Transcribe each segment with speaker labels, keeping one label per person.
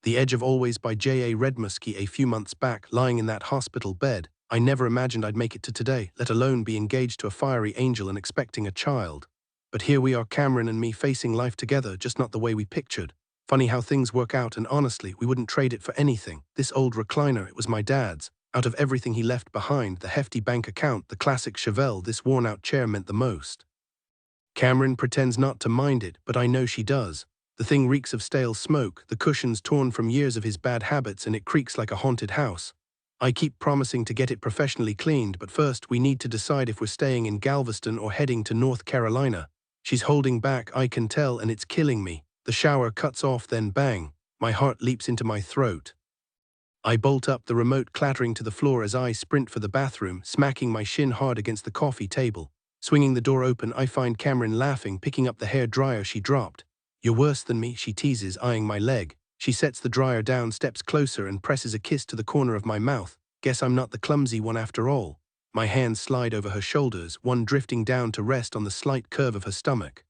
Speaker 1: The Edge of Always by J.A. Redmerski. A few months back, lying in that hospital bed, I never imagined I'd make it to today, let alone be engaged to a fiery angel and expecting a child. But here we are, Camryn and me, facing life together, just not the way we pictured. Funny how things work out, and honestly, we wouldn't trade it for anything. This old recliner, it was my dad's. Out of everything he left behind, the hefty bank account, the classic Chevelle, this worn-out chair meant the most. Camryn pretends not to mind it, but I know she does. The thing reeks of stale smoke, the cushions torn from years of his bad habits, and it creaks like a haunted house. I keep promising to get it professionally cleaned, but first we need to decide if we're staying in Galveston or heading to North Carolina. She's holding back, I can tell, and it's killing me. The shower cuts off, then bang, my heart leaps into my throat. I bolt up, the remote clattering to the floor as I sprint for the bathroom, smacking my shin hard against the coffee table. Swinging the door open, I find Camryn laughing, picking up the hair dryer she dropped. "You're worse than me," she teases, eyeing my leg. She sets the dryer down, steps closer, and presses a kiss to the corner of my mouth. Guess I'm not the clumsy one after all. My hands slide over her shoulders, one drifting down to rest on the slight curve of her stomach.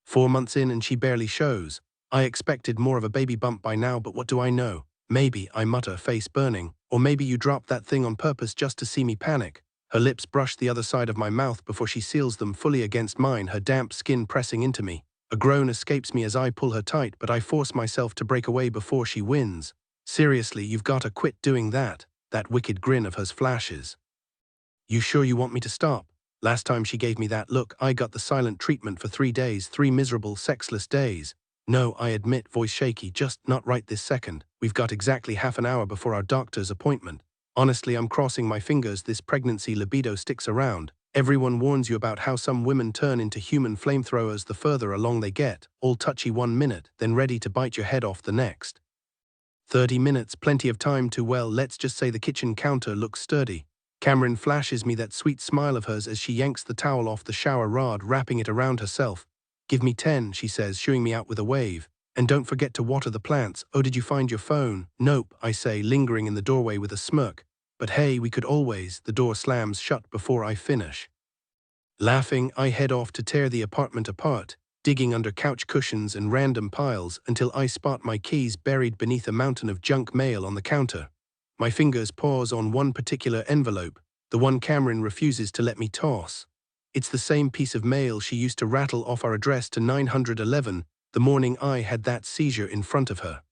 Speaker 1: 4 months in and she barely shows. I expected more of a baby bump by now, but what do I know? Maybe, I mutter, face burning. Or maybe you dropped that thing on purpose just to see me panic. Her lips brush the other side of my mouth before she seals them fully against mine, her damp skin pressing into me. A groan escapes me as I pull her tight, but I force myself to break away before she wins. "Seriously, you've got to quit doing that." That wicked grin of hers flashes. "You sure you want me to stop?" Last time she gave me that look, I got the silent treatment for 3 days, 3 miserable, sexless days. "No," I admit, voice shaky, "just not right this second. We've got exactly half an hour before our doctor's appointment. Honestly, I'm crossing my fingers this pregnancy libido sticks around. Everyone warns you about how some women turn into human flamethrowers the further along they get, all touchy 1 minute, then ready to bite your head off the next. 30 minutes, plenty of time to, well, let's just say the kitchen counter looks sturdy." Camryn flashes me that sweet smile of hers as she yanks the towel off the shower rod, wrapping it around herself. "Give me 10, she says, shooing me out with a wave. "And don't forget to water the plants. Oh, did you find your phone?" "Nope," I say, lingering in the doorway with a smirk. "But hey, we could always." The door slams shut before I finish. Laughing, I head off to tear the apartment apart, digging under couch cushions and random piles until I spot my keys buried beneath a mountain of junk mail on the counter. My fingers pause on one particular envelope, the one Camryn refuses to let me toss. It's the same piece of mail she used to rattle off our address to 911 the morning I had that seizure in front of her.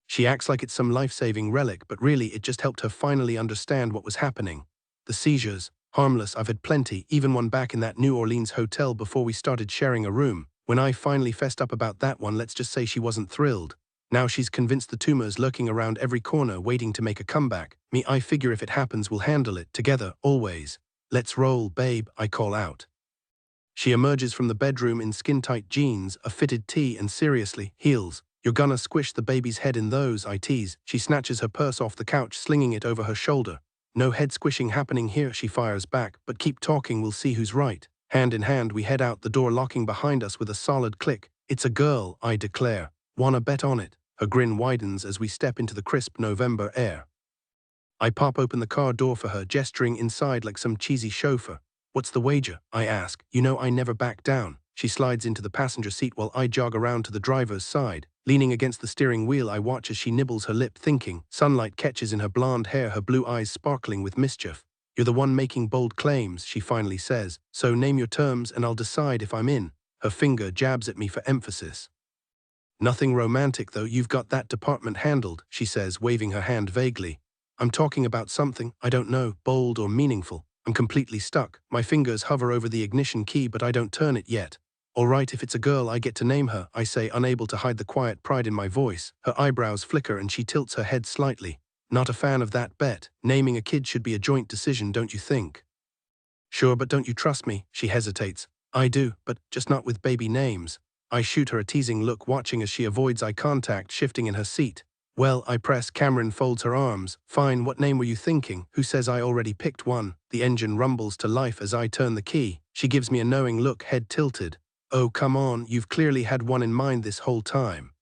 Speaker 1: She acts like it's some life-saving relic, but really it just helped her finally understand what was happening. The seizures, harmless, I've had plenty, even one back in that New Orleans hotel before we started sharing a room. When I finally fessed up about that one, let's just say she wasn't thrilled. Now she's convinced the tumor's lurking around every corner, waiting to make a comeback. Me, I figure if it happens, we'll handle it, together, always. "Let's roll, babe," I call out. She emerges from the bedroom in skin-tight jeans, a fitted tee, and seriously, heels. "You're gonna squish the baby's head in those," I tease. She snatches her purse off the couch, slinging it over her shoulder. "No head squishing happening here," she fires back, "but keep talking, we'll see who's right." Hand in hand, we head out the door, locking behind us with a solid click. "It's a girl," I declare. "Wanna bet on it?" Her grin widens as we step into the crisp November air. I pop open the car door for her, gesturing inside like some cheesy chauffeur. "What's the wager?" I ask. "You know I never back down." She slides into the passenger seat while I jog around to the driver's side. Leaning against the steering wheel, I watch as she nibbles her lip, thinking. Sunlight catches in her blonde hair, her blue eyes sparkling with mischief. "You're the one making bold claims," she finally says. "So name your terms and I'll decide if I'm in." Her finger jabs at me for emphasis. "Nothing romantic, though. You've got that department handled," she says, waving her hand vaguely. "I'm talking about something, I don't know, bold or meaningful." I'm completely stuck. My fingers hover over the ignition key, but I don't turn it yet. "All right, if it's a girl, I get to name her," I say, unable to hide the quiet pride in my voice. Her eyebrows flicker and she tilts her head slightly. "Not a fan of that bet. Naming a kid should be a joint decision, don't you think?" "Sure, but don't you trust me?" She hesitates. "I do, but just not with baby names." I shoot her a teasing look, watching as she avoids eye contact, shifting in her seat. "Well," I press. Camryn folds her arms. "Fine, what name were you thinking? Who says I already picked one?" The engine rumbles to life as I turn the key. She gives me a knowing look, head tilted. "Oh, come on, you've clearly had one in mind this whole time."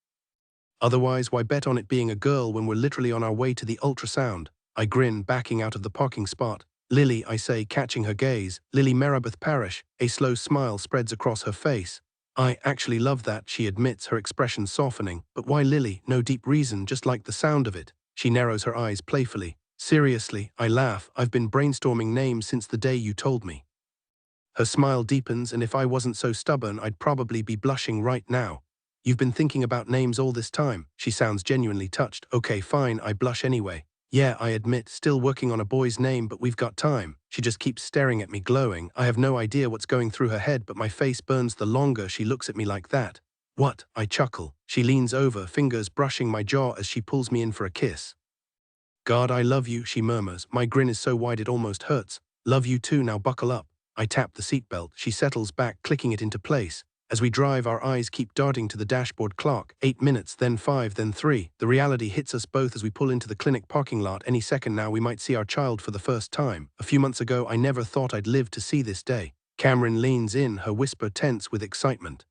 Speaker 1: "Otherwise, why bet on it being a girl when we're literally on our way to the ultrasound?" I grin, backing out of the parking spot. "Lily," I say, catching her gaze. "Lily Marabeth Parish." A slow smile spreads across her face. I actually love that, she admits, her expression softening. But why Lily? No deep reason, just like the sound of it. She narrows her eyes playfully. Seriously, I laugh. I've been brainstorming names since the day you told me. Her smile deepens, and if I wasn't so stubborn, I'd probably be blushing right now. You've been thinking about names all this time. She sounds genuinely touched. Okay, fine, I blush anyway. Yeah, I admit, still working on a boy's name, but we've got time. She just keeps staring at me, glowing. I have no idea what's going through her head, but my face burns the longer she looks at me like that. What? I chuckle. She leans over, fingers brushing my jaw as she pulls me in for a kiss. God, I love you, she murmurs. My grin is so wide it almost hurts. Love you too, now buckle up. I tap the seatbelt. She settles back, clicking it into place. As we drive, our eyes keep darting to the dashboard clock. 8 minutes, then 5, then 3. The reality hits us both as we pull into the clinic parking lot. Any second now we might see our child for the first time. A few months ago, I never thought I'd live to see this day. Camryn leans in, her whisper tense with excitement.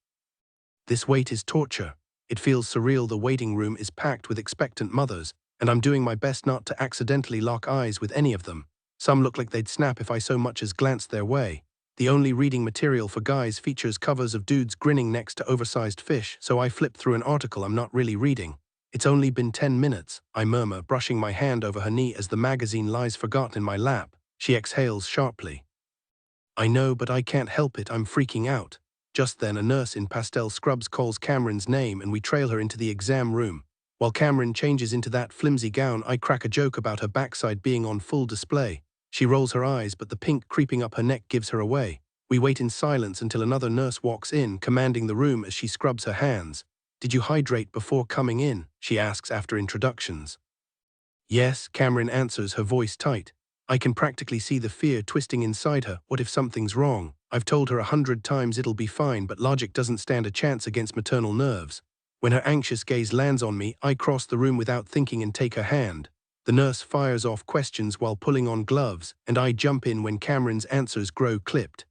Speaker 1: This wait is torture. It feels surreal. The waiting room is packed with expectant mothers, and I'm doing my best not to accidentally lock eyes with any of them. Some look like they'd snap if I so much as glanced their way. The only reading material for guys features covers of dudes grinning next to oversized fish, so I flip through an article I'm not really reading. It's only been 10 minutes, I murmur, brushing my hand over her knee as the magazine lies forgotten in my lap. She exhales sharply. I know, but I can't help it, I'm freaking out. Just then, a nurse in pastel scrubs calls Camryn's name and we trail her into the exam room. While Camryn changes into that flimsy gown, I crack a joke about her backside being on full display. She rolls her eyes, but the pink creeping up her neck gives her away. We wait in silence until another nurse walks in, commanding the room as she scrubs her hands. Did you hydrate before coming in? She asks after introductions. Yes, Camryn answers, her voice tight. I can practically see the fear twisting inside her. What if something's wrong? I've told her 100 times it'll be fine, but logic doesn't stand a chance against maternal nerves. When her anxious gaze lands on me, I cross the room without thinking and take her hand. The nurse fires off questions while pulling on gloves, and I jump in when Camryn's answers grow clipped.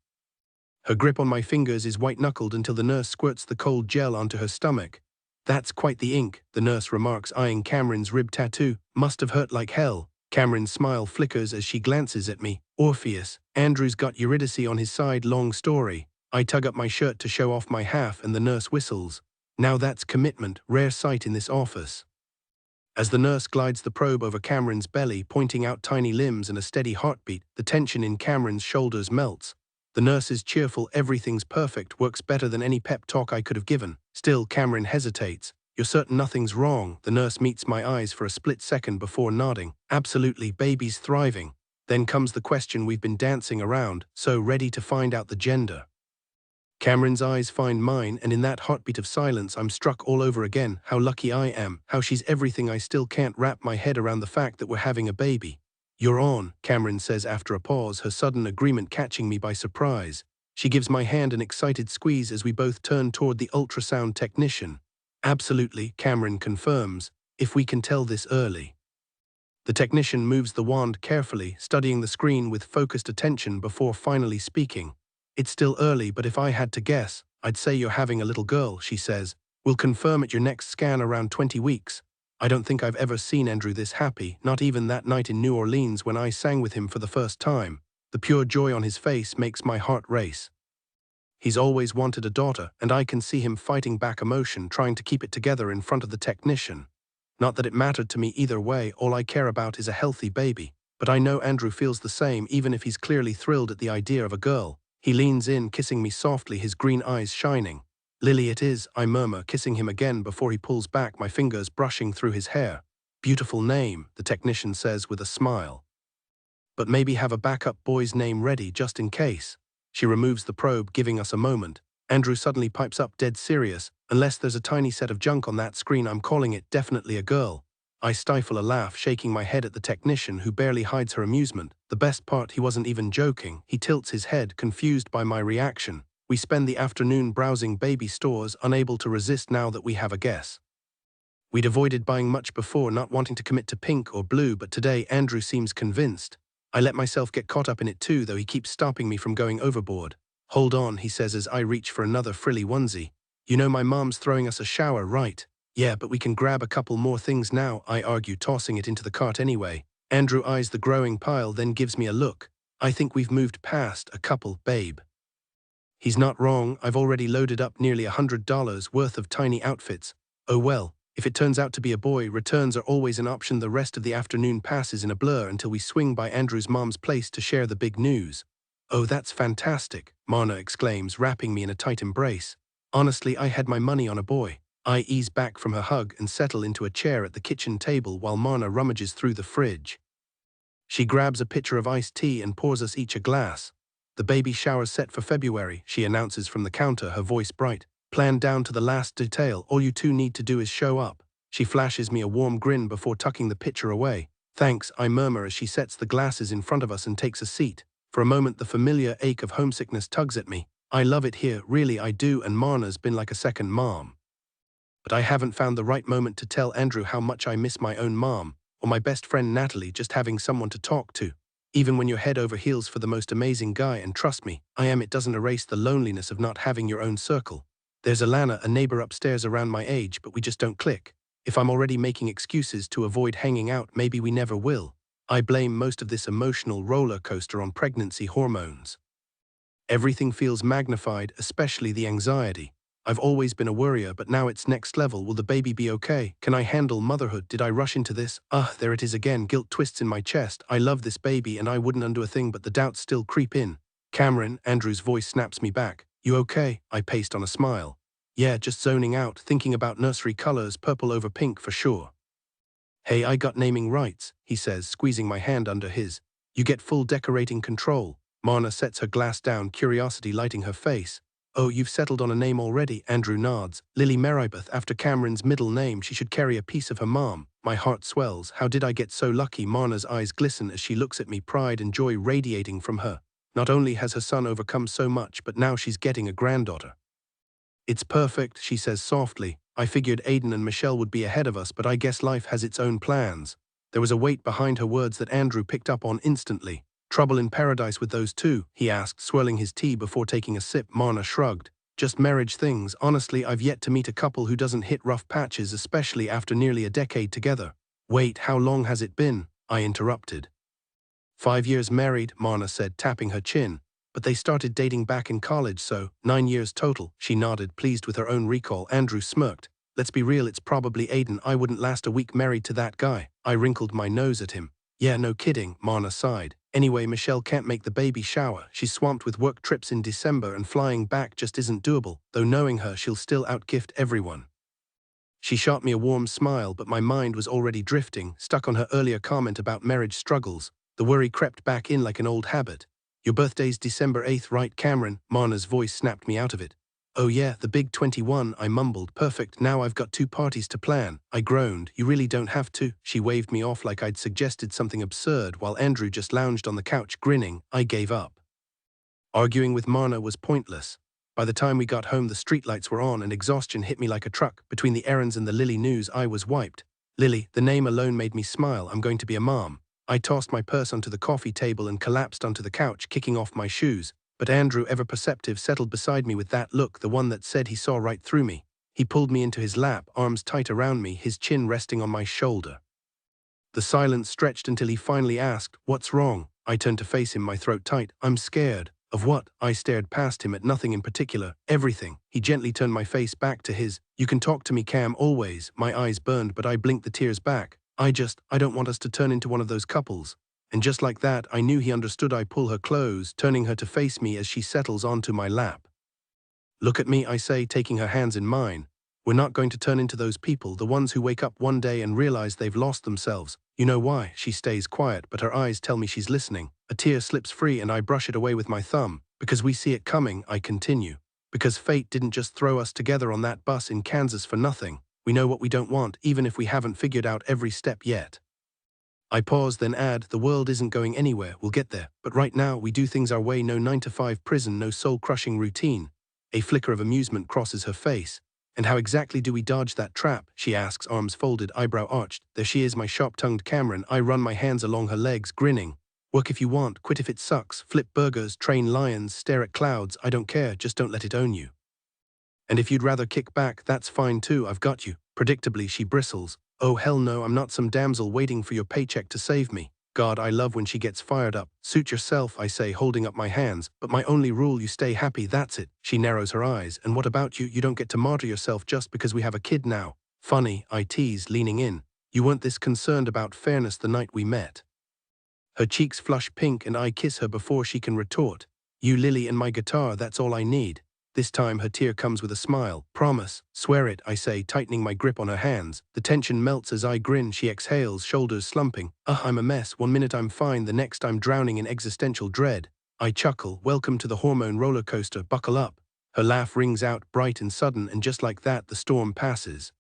Speaker 1: Her grip on my fingers is white-knuckled until the nurse squirts the cold gel onto her stomach. That's quite the ink, the nurse remarks, eyeing Camryn's rib tattoo. Must have hurt like hell. Camryn's smile flickers as she glances at me. Orpheus. Andrew's got Eurydice on his side, long story. I tug up my shirt to show off my half and the nurse whistles. Now that's commitment, rare sight in this office. As the nurse glides the probe over Camryn's belly, pointing out tiny limbs and a steady heartbeat, the tension in Camryn's shoulders melts. The nurse's cheerful "everything's perfect" works better than any pep talk I could have given. Still, Camryn hesitates. You're certain nothing's wrong? The nurse meets my eyes for a split second before nodding. Absolutely, baby's thriving. Then comes the question we've been dancing around, so ready to find out the gender. Camryn's eyes find mine, and in that heartbeat of silence I'm struck all over again. How lucky I am, how she's everything. I still can't wrap my head around the fact that we're having a baby. You're on, Camryn says after a pause, her sudden agreement catching me by surprise. She gives my hand an excited squeeze as we both turn toward the ultrasound technician. Absolutely, Camryn confirms, if we can tell this early. The technician moves the wand carefully, studying the screen with focused attention before finally speaking. It's still early, but if I had to guess, I'd say you're having a little girl, she says. We'll confirm at your next scan around 20 weeks. I don't think I've ever seen Andrew this happy, not even that night in New Orleans when I sang with him for the first time. The pure joy on his face makes my heart race. He's always wanted a daughter, and I can see him fighting back emotion, trying to keep it together in front of the technician. Not that it mattered to me either way, all I care about is a healthy baby. But I know Andrew feels the same, even if he's clearly thrilled at the idea of a girl. He leans in, kissing me softly, his green eyes shining. Lily it is, I murmur, kissing him again before he pulls back, my fingers brushing through his hair. Beautiful name, the technician says with a smile. But maybe have a backup boy's name ready just in case. She removes the probe, giving us a moment. Andrew suddenly pipes up, dead serious. Unless there's a tiny set of junk on that screen, I'm calling it definitely a girl. I stifle a laugh, shaking my head at the technician, who barely hides her amusement. The best part, he wasn't even joking. He tilts his head, confused by my reaction. We spend the afternoon browsing baby stores, unable to resist now that we have a guess. We'd avoided buying much before, not wanting to commit to pink or blue, but today Andrew seems convinced. I let myself get caught up in it too, though he keeps stopping me from going overboard. Hold on, he says as I reach for another frilly onesie. You know my mom's throwing us a shower, right? Yeah, but we can grab a couple more things now, I argue, tossing it into the cart anyway. Andrew eyes the growing pile, then gives me a look. I think we've moved past a couple, babe. He's not wrong, I've already loaded up nearly $100 worth of tiny outfits. Oh well, if it turns out to be a boy, returns are always an option. The rest of the afternoon passes in a blur until we swing by Andrew's mom's place to share the big news. Oh, that's fantastic, Marna exclaims, wrapping me in a tight embrace. Honestly, I had my money on a boy. I ease back from her hug and settle into a chair at the kitchen table while Marna rummages through the fridge. She grabs a pitcher of iced tea and pours us each a glass. The baby shower's set for February, she announces from the counter, her voice bright. Planned down to the last detail, all you two need to do is show up. She flashes me a warm grin before tucking the pitcher away. Thanks, I murmur as she sets the glasses in front of us and takes a seat. For a moment the familiar ache of homesickness tugs at me. I love it here, really I do, and Marna's been like a second mom. But I haven't found the right moment to tell Andrew how much I miss my own mom, or my best friend Natalie, just having someone to talk to. Even when you're head over heels for the most amazing guy, and trust me, it doesn't erase the loneliness of not having your own circle. There's Alana, a neighbor upstairs around my age, but we just don't click. If I'm already making excuses to avoid hanging out, maybe we never will. I blame most of this emotional roller coaster on pregnancy hormones. Everything feels magnified, especially the anxiety. I've always been a worrier, but now it's next level. Will the baby be okay? Can I handle motherhood? Did I rush into this? There it is again. Guilt twists in my chest. I love this baby and I wouldn't undo a thing, but the doubts still creep in. Camryn, Andrew's voice snaps me back. You okay? I paced on a smile. Yeah, just zoning out, thinking about nursery colors, purple over pink for sure. Hey, I got naming rights, he says, squeezing my hand under his. You get full decorating control. Marna sets her glass down, curiosity lighting her face. Oh, you've settled on a name already, Andrew nods. Lily Meribeth, after Camryn's middle name. She should carry a piece of her mom. My heart swells. How did I get so lucky? Marna's eyes glisten as she looks at me, pride and joy radiating from her. Not only has her son overcome so much, but now she's getting a granddaughter. It's perfect, she says softly. I figured Aiden and Michelle would be ahead of us, but I guess life has its own plans. There was a weight behind her words that Andrew picked up on instantly. Trouble in paradise with those two? He asked, swirling his tea before taking a sip. Marna shrugged. Just marriage things. Honestly, I've yet to meet a couple who doesn't hit rough patches, especially after nearly a decade together. Wait, how long has it been? I interrupted. 5 years married, Marna said, tapping her chin. But they started dating back in college, so 9 years total. She nodded, pleased with her own recall. Andrew smirked. Let's be real, it's probably Aiden. I wouldn't last a week married to that guy. I wrinkled my nose at him. Yeah, no kidding, Marna sighed. Anyway, Michelle can't make the baby shower. She's swamped with work trips in December and flying back just isn't doable, though knowing her, she'll still outgift everyone. She shot me a warm smile, but my mind was already drifting, stuck on her earlier comment about marriage struggles. The worry crept back in like an old habit. Your birthday's December 8th, right, Camryn? Marna's voice snapped me out of it. Oh yeah, the big 21, I mumbled. Perfect, now I've got 2 parties to plan. I groaned. You really don't have to. She waved me off like I'd suggested something absurd while Andrew just lounged on the couch grinning. I gave up. Arguing with Marna was pointless. By the time we got home, the streetlights were on and exhaustion hit me like a truck. Between the errands and the Lily news, I was wiped. Lily, the name alone made me smile. I'm going to be a mom. I tossed my purse onto the coffee table and collapsed onto the couch, kicking off my shoes. But Andrew, ever perceptive, settled beside me with that look, the one that said he saw right through me. He pulled me into his lap, arms tight around me, his chin resting on my shoulder. The silence stretched until he finally asked, "What's wrong?" I turned to face him, my throat tight. "I'm scared." Of what? I stared past him at nothing in particular. Everything. He gently turned my face back to his. "You can talk to me, Cam, always." My eyes burned, but I blinked the tears back. I don't want us to turn into one of those couples. And just like that, I knew he understood. I pull her close, turning her to face me as she settles onto my lap. "Look at me," I say, taking her hands in mine. "We're not going to turn into those people, the ones who wake up one day and realize they've lost themselves. You know why?" She stays quiet, but her eyes tell me she's listening. A tear slips free and I brush it away with my thumb. "Because we see it coming," I continue. "Because fate didn't just throw us together on that bus in Kansas for nothing. We know what we don't want, even if we haven't figured out every step yet." I pause, then add, "The world isn't going anywhere, we'll get there. But right now, we do things our way, no 9-to-5 prison, no soul-crushing routine." A flicker of amusement crosses her face. "And how exactly do we dodge that trap?" she asks, arms folded, eyebrow arched. There she is, my sharp-tongued Camryn. I run my hands along her legs, grinning. "Work if you want, quit if it sucks, flip burgers, train lions, stare at clouds, I don't care, just don't let it own you. And if you'd rather kick back, that's fine too, I've got you." Predictably, she bristles. "Oh hell no, I'm not some damsel waiting for your paycheck to save me." God, I love when she gets fired up. Suit yourself, I say, holding up my hands. But my only rule, you stay happy, that's it. She narrows her eyes. And what about you? You don't get to martyr yourself just because we have a kid now. Funny, I tease, leaning in. You weren't this concerned about fairness the night we met. Her cheeks flush pink and I kiss her before she can retort. You, Lily, and my guitar, that's all I need. This time her tear comes with a smile. Promise. Swear it, I say, tightening my grip on her hands. The tension melts as I grin. She exhales, shoulders slumping. I'm a mess. One minute I'm fine, the next I'm drowning in existential dread. I chuckle. Welcome to the hormone roller coaster. Buckle up. Her laugh rings out, bright and sudden, and just like that, the storm passes.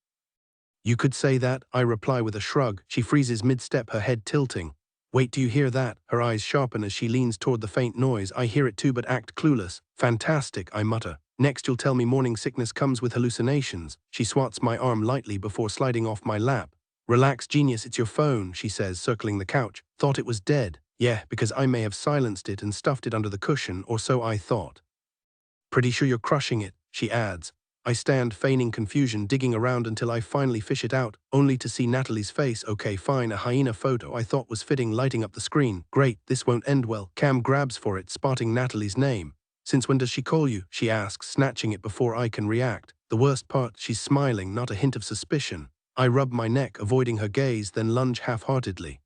Speaker 1: You could say that, I reply with a shrug. She freezes mid-step, her head tilting. Wait, do you hear that? Her eyes sharpen as she leans toward the faint noise. I hear it too but act clueless. Fantastic, I mutter. Next you'll tell me morning sickness comes with hallucinations. She swats my arm lightly before sliding off my lap. Relax, genius, it's your phone, she says, circling the couch. Thought it was dead. Yeah, because I may have silenced it and stuffed it under the cushion, or so I thought. Pretty sure you're crushing it, she adds. I stand, feigning confusion, digging around until I finally fish it out, only to see Natalie's face. Okay, fine, a hyena photo I thought was fitting lighting up the screen. Great, this won't end well. Cam grabs for it, spotting Natalie's name. Since when does she call you? She asks, snatching it before I can react. The worst part, she's smiling, not a hint of suspicion. I rub my neck, avoiding her gaze, then lunge half-heartedly.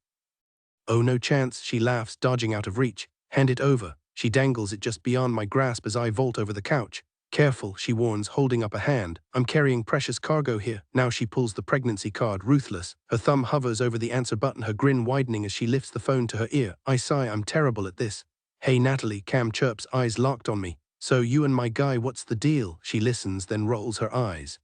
Speaker 1: Oh, no chance, she laughs, dodging out of reach. Hand it over. She dangles it just beyond my grasp as I vault over the couch. Careful, she warns, holding up a hand. I'm carrying precious cargo here. Now she pulls the pregnancy card, ruthless. Her thumb hovers over the answer button, her grin widening as she lifts the phone to her ear. I sigh, I'm terrible at this. Hey Natalie, Cam chirps, eyes locked on me. So you and my guy, what's the deal? She listens, then rolls her eyes.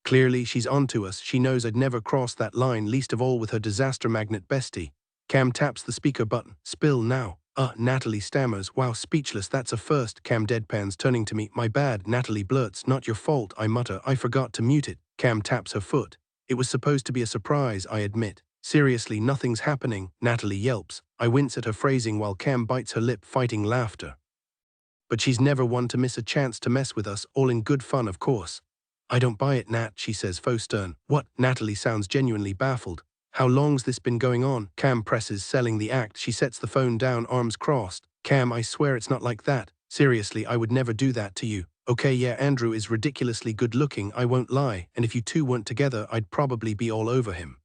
Speaker 1: Clearly, she's onto us. She knows I'd never cross that line, least of all with her disaster magnet bestie. Cam taps the speaker button. Spill now. Natalie stammers. Wow, speechless, that's a first. Cam deadpans, turning to me. My bad, Natalie blurts. Not your fault, I mutter. I forgot to mute it. Cam taps her foot. It was supposed to be a surprise, I admit. Seriously, nothing's happening, Natalie yelps. I wince at her phrasing while Cam bites her lip, fighting laughter. But she's never one to miss a chance to mess with us, all in good fun, of course. I don't buy it, Nat, she says, faux stern. What? Natalie sounds genuinely baffled. How long's this been going on? Cam presses, selling the act. She sets the phone down, arms crossed. Cam, I swear it's not like that. Seriously, I would never do that to you. Okay, yeah, Andrew is ridiculously good looking, I won't lie, and if you two weren't together, I'd probably be all over him.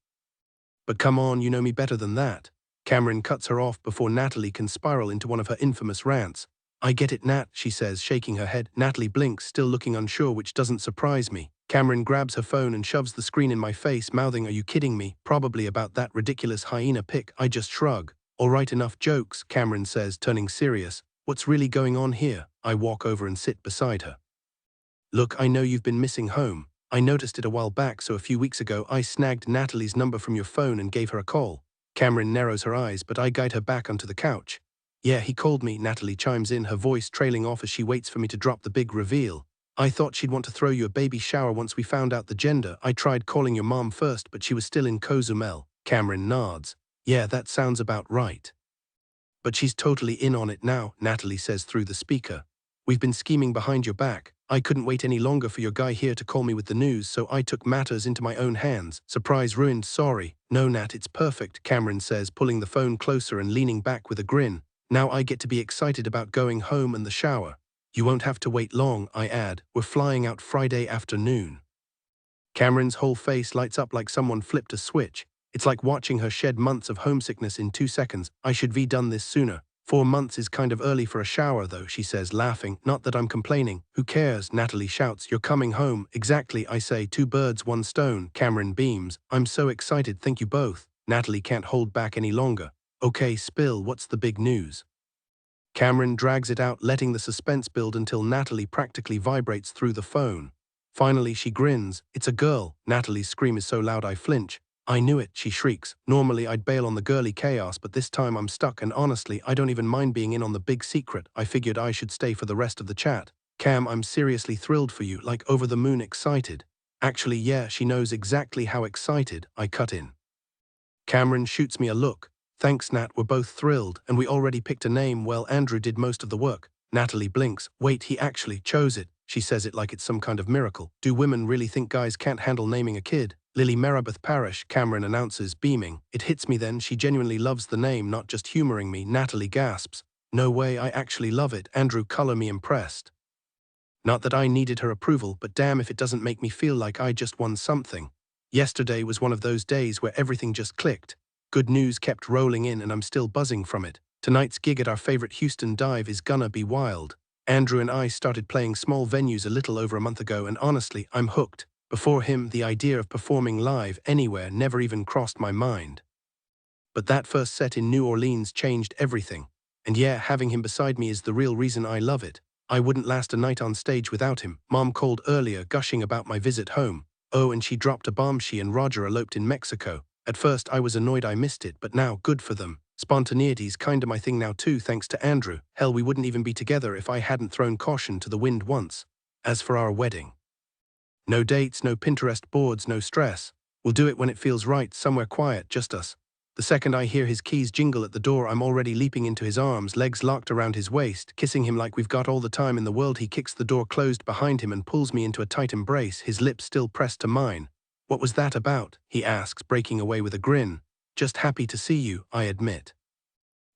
Speaker 1: But come on, you know me better than that. Camryn cuts her off before Natalie can spiral into one of her infamous rants. I get it, Nat, she says, shaking her head. Natalie blinks, still looking unsure, which doesn't surprise me. Camryn grabs her phone and shoves the screen in my face, mouthing, are you kidding me? Probably about that ridiculous hyena pic. I just shrug. All right, enough jokes, Camryn says, turning serious. What's really going on here? I walk over and sit beside her. Look, I know you've been missing home. I noticed it a while back, so a few weeks ago I snagged Natalie's number from your phone and gave her a call. Camryn narrows her eyes, but I guide her back onto the couch. Yeah, he called me, Natalie chimes in, her voice trailing off as she waits for me to drop the big reveal. I thought she'd want to throw you a baby shower once we found out the gender. I tried calling your mom first, but she was still in Cozumel. Camryn nods. Yeah, that sounds about right. But she's totally in on it now, Natalie says through the speaker. We've been scheming behind your back. I couldn't wait any longer for your guy here to call me with the news, so I took matters into my own hands. Surprise ruined, sorry. No, Nat, it's perfect, Camryn says, pulling the phone closer and leaning back with a grin. Now I get to be excited about going home and the shower. You won't have to wait long, I add. We're flying out Friday afternoon. Camryn's whole face lights up like someone flipped a switch. It's like watching her shed months of homesickness in 2 seconds. I should be done this sooner. 4 months is kind of early for a shower though, she says, laughing. Not that I'm complaining. Who cares? Natalie shouts. You're coming home. Exactly, I say. 2 birds, 1 stone. Camryn beams. I'm so excited, thank you both. Natalie can't hold back any longer. Okay, spill, what's the big news? Camryn drags it out, letting the suspense build until Natalie practically vibrates through the phone. Finally, she grins. It's a girl. Natalie's scream is so loud I flinch. I knew it, she shrieks. Normally I'd bail on the girly chaos, but this time I'm stuck, and honestly, I don't even mind being in on the big secret. I figured I should stay for the rest of the chat. Cam, I'm seriously thrilled for you, like over the moon excited. Actually, yeah, she knows exactly how excited, I cut in. Camryn shoots me a look. Thanks, Nat, we're both thrilled, and we already picked a name. Well, Andrew did most of the work. Natalie blinks. Wait, he actually chose it. She says it like it's some kind of miracle. Do women really think guys can't handle naming a kid? Lily Meribeth Parish, Camryn announces, beaming. It hits me then, she genuinely loves the name, not just humoring me. Natalie gasps. No way, I actually love it. Andrew, color me impressed. Not that I needed her approval, but damn if it doesn't make me feel like I just won something. Yesterday was one of those days where everything just clicked. Good news kept rolling in and I'm still buzzing from it. Tonight's gig at our favorite Houston dive is gonna be wild. Andrew and I started playing small venues a little over a month ago and honestly, I'm hooked. Before him, the idea of performing live anywhere never even crossed my mind. But that first set in New Orleans changed everything. And yeah, having him beside me is the real reason I love it. I wouldn't last a night on stage without him. Mom called earlier, gushing about my visit home. Oh, and she dropped a bomb. She and Roger eloped in Mexico. At first I was annoyed I missed it, but now, good for them. Spontaneity's kinda my thing now too, thanks to Andrew. Hell, we wouldn't even be together if I hadn't thrown caution to the wind once. As for our wedding, no dates, no Pinterest boards, no stress. We'll do it when it feels right, somewhere quiet, just us. The second I hear his keys jingle at the door, I'm already leaping into his arms, legs locked around his waist, kissing him like we've got all the time in the world. He kicks the door closed behind him and pulls me into a tight embrace, his lips still pressed to mine. What was that about? He asks, breaking away with a grin. Just happy to see you, I admit.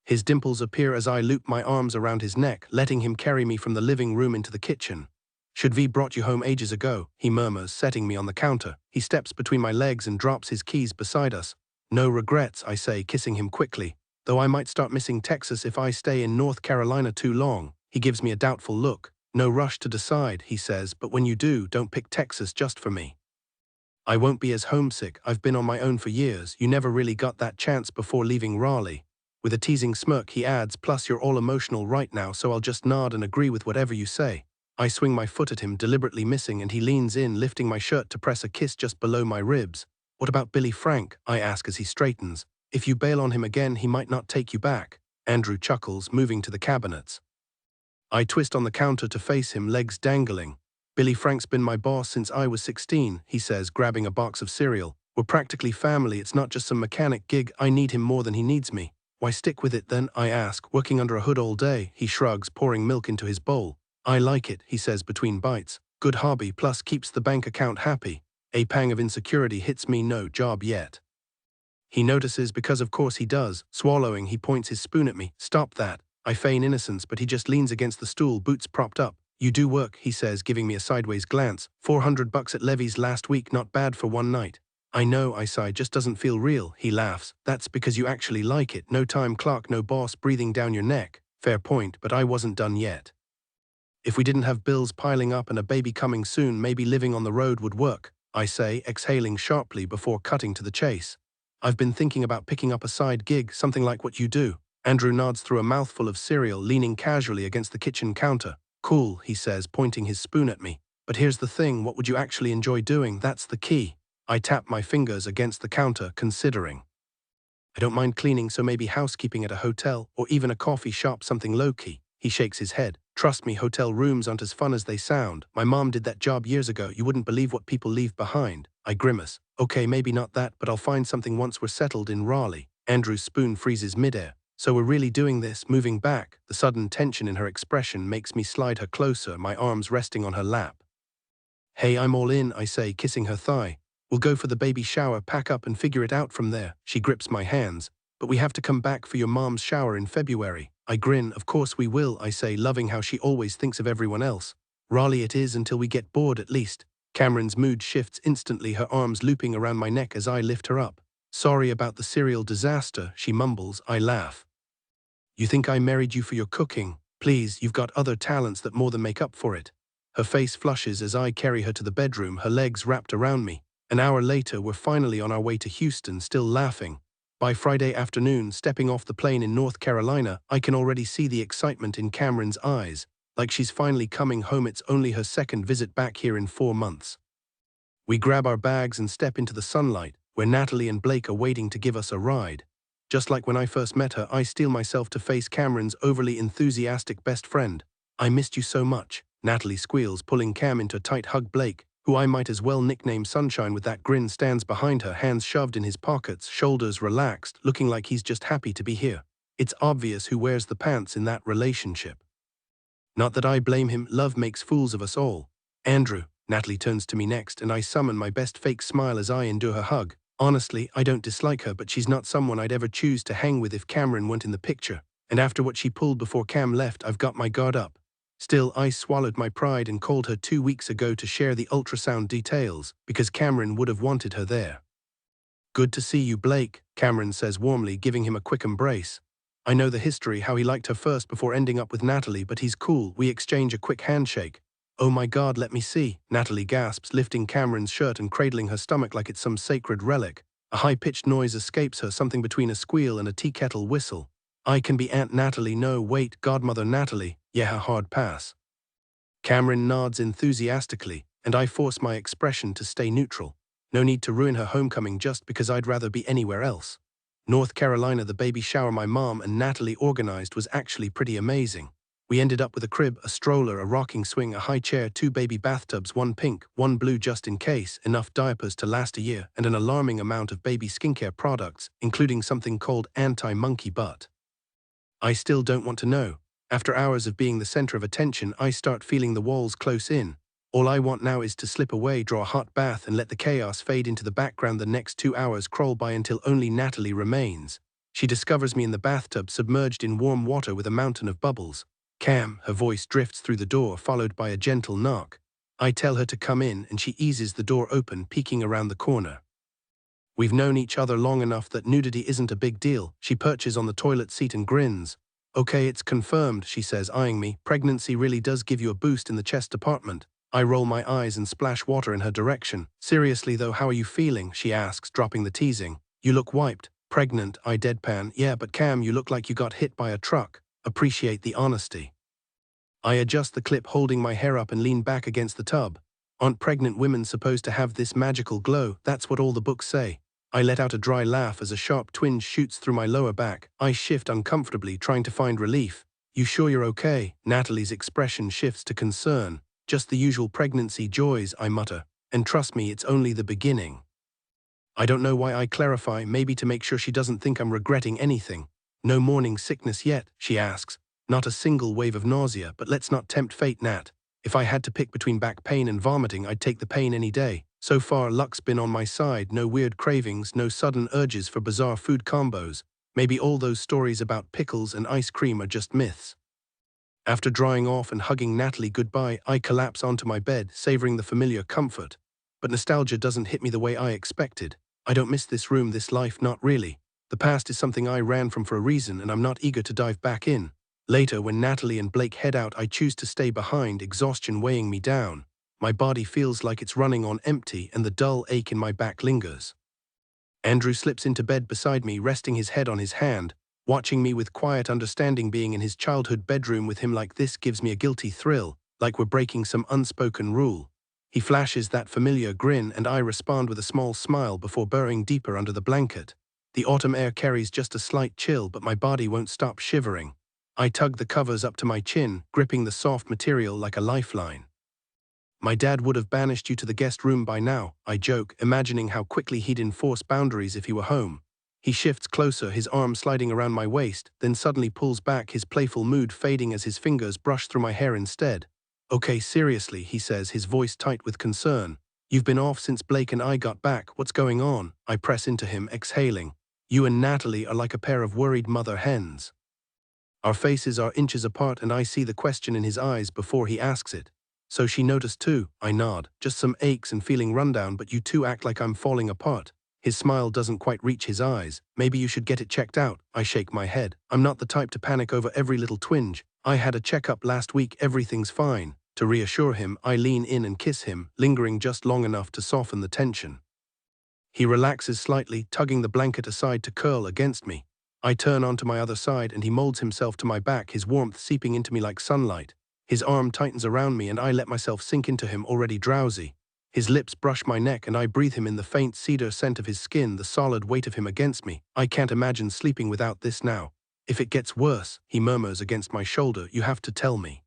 Speaker 1: His dimples appear as I loop my arms around his neck, letting him carry me from the living room into the kitchen. Should we brought you home ages ago, he murmurs, setting me on the counter. He steps between my legs and drops his keys beside us. No regrets, I say, kissing him quickly. Though I might start missing Texas if I stay in North Carolina too long. He gives me a doubtful look. No rush to decide, he says, but when you do, don't pick Texas just for me. I won't be as homesick. I've been on my own for years. You never really got that chance before leaving Raleigh. With a teasing smirk, he adds, plus you're all emotional right now, so I'll just nod and agree with whatever you say. I swing my foot at him, deliberately missing, and he leans in, lifting my shirt to press a kiss just below my ribs. What about Billy Frank? I ask as he straightens. If you bail on him again, he might not take you back. Andrew chuckles, moving to the cabinets. I twist on the counter to face him, legs dangling. Billy Frank's been my boss since I was 16, he says, grabbing a box of cereal. We're practically family, it's not just some mechanic gig. I need him more than he needs me. Why stick with it then? I ask, working under a hood all day. He shrugs, pouring milk into his bowl. I like it, he says between bites. Good hobby, plus keeps the bank account happy. A pang of insecurity hits me, no job yet. He notices because of course he does. Swallowing, he points his spoon at me. Stop that. I feign innocence, but he just leans against the stool, boots propped up. You do work, he says, giving me a sideways glance. $400 at Levy's last week, not bad for one night. I know, I sigh, just doesn't feel real. He laughs. That's because you actually like it. No time clock, no boss breathing down your neck. Fair point, but I wasn't done yet. If we didn't have bills piling up and a baby coming soon, maybe living on the road would work, I say, exhaling sharply before cutting to the chase. I've been thinking about picking up a side gig, something like what you do. Andrew nods through a mouthful of cereal, leaning casually against the kitchen counter. Cool, he says, pointing his spoon at me. But here's the thing, what would you actually enjoy doing? That's the key. I tap my fingers against the counter, considering. I don't mind cleaning, so maybe housekeeping at a hotel, or even a coffee shop, something low-key. He shakes his head. Trust me, hotel rooms aren't as fun as they sound. My mom did that job years ago. You wouldn't believe what people leave behind. I grimace. Okay, maybe not that, but I'll find something once we're settled in Raleigh. Andrew's spoon freezes midair. So we're really doing this, moving back. The sudden tension in her expression makes me slide her closer, my arms resting on her lap. Hey, I'm all in, I say, kissing her thigh. We'll go for the baby shower, pack up and figure it out from there. She grips my hands. But we have to come back for your mom's shower in February. I grin. Of course we will, I say, loving how she always thinks of everyone else. Raleigh it is until we get bored at least. Camryn's mood shifts instantly, her arms looping around my neck as I lift her up. Sorry about the cereal disaster, she mumbles. I laugh. You think I married you for your cooking? Please, you've got other talents that more than make up for it. Her face flushes as I carry her to the bedroom, her legs wrapped around me. An hour later, we're finally on our way to Houston, still laughing. By Friday afternoon, stepping off the plane in North Carolina, I can already see the excitement in Camryn's eyes, like she's finally coming home. It's only her second visit back here in 4 months. We grab our bags and step into the sunlight, where Natalie and Blake are waiting to give us a ride. Just like when I first met her, I steel myself to face Camryn's overly enthusiastic best friend. I missed you so much, Natalie squeals, pulling Cam into a tight hug. Blake, who I might as well nickname Sunshine with that grin, stands behind her, hands shoved in his pockets, shoulders relaxed, looking like he's just happy to be here. It's obvious who wears the pants in that relationship. Not that I blame him, love makes fools of us all. Andrew, Natalie turns to me next, and I summon my best fake smile as I endure her hug. Honestly, I don't dislike her, but she's not someone I'd ever choose to hang with if Camryn weren't in the picture. And after what she pulled before Cam left, I've got my guard up. Still, I swallowed my pride and called her 2 weeks ago to share the ultrasound details, because Camryn would have wanted her there. "Good to see you, Blake," Camryn says warmly, giving him a quick embrace. I know the history, how he liked her first before ending up with Natalie, but he's cool. We exchange a quick handshake. "Oh my God, let me see," Natalie gasps, lifting Camryn's shirt and cradling her stomach like it's some sacred relic. A high-pitched noise escapes her, something between a squeal and a tea kettle whistle. "I can be Aunt Natalie." "No, wait, Godmother Natalie." "Yeah, hard pass." Camryn nods enthusiastically, and I force my expression to stay neutral. No need to ruin her homecoming just because I'd rather be anywhere else. North Carolina, the baby shower my mom and Natalie organized was actually pretty amazing. We ended up with a crib, a stroller, a rocking swing, a high chair, 2 baby bathtubs, 1 pink, 1 blue just in case, enough diapers to last a year, and an alarming amount of baby skincare products, including something called anti-monkey butt. I still don't want to know. After hours of being the center of attention, I start feeling the walls close in. All I want now is to slip away, draw a hot bath, and let the chaos fade into the background. The next 2 hours crawl by until only Natalie remains. She discovers me in the bathtub, submerged in warm water with a mountain of bubbles. "Cam," her voice drifts through the door, followed by a gentle knock. I tell her to come in, and she eases the door open, peeking around the corner. We've known each other long enough that nudity isn't a big deal. She perches on the toilet seat and grins. "Okay, it's confirmed," she says, eyeing me. "Pregnancy really does give you a boost in the chest department." I roll my eyes and splash water in her direction. "Seriously though, how are you feeling?" she asks, dropping the teasing. "You look wiped." "Pregnant," I deadpan. "Yeah, but Cam, you look like you got hit by a truck." "Appreciate the honesty." I adjust the clip, holding my hair up, and lean back against the tub. Aren't pregnant women supposed to have this magical glow? That's what all the books say. I let out a dry laugh as a sharp twinge shoots through my lower back. I shift uncomfortably, trying to find relief. "You sure you're okay?" Natalie's expression shifts to concern. "Just the usual pregnancy joys," I mutter. "And trust me, it's only the beginning." I don't know why I clarify, maybe to make sure she doesn't think I'm regretting anything. "No morning sickness yet?" she asks. "Not a single wave of nausea, but let's not tempt fate, Nat. If I had to pick between back pain and vomiting, I'd take the pain any day. So far, luck's been on my side. No weird cravings, no sudden urges for bizarre food combos. Maybe all those stories about pickles and ice cream are just myths." After drying off and hugging Natalie goodbye, I collapse onto my bed, savoring the familiar comfort. But nostalgia doesn't hit me the way I expected. I don't miss this room, this life, not really. The past is something I ran from for a reason, and I'm not eager to dive back in. Later, when Natalie and Blake head out, I choose to stay behind, exhaustion weighing me down. My body feels like it's running on empty, and the dull ache in my back lingers. Andrew slips into bed beside me, resting his head on his hand, watching me with quiet understanding. Being in his childhood bedroom with him like this gives me a guilty thrill, like we're breaking some unspoken rule. He flashes that familiar grin, and I respond with a small smile before burrowing deeper under the blanket. The autumn air carries just a slight chill, but my body won't stop shivering. I tug the covers up to my chin, gripping the soft material like a lifeline. "My dad would have banished you to the guest room by now," I joke, imagining how quickly he'd enforce boundaries if he were home. He shifts closer, his arm sliding around my waist, then suddenly pulls back, his playful mood fading as his fingers brush through my hair instead. "Okay, seriously," he says, his voice tight with concern. "You've been off since Blake and I got back. What's going on?" I press into him, exhaling. "You and Natalie are like a pair of worried mother hens." Our faces are inches apart, and I see the question in his eyes before he asks it. "So she noticed too?" I nod. "Just some aches and feeling rundown, but you two act like I'm falling apart." His smile doesn't quite reach his eyes. "Maybe you should get it checked out." I shake my head. "I'm not the type to panic over every little twinge. I had a checkup last week, everything's fine." To reassure him, I lean in and kiss him, lingering just long enough to soften the tension. He relaxes slightly, tugging the blanket aside to curl against me. I turn onto my other side, and he molds himself to my back, his warmth seeping into me like sunlight. His arm tightens around me, and I let myself sink into him, already drowsy. His lips brush my neck, and I breathe him in, the faint cedar scent of his skin, the solid weight of him against me. I can't imagine sleeping without this now. "If it gets worse," he murmurs against my shoulder, "you have to tell me."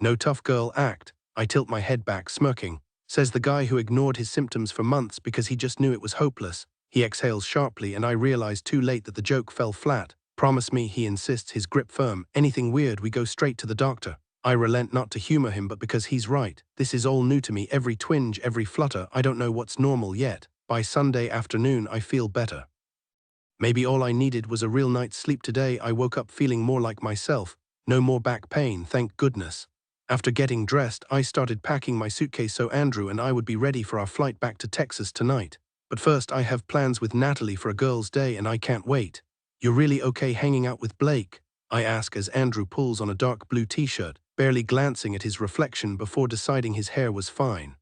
Speaker 1: "No tough girl act." I tilt my head back, smirking. Says the guy who ignored his symptoms for months because he just knew it was hopeless. He exhales sharply, and I realize too late that the joke fell flat. "Promise me," he insists, his grip firm. "Anything weird, we go straight to the doctor." I relent not to humor him, but because he's right. This is all new to me, every twinge, every flutter. I don't know what's normal yet. By Sunday afternoon, I feel better. Maybe all I needed was a real night's sleep today. I woke up feeling more like myself. No more back pain, thank goodness. After getting dressed, I started packing my suitcase so Andrew and I would be ready for our flight back to Texas tonight. But first, I have plans with Natalie for a girls' day and I can't wait. You're really okay hanging out with Blake? I ask as Andrew pulls on a dark blue t-shirt, barely glancing at his reflection before deciding his hair was fine.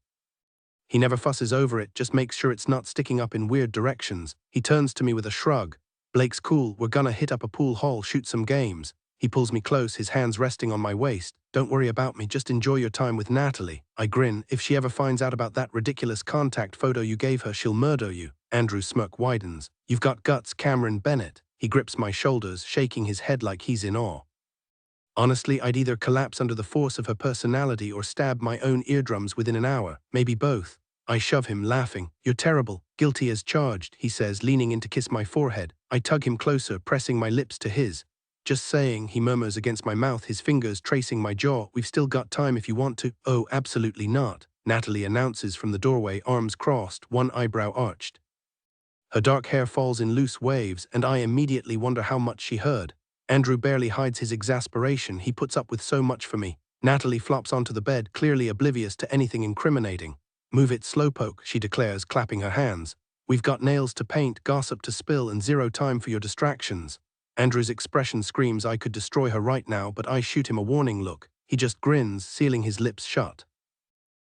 Speaker 1: He never fusses over it, just makes sure it's not sticking up in weird directions. He turns to me with a shrug. Blake's cool, we're gonna hit up a pool hall, shoot some games. He pulls me close, his hands resting on my waist. Don't worry about me, just enjoy your time with Natalie. I grin. If she ever finds out about that ridiculous contact photo you gave her, she'll murder you. Andrew's smirk widens. You've got guts, Camryn Bennett. He grips my shoulders, shaking his head like he's in awe. Honestly, I'd either collapse under the force of her personality or stab my own eardrums within an hour, maybe both. I shove him, laughing. You're terrible, guilty as charged, he says, leaning in to kiss my forehead. I tug him closer, pressing my lips to his. Just saying, he murmurs against my mouth, his fingers tracing my jaw. We've still got time if you want to. Oh, absolutely not, Natalie announces from the doorway, arms crossed, one eyebrow arched. Her dark hair falls in loose waves, and I immediately wonder how much she heard. Andrew barely hides his exasperation. He puts up with so much for me. Natalie flops onto the bed, clearly oblivious to anything incriminating. Move it, slowpoke, she declares, clapping her hands. We've got nails to paint, gossip to spill, and zero time for your distractions. Andrew's expression screams I could destroy her right now, but I shoot him a warning look. He just grins, sealing his lips shut.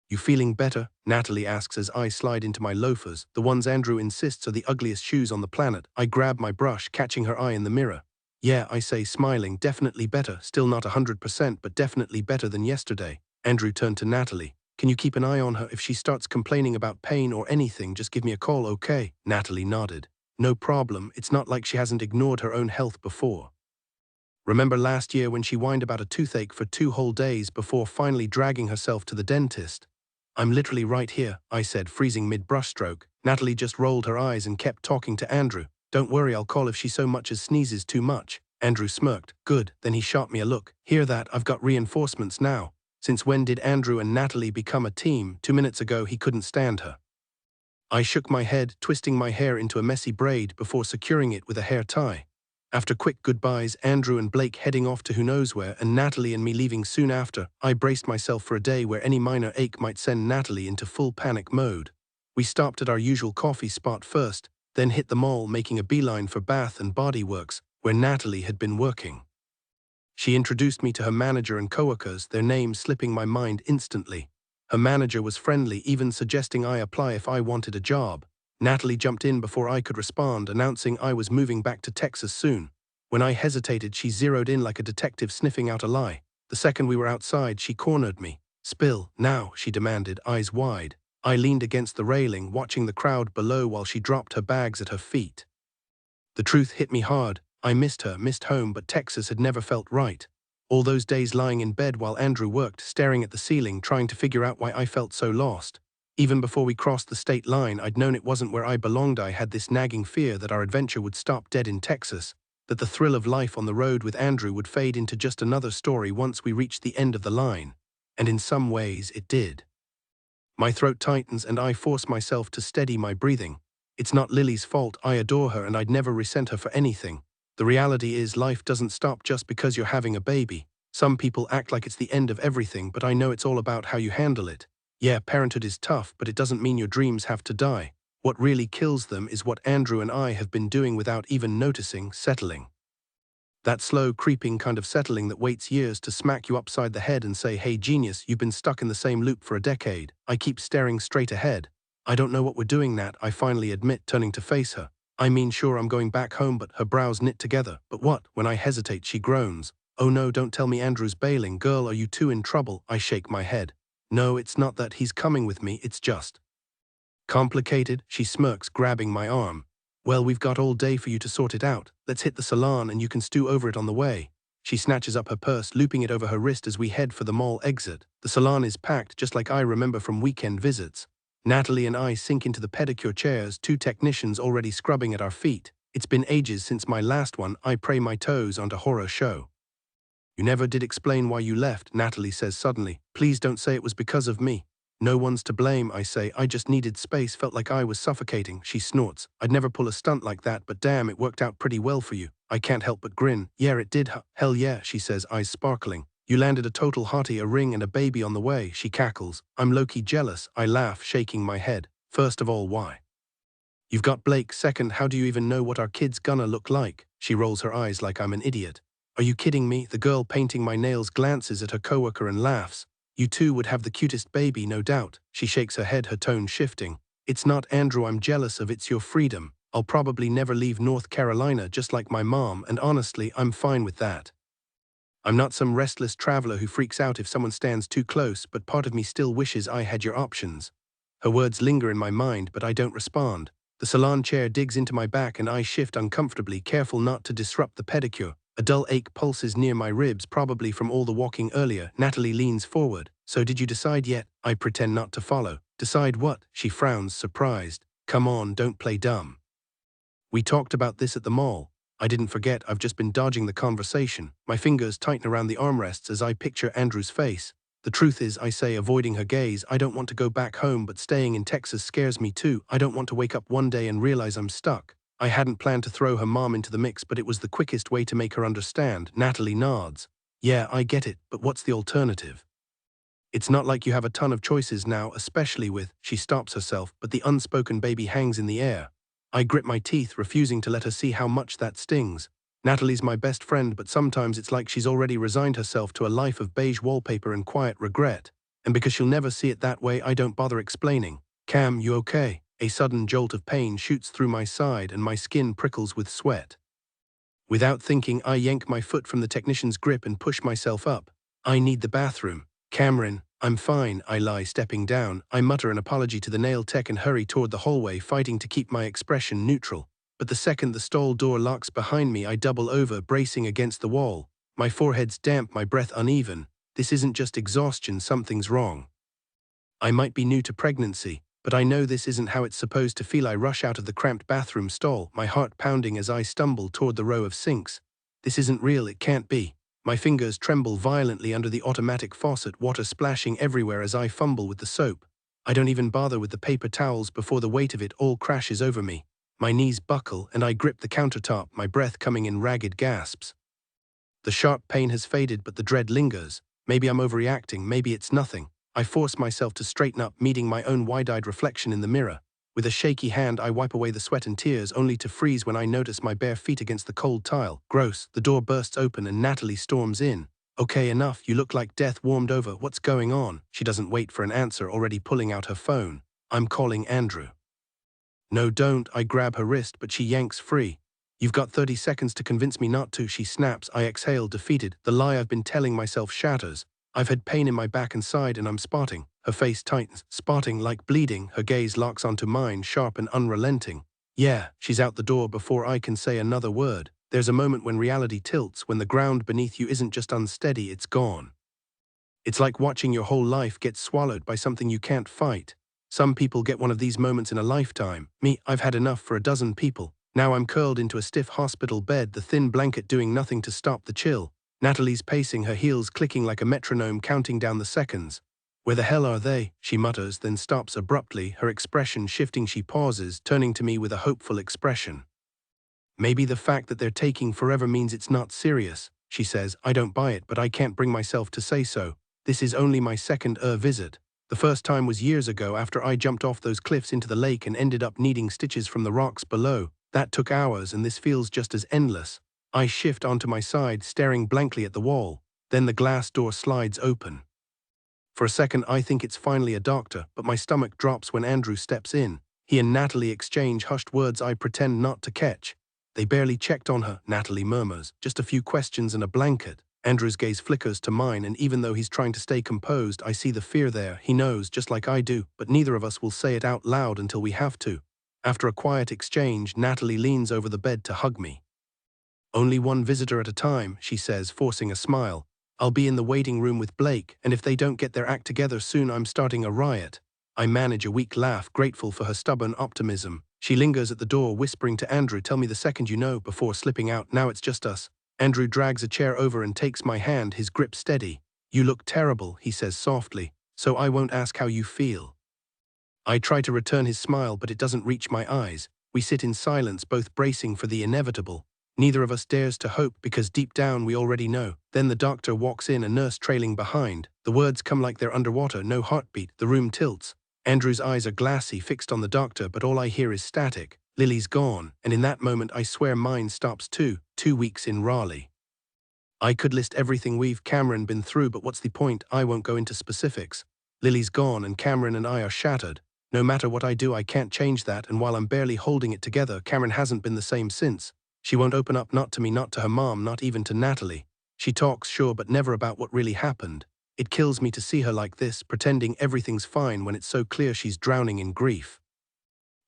Speaker 1: You feeling better? Natalie asks as I slide into my loafers, the ones Andrew insists are the ugliest shoes on the planet. I grab my brush, catching her eye in the mirror. Yeah, I say, smiling, definitely better, still not 100%, but definitely better than yesterday. Andrew turned to Natalie. Can you keep an eye on her? If she starts complaining about pain or anything, just give me a call, okay? Natalie nodded. No problem, it's not like she hasn't ignored her own health before. Remember last year when she whined about a toothache for 2 whole days before finally dragging herself to the dentist? I'm literally right here, I said, freezing mid-brushstroke. Natalie just rolled her eyes and kept talking to Andrew. Don't worry, I'll call if she so much as sneezes too much. Andrew smirked. Good, then he shot me a look. Hear that? I've got reinforcements now. Since when did Andrew and Natalie become a team? 2 minutes ago he couldn't stand her. I shook my head, twisting my hair into a messy braid before securing it with a hair tie. After quick goodbyes, Andrew and Blake heading off to who knows where, and Natalie and me leaving soon after, I braced myself for a day where any minor ache might send Natalie into full panic mode. We stopped at our usual coffee spot first, then hit the mall, making a beeline for Bath and Body Works, where Natalie had been working. She introduced me to her manager and coworkers, their names slipping my mind instantly. Her manager was friendly, even suggesting I apply if I wanted a job. Natalie jumped in before I could respond, announcing I was moving back to Texas soon. When I hesitated, she zeroed in like a detective sniffing out a lie. The second we were outside, she cornered me. Spill, now, she demanded, eyes wide. I leaned against the railing, watching the crowd below while she dropped her bags at her feet. The truth hit me hard. I missed her, missed home, but Texas had never felt right. All those days lying in bed while Andrew worked, staring at the ceiling, trying to figure out why I felt so lost. Even before we crossed the state line, I'd known it wasn't where I belonged. I had this nagging fear that our adventure would stop dead in Texas, that the thrill of life on the road with Andrew would fade into just another story once we reached the end of the line. And in some ways, it did. My throat tightens and I force myself to steady my breathing. It's not Lily's fault. I adore her and I'd never resent her for anything. The reality is life doesn't stop just because you're having a baby. Some people act like it's the end of everything, but I know it's all about how you handle it. Yeah, parenthood is tough, but it doesn't mean your dreams have to die. What really kills them is what Andrew and I have been doing without even noticing, settling. That slow, creeping kind of settling that waits years to smack you upside the head and say, hey genius, you've been stuck in the same loop for a decade. I keep staring straight ahead. I don't know what we're doing, Nat, I finally admit, turning to face her. I mean, sure, I'm going back home, but her brows knit together. But what? When I hesitate, she groans. Oh no, don't tell me Andrew's bailing. Girl, are you two in trouble? I shake my head. No, it's not that he's coming with me, it's just complicated, she smirks, grabbing my arm. Well, we've got all day for you to sort it out. Let's hit the salon and you can stew over it on the way. She snatches up her purse, looping it over her wrist as we head for the mall exit. The salon is packed, just like I remember from weekend visits. Natalie and I sink into the pedicure chairs, 2 technicians already scrubbing at our feet. It's been ages since my last one. I pray my toes onto horror show. You never did explain why you left, Natalie says suddenly. Please don't say it was because of me. No one's to blame, I say. I just needed space, felt like I was suffocating. She snorts. I'd never pull a stunt like that, but damn, it worked out pretty well for you. I can't help but grin. Yeah, it did. Hell yeah, she says, eyes sparkling. You landed a total hottie, a ring and a baby on the way, she cackles. I'm low-key jealous, I laugh, shaking my head. First of all, why? You've got Blake. Second, how do you even know what our kid's gonna look like? She rolls her eyes like I'm an idiot. Are you kidding me? The girl painting my nails glances at her coworker and laughs. You two would have the cutest baby, no doubt. She shakes her head, her tone shifting. It's not Andrew I'm jealous of, it's your freedom. I'll probably never leave North Carolina just like my mom, and honestly, I'm fine with that. I'm not some restless traveler who freaks out if someone stands too close, but part of me still wishes I had your options. Her words linger in my mind, but I don't respond. The salon chair digs into my back and I shift uncomfortably, careful not to disrupt the pedicure. A dull ache pulses near my ribs, probably from all the walking earlier. Natalie leans forward. So did you decide yet? I pretend not to follow. Decide what? She frowns, surprised. Come on, don't play dumb. We talked about this at the mall. I didn't forget, I've just been dodging the conversation. My fingers tighten around the armrests as I picture Andrew's face. The truth is, I say, avoiding her gaze, I don't want to go back home, but staying in Texas scares me too. I don't want to wake up one day and realize I'm stuck. I hadn't planned to throw her mom into the mix, but it was the quickest way to make her understand. Natalie nods. Yeah, I get it, but what's the alternative? It's not like you have a ton of choices now, especially with, she stops herself, but the unspoken baby hangs in the air. I grip my teeth, refusing to let her see how much that stings. Natalie's my best friend, but sometimes it's like she's already resigned herself to a life of beige wallpaper and quiet regret. And because she'll never see it that way, I don't bother explaining. Cam, you okay? A sudden jolt of pain shoots through my side and my skin prickles with sweat. Without thinking, I yank my foot from the technician's grip and push myself up. I need the bathroom. Camryn, I'm fine, I lie, stepping down. I mutter an apology to the nail tech and hurry toward the hallway, fighting to keep my expression neutral. But the second the stall door locks behind me, I double over, bracing against the wall. My forehead's damp, my breath uneven. This isn't just exhaustion, something's wrong. I might be new to pregnancy, but I know this isn't how it's supposed to feel. I rush out of the cramped bathroom stall, my heart pounding as I stumble toward the row of sinks. This isn't real, it can't be. My fingers tremble violently under the automatic faucet, water splashing everywhere as I fumble with the soap. I don't even bother with the paper towels before the weight of it all crashes over me. My knees buckle and I grip the countertop, my breath coming in ragged gasps. The sharp pain has faded, but the dread lingers. Maybe I'm overreacting, maybe it's nothing. I force myself to straighten up, meeting my own wide-eyed reflection in the mirror. With a shaky hand, I wipe away the sweat and tears, only to freeze when I notice my bare feet against the cold tile. Gross. The door bursts open and Natalie storms in. Okay, enough. You look like death warmed over. What's going on? She doesn't wait for an answer, already pulling out her phone. I'm calling Andrew. No, don't. I grab her wrist, but she yanks free. You've got 30 seconds to convince me not to, she snaps. I exhale, defeated. The lie I've been telling myself shatters. I've had pain in my back and side and I'm spotting. Her face tightens, spotting like bleeding. Her gaze locks onto mine, sharp and unrelenting. Yeah, she's out the door before I can say another word. There's a moment when reality tilts, when the ground beneath you isn't just unsteady, it's gone. It's like watching your whole life get swallowed by something you can't fight. Some people get one of these moments in a lifetime. Me, I've had enough for a dozen people. Now I'm curled into a stiff hospital bed, the thin blanket doing nothing to stop the chill. Natalie's pacing, her heels clicking like a metronome, counting down the seconds. Where the hell are they? She mutters, then stops abruptly, her expression shifting. She pauses, turning to me with a hopeful expression. Maybe the fact that they're taking forever means it's not serious, she says. I don't buy it, but I can't bring myself to say so. This is only my second visit. The first time was years ago, after I jumped off those cliffs into the lake and ended up needing stitches from the rocks below. That took hours, and this feels just as endless. I shift onto my side, staring blankly at the wall. Then the glass door slides open. For a second, I think it's finally a doctor, but my stomach drops when Andrew steps in. He and Natalie exchange hushed words I pretend not to catch. They barely checked on her, Natalie murmurs. Just a few questions and a blanket. Andrew's gaze flickers to mine, and even though he's trying to stay composed, I see the fear there. He knows, just like I do, but neither of us will say it out loud until we have to. After a quiet exchange, Natalie leans over the bed to hug me. Only one visitor at a time, she says, forcing a smile. I'll be in the waiting room with Blake, and if they don't get their act together soon, I'm starting a riot. I manage a weak laugh, grateful for her stubborn optimism. She lingers at the door, whispering to Andrew, tell me the second you know, before slipping out. Now it's just us. Andrew drags a chair over and takes my hand, his grip steady. You look terrible, he says softly, so I won't ask how you feel. I try to return his smile, but it doesn't reach my eyes. We sit in silence, both bracing for the inevitable. Neither of us dares to hope because deep down we already know. Then the doctor walks in, a nurse trailing behind. The words come like they're underwater, no heartbeat. The room tilts. Andrew's eyes are glassy, fixed on the doctor, but all I hear is static. Lily's gone, and in that moment I swear mine stops too. 2 weeks in Raleigh. I could list everything Camryn been through, but what's the point? I won't go into specifics. Lily's gone and Camryn and I are shattered. No matter what I do, I can't change that, and while I'm barely holding it together, Camryn hasn't been the same since. She won't open up, not to me, not to her mom, not even to Natalie. She talks, sure, but never about what really happened. It kills me to see her like this, pretending everything's fine when it's so clear she's drowning in grief.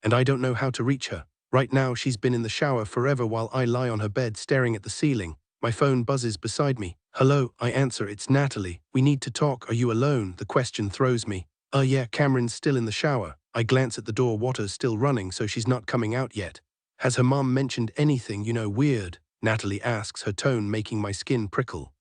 Speaker 1: And I don't know how to reach her. Right now, she's been in the shower forever while I lie on her bed staring at the ceiling. My phone buzzes beside me. Hello, I answer, it's Natalie. We need to talk, are you alone? The question throws me. Yeah, Camryn's still in the shower. I glance at the door, water's still running, so she's not coming out yet. Has her mom mentioned anything, weird? Natalie asks, her tone making my skin prickle.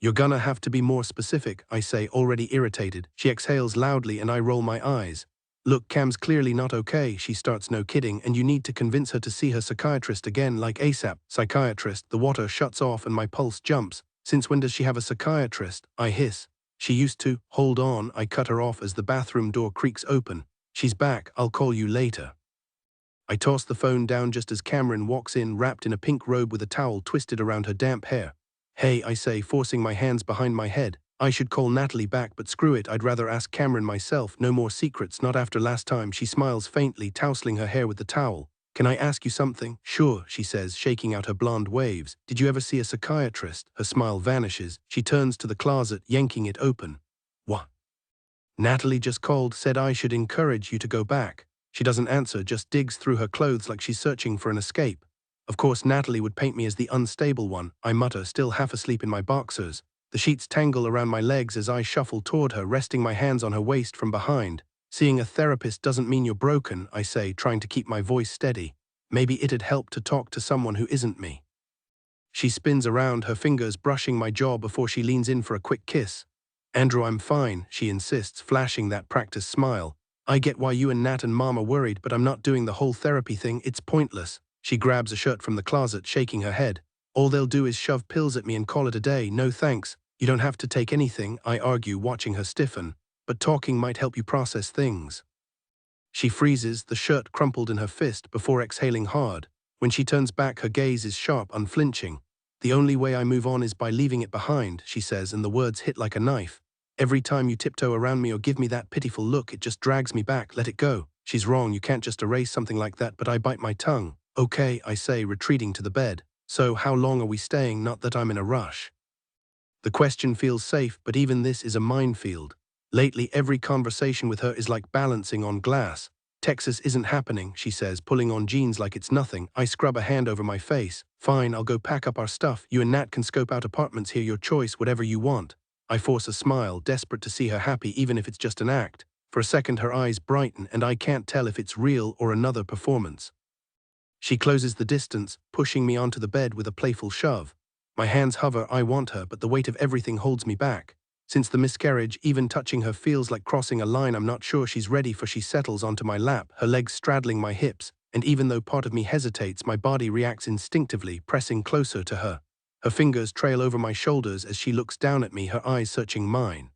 Speaker 1: You're gonna have to be more specific, I say, already irritated. She exhales loudly and I roll my eyes. Look, Cam's clearly not okay, she starts, no kidding, and you need to convince her to see her psychiatrist again, like ASAP. Psychiatrist, the water shuts off and my pulse jumps. Since when does she have a psychiatrist? I hiss. She used to. Hold on, I cut her off as the bathroom door creaks open. She's back, I'll call you later. I toss the phone down just as Camryn walks in, wrapped in a pink robe with a towel twisted around her damp hair. Hey, I say, forcing my hands behind my head. I should call Natalie back, but screw it, I'd rather ask Camryn myself. No more secrets, not after last time. She smiles faintly, tousling her hair with the towel. Can I ask you something? Sure, she says, shaking out her blonde waves. Did you ever see a psychiatrist? Her smile vanishes. She turns to the closet, yanking it open. What? Natalie just called, said I should encourage you to go back. She doesn't answer, just digs through her clothes like she's searching for an escape. Of course, Natalie would paint me as the unstable one, I mutter, still half asleep in my boxers. The sheets tangle around my legs as I shuffle toward her, resting my hands on her waist from behind. Seeing a therapist doesn't mean you're broken, I say, trying to keep my voice steady. Maybe it'd help to talk to someone who isn't me. She spins around, her fingers brushing my jaw before she leans in for a quick kiss. Andrew, I'm fine, she insists, flashing that practiced smile. I get why you and Nat and Mom are worried, but I'm not doing the whole therapy thing, it's pointless. She grabs a shirt from the closet, shaking her head. All they'll do is shove pills at me and call it a day, no thanks. You don't have to take anything, I argue, watching her stiffen. But talking might help you process things. She freezes, the shirt crumpled in her fist, before exhaling hard. When she turns back, her gaze is sharp, unflinching. The only way I move on is by leaving it behind, she says, and the words hit like a knife. Every time you tiptoe around me or give me that pitiful look, it just drags me back, let it go. She's wrong, you can't just erase something like that, but I bite my tongue. Okay, I say, retreating to the bed. So how long are we staying? Not that I'm in a rush. The question feels safe, but even this is a minefield. Lately, every conversation with her is like balancing on glass. Texas isn't happening, she says, pulling on jeans like it's nothing. I scrub a hand over my face. Fine, I'll go pack up our stuff. You and Nat can scope out apartments here, your choice, whatever you want. I force a smile, desperate to see her happy, even if it's just an act. For a second, her eyes brighten, and I can't tell if it's real or another performance. She closes the distance, pushing me onto the bed with a playful shove. My hands hover, I want her, but the weight of everything holds me back. Since the miscarriage, even touching her feels like crossing a line I'm not sure she's ready for. She settles onto my lap, her legs straddling my hips, and even though part of me hesitates, my body reacts instinctively, pressing closer to her. Her fingers trail over my shoulders as she looks down at me, her eyes searching mine.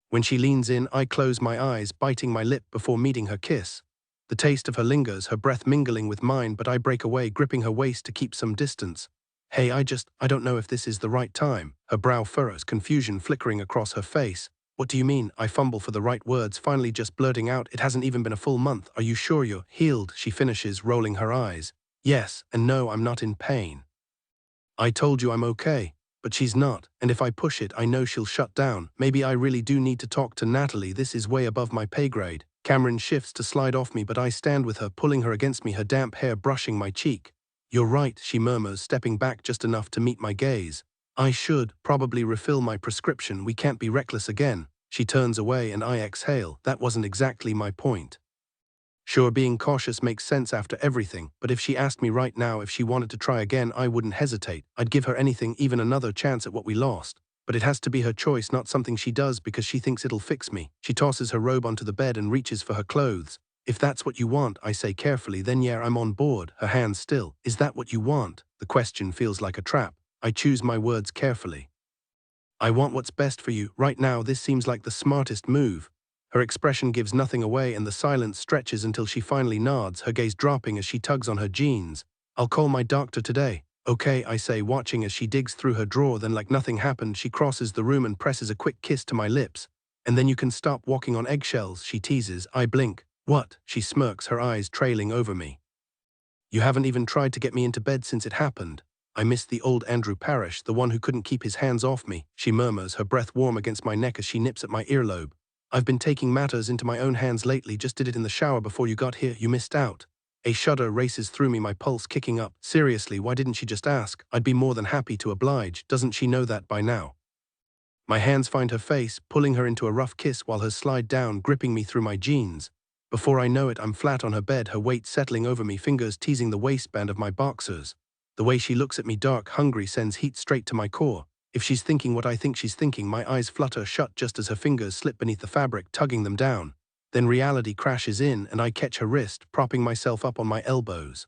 Speaker 1: When she leans in, I close my eyes, biting my lip before meeting her kiss. The taste of her lingers, her breath mingling with mine, but I break away, gripping her waist to keep some distance. Hey, I don't know if this is the right time. Her brow furrows, confusion flickering across her face. What do you mean? I fumble for the right words, finally just blurting out, it hasn't even been a full month. Are you sure you're healed? She finishes, rolling her eyes. Yes, and no, I'm not in pain. I told you I'm okay. But she's not, and if I push it, I know she'll shut down. Maybe I really do need to talk to Natalie, this is way above my pay grade. Camryn shifts to slide off me, but I stand with her, pulling her against me, her damp hair brushing my cheek. You're right, she murmurs, stepping back just enough to meet my gaze. I should probably refill my prescription, we can't be reckless again. She turns away and I exhale, that wasn't exactly my point. Sure, being cautious makes sense after everything, but if she asked me right now if she wanted to try again, I wouldn't hesitate. I'd give her anything, even another chance at what we lost. But it has to be her choice, not something she does because she thinks it'll fix me. She tosses her robe onto the bed and reaches for her clothes. If that's what you want, I say carefully, then yeah, I'm on board, her hands still. Is that what you want? The question feels like a trap. I choose my words carefully. I want what's best for you. Right now, this seems like the smartest move. Her expression gives nothing away and the silence stretches until she finally nods, her gaze dropping as she tugs on her jeans. I'll call my doctor today. Okay, I say, watching as she digs through her drawer, then like nothing happened, she crosses the room and presses a quick kiss to my lips. And then you can stop walking on eggshells, she teases. I blink. What? She smirks, her eyes trailing over me. You haven't even tried to get me into bed since it happened. I miss the old Andrew Parrish, the one who couldn't keep his hands off me, she murmurs, her breath warm against my neck as she nips at my earlobe. I've been taking matters into my own hands lately, just did it in the shower before you got here, you missed out. A shudder races through me, my pulse kicking up. Seriously, why didn't she just ask? I'd be more than happy to oblige, doesn't she know that by now? My hands find her face, pulling her into a rough kiss while hers slide down, gripping me through my jeans. Before I know it, I'm flat on her bed, her weight settling over me, fingers teasing the waistband of my boxers. The way she looks at me, dark, hungry, sends heat straight to my core. If she's thinking what I think she's thinking, my eyes flutter shut just as her fingers slip beneath the fabric, tugging them down. Then reality crashes in and I catch her wrist, propping myself up on my elbows.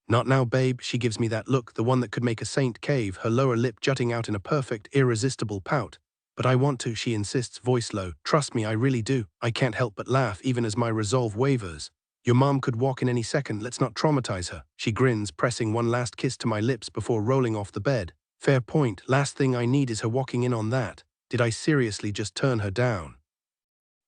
Speaker 1: Not now, babe, she gives me that look, the one that could make a saint cave, her lower lip jutting out in a perfect, irresistible pout. But I want to, she insists, voice low. Trust me, I really do. I can't help but laugh, even as my resolve wavers. Your mom could walk in any second, let's not traumatize her. She grins, pressing one last kiss to my lips before rolling off the bed. Fair point, last thing I need is her walking in on that. Did I seriously just turn her down?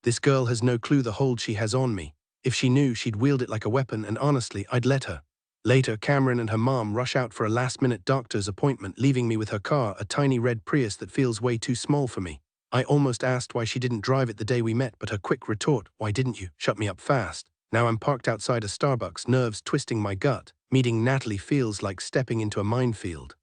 Speaker 1: This girl has no clue the hold she has on me. If she knew, she'd wield it like a weapon, and honestly, I'd let her. Later, Camryn and her mom rush out for a last-minute doctor's appointment, leaving me with her car, a tiny red Prius that feels way too small for me. I almost asked why she didn't drive it the day we met, but her quick retort, why didn't you, shut me up fast. Now I'm parked outside a Starbucks, nerves twisting my gut. Meeting Natalie feels like stepping into a minefield.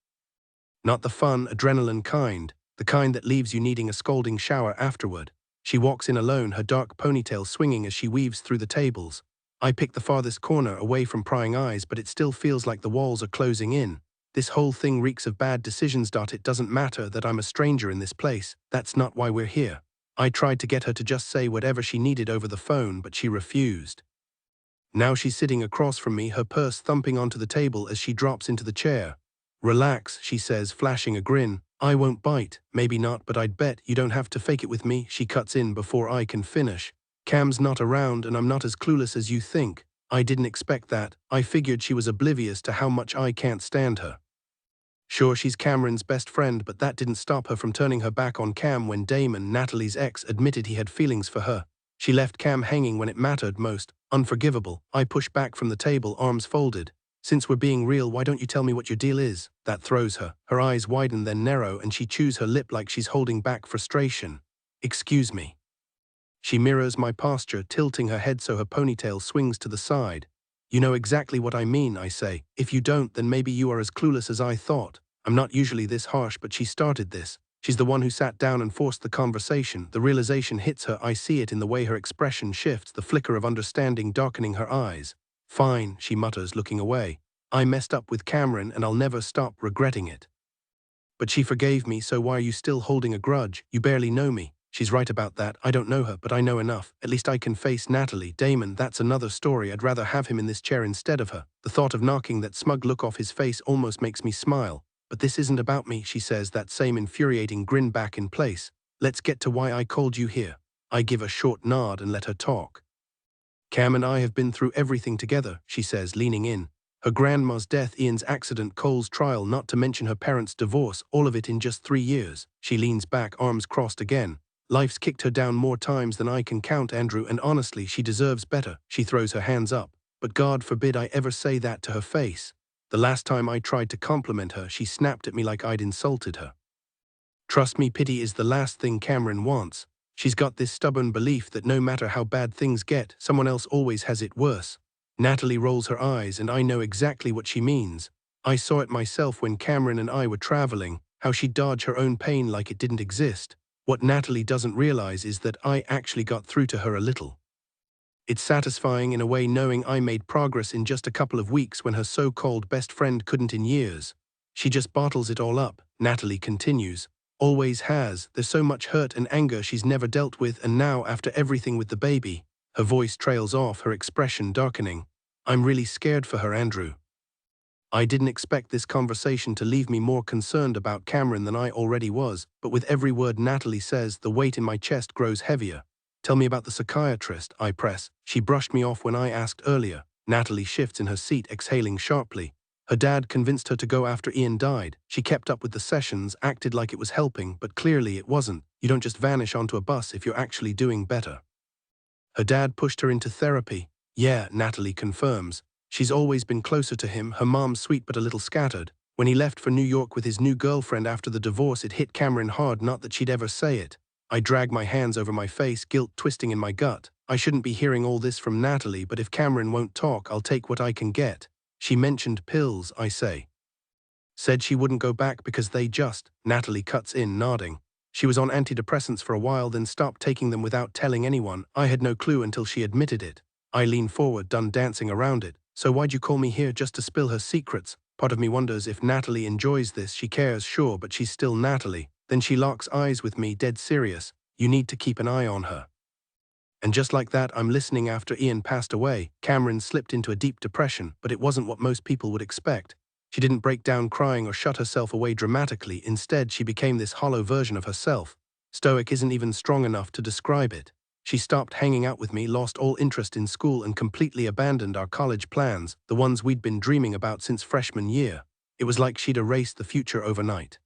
Speaker 1: Not the fun, adrenaline kind, the kind that leaves you needing a scalding shower afterward. She walks in alone, her dark ponytail swinging as she weaves through the tables. I pick the farthest corner away from prying eyes, but it still feels like the walls are closing in. This whole thing reeks of bad decisions. It doesn't matter that I'm a stranger in this place. That's not why we're here. I tried to get her to just say whatever she needed over the phone, but she refused. Now she's sitting across from me, her purse thumping onto the table as she drops into the chair. Relax, she says, flashing a grin. I won't bite. Maybe not, but I'd bet you don't have to fake it with me, she cuts in before I can finish. Cam's not around and I'm not as clueless as you think. I didn't expect that. I figured she was oblivious to how much I can't stand her. Sure, she's Camryn's best friend, but that didn't stop her from turning her back on Cam when Damon, Natalie's ex, admitted he had feelings for her. She left Cam hanging when it mattered most. Unforgivable. I push back from the table, arms folded. Since we're being real, why don't you tell me what your deal is? That throws her. Her eyes widen then narrow and she chews her lip like she's holding back frustration. Excuse me. She mirrors my posture, tilting her head so her ponytail swings to the side. You know exactly what I mean, I say. If you don't, then maybe you are as clueless as I thought. I'm not usually this harsh, but she started this. She's the one who sat down and forced the conversation. The realization hits her. I see it in the way her expression shifts, the flicker of understanding darkening her eyes. Fine, she mutters, looking away. I messed up with Camryn and I'll never stop regretting it. But she forgave me, so why are you still holding a grudge? You barely know me. She's right about that. I don't know her, but I know enough. At least I can face Natalie. Damon, that's another story. I'd rather have him in this chair instead of her. The thought of knocking that smug look off his face almost makes me smile. But this isn't about me, she says, that same infuriating grin back in place. Let's get to why I called you here. I give a short nod and let her talk. Cam and I have been through everything together, she says, leaning in. Her grandma's death, Ian's accident, Cole's trial, not to mention her parents' divorce, all of it in just 3 years. She leans back, arms crossed again. Life's kicked her down more times than I can count, Andrew, and honestly, she deserves better. She throws her hands up. But God forbid I ever say that to her face. The last time I tried to compliment her, she snapped at me like I'd insulted her. Trust me, pity is the last thing Camryn wants. She's got this stubborn belief that no matter how bad things get, someone else always has it worse. Natalie rolls her eyes, and I know exactly what she means. I saw it myself when Camryn and I were traveling, how she'd dodge her own pain like it didn't exist. What Natalie doesn't realize is that I actually got through to her a little. It's satisfying in a way knowing I made progress in just a couple of weeks when her so-called best friend couldn't in years. She just bottles it all up, Natalie continues. Always has. There's so much hurt and anger she's never dealt with, and now after everything with the baby. Her voice trails off, her expression darkening. I'm really scared for her, Andrew. I didn't expect this conversation to leave me more concerned about Camryn than I already was, but with every word Natalie says, the weight in my chest grows heavier. Tell me about the psychiatrist, I press. She brushed me off when I asked earlier. Natalie shifts in her seat, exhaling sharply. Her dad convinced her to go after Ian died. She kept up with the sessions, acted like it was helping, but clearly it wasn't. You don't just vanish onto a bus if you're actually doing better. Her dad pushed her into therapy. Yeah, Natalie confirms. She's always been closer to him, her mom's sweet but a little scattered. When he left for New York with his new girlfriend after the divorce, it hit Camryn hard, not that she'd ever say it. I drag my hands over my face, guilt twisting in my gut. I shouldn't be hearing all this from Natalie, but if Camryn won't talk, I'll take what I can get. She mentioned pills, I say. Said she wouldn't go back because they just, Natalie cuts in, nodding. She was on antidepressants for a while, then stopped taking them without telling anyone. I had no clue until she admitted it. I lean forward, done dancing around it. So why'd you call me here, just to spill her secrets? Part of me wonders if Natalie enjoys this. She cares, sure, but she's still Natalie. Then she locks eyes with me, dead serious. You need to keep an eye on her. And just like that, I'm listening. After Ian passed away, Camryn slipped into a deep depression, but it wasn't what most people would expect. She didn't break down crying or shut herself away dramatically. Instead, she became this hollow version of herself. Stoic isn't even strong enough to describe it. She stopped hanging out with me, lost all interest in school, and completely abandoned our college plans, the ones we'd been dreaming about since freshman year. It was like she'd erased the future overnight.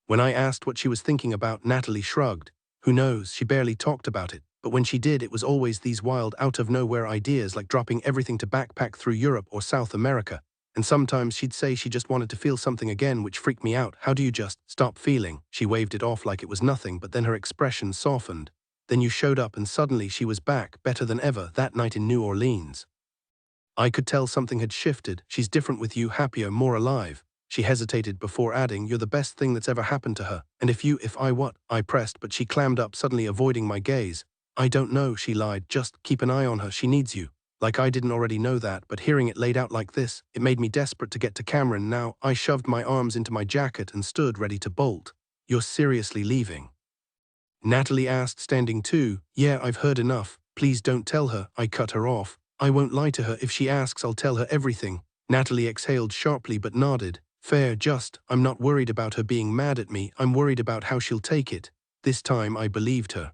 Speaker 1: When I asked what she was thinking about, Natalie shrugged. Who knows, she barely talked about it. But when she did, it was always these wild, out-of-nowhere ideas like dropping everything to backpack through Europe or South America. And sometimes she'd say she just wanted to feel something again, which freaked me out. How do you just stop feeling? She waved it off like it was nothing, but then her expression softened. Then you showed up and suddenly she was back, better than ever, that night in New Orleans. I could tell something had shifted. She's different with you, happier, more alive. She hesitated before adding, you're the best thing that's ever happened to her. And if I what? I pressed, but she clammed up, suddenly avoiding my gaze. I don't know, she lied. Just keep an eye on her. She needs you. Like I didn't already know that, but hearing it laid out like this, it made me desperate to get to Camryn now. I shoved my arms into my jacket and stood ready to bolt. You're seriously leaving? Natalie asked, standing too. Yeah, I've heard enough. Please don't tell her. I cut her off. I won't lie to her. If she asks, I'll tell her everything. Natalie exhaled sharply but nodded. Fair, just, I'm not worried about her being mad at me. I'm worried about how she'll take it. This time I believed her.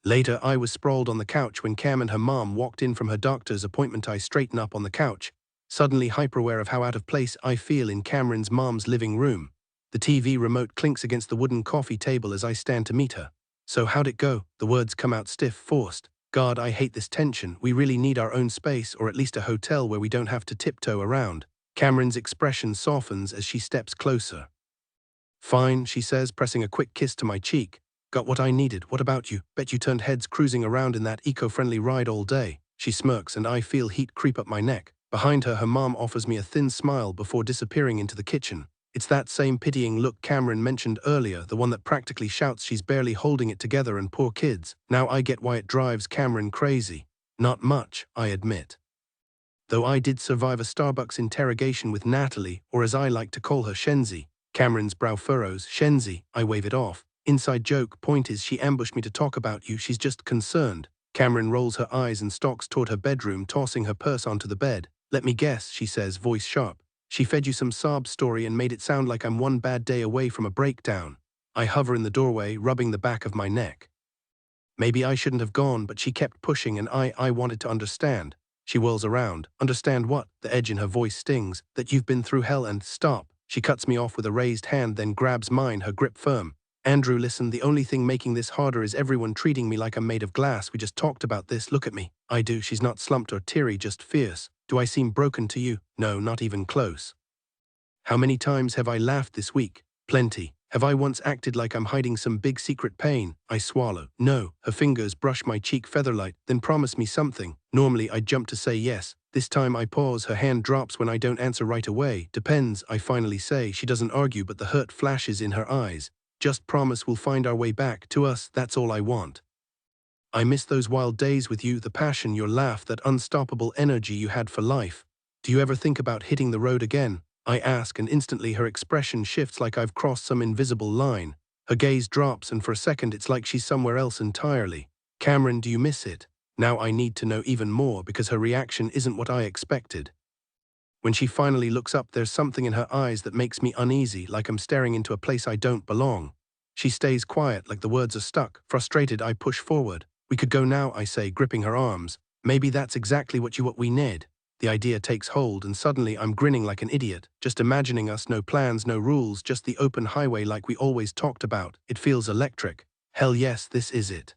Speaker 1: Later, I was sprawled on the couch when Cam and her mom walked in from her doctor's appointment. I straighten up on the couch, suddenly hyper-aware of how out of place I feel in Camryn's mom's living room. The TV remote clinks against the wooden coffee table as I stand to meet her. So how'd it go? The words come out stiff, forced. God, I hate this tension. We really need our own space, or at least a hotel where we don't have to tiptoe around. Camryn's expression softens as she steps closer. Fine, she says, pressing a quick kiss to my cheek. Got what I needed. What about you? Bet you turned heads cruising around in that eco-friendly ride all day. She smirks and I feel heat creep up my neck. Behind her, her mom offers me a thin smile before disappearing into the kitchen. It's that same pitying look Camryn mentioned earlier, the one that practically shouts she's barely holding it together and poor kids. Now I get why it drives Camryn crazy. Not much, I admit. Though I did survive a Starbucks interrogation with Natalie, or as I like to call her, Shenzi. Camryn's brow furrows. Shenzi, I wave it off. Inside joke, point is she ambushed me to talk about you, she's just concerned. Camryn rolls her eyes and stalks toward her bedroom, tossing her purse onto the bed. Let me guess, she says, voice sharp. She fed you some sob story and made it sound like I'm one bad day away from a breakdown. I hover in the doorway, rubbing the back of my neck. Maybe I shouldn't have gone, but she kept pushing and I wanted to understand. She whirls around. Understand what? The edge in her voice stings. That you've been through hell and stop. She cuts me off with a raised hand, then grabs mine, her grip firm. Andrew, listen, the only thing making this harder is everyone treating me like I'm made of glass. We just talked about this. Look at me. I do. She's not slumped or teary, just fierce. Do I seem broken to you? No, not even close. How many times have I laughed this week? Plenty. Have I once acted like I'm hiding some big secret pain? I swallow. No. Her fingers brush my cheek featherlight, then promise me something. Normally I'd jump to say yes. This time I pause. Her hand drops when I don't answer right away. Depends, I finally say. She doesn't argue, but the hurt flashes in her eyes. Just promise we'll find our way back to us. That's all I want. I miss those wild days with you, the passion, your laugh, that unstoppable energy you had for life. Do you ever think about hitting the road again? I ask, and instantly her expression shifts like I've crossed some invisible line. Her gaze drops, and for a second it's like she's somewhere else entirely. Camryn, do you miss it? Now I need to know even more because her reaction isn't what I expected. When she finally looks up, there's something in her eyes that makes me uneasy, like I'm staring into a place I don't belong. She stays quiet, like the words are stuck. Frustrated, I push forward. We could go now, I say, gripping her arms. Maybe that's exactly what we need. The idea takes hold, and suddenly I'm grinning like an idiot, just imagining us, no plans, no rules, just the open highway like we always talked about. It feels electric. Hell yes, this is it.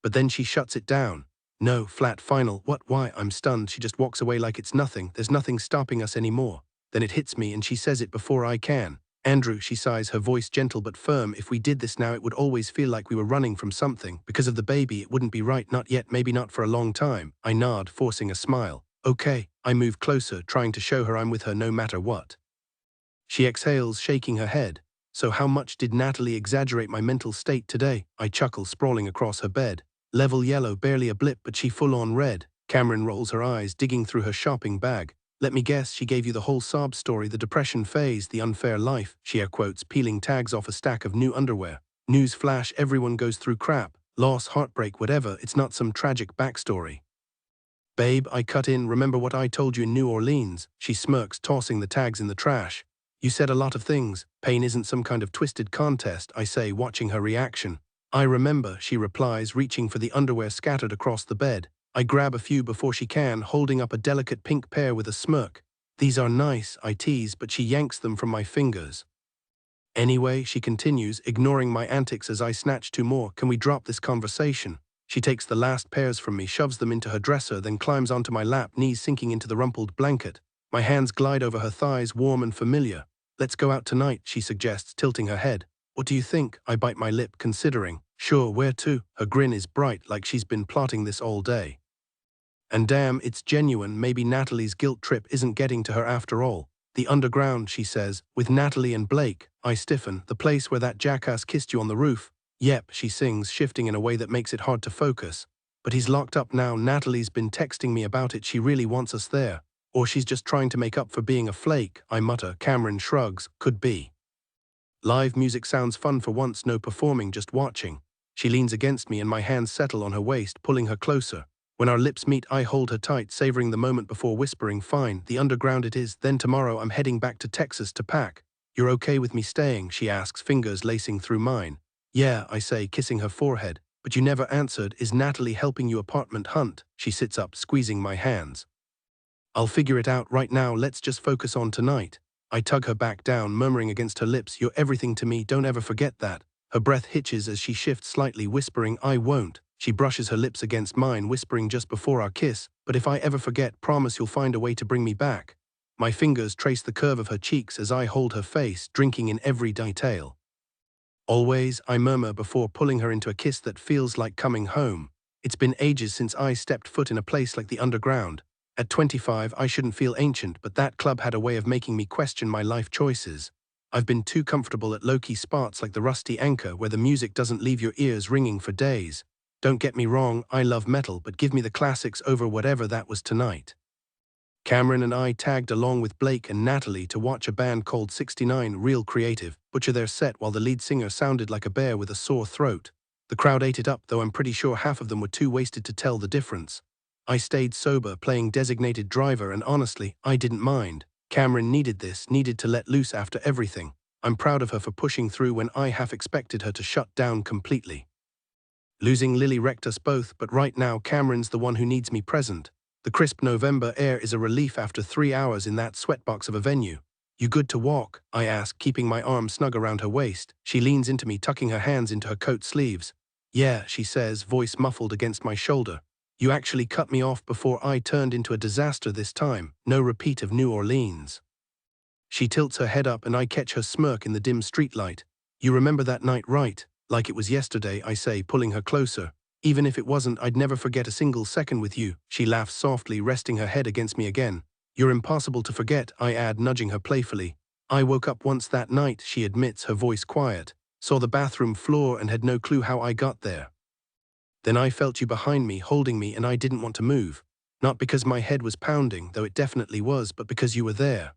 Speaker 1: But then she shuts it down. No, flat, final. What? Why? I'm stunned. She just walks away like it's nothing. There's nothing stopping us anymore. Then it hits me, and she says it before I can. Andrew, she sighs, her voice gentle but firm. If we did this now, it would always feel like we were running from something. Because of the baby, it wouldn't be right. Not yet, maybe not for a long time. I nod, forcing a smile. Okay. I move closer, trying to show her I'm with her no matter what. She exhales, shaking her head. So how much did Natalie exaggerate my mental state today? I chuckle, sprawling across her bed. Level yellow, barely a blip, but she full-on red. Camryn rolls her eyes, digging through her shopping bag. Let me guess, she gave you the whole sob story, the depression phase, the unfair life, she air quotes, peeling tags off a stack of new underwear. News flash, everyone goes through crap. Loss, heartbreak, whatever, it's not some tragic backstory. Babe, I cut in, remember what I told you in New Orleans? She smirks, tossing the tags in the trash. You said a lot of things. Pain isn't some kind of twisted contest, I say, watching her reaction. I remember, she replies, reaching for the underwear scattered across the bed. I grab a few before she can, holding up a delicate pink pair with a smirk. These are nice, I tease, but she yanks them from my fingers. Anyway, she continues, ignoring my antics as I snatch two more. Can we drop this conversation? She takes the last pairs from me, shoves them into her dresser, then climbs onto my lap, knees sinking into the rumpled blanket. My hands glide over her thighs, warm and familiar. Let's go out tonight, she suggests, tilting her head. What do you think? I bite my lip, considering. Sure, where to? Her grin is bright, like she's been plotting this all day. And damn, it's genuine. Maybe Natalie's guilt trip isn't getting to her after all. The underground, she says, with Natalie and Blake. I stiffen. The place where that jackass kissed you on the roof. Yep, she sings, shifting in a way that makes it hard to focus. But he's locked up now. Natalie's been texting me about it. She really wants us there. Or she's just trying to make up for being a flake, I mutter. Camryn shrugs. Could be. Live music sounds fun for once, no performing, just watching. She leans against me and my hands settle on her waist, pulling her closer. When our lips meet, I hold her tight, savoring the moment before whispering, fine, the underground it is, then tomorrow I'm heading back to Texas to pack. You're okay with me staying? She asks, fingers lacing through mine. Yeah, I say, kissing her forehead. But you never answered. Is Natalie helping you apartment hunt? She sits up, squeezing my hands. I'll figure it out right now, let's just focus on tonight. I tug her back down, murmuring against her lips, you're everything to me, don't ever forget that. Her breath hitches as she shifts slightly, whispering, I won't. She brushes her lips against mine, whispering just before our kiss, but if I ever forget, promise you'll find a way to bring me back. My fingers trace the curve of her cheeks as I hold her face, drinking in every detail. Always, I murmur before pulling her into a kiss that feels like coming home. It's been ages since I stepped foot in a place like the underground. At 25, I shouldn't feel ancient, but that club had a way of making me question my life choices. I've been too comfortable at low-key spots like the Rusty Anchor where the music doesn't leave your ears ringing for days. Don't get me wrong, I love metal, but give me the classics over whatever that was tonight. Camryn and I tagged along with Blake and Natalie to watch a band called 69, real creative, butcher their set while the lead singer sounded like a bear with a sore throat. The crowd ate it up, though I'm pretty sure half of them were too wasted to tell the difference. I stayed sober, playing designated driver, and honestly, I didn't mind. Camryn needed this, needed to let loose after everything. I'm proud of her for pushing through when I half expected her to shut down completely. Losing Lily wrecked us both, but right now Camryn's the one who needs me present. The crisp November air is a relief after 3 hours in that sweatbox of a venue. You good to walk? I ask, keeping my arm snug around her waist. She leans into me, tucking her hands into her coat sleeves. Yeah, she says, voice muffled against my shoulder. You actually cut me off before I turned into a disaster this time. No repeat of New Orleans. She tilts her head up and I catch her smirk in the dim streetlight. You remember that night, right? Like it was yesterday, I say, pulling her closer. Even if it wasn't, I'd never forget a single second with you. She laughs softly, resting her head against me again. You're impossible to forget, I add, nudging her playfully. I woke up once that night, she admits, her voice quiet. Saw the bathroom floor and had no clue how I got there. Then I felt you behind me, holding me, and I didn't want to move. Not because my head was pounding, though it definitely was, but because you were there.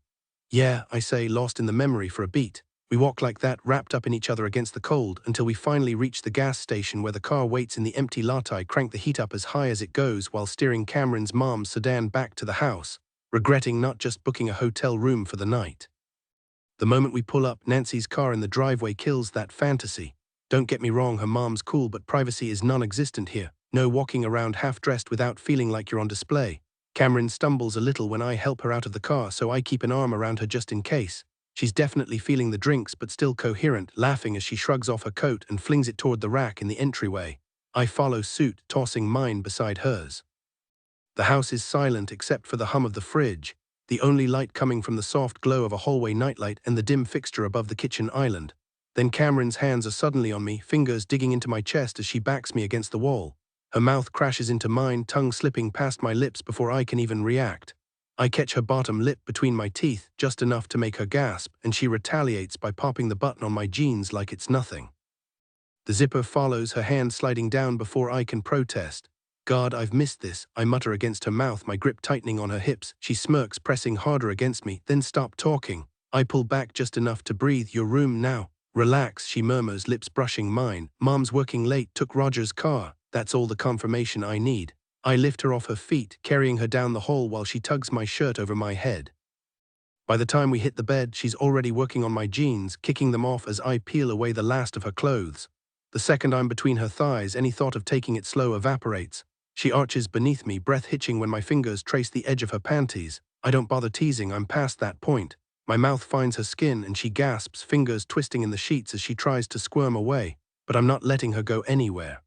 Speaker 1: Yeah, I say, lost in the memory for a beat. We walk like that, wrapped up in each other against the cold, until we finally reach the gas station where the car waits in the empty lot. I crank the heat up as high as it goes while steering Camryn's mom's sedan back to the house, regretting not just booking a hotel room for the night. The moment we pull up, Nancy's car in the driveway kills that fantasy. Don't get me wrong, her mom's cool, but privacy is non-existent here. No walking around half-dressed without feeling like you're on display. Camryn stumbles a little when I help her out of the car, so I keep an arm around her just in case. She's definitely feeling the drinks, but still coherent, laughing as she shrugs off her coat and flings it toward the rack in the entryway. I follow suit, tossing mine beside hers. The house is silent except for the hum of the fridge, the only light coming from the soft glow of a hallway nightlight and the dim fixture above the kitchen island. Then Camryn's hands are suddenly on me, fingers digging into my chest as she backs me against the wall. Her mouth crashes into mine, tongue slipping past my lips before I can even react. I catch her bottom lip between my teeth, just enough to make her gasp, and she retaliates by popping the button on my jeans like it's nothing. The zipper follows, her hand sliding down before I can protest. God, I've missed this, I mutter against her mouth, my grip tightening on her hips. She smirks, pressing harder against me, then stop talking. I pull back just enough to breathe. Your room now. Relax, she murmurs, lips brushing mine. Mom's working late, took Roger's car. That's all the confirmation I need. I lift her off her feet, carrying her down the hall while she tugs my shirt over my head. By the time we hit the bed, she's already working on my jeans, kicking them off as I peel away the last of her clothes. The second I'm between her thighs, any thought of taking it slow evaporates. She arches beneath me, breath hitching when my fingers trace the edge of her panties. I don't bother teasing, I'm past that point. My mouth finds her skin and she gasps, fingers twisting in the sheets as she tries to squirm away, but I'm not letting her go anywhere.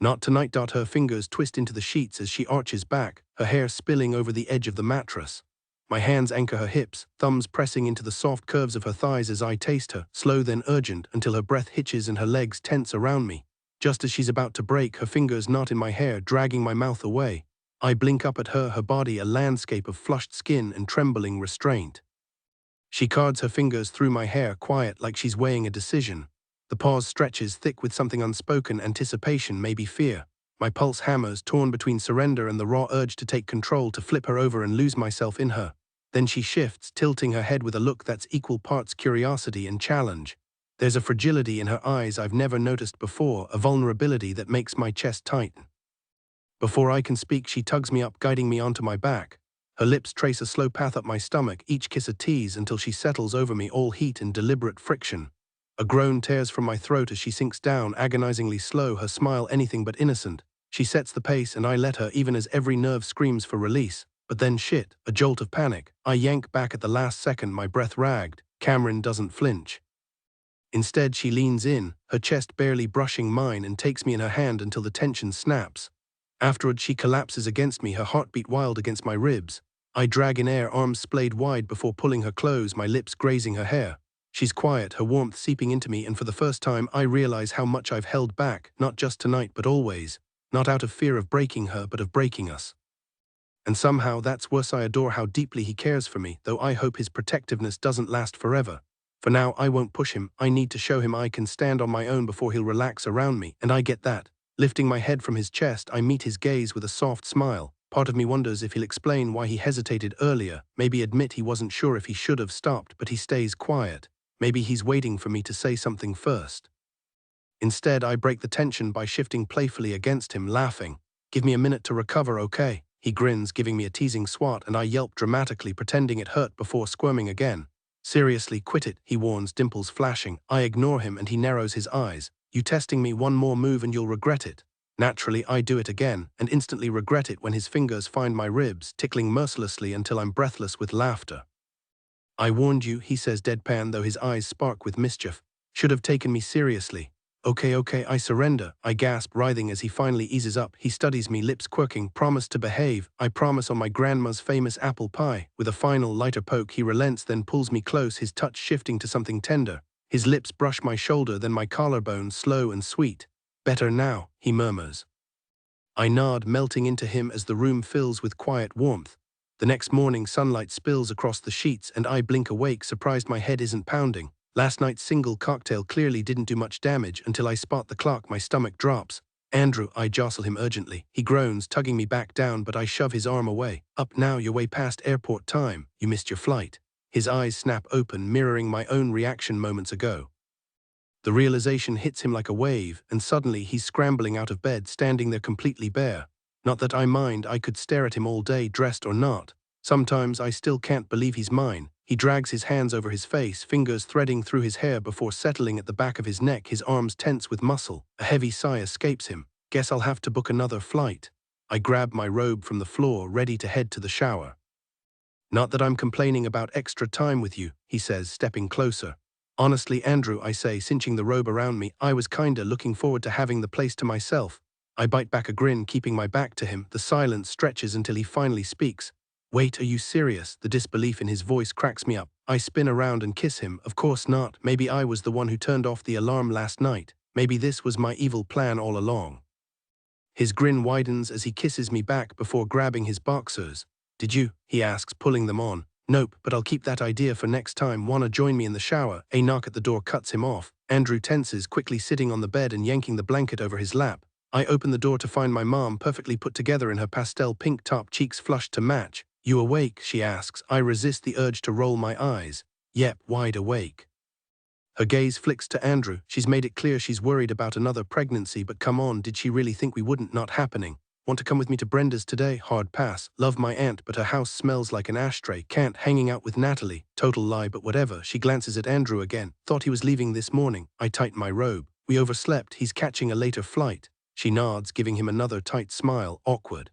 Speaker 1: Not tonight. Her fingers twist into the sheets as she arches back, her hair spilling over the edge of the mattress. My hands anchor her hips, thumbs pressing into the soft curves of her thighs as I taste her, slow then urgent, until her breath hitches and her legs tense around me. Just as she's about to break, her fingers knot in my hair, dragging my mouth away. I blink up at her, her body a landscape of flushed skin and trembling restraint. She cards her fingers through my hair, quiet like she's weighing a decision. The pause stretches, thick with something unspoken, anticipation, maybe fear. My pulse hammers, torn between surrender and the raw urge to take control, to flip her over and lose myself in her. Then she shifts, tilting her head with a look that's equal parts curiosity and challenge. There's a fragility in her eyes I've never noticed before, a vulnerability that makes my chest tighten. Before I can speak, she tugs me up, guiding me onto my back. Her lips trace a slow path up my stomach, each kiss a tease until she settles over me, all heat and deliberate friction. A groan tears from my throat as she sinks down, agonizingly slow, her smile anything but innocent. She sets the pace and I let her, even as every nerve screams for release. But then shit, a jolt of panic. I yank back at the last second, my breath ragged. Camryn doesn't flinch. Instead, she leans in, her chest barely brushing mine, and takes me in her hand until the tension snaps. Afterward, she collapses against me, her heartbeat wild against my ribs. I drag in air, arms splayed wide before pulling her close, my lips grazing her hair. She's quiet, her warmth seeping into me, and for the first time I realize how much I've held back, not just tonight but always. Not out of fear of breaking her, but of breaking us. And somehow that's worse. I adore how deeply he cares for me, though I hope his protectiveness doesn't last forever. For now, I won't push him. I need to show him I can stand on my own before he'll relax around me, and I get that. Lifting my head from his chest, I meet his gaze with a soft smile. Part of me wonders if he'll explain why he hesitated earlier, maybe admit he wasn't sure if he should have stopped, but he stays quiet. Maybe he's waiting for me to say something first. Instead, I break the tension by shifting playfully against him, laughing. Give me a minute to recover, okay? He grins, giving me a teasing swat, and I yelp dramatically, pretending it hurt before squirming again. Seriously, quit it, he warns, dimples flashing. I ignore him and he narrows his eyes. You testing me? One more move and you'll regret it. Naturally, I do it again, and instantly regret it when his fingers find my ribs, tickling mercilessly until I'm breathless with laughter. I warned you, he says deadpan, though his eyes spark with mischief. Should have taken me seriously. Okay, I surrender, I gasp, writhing as he finally eases up. He studies me, lips quirking. Promise to behave. I promise on my grandma's famous apple pie. With a final lighter poke, he relents, then pulls me close, his touch shifting to something tender. His lips brush my shoulder, then my collarbone, slow and sweet. Better now, he murmurs. I nod, melting into him as the room fills with quiet warmth. The next morning, sunlight spills across the sheets and I blink awake, surprised my head isn't pounding. Last night's single cocktail clearly didn't do much damage until I spot the clock. My stomach drops. Andrew, I jostle him urgently. He groans, tugging me back down, but I shove his arm away. Up now, you're way past airport time. You missed your flight. His eyes snap open, mirroring my own reaction moments ago. The realization hits him like a wave, and suddenly he's scrambling out of bed, standing there completely bare. Not that I mind, I could stare at him all day, dressed or not. Sometimes I still can't believe he's mine. He drags his hands over his face, fingers threading through his hair before settling at the back of his neck, his arms tense with muscle. A heavy sigh escapes him. Guess I'll have to book another flight. I grab my robe from the floor, ready to head to the shower. Not that I'm complaining about extra time with you, he says, stepping closer. Honestly, Andrew, I say, cinching the robe around me, I was kinda looking forward to having the place to myself. I bite back a grin, keeping my back to him. The silence stretches until he finally speaks. Wait, are you serious? The disbelief in his voice cracks me up. I spin around and kiss him. Of course not. Maybe I was the one who turned off the alarm last night. Maybe this was my evil plan all along. His grin widens as he kisses me back before grabbing his boxers. Did you? He asks, pulling them on. Nope, but I'll keep that idea for next time. Wanna join me in the shower? A knock at the door cuts him off. Andrew tenses, quickly sitting on the bed and yanking the blanket over his lap. I open the door to find my mom perfectly put together in her pastel pink top, cheeks flushed to match. You awake? She asks. I resist the urge to roll my eyes. Yep, wide awake. Her gaze flicks to Andrew. She's made it clear she's worried about another pregnancy, but come on, did she really think we wouldn't? Not happening. Want to come with me to Brenda's today? Hard pass. Love my aunt, but her house smells like an ashtray. Can't. Hanging out with Natalie. Total lie, but whatever. She glances at Andrew again. Thought he was leaving this morning. I tighten my robe. We overslept. He's catching a later flight. She nods, giving him another tight smile. Awkward.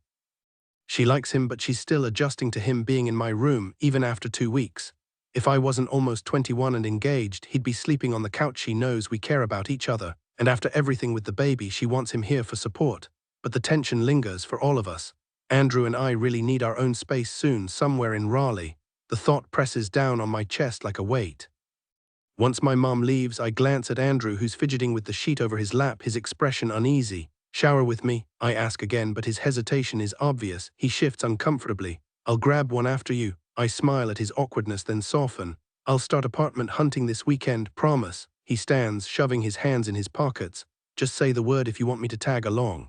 Speaker 1: She likes him, but she's still adjusting to him being in my room, even after 2 weeks. If I wasn't almost 21 and engaged, he'd be sleeping on the couch. She knows we care about each other, and after everything with the baby, she wants him here for support. But the tension lingers for all of us. Andrew and I really need our own space soon, somewhere in Raleigh. The thought presses down on my chest like a weight. Once my mom leaves, I glance at Andrew, who's fidgeting with the sheet over his lap, his expression uneasy. Shower with me? I ask again, but his hesitation is obvious. He shifts uncomfortably. I'll grab one after you. I smile at his awkwardness, then soften. I'll start apartment hunting this weekend, promise. He stands, shoving his hands in his pockets. Just say the word if you want me to tag along.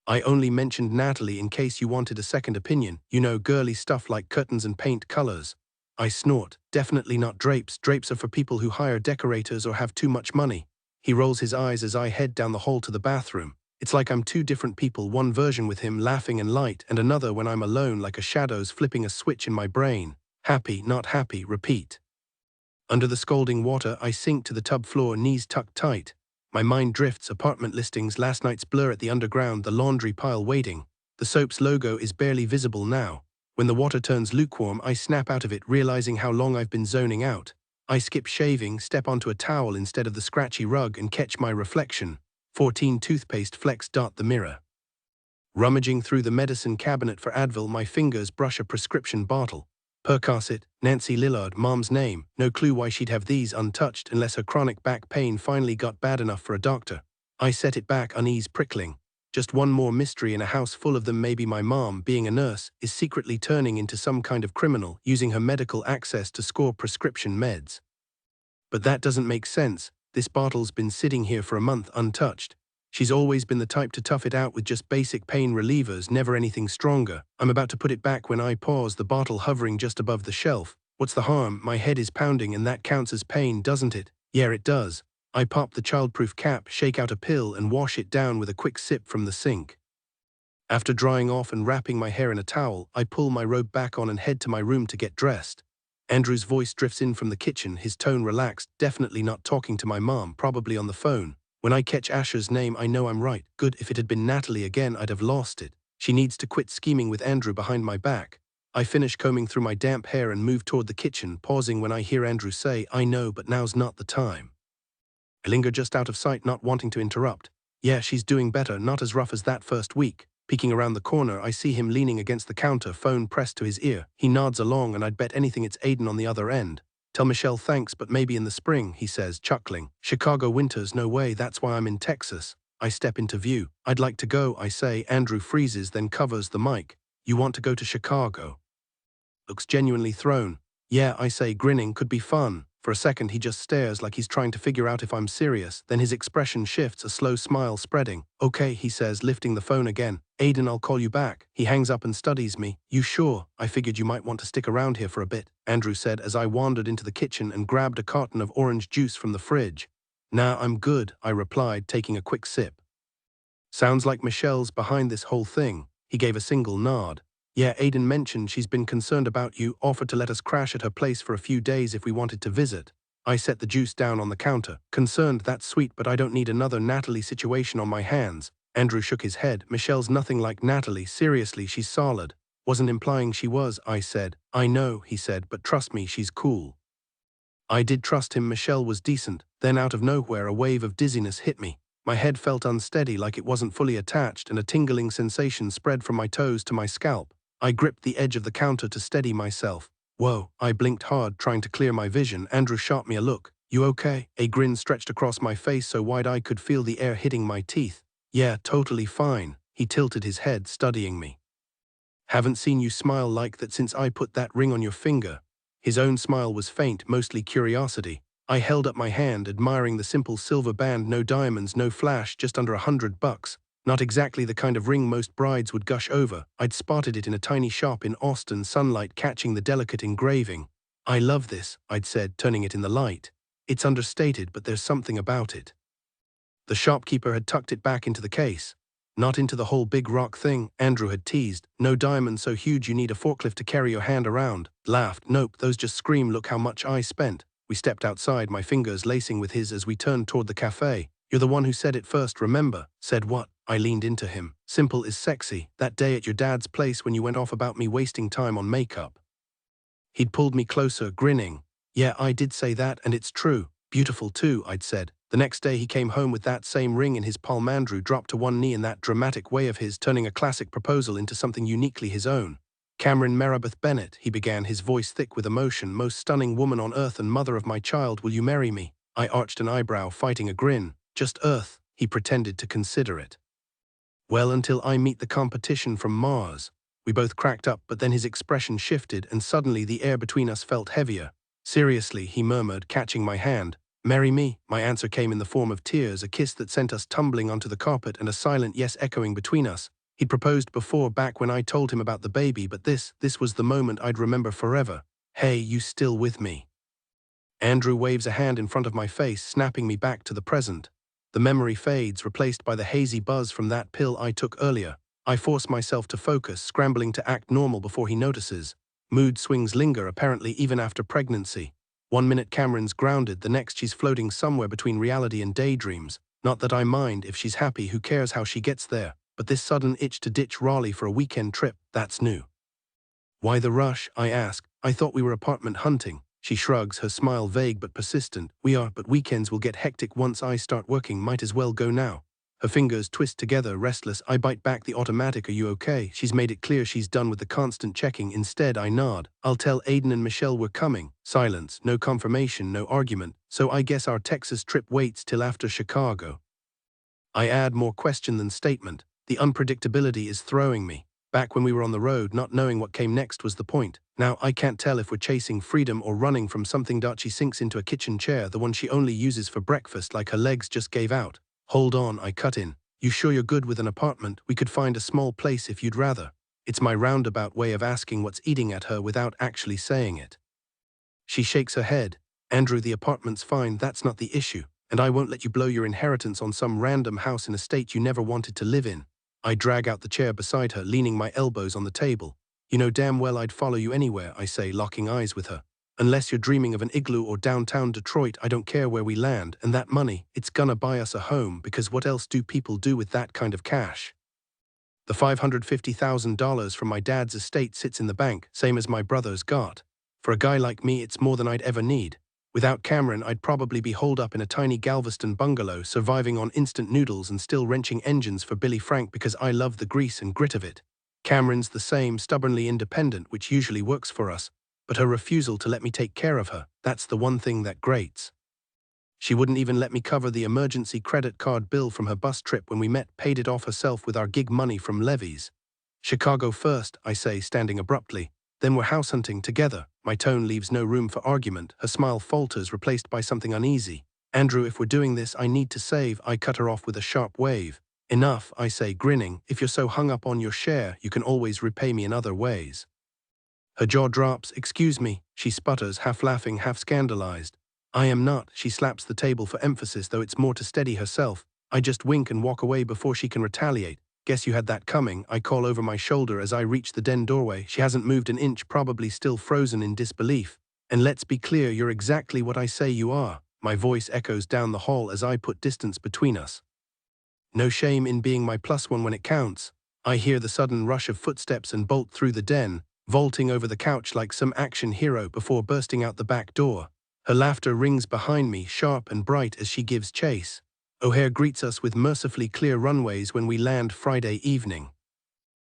Speaker 1: I only mentioned Natalie in case you wanted a second opinion. You know, girly stuff like curtains and paint colors. I snort. Definitely not drapes. Drapes are for people who hire decorators or have too much money. He rolls his eyes as I head down the hall to the bathroom. It's like I'm two different people, one version with him laughing and light, and another when I'm alone, like a shadow's flipping a switch in my brain. Happy, not happy, repeat. Under the scalding water, I sink to the tub floor, knees tucked tight. My mind drifts, apartment listings, last night's blur at the underground, the laundry pile waiting. The soap's logo is barely visible now. When the water turns lukewarm, I snap out of it, realizing how long I've been zoning out. I skip shaving, step onto a towel instead of the scratchy rug, and catch my reflection. 14 toothpaste flecks dot the mirror. Rummaging through the medicine cabinet for Advil, my fingers brush a prescription bottle. Percocet, Nancy Lillard, Mom's name. No clue why she'd have these untouched unless her chronic back pain finally got bad enough for a doctor. I set it back, unease prickling. Just one more mystery in a house full of them. Maybe my mom, being a nurse, is secretly turning into some kind of criminal, using her medical access to score prescription meds. But that doesn't make sense. This bottle's been sitting here for a month untouched. She's always been the type to tough it out with just basic pain relievers, never anything stronger. I'm about to put it back when I pause, the bottle hovering just above the shelf. What's the harm? My head is pounding, and that counts as pain, doesn't it? Yeah, it does. I pop the childproof cap, shake out a pill, and wash it down with a quick sip from the sink. After drying off and wrapping my hair in a towel, I pull my robe back on and head to my room to get dressed. Andrew's voice drifts in from the kitchen, his tone relaxed, definitely not talking to my mom, probably on the phone. When I catch Asher's name, I know I'm right. Good, if it had been Natalie again, I'd have lost it. She needs to quit scheming with Andrew behind my back. I finish combing through my damp hair and move toward the kitchen, pausing when I hear Andrew say, I know, but now's not the time. I linger just out of sight, not wanting to interrupt. Yeah, she's doing better, not as rough as that first week. Peeking around the corner, I see him leaning against the counter, phone pressed to his ear. He nods along, and I'd bet anything it's Aiden on the other end. Tell Michelle thanks, but maybe in the spring, he says, chuckling. Chicago winters, no way, that's why I'm in Texas. I step into view. I'd like to go, I say. Andrew freezes, then covers the mic. You want to go to Chicago? Looks genuinely thrown. Yeah, I say, grinning, could be fun. For a second he just stares like he's trying to figure out if I'm serious, then his expression shifts, a slow smile spreading. "Okay," he says, lifting the phone again. "Aiden, I'll call you back." He hangs up and studies me. "You sure? I figured you might want to stick around here for a bit," Andrew said as I wandered into the kitchen and grabbed a carton of orange juice from the fridge. "Nah, I'm good," I replied, taking a quick sip. "Sounds like Michelle's behind this whole thing." He gave a single nod. "Yeah, Aiden mentioned she's been concerned about you, offered to let us crash at her place for a few days if we wanted to visit." I set the juice down on the counter. "Concerned, that's sweet, but I don't need another Natalie situation on my hands." Andrew shook his head. "Michelle's nothing like Natalie. Seriously, she's solid." "Wasn't implying she was," I said. "I know," he said, "but trust me, she's cool." I did trust him. Michelle was decent. Then out of nowhere, a wave of dizziness hit me. My head felt unsteady, like it wasn't fully attached, and a tingling sensation spread from my toes to my scalp. I gripped the edge of the counter to steady myself. "Whoa." I blinked hard, trying to clear my vision. Andrew shot me a look. "You okay?" A grin stretched across my face so wide I could feel the air hitting my teeth. "Yeah, totally fine." He tilted his head, studying me. "Haven't seen you smile like that since I put that ring on your finger." His own smile was faint, mostly curiosity. I held up my hand, admiring the simple silver band, no diamonds, no flash, just under $100. Not exactly the kind of ring most brides would gush over. I'd spotted it in a tiny shop in Austin, sunlight catching the delicate engraving. "I love this," I'd said, turning it in the light. "It's understated, but there's something about it." The shopkeeper had tucked it back into the case. "Not into the whole big rock thing," Andrew had teased. "No diamond so huge you need a forklift to carry your hand around." Laughed. "Nope, those just scream, look how much I spent." We stepped outside, my fingers lacing with his as we turned toward the cafe. "You're the one who said it first, remember?" "Said what?" I leaned into him. "Simple is sexy. That day at your dad's place when you went off about me wasting time on makeup." He'd pulled me closer, grinning. "Yeah, I did say that, and it's true. Beautiful too," I'd said. The next day he came home with that same ring in his palm. Andrew dropped to one knee in that dramatic way of his, turning a classic proposal into something uniquely his own. "Camryn Marabeth Bennett," he began, his voice thick with emotion, "most stunning woman on earth and mother of my child, will you marry me?" I arched an eyebrow, fighting a grin. "Just Earth." He pretended to consider it. "Well, until I meet the competition from Mars." We both cracked up, but then his expression shifted, and suddenly the air between us felt heavier. "Seriously," he murmured, catching my hand. "Marry me?" My answer came in the form of tears, a kiss that sent us tumbling onto the carpet, and a silent yes echoing between us. He'd proposed before, back when I told him about the baby, but this was the moment I'd remember forever. "Hey, you still with me?" Andrew waves a hand in front of my face, snapping me back to the present. The memory fades, replaced by the hazy buzz from that pill I took earlier. I force myself to focus, scrambling to act normal before he notices. Mood swings linger, apparently even after pregnancy. One minute Camryn's grounded, the next she's floating somewhere between reality and daydreams. Not that I mind, if she's happy, who cares how she gets there? But this sudden itch to ditch Raleigh for a weekend trip, that's new. "Why the rush?" I ask. "I thought we were apartment hunting." She shrugs, her smile vague but persistent. "We are, but weekends will get hectic once I start working, might as well go now." Her fingers twist together, restless. I bite back the automatic, "Are you okay?" She's made it clear she's done with the constant checking. Instead, I nod. "I'll tell Aiden and Michelle we're coming." Silence, no confirmation, no argument. "So I guess our Texas trip waits till after Chicago." I add, more question than statement. The unpredictability is throwing me. Back when we were on the road, not knowing what came next was the point. Now I can't tell if we're chasing freedom or running from something. She sinks into a kitchen chair, the one she only uses for breakfast, like her legs just gave out. "Hold on," I cut in. "You sure you're good with an apartment? We could find a small place if you'd rather." It's my roundabout way of asking what's eating at her without actually saying it. She shakes her head. "Andrew, the apartment's fine, that's not the issue. And I won't let you blow your inheritance on some random house in a state you never wanted to live in." I drag out the chair beside her, leaning my elbows on the table. "You know damn well I'd follow you anywhere," I say, locking eyes with her. "Unless you're dreaming of an igloo or downtown Detroit, I don't care where we land, and that money, it's gonna buy us a home, because what else do people do with that kind of cash?" The $550,000 from my dad's estate sits in the bank, same as my brother's got. For a guy like me, it's more than I'd ever need. Without Camryn, I'd probably be holed up in a tiny Galveston bungalow, surviving on instant noodles and still wrenching engines for Billy Frank because I love the grease and grit of it. Camryn's the same, stubbornly independent, which usually works for us, but her refusal to let me take care of her, that's the one thing that grates. She wouldn't even let me cover the emergency credit card bill from her bus trip when we met, paid it off herself with our gig money from levies. "Chicago first," I say, standing abruptly. "Then we're house hunting together." My tone leaves no room for argument. Her smile falters, replaced by something uneasy. Andrew, if we're doing this, I need to save. I cut her off with a sharp wave. Enough, I say, grinning. If you're so hung up on your share, you can always repay me in other ways. Her jaw drops. Excuse me, she sputters, half laughing, half scandalized. I am not. She slaps the table for emphasis, though it's more to steady herself. I just wink and walk away before she can retaliate. Guess you had that coming, I call over my shoulder as I reach the den doorway. She hasn't moved an inch, probably still frozen in disbelief. And let's be clear, you're exactly what I say you are. My voice echoes down the hall as I put distance between us. No shame in being my +1 when it counts. I hear the sudden rush of footsteps and bolt through the den, vaulting over the couch like some action hero before bursting out the back door. Her laughter rings behind me, sharp and bright as she gives chase. O'Hare greets us with mercifully clear runways when we land Friday evening.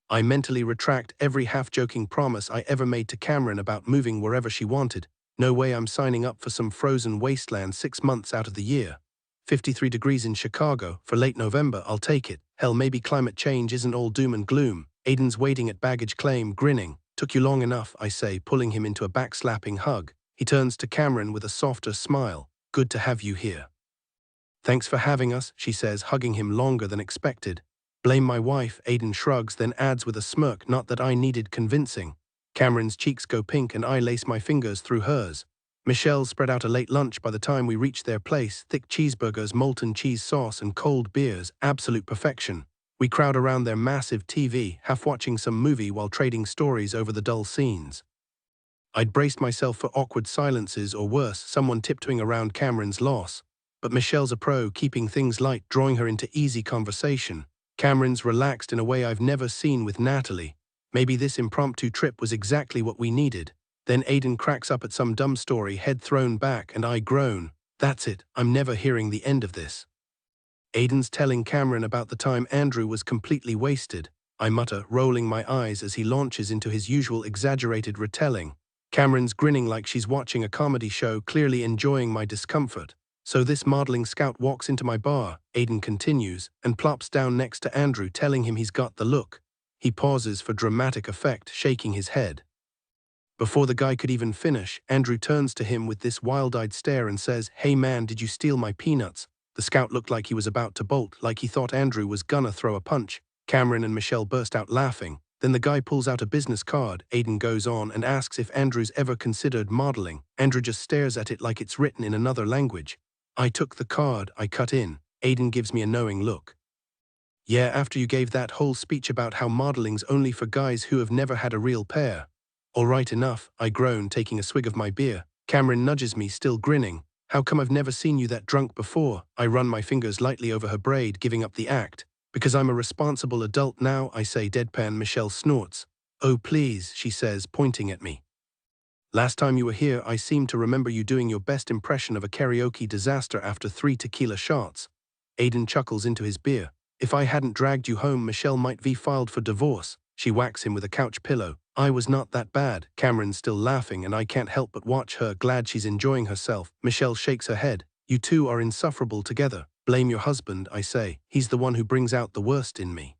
Speaker 1: I mentally retract every half-joking promise I ever made to Camryn about moving wherever she wanted. No way I'm signing up for some frozen wasteland 6 months out of the year. 53 degrees in Chicago, for late November, I'll take it. Hell, maybe climate change isn't all doom and gloom. Aiden's waiting at baggage claim, grinning. Took you long enough, I say, pulling him into a backslapping hug. He turns to Camryn with a softer smile. Good to have you here. Thanks for having us, she says, hugging him longer than expected. Blame my wife, Aiden shrugs, then adds with a smirk, not that I needed convincing. Camryn's cheeks go pink and I lace my fingers through hers. Michelle spread out a late lunch by the time we reach their place, thick cheeseburgers, molten cheese sauce, and cold beers, absolute perfection. We crowd around their massive TV, half watching some movie while trading stories over the dull scenes. I'd braced myself for awkward silences or worse, someone tiptoeing around Camryn's loss. But Michelle's a pro, keeping things light, drawing her into easy conversation. Camryn's relaxed in a way I've never seen with Natalie. Maybe this impromptu trip was exactly what we needed. Then Aiden cracks up at some dumb story, head thrown back, and I groan. That's it, I'm never hearing the end of this. Aiden's telling Camryn about the time Andrew was completely wasted. I mutter, rolling my eyes as he launches into his usual exaggerated retelling. Camryn's grinning like she's watching a comedy show, clearly enjoying my discomfort. So this modeling scout walks into my bar, Aiden continues, and plops down next to Andrew, telling him he's got the look. He pauses for dramatic effect, shaking his head. Before the guy could even finish, Andrew turns to him with this wild-eyed stare and says, "Hey man, did you steal my peanuts?" The scout looked like he was about to bolt, like he thought Andrew was gonna throw a punch. Camryn and Michelle burst out laughing. Then the guy pulls out a business card. Aiden goes on and asks if Andrew's ever considered modeling. Andrew just stares at it like it's written in another language. I took the card, I cut in. Aiden gives me a knowing look. Yeah, after you gave that whole speech about how modeling's only for guys who have never had a real pair. All right, enough, I groan, taking a swig of my beer. Camryn nudges me, still grinning. How come I've never seen you that drunk before? I run my fingers lightly over her braid, giving up the act. Because I'm a responsible adult now, I say, deadpan. Michelle snorts. Oh please, she says, pointing at me. Last time you were here, I seem to remember you doing your best impression of a karaoke disaster after 3 tequila shots. Aiden chuckles into his beer. If I hadn't dragged you home, Michelle might be filed for divorce. She whacks him with a couch pillow. I was not that bad. Camryn's still laughing and I can't help but watch her, glad she's enjoying herself. Michelle shakes her head. You two are insufferable together. Blame your husband, I say. He's the one who brings out the worst in me.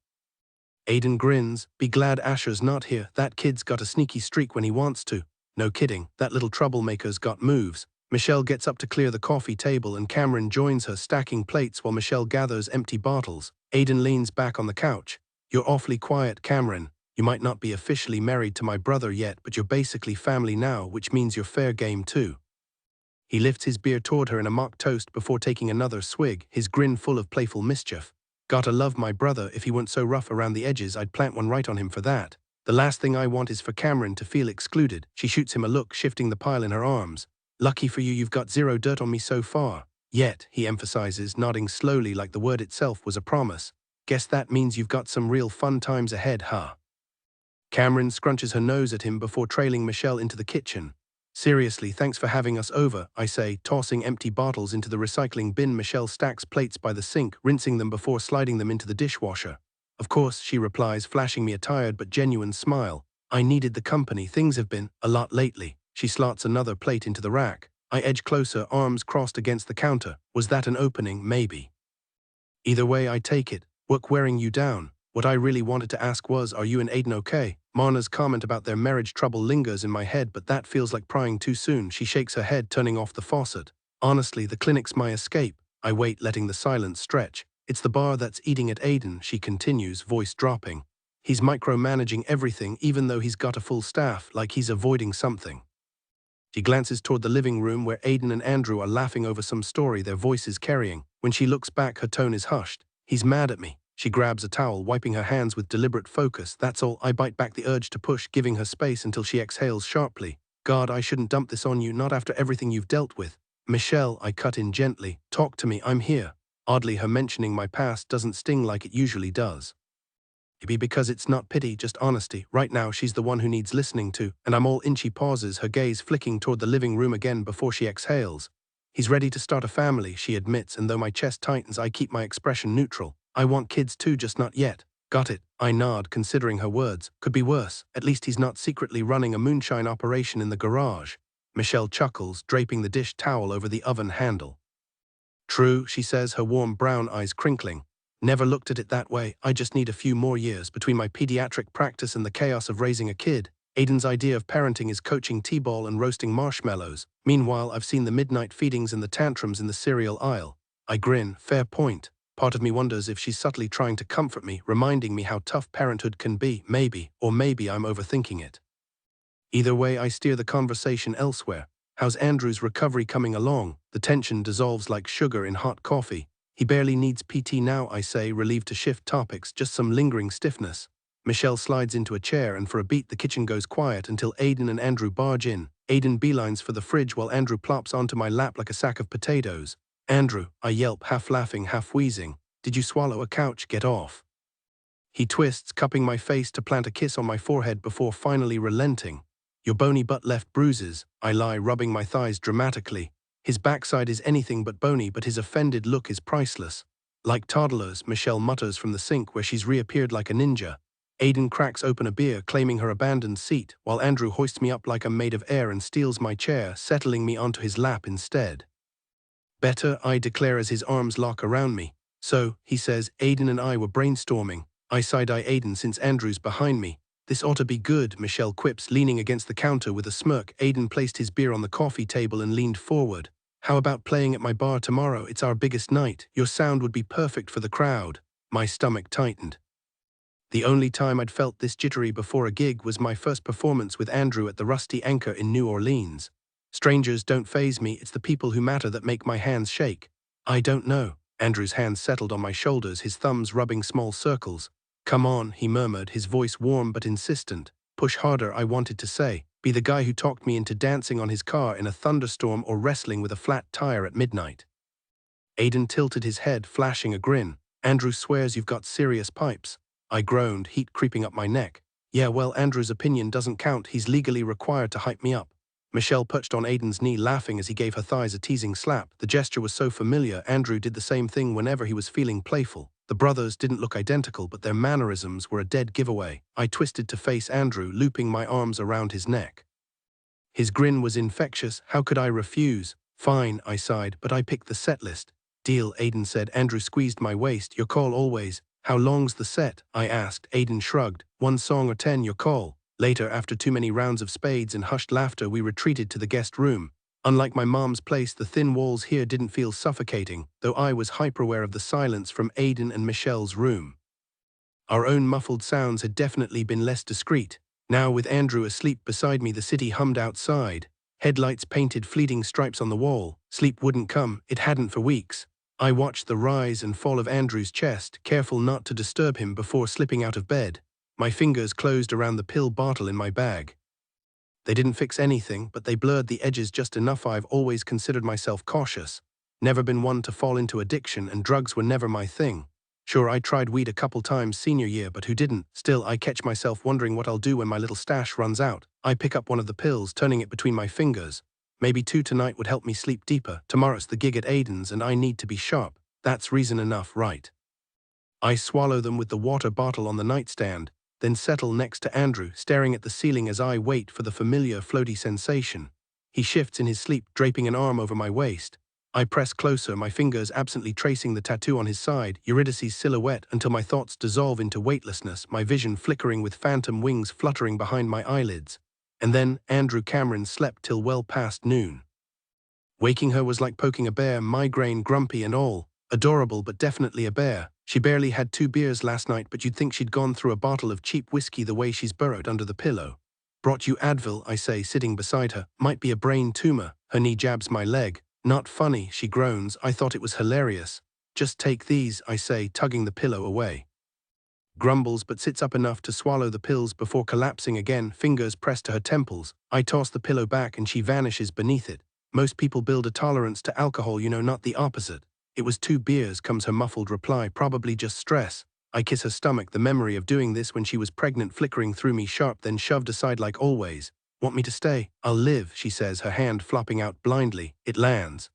Speaker 1: Aiden grins. Be glad Asher's not here. That kid's got a sneaky streak when he wants to. No kidding, that little troublemaker's got moves. Michelle gets up to clear the coffee table and Camryn joins her, stacking plates while Michelle gathers empty bottles. Aiden leans back on the couch. You're awfully quiet, Camryn. You might not be officially married to my brother yet, but you're basically family now, which means you're fair game too. He lifts his beer toward her in a mock toast before taking another swig, his grin full of playful mischief. Gotta love my brother. If he weren't so rough around the edges, I'd plant one right on him for that. The last thing I want is for Camryn to feel excluded. She shoots him a look, shifting the pile in her arms. Lucky for you, you've got zero dirt on me so far. Yet, he emphasizes, nodding slowly like the word itself was a promise. Guess that means you've got some real fun times ahead, huh? Camryn scrunches her nose at him before trailing Michelle into the kitchen. Seriously, thanks for having us over, I say, tossing empty bottles into the recycling bin. Michelle stacks plates by the sink, rinsing them before sliding them into the dishwasher. Of course, she replies, flashing me a tired but genuine smile. I needed the company. Things have been a lot lately. She slots another plate into the rack. I edge closer, arms crossed against the counter. Was that an opening? Maybe. Either way, I take it. Work wearing you down. What I really wanted to ask was, are you and Aiden okay? Marna's comment about their marriage trouble lingers in my head, but that feels like prying too soon. She shakes her head, turning off the faucet. Honestly, the clinic's my escape. I wait, letting the silence stretch. It's the bar that's eating at Aiden, she continues, voice dropping. He's micromanaging everything, even though he's got a full staff, like he's avoiding something. She glances toward the living room where Aiden and Andrew are laughing over some story their voices carrying. When she looks back, her tone is hushed. He's mad at me. She grabs a towel, wiping her hands with deliberate focus. That's all. I bite back the urge to push, giving her space until she exhales sharply. God, I shouldn't dump this on you, not after everything you've dealt with. Michelle, I cut in gently. Talk to me, I'm here. Oddly, her mentioning my past doesn't sting like it usually does. Maybe because it's not pity, just honesty. Right now, she's the one who needs listening to, and I'm all in. She pauses, her gaze flicking toward the living room again before she exhales. He's ready to start a family, she admits, and though my chest tightens, I keep my expression neutral. I want kids too, just not yet. Got it. I nod, considering her words. Could be worse. At least he's not secretly running a moonshine operation in the garage. Michelle chuckles, draping the dish towel over the oven handle. True, she says, her warm brown eyes crinkling. Never looked at it that way. I just need a few more years between my pediatric practice and the chaos of raising a kid. Aiden's idea of parenting is coaching t-ball and roasting marshmallows. Meanwhile, I've seen the midnight feedings and the tantrums in the cereal aisle. I grin. Fair point. Part of me wonders if she's subtly trying to comfort me, reminding me how tough parenthood can be. Maybe, or maybe I'm overthinking it. Either way, I steer the conversation elsewhere. How's Andrew's recovery coming along? The tension dissolves like sugar in hot coffee. He barely needs PT now, I say, relieved to shift topics, just some lingering stiffness. Michelle slides into a chair, and for a beat the kitchen goes quiet until Aiden and Andrew barge in. Aiden beelines for the fridge while Andrew plops onto my lap like a sack of potatoes. Andrew, I yelp, half laughing, half wheezing. Did you swallow a couch? Get off. He twists, cupping my face to plant a kiss on my forehead before finally relenting. Your bony butt left bruises, I lie, rubbing my thighs dramatically. His backside is anything but bony, but his offended look is priceless. Like toddlers, Michelle mutters from the sink where she's reappeared like a ninja. Aiden cracks open a beer, claiming her abandoned seat, while Andrew hoists me up like I'm made of air and steals my chair, settling me onto his lap instead. Better, I declare as his arms lock around me. So, he says, Aiden and I were brainstorming. I side-eye Aiden since Andrew's behind me. This ought to be good, Michelle quips, leaning against the counter with a smirk. Aiden placed his beer on the coffee table and leaned forward. How about playing at my bar tomorrow? It's our biggest night. Your sound would be perfect for the crowd. My stomach tightened. The only time I'd felt this jittery before a gig was my first performance with Andrew at the Rusty Anchor in New Orleans. Strangers don't faze me, it's the people who matter that make my hands shake. I don't know. Andrew's hands settled on my shoulders, his thumbs rubbing small circles. Come on, he murmured, his voice warm but insistent. Push harder, I wanted to say. Be the guy who talked me into dancing on his car in a thunderstorm or wrestling with a flat tire at midnight. Aiden tilted his head, flashing a grin. Andrew swears you've got serious pipes. I groaned, heat creeping up my neck. Yeah, well, Andrew's opinion doesn't count. He's legally required to hype me up. Michelle perched on Aiden's knee, laughing as he gave her thighs a teasing slap. The gesture was so familiar. Andrew did the same thing whenever he was feeling playful. The brothers didn't look identical, but their mannerisms were a dead giveaway. I twisted to face Andrew, looping my arms around his neck. His grin was infectious. How could I refuse? Fine, I sighed, but I picked the set list. Deal, Aiden said. Andrew squeezed my waist. Your call always. How long's the set? I asked. Aiden shrugged. 1 song or 10, your call. Later, after too many rounds of spades and hushed laughter, we retreated to the guest room. Unlike my mom's place, the thin walls here didn't feel suffocating, though I was hyper-aware of the silence from Aiden and Michelle's room. Our own muffled sounds had definitely been less discreet. Now, with Andrew asleep beside me, the city hummed outside. Headlights painted fleeting stripes on the wall. Sleep wouldn't come. It hadn't for weeks. I watched the rise and fall of Andrew's chest, careful not to disturb him before slipping out of bed. My fingers closed around the pill bottle in my bag. They didn't fix anything, but they blurred the edges just enough. I've always considered myself cautious. Never been one to fall into addiction, and drugs were never my thing. Sure, I tried weed a couple times senior year, but who didn't? Still, I catch myself wondering what I'll do when my little stash runs out. I pick up one of the pills, turning it between my fingers. Maybe 2 tonight would help me sleep deeper. Tomorrow's the gig at Aiden's, and I need to be sharp. That's reason enough, right? I swallow them with the water bottle on the nightstand, then settle next to Andrew, staring at the ceiling as I wait for the familiar floaty sensation. He shifts in his sleep, draping an arm over my waist. I press closer, my fingers absently tracing the tattoo on his side, Eurydice's silhouette, until my thoughts dissolve into weightlessness, my vision flickering with phantom wings fluttering behind my eyelids. And then Andrew Camryn slept till well past noon. Waking her was like poking a bear, migraine, grumpy and all. Adorable, but definitely a bear. She barely had 2 beers last night, but you'd think she'd gone through a bottle of cheap whiskey the way she's burrowed under the pillow. Brought you Advil, I say, sitting beside her. Might be a brain tumor. Her knee jabs my leg. Not funny, she groans. I thought it was hilarious. Just take these, I say, tugging the pillow away. Grumbles but sits up enough to swallow the pills before collapsing again, fingers pressed to her temples. I toss the pillow back and she vanishes beneath it. Most people build a tolerance to alcohol, not the opposite. It was 2 beers, comes her muffled reply, probably just stress. I kiss her stomach, the memory of doing this when she was pregnant flickering through me sharp, then shoved aside like always. Want me to stay? I'll live, she says, her hand flopping out blindly. It lands.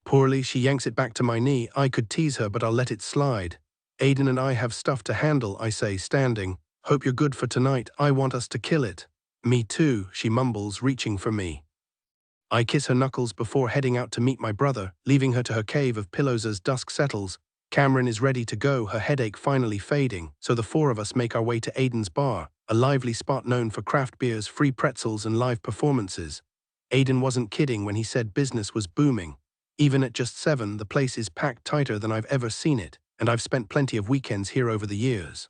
Speaker 1: Poorly, she yanks it back to my knee. I could tease her, but I'll let it slide. Aiden and I have stuff to handle, I say, standing. Hope you're good for tonight. I want us to kill it. Me too, she mumbles, reaching for me. I kiss her knuckles before heading out to meet my brother, leaving her to her cave of pillows as dusk settles. Camryn is ready to go, her headache finally fading, so the 4 of us make our way to Aiden's bar, a lively spot known for craft beers, free pretzels and live performances. Aiden wasn't kidding when he said business was booming. Even at just 7, the place is packed tighter than I've ever seen it, and I've spent plenty of weekends here over the years.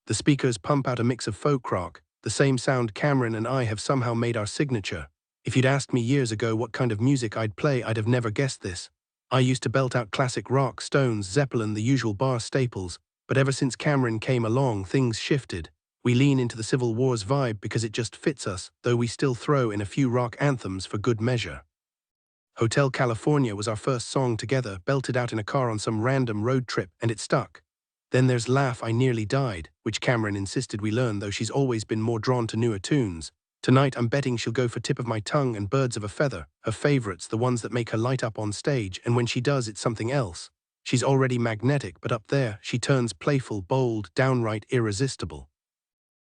Speaker 1: The speakers pump out a mix of folk rock, the same sound Camryn and I have somehow made our signature. If you'd asked me years ago what kind of music I'd play, I'd have never guessed this. I used to belt out classic rock, Stones, Zeppelin, the usual bar staples, but ever since Camryn came along, things shifted. We lean into the Civil War's vibe because it just fits us, though we still throw in a few rock anthems for good measure. Hotel California was our first song together, belted out in a car on some random road trip, and it stuck. Then there's Laugh I Nearly Died, which Camryn insisted we learn, though she's always been more drawn to newer tunes. Tonight I'm betting she'll go for Tip of My Tongue and Birds of a Feather, her favorites, the ones that make her light up on stage, and when she does, it's something else. She's already magnetic, but up there, she turns playful, bold, downright irresistible.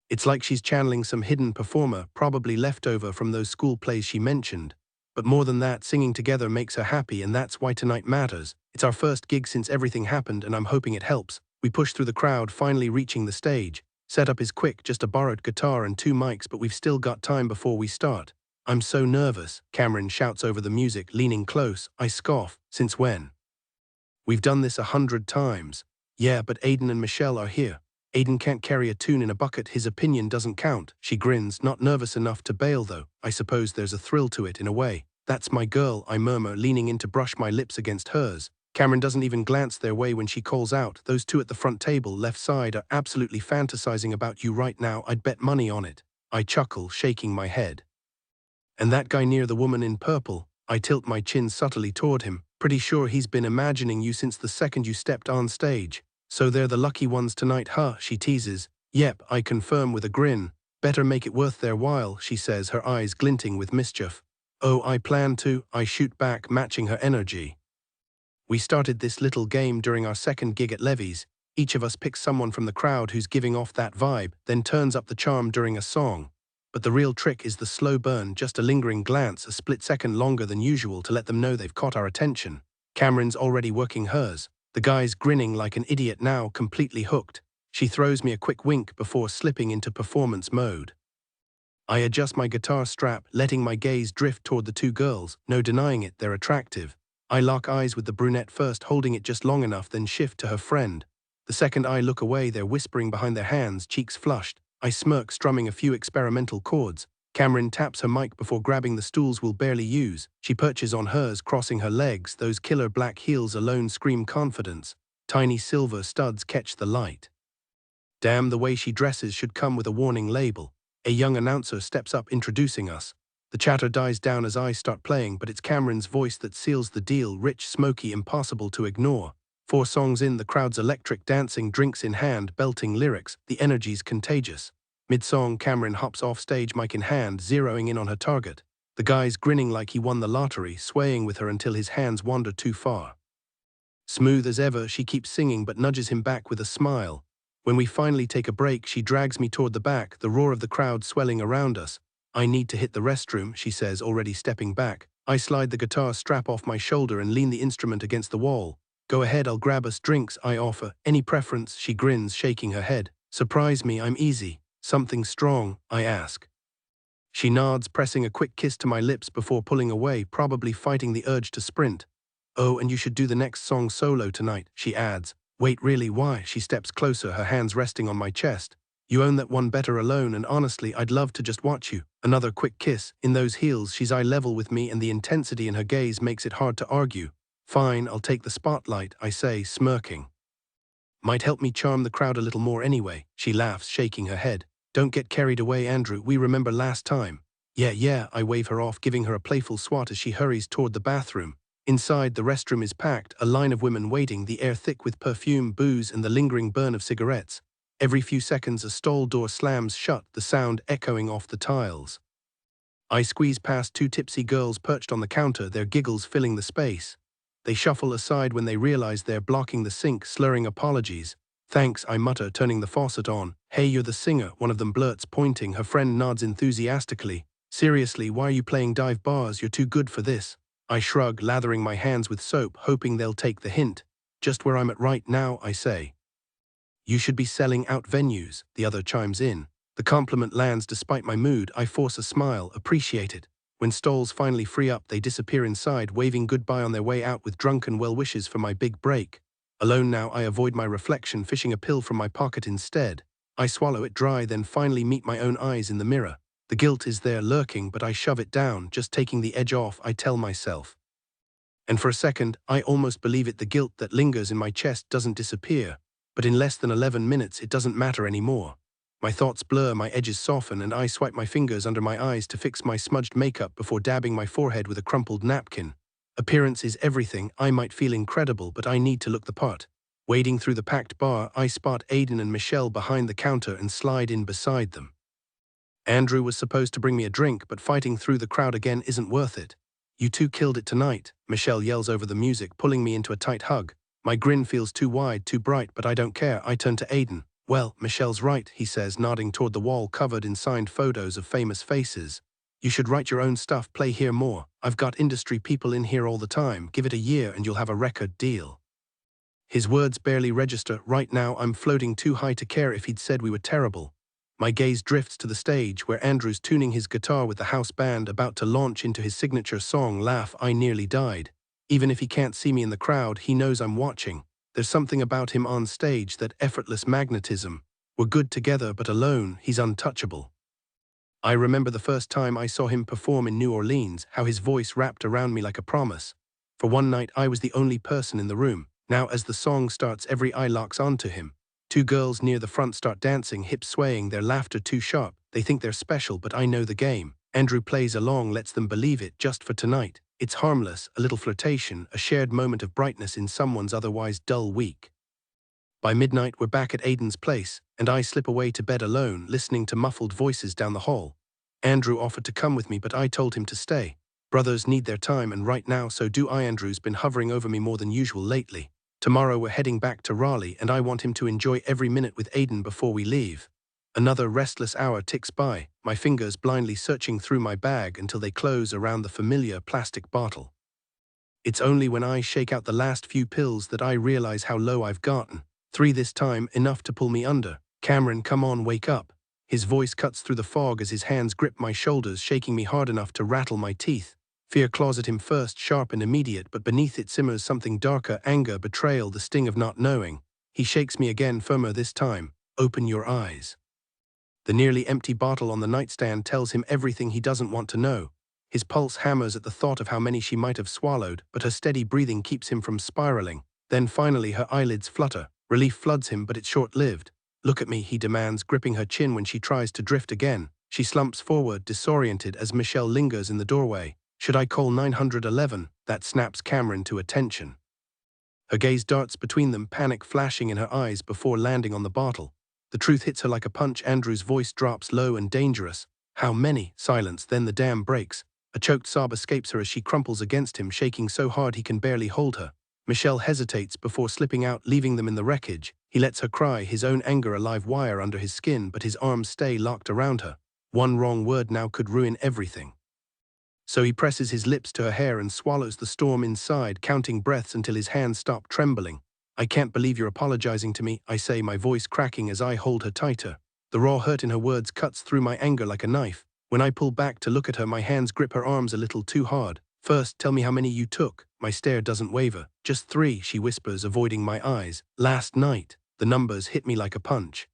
Speaker 1: It's like she's channeling some hidden performer, probably left over from those school plays she mentioned. But more than that, singing together makes her happy, and that's why tonight matters. It's our first gig since everything happened, and I'm hoping it helps. We push through the crowd, finally reaching the stage. Setup is quick, just a borrowed guitar and 2 mics, but we've still got time before we start. I'm so nervous, Camryn shouts over the music, leaning close. I scoff. Since when? We've done this 100 times. Yeah, but Aiden and Michelle are here. Aiden can't carry a tune in a bucket, his opinion doesn't count. She grins, not nervous enough to bail though. I suppose there's a thrill to it in a way. That's my girl, I murmur, leaning in to brush my lips against hers. Camryn doesn't even glance their way when she calls out. Those 2 at the front table, left side, are absolutely fantasizing about you right now. I'd bet money on it. I chuckle, shaking my head. And that guy near the woman in purple, I tilt my chin subtly toward him. Pretty sure he's been imagining you since the second you stepped on stage. So they're the lucky ones tonight, huh? She teases. Yep, I confirm with a grin. Better make it worth their while, she says, her eyes glinting with mischief. Oh, I plan to, I shoot back, matching her energy. We started this little game during our second gig at Levy's. Each of us picks someone from the crowd who's giving off that vibe, then turns up the charm during a song. But the real trick is the slow burn, just a lingering glance, a split second longer than usual to let them know they've caught our attention. Camryn's already working hers. The guy's grinning like an idiot now, completely hooked. She throws me a quick wink before slipping into performance mode. I adjust my guitar strap, letting my gaze drift toward the 2 girls. No denying it, they're attractive. I lock eyes with the brunette first, holding it just long enough, then shift to her friend. The second I look away, they're whispering behind their hands, cheeks flushed. I smirk, strumming a few experimental chords. Camryn taps her mic before grabbing the stools we'll barely use. She perches on hers, crossing her legs. Those killer black heels alone scream confidence. Tiny silver studs catch the light. Damn, the way she dresses should come with a warning label. A young announcer steps up, introducing us. The chatter dies down as I start playing, but it's Camryn's voice that seals the deal, rich, smoky, impossible to ignore. 4 songs in, the crowd's electric, dancing, drinks in hand, belting lyrics. The energy's contagious. Mid-song, Camryn hops off stage, mic in hand, zeroing in on her target. The guy's grinning like he won the lottery, swaying with her until his hands wander too far. Smooth as ever, she keeps singing but nudges him back with a smile. When we finally take a break, she drags me toward the back, the roar of the crowd swelling around us. I need to hit the restroom, she says, already stepping back. I slide the guitar strap off my shoulder and lean the instrument against the wall. Go ahead, I'll grab us drinks, I offer. Any preference? She grins, shaking her head. Surprise me, I'm easy. Something strong, I ask. She nods, pressing a quick kiss to my lips before pulling away, probably fighting the urge to sprint. Oh, and you should do the next song solo tonight, she adds. Wait, really, why? She steps closer, her hands resting on my chest. You own that one better alone, and honestly, I'd love to just watch you. Another quick kiss. In those heels, she's eye level with me, and the intensity in her gaze makes it hard to argue. Fine, I'll take the spotlight, I say, smirking. Might help me charm the crowd a little more anyway, she laughs, shaking her head. Don't get carried away, Andrew, we remember last time. Yeah, I wave her off, giving her a playful swat as she hurries toward the bathroom. Inside, the restroom is packed, a line of women waiting, the air thick with perfume, booze, and the lingering burn of cigarettes. Every few seconds, a stall door slams shut, the sound echoing off the tiles. I squeeze past two tipsy girls perched on the counter, their giggles filling the space. They shuffle aside when they realize they're blocking the sink, slurring apologies. Thanks, I mutter, turning the faucet on. Hey, you're the singer, one of them blurts, pointing. Her friend nods enthusiastically. Seriously, why are you playing dive bars? You're too good for this. I shrug, lathering my hands with soap, hoping they'll take the hint. Just where I'm at right now, I say. You should be selling out venues, the other chimes in. The compliment lands despite my mood. I force a smile, appreciate it. When stalls finally free up, they disappear inside, waving goodbye on their way out with drunken well wishes for my big break. Alone now, I avoid my reflection, fishing a pill from my pocket instead. I swallow it dry, then finally meet my own eyes in the mirror. The guilt is there lurking, but I shove it down, just taking the edge off, I tell myself. And for a second, I almost believe it, the guilt that lingers in my chest doesn't disappear. But in less than 11 minutes, it doesn't matter anymore. My thoughts blur, my edges soften, and I swipe my fingers under my eyes to fix my smudged makeup before dabbing my forehead with a crumpled napkin. Appearance is everything. I might feel incredible, but I need to look the part. Wading through the packed bar, I spot Aiden and Michelle behind the counter and slide in beside them. Andrew was supposed to bring me a drink, but fighting through the crowd again isn't worth it. You two killed it tonight, Michelle yells over the music, pulling me into a tight hug. My grin feels too wide, too bright, but I don't care. I turn to Aiden. Well, Michelle's right, he says, nodding toward the wall covered in signed photos of famous faces. You should write your own stuff, play here more. I've got industry people in here all the time. Give it a year and you'll have a record deal. His words barely register. Right now, I'm floating too high to care if he'd said we were terrible. My gaze drifts to the stage where Andrew's tuning his guitar with the house band, about to launch into his signature song, Laugh, I Nearly Died. Even if he can't see me in the crowd, he knows I'm watching. There's something about him on stage, that effortless magnetism. We're good together, but alone, he's untouchable. I remember the first time I saw him perform in New Orleans, how his voice wrapped around me like a promise. For one night, I was the only person in the room. Now, as the song starts, every eye locks onto him. Two girls near the front start dancing, hips swaying, their laughter too sharp. They think they're special, but I know the game. Andrew plays along, lets them believe it, just for tonight. It's harmless, a little flirtation, a shared moment of brightness in someone's otherwise dull week. By midnight, we're back at Aiden's place, and I slip away to bed alone, listening to muffled voices down the hall. Andrew offered to come with me, but I told him to stay. Brothers need their time, and right now, so do I. Andrew's been hovering over me more than usual lately. Tomorrow we're heading back to Raleigh, and I want him to enjoy every minute with Aiden before we leave. Another restless hour ticks by, my fingers blindly searching through my bag until they close around the familiar plastic bottle. It's only when I shake out the last few pills that I realize how low I've gotten. 3 this time, enough to pull me under. Camryn, come on, wake up. His voice cuts through the fog as his hands grip my shoulders, shaking me hard enough to rattle my teeth. Fear claws at him first, sharp and immediate, but beneath it simmers something darker, anger, betrayal, the sting of not knowing. He shakes me again, firmer this time. Open your eyes. The nearly empty bottle on the nightstand tells him everything he doesn't want to know. His pulse hammers at the thought of how many she might have swallowed, but her steady breathing keeps him from spiraling. Then finally her eyelids flutter. Relief floods him, but it's short-lived. Look at me, he demands, gripping her chin when she tries to drift again. She slumps forward, disoriented, as Michelle lingers in the doorway. Should I call 911? That snaps Camryn to attention. Her gaze darts between them, panic flashing in her eyes before landing on the bottle. The truth hits her like a punch. Andrew's voice drops low and dangerous. How many? Silence, then the dam breaks. A choked sob escapes her as she crumples against him, shaking so hard he can barely hold her. Michelle hesitates before slipping out, leaving them in the wreckage. He lets her cry, his own anger a live wire under his skin, but his arms stay locked around her. One wrong word now could ruin everything. So he presses his lips to her hair and swallows the storm inside, counting breaths until his hands stop trembling. I can't believe you're apologizing to me, I say, my voice cracking as I hold her tighter. The raw hurt in her words cuts through my anger like a knife. When I pull back to look at her, my hands grip her arms a little too hard. First, tell me how many you took. My stare doesn't waver. Just 3, she whispers, avoiding my eyes. Last night. The numbers hit me like a punch.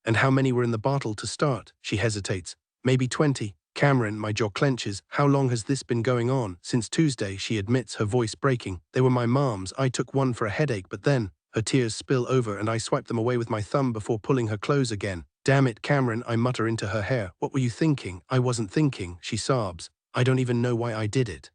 Speaker 1: And how many were in the bottle to start? She hesitates. Maybe 20. Camryn, my jaw clenches. How long has this been going on? Since Tuesday, she admits, her voice breaking. They were my mom's. I took one for a headache, but then her tears spill over and I swipe them away with my thumb before pulling her close again. Damn it, Camryn, I mutter into her hair. What were you thinking? I wasn't thinking, she sobs. I don't even know why I did it.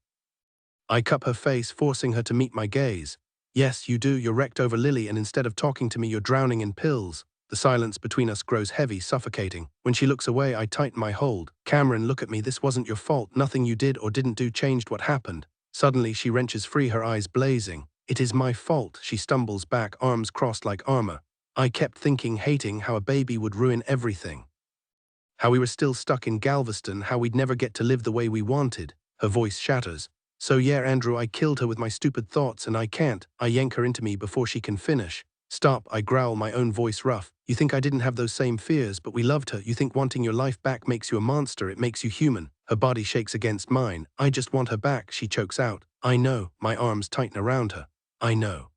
Speaker 1: I cup her face, forcing her to meet my gaze. Yes, you do. You're wrecked over Lily, and instead of talking to me, you're drowning in pills. The silence between us grows heavy, suffocating. When she looks away, I tighten my hold. Camryn, look at me. This wasn't your fault. Nothing you did or didn't do changed what happened. Suddenly, she wrenches free, her eyes blazing. It is my fault. She stumbles back, arms crossed like armor. I kept thinking, hating how a baby would ruin everything. How we were still stuck in Galveston, how we'd never get to live the way we wanted. Her voice shatters. So yeah, Andrew, I killed her with my stupid thoughts, and I can't. I yank her into me before she can finish. Stop, I growl, my own voice rough. You think I didn't have those same fears, but we loved her. You think wanting your life back makes you a monster, it makes you human. Her body shakes against mine. I just want her back, she chokes out. I know, my arms tighten around her. I know.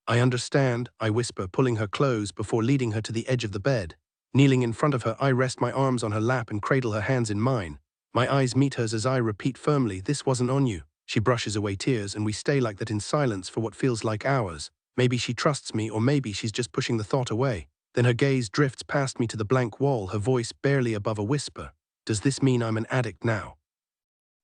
Speaker 1: I understand, I whisper, pulling her close before leading her to the edge of the bed. Kneeling in front of her, I rest my arms on her lap and cradle her hands in mine. My eyes meet hers as I repeat firmly, this wasn't on you. She brushes away tears, and we stay like that in silence for what feels like hours. Maybe she trusts me, or maybe she's just pushing the thought away. Then her gaze drifts past me to the blank wall, her voice barely above a whisper. Does this mean I'm an addict now?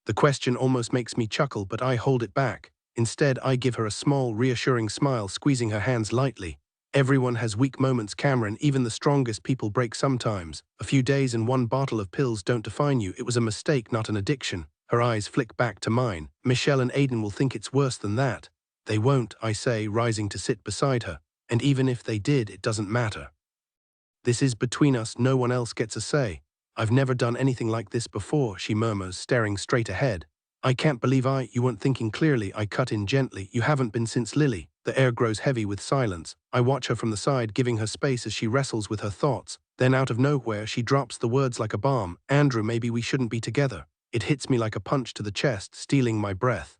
Speaker 1: The question almost makes me chuckle, but I hold it back. Instead, I give her a small, reassuring smile, squeezing her hands lightly. Everyone has weak moments, Camryn. Even the strongest people break sometimes. A few days and one bottle of pills don't define you. It was a mistake, not an addiction. Her eyes flick back to mine. Michelle and Aiden will think it's worse than that. They won't, I say, rising to sit beside her. And even if they did, it doesn't matter. This is between us, no one else gets a say. I've never done anything like this before, she murmurs, staring straight ahead. I can't believe you weren't thinking clearly, I cut in gently. You haven't been since Lily. The air grows heavy with silence. I watch her from the side, giving her space as she wrestles with her thoughts. Then out of nowhere, she drops the words like a bomb. Andrew, maybe we shouldn't be together. It hits me like a punch to the chest, stealing my breath.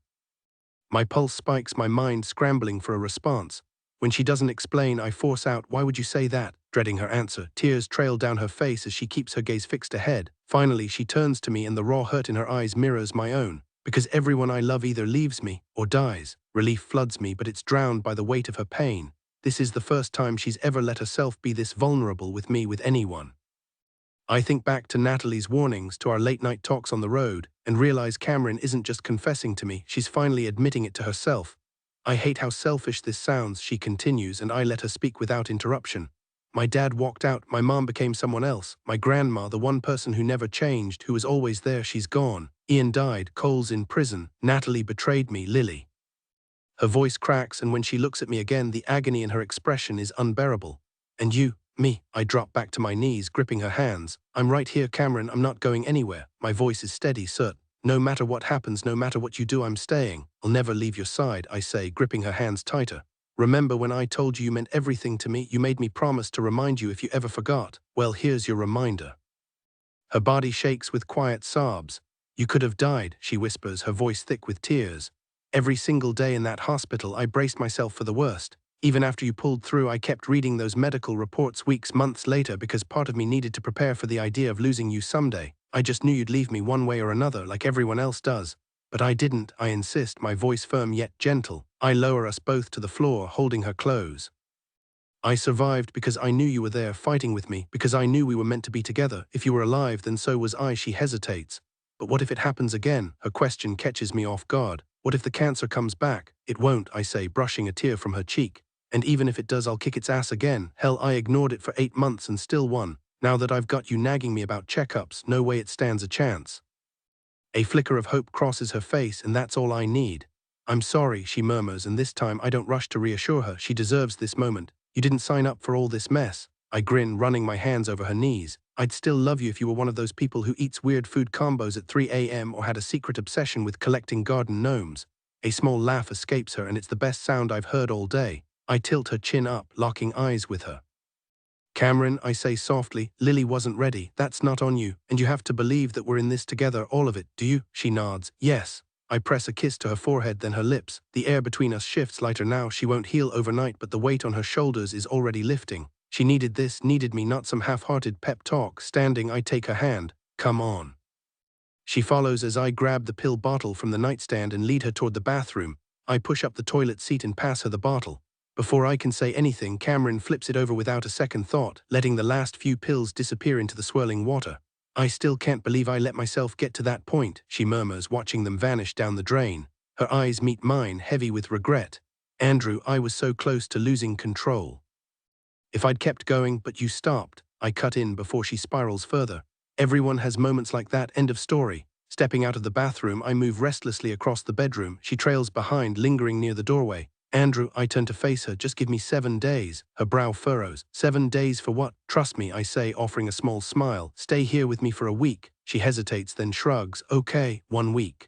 Speaker 1: My pulse spikes, my mind scrambling for a response. When she doesn't explain, I force out, why would you say that? Dreading her answer, tears trail down her face as she keeps her gaze fixed ahead. Finally, she turns to me and the raw hurt in her eyes mirrors my own. Because everyone I love either leaves me or dies. Relief floods me, but it's drowned by the weight of her pain. This is the first time she's ever let herself be this vulnerable with me, with anyone. I think back to Natalie's warnings, to our late-night talks on the road, and realize Camryn isn't just confessing to me, she's finally admitting it to herself. I hate how selfish this sounds, she continues, and I let her speak without interruption. My dad walked out, my mom became someone else. My grandma, the one person who never changed, who was always there, she's gone. Ian died, Cole's in prison. Natalie betrayed me, Lily. Her voice cracks, and when she looks at me again, the agony in her expression is unbearable. And you, me, I drop back to my knees, gripping her hands. I'm right here, Camryn, I'm not going anywhere. My voice is steady, certain. No matter what happens, no matter what you do, I'm staying. I'll never leave your side, I say, gripping her hands tighter. Remember when I told you meant everything to me? You made me promise to remind you if you ever forgot. Well, here's your reminder. Her body shakes with quiet sobs. You could have died, she whispers, her voice thick with tears. Every single day in that hospital, I braced myself for the worst. Even after you pulled through, I kept reading those medical reports weeks, months later, because part of me needed to prepare for the idea of losing you someday. I just knew you'd leave me one way or another, like everyone else does. But I didn't, I insist, my voice firm yet gentle. I lower us both to the floor, holding her close. I survived because I knew you were there fighting with me, because I knew we were meant to be together. If you were alive, then so was I, she hesitates. But what if it happens again? Her question catches me off guard. What if the cancer comes back? It won't, I say, brushing a tear from her cheek. And even if it does, I'll kick its ass again. Hell, I ignored it for 8 months and still won. Now that I've got you nagging me about checkups, no way it stands a chance. A flicker of hope crosses her face, and that's all I need. I'm sorry, she murmurs, and this time I don't rush to reassure her. She deserves this moment. You didn't sign up for all this mess. I grin, running my hands over her knees. I'd still love you if you were one of those people who eats weird food combos at 3 a.m. or had a secret obsession with collecting garden gnomes. A small laugh escapes her, and it's the best sound I've heard all day. I tilt her chin up, locking eyes with her. Camryn, I say softly, Lily wasn't ready. That's not on you, and you have to believe that we're in this together, all of it, do you? She nods. Yes. I press a kiss to her forehead, then her lips. The air between us shifts lighter now. She won't heal overnight, but the weight on her shoulders is already lifting. She needed this, needed me, not some half-hearted pep talk. Standing, I take her hand. Come on. She follows as I grab the pill bottle from the nightstand and lead her toward the bathroom. I push up the toilet seat and pass her the bottle. Before I can say anything, Camryn flips it over without a second thought, letting the last few pills disappear into the swirling water. I still can't believe I let myself get to that point, she murmurs, watching them vanish down the drain. Her eyes meet mine, heavy with regret. Andrew, I was so close to losing control. If I'd kept going, but you stopped, I cut in before she spirals further. Everyone has moments like that, end of story. Stepping out of the bathroom, I move restlessly across the bedroom. She trails behind, lingering near the doorway. Andrew, I turn to face her. Just give me 7 days. Her brow furrows. 7 days for what? Trust me, I say, offering a small smile. Stay here with me for a week. She hesitates, then shrugs. Okay, 1 week.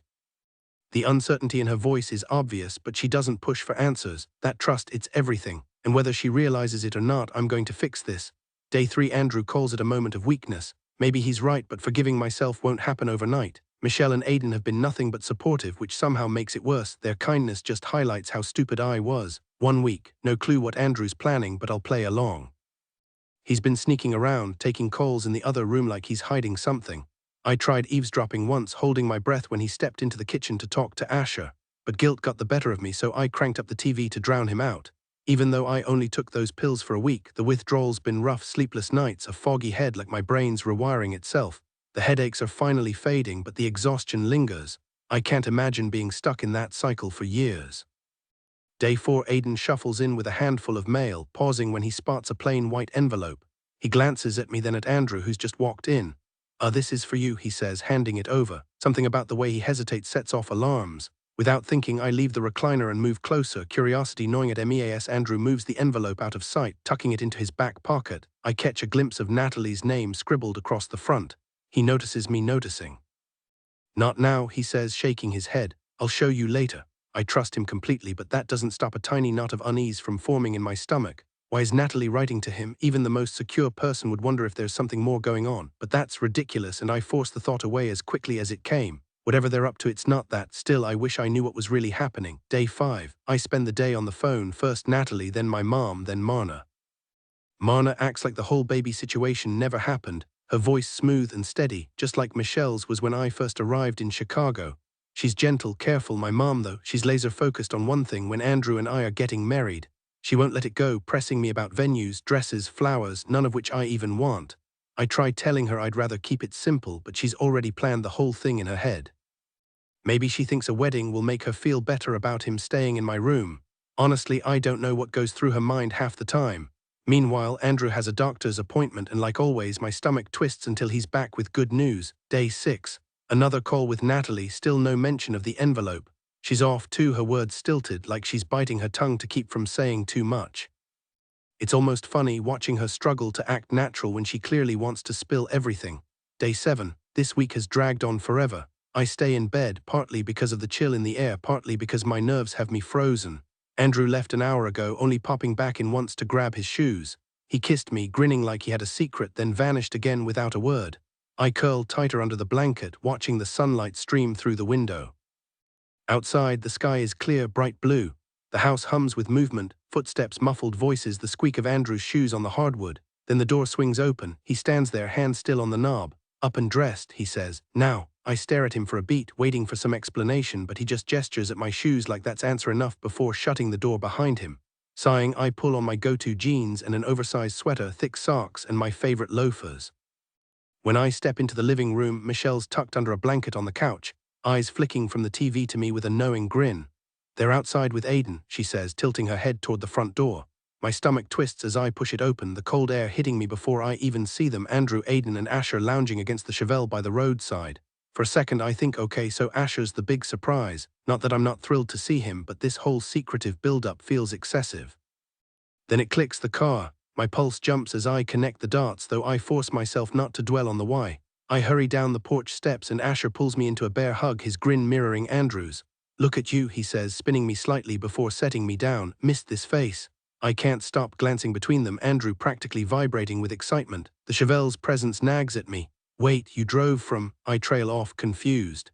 Speaker 1: The uncertainty in her voice is obvious, but she doesn't push for answers. That trust, it's everything. And whether she realizes it or not, I'm going to fix this. Day 3, Andrew calls it a moment of weakness. Maybe he's right, but forgiving myself won't happen overnight. Michelle and Aiden have been nothing but supportive, which somehow makes it worse. Their kindness just highlights how stupid I was. 1 week. No clue what Andrew's planning, but I'll play along. He's been sneaking around, taking calls in the other room like he's hiding something. I tried eavesdropping once, holding my breath when he stepped into the kitchen to talk to Asher. But guilt got the better of me, so I cranked up the TV to drown him out. Even though I only took those pills for a week, the withdrawal's been rough, sleepless nights, a foggy head like my brain's rewiring itself. The headaches are finally fading, but the exhaustion lingers. I can't imagine being stuck in that cycle for years. Day 4, Aiden shuffles in with a handful of mail, pausing when he spots a plain white envelope. He glances at me, then at Andrew, who's just walked in. This is for you, he says, handing it over. Something about the way he hesitates sets off alarms. Without thinking, I leave the recliner and move closer, curiosity gnawing at me. Andrew moves the envelope out of sight, tucking it into his back pocket. I catch a glimpse of Natalie's name scribbled across the front. He notices me noticing. Not now, he says, shaking his head. I'll show you later. I trust him completely, but that doesn't stop a tiny knot of unease from forming in my stomach. Why is Natalie writing to him? Even the most secure person would wonder if there's something more going on. But that's ridiculous, and I force the thought away as quickly as it came. Whatever they're up to, it's not that. Still, I wish I knew what was really happening. Day 5. I spend the day on the phone, first Natalie, then my mom, then Marna. Marna acts like the whole baby situation never happened, her voice smooth and steady, just like Michelle's was when I first arrived in Chicago. She's gentle, careful. My mom, though, she's laser-focused on one thing: when Andrew and I are getting married. She won't let it go, pressing me about venues, dresses, flowers, none of which I even want. I tried telling her I'd rather keep it simple, but she's already planned the whole thing in her head. Maybe she thinks a wedding will make her feel better about him staying in my room. Honestly, I don't know what goes through her mind half the time. Meanwhile, Andrew has a doctor's appointment, and like always, my stomach twists until he's back with good news. Day 6. Another call with Natalie, still no mention of the envelope. She's off too, her words stilted, like she's biting her tongue to keep from saying too much. It's almost funny watching her struggle to act natural when she clearly wants to spill everything. Day 7. This week has dragged on forever. I stay in bed, partly because of the chill in the air, partly because my nerves have me frozen. Andrew left an hour ago, only popping back in once to grab his shoes. He kissed me, grinning like he had a secret, then vanished again without a word. I curled tighter under the blanket, watching the sunlight stream through the window. Outside, the sky is clear, bright blue. The house hums with movement, footsteps, muffled voices, the squeak of Andrew's shoes on the hardwood. Then the door swings open. He stands there, hand still on the knob. Up and dressed, he says. Now. I stare at him for a beat, waiting for some explanation, but he just gestures at my shoes like that's answer enough before shutting the door behind him. Sighing, I pull on my go-to jeans and an oversized sweater, thick socks, and my favorite loafers. When I step into the living room, Michelle's tucked under a blanket on the couch, eyes flicking from the TV to me with a knowing grin. They're outside with Aiden, she says, tilting her head toward the front door. My stomach twists as I push it open, the cold air hitting me before I even see them: Andrew, Aiden, and Asher lounging against the Chevelle by the roadside. For a second I think, okay, so Asher's the big surprise. Not that I'm not thrilled to see him, but this whole secretive build-up feels excessive. Then it clicks: the car. My pulse jumps as I connect the dots, though I force myself not to dwell on the why. I hurry down the porch steps and Asher pulls me into a bear hug, his grin mirroring Andrew's. "Look at you," he says, spinning me slightly before setting me down. "Missed this face." I can't stop glancing between them, Andrew practically vibrating with excitement. The Chevelle's presence nags at me. "Wait, you drove from—" I trail off, confused.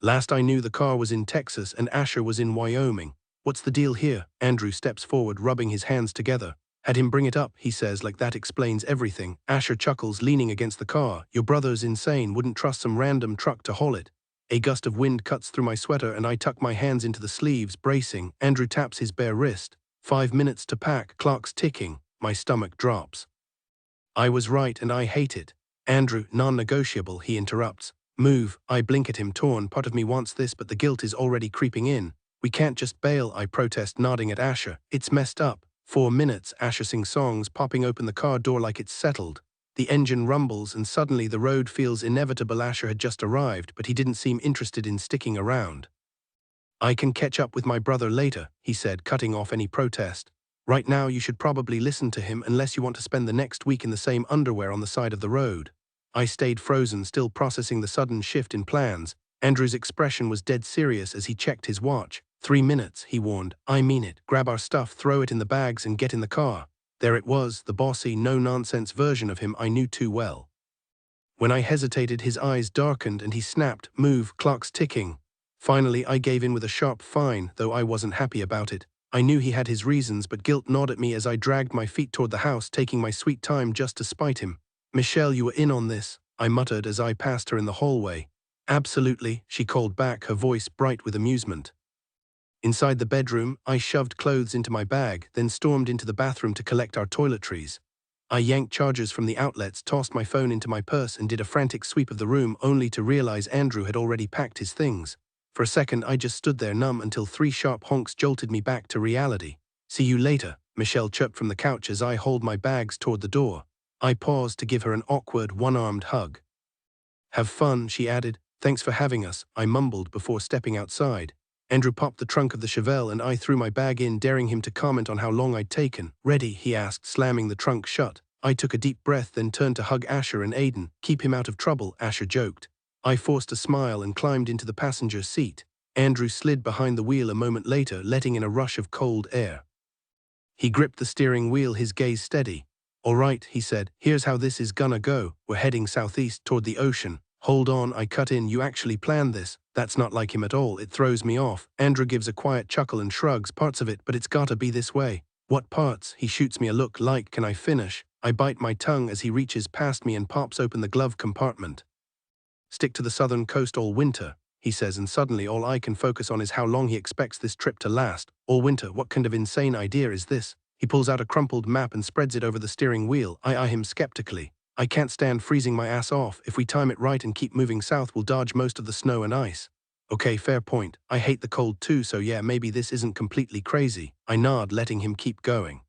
Speaker 1: "Last I knew the car was in Texas and Asher was in Wyoming. What's the deal here?" Andrew steps forward, rubbing his hands together. "Had him bring it up," he says, like that explains everything. Asher chuckles, leaning against the car. "Your brother's insane, wouldn't trust some random truck to haul it." A gust of wind cuts through my sweater and I tuck my hands into the sleeves, bracing. Andrew taps his bare wrist. 5 minutes to pack, clock's ticking. My stomach drops. "I was right and I hate it." "Andrew, non-negotiable," he interrupts. "Move." I blink at him, torn. Part of me wants this, but the guilt is already creeping in. "We can't just bail," I protest, nodding at Asher. "It's messed up." 4 minutes, Asher sings songs, popping open the car door like it's settled. The engine rumbles and suddenly the road feels inevitable. Asher had just arrived, but he didn't seem interested in sticking around. "I can catch up with my brother later," he said, cutting off any protest. "Right now you should probably listen to him unless you want to spend the next week in the same underwear on the side of the road." I stayed frozen, still processing the sudden shift in plans. Andrew's expression was dead serious as he checked his watch. 3 minutes, he warned. "I mean it. Grab our stuff, throw it in the bags, and get in the car." There it was, the bossy, no-nonsense version of him I knew too well. When I hesitated, his eyes darkened and he snapped, "Move, clock's ticking." Finally, I gave in with a sharp fine, though I wasn't happy about it. I knew he had his reasons, but guilt gnawed at me as I dragged my feet toward the house, taking my sweet time just to spite him. "Michelle, you were in on this," I muttered as I passed her in the hallway. "Absolutely," she called back, her voice bright with amusement. Inside the bedroom, I shoved clothes into my bag, then stormed into the bathroom to collect our toiletries. I yanked chargers from the outlets, tossed my phone into my purse, and did a frantic sweep of the room, only to realize Andrew had already packed his things. For a second, I just stood there numb until 3 sharp honks jolted me back to reality. "See you later," Michelle chirped from the couch as I hauled my bags toward the door. I paused to give her an awkward, one-armed hug. "Have fun," she added. "Thanks for having us," I mumbled before stepping outside. Andrew popped the trunk of the Chevelle and I threw my bag in, daring him to comment on how long I'd taken. "Ready?" he asked, slamming the trunk shut. I took a deep breath, then turned to hug Asher and Aiden. "Keep him out of trouble," Asher joked. I forced a smile and climbed into the passenger seat. Andrew slid behind the wheel a moment later, letting in a rush of cold air. He gripped the steering wheel, his gaze steady. "All right," he said, "here's how this is gonna go. We're heading southeast toward the ocean." "Hold on," I cut in, "you actually planned this?" That's not like him at all, it throws me off. Andrew gives a quiet chuckle and shrugs. "Parts of it, but it's gotta be this way." "What parts?" He shoots me a look like, "Can I finish?" I bite my tongue as he reaches past me and pops open the glove compartment. "Stick to the southern coast all winter," he says, and suddenly all I can focus on is how long he expects this trip to last. All winter? What kind of insane idea is this? He pulls out a crumpled map and spreads it over the steering wheel. I eye him skeptically. "I can't stand freezing my ass off. If we time it right and keep moving south, we'll dodge most of the snow and ice." "Okay, fair point. I hate the cold too, so yeah, maybe this isn't completely crazy." I nod, letting him keep going.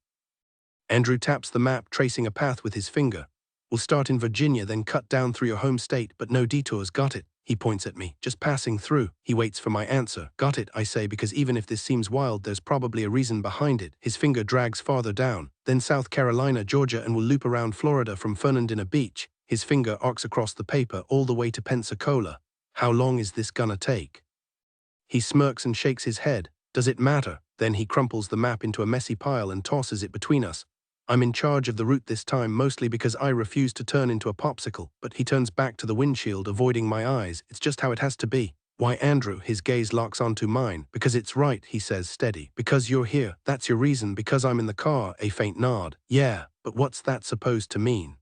Speaker 1: Andrew taps the map, tracing a path with his finger. "We'll start in Virginia, then cut down through your home state, but no detours." "Got it." He points at me. "Just passing through." He waits for my answer. "Got it," I say, because even if this seems wild, there's probably a reason behind it. His finger drags farther down, then South Carolina, Georgia, and we'll loop around Florida from Fernandina Beach. His finger arcs across the paper all the way to Pensacola. "How long is this gonna take?" He smirks and shakes his head. "Does it matter?" Then he crumples the map into a messy pile and tosses it between us. I'm in charge of the route this time, mostly because I refuse to turn into a popsicle, but he turns back to the windshield, avoiding my eyes. "It's just how it has to be." "Why, Andrew?" His gaze locks onto mine. "Because it's right," he says, steady. "Because you're here. That's your reason. Because I'm in the car." A faint nod. "Yeah, but what's that supposed to mean?"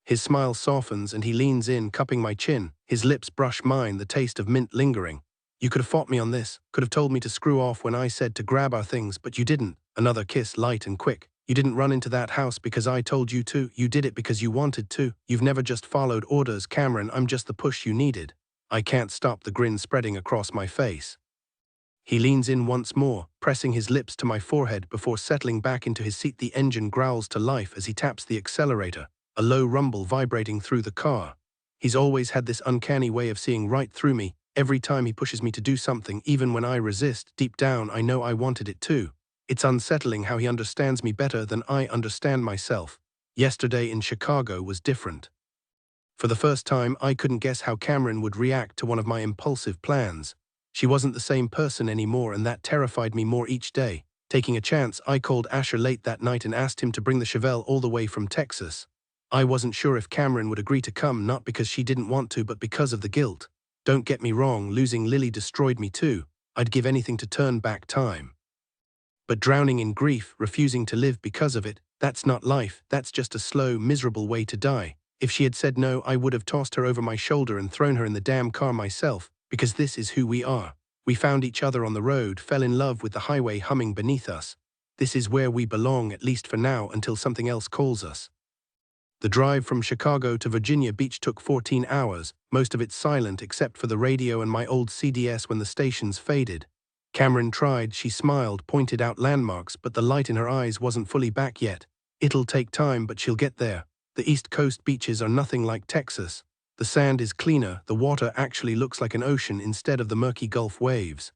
Speaker 1: His smile softens and he leans in, cupping my chin. His lips brush mine, the taste of mint lingering. "You could have fought me on this. Could have told me to screw off when I said to grab our things, but you didn't." Another kiss, light and quick. "You didn't run into that house because I told you to. You did it because you wanted to. You've never just followed orders, Camryn. I'm just the push you needed." I can't stop the grin spreading across my face. He leans in once more, pressing his lips to my forehead before settling back into his seat. The engine growls to life as he taps the accelerator, a low rumble vibrating through the car. He's always had this uncanny way of seeing right through me. Every time he pushes me to do something, even when I resist, deep down I know I wanted it too. It's unsettling how he understands me better than I understand myself. Yesterday in Chicago was different. For the first time, I couldn't guess how Camryn would react to one of my impulsive plans. She wasn't the same person anymore, and that terrified me more each day. Taking a chance, I called Asher late that night and asked him to bring the Chevelle all the way from Texas. I wasn't sure if Camryn would agree to come, not because she didn't want to, but because of the guilt. Don't get me wrong, losing Lily destroyed me too. I'd give anything to turn back time. But drowning in grief, refusing to live because of it, that's not life, that's just a slow, miserable way to die. If she had said no, I would have tossed her over my shoulder and thrown her in the damn car myself, because this is who we are. We found each other on the road, fell in love with the highway humming beneath us. This is where we belong, at least for now, until something else calls us. The drive from Chicago to Virginia Beach took 14 hours, most of it silent except for the radio and my old CDS when the stations faded. Camryn tried, she smiled, pointed out landmarks, but the light in her eyes wasn't fully back yet. It'll take time, but she'll get there. The East Coast beaches are nothing like Texas. The sand is cleaner, the water actually looks like an ocean instead of the murky Gulf waves.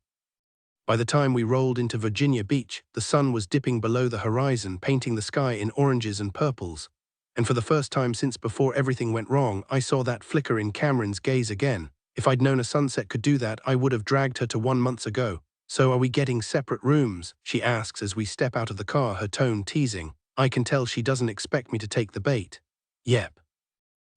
Speaker 1: By the time we rolled into Virginia Beach, the sun was dipping below the horizon, painting the sky in oranges and purples. And for the first time since before everything went wrong, I saw that flicker in Camryn's gaze again. If I'd known a sunset could do that, I would have dragged her to 1 month ago. "So are we getting separate rooms?" she asks as we step out of the car, her tone teasing. I can tell she doesn't expect me to take the bait. "Yep.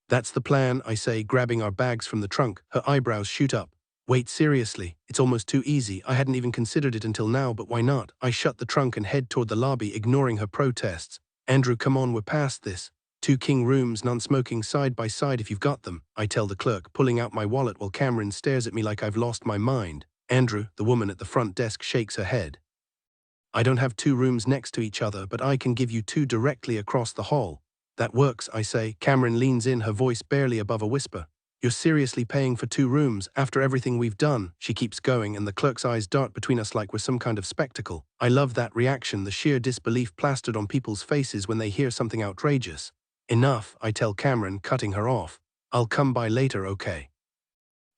Speaker 1: That's the plan," I say, grabbing our bags from the trunk. Her eyebrows shoot up. "Wait, seriously? It's almost too easy. I hadn't even considered it until now, but why not?" I shut the trunk and head toward the lobby, ignoring her protests. "Andrew, come on, we're past this. 2 king rooms, non-smoking, side by side if you've got them," I tell the clerk, pulling out my wallet while Camryn stares at me like I've lost my mind. Andrew, the woman at the front desk, shakes her head. "I don't have 2 rooms next to each other, but I can give you 2 directly across the hall." "That works," I say. Camryn leans in, her voice barely above a whisper. "You're seriously paying for 2 rooms after everything we've done?" She keeps going, and the clerk's eyes dart between us like we're some kind of spectacle. I love that reaction, the sheer disbelief plastered on people's faces when they hear something outrageous. "Enough," I tell Camryn, cutting her off. "I'll come by later, okay?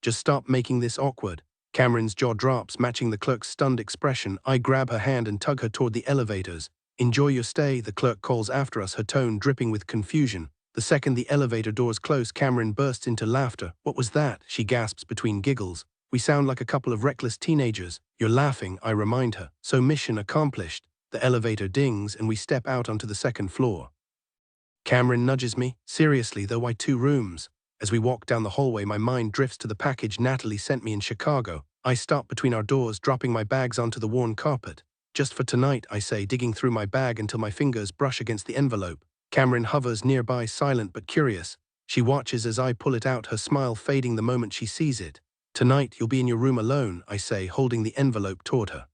Speaker 1: Just stop making this awkward." Camryn's jaw drops, matching the clerk's stunned expression. I grab her hand and tug her toward the elevators. "Enjoy your stay," the clerk calls after us, her tone dripping with confusion. The second the elevator doors close, Camryn bursts into laughter. "What was that?" she gasps between giggles. "We sound like a couple of reckless teenagers." "You're laughing," I remind her. "So mission accomplished." The elevator dings and we step out onto the second floor. Camryn nudges me. "Seriously though, why 2 rooms?" As we walk down the hallway, my mind drifts to the package Natalie sent me in Chicago. I stop between our doors, dropping my bags onto the worn carpet. "Just for tonight," I say, digging through my bag until my fingers brush against the envelope. Camryn hovers nearby, silent but curious. She watches as I pull it out, her smile fading the moment she sees it. "Tonight you'll be in your room alone," I say, holding the envelope toward her.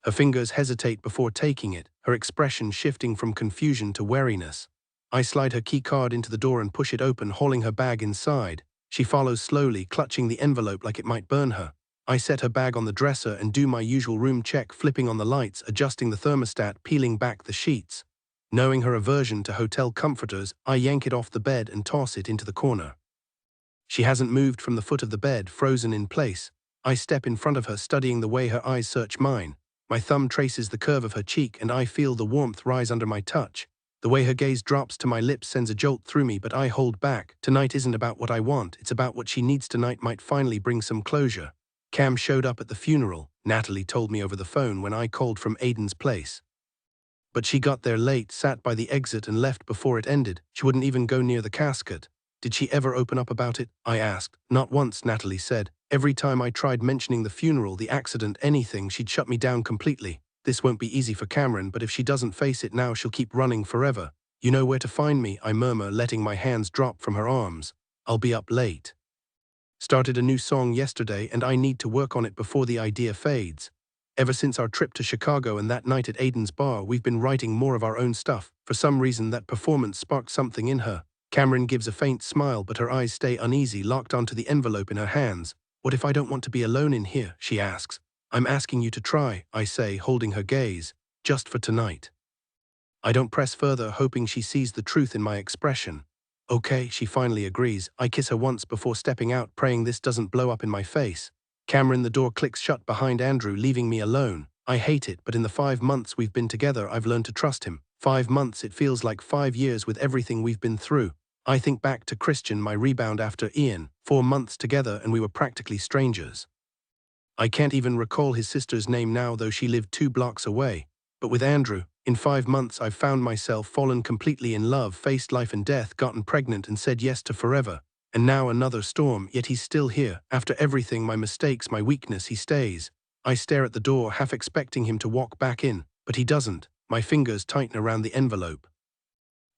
Speaker 1: Her fingers hesitate before taking it, her expression shifting from confusion to wariness. I slide her key card into the door and push it open, hauling her bag inside. She follows slowly, clutching the envelope like it might burn her. I set her bag on the dresser and do my usual room check, flipping on the lights, adjusting the thermostat, peeling back the sheets. Knowing her aversion to hotel comforters, I yank it off the bed and toss it into the corner. She hasn't moved from the foot of the bed, frozen in place. I step in front of her, studying the way her eyes search mine. My thumb traces the curve of her cheek, and I feel the warmth rise under my touch. The way her gaze drops to my lips sends a jolt through me, but I hold back. Tonight isn't about what I want, it's about what she needs tonight might finally bring some closure. Cam showed up at the funeral, Natalie told me over the phone when I called from Aiden's place. But she got there late, sat by the exit and left before it ended. She wouldn't even go near the casket. "Did she ever open up about it?" I asked. "Not once," Natalie said. "Every time I tried mentioning the funeral, the accident, anything, she'd shut me down completely. This won't be easy for Camryn, but if she doesn't face it now, she'll keep running forever." "You know where to find me," I murmur, letting my hands drop from her arms. "I'll be up late. Started a new song yesterday, and I need to work on it before the idea fades." Ever since our trip to Chicago and that night at Aiden's bar, we've been writing more of our own stuff. For some reason, that performance sparked something in her. Camryn gives a faint smile, but her eyes stay uneasy, locked onto the envelope in her hands. "What if I don't want to be alone in here?" she asks. "I'm asking you to try," I say, holding her gaze. "Just for tonight." I don't press further, hoping she sees the truth in my expression. "Okay," she finally agrees. I kiss her once before stepping out, praying this doesn't blow up in my face. Camryn, the door clicks shut behind Andrew, leaving me alone. I hate it, but in the 5 months we've been together, I've learned to trust him. 5 months, it feels like 5 years with everything we've been through. I think back to Christian, my rebound after Ian. 4 months together and we were practically strangers. I can't even recall his sister's name now, though she lived 2 blocks away. But with Andrew, in 5 months I've found myself fallen completely in love, faced life and death, gotten pregnant and said yes to forever. And now another storm, yet he's still here. After everything, my mistakes, my weakness, he stays. I stare at the door, half expecting him to walk back in, but he doesn't. My fingers tighten around the envelope.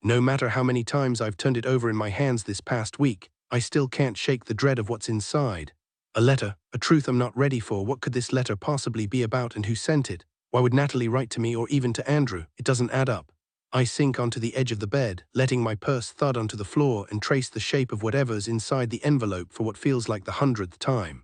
Speaker 1: No matter how many times I've turned it over in my hands this past week, I still can't shake the dread of what's inside. A letter, a truth I'm not ready for. What could this letter possibly be about, and who sent it? Why would Natalie write to me or even to Andrew? It doesn't add up. I sink onto the edge of the bed, letting my purse thud onto the floor and trace the shape of whatever's inside the envelope for what feels like the 100th time.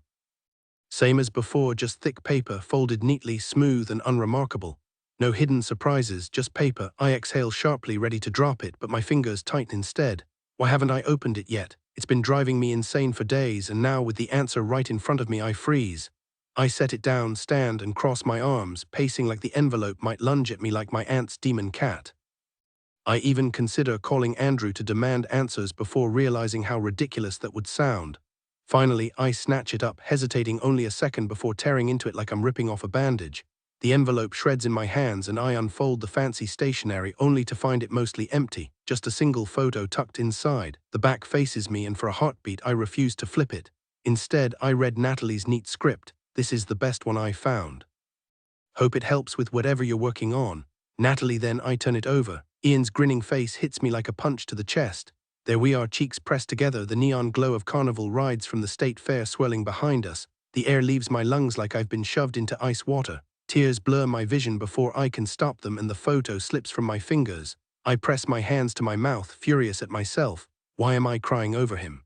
Speaker 1: Same as before, just thick paper, folded neatly, smooth and unremarkable. No hidden surprises, just paper. I exhale sharply, ready to drop it, but my fingers tighten instead. Why haven't I opened it yet? It's been driving me insane for days, and now with the answer right in front of me, I freeze. I set it down, stand and cross my arms, pacing like the envelope might lunge at me like my aunt's demon cat. I even consider calling Andrew to demand answers before realizing how ridiculous that would sound. Finally, I snatch it up, hesitating only a second before tearing into it like I'm ripping off a bandage. The envelope shreds in my hands and I unfold the fancy stationery only to find it mostly empty, just a single photo tucked inside. The back faces me and for a heartbeat I refuse to flip it. Instead, I read Natalie's neat script. This is the best one I found. Hope it helps with whatever you're working on. Natalie. Then I turn it over. Ian's grinning face hits me like a punch to the chest. There we are, cheeks pressed together, the neon glow of carnival rides from the state fair swirling behind us. The air leaves my lungs like I've been shoved into ice water. Tears blur my vision before I can stop them and the photo slips from my fingers. I press my hands to my mouth, furious at myself. Why am I crying over him?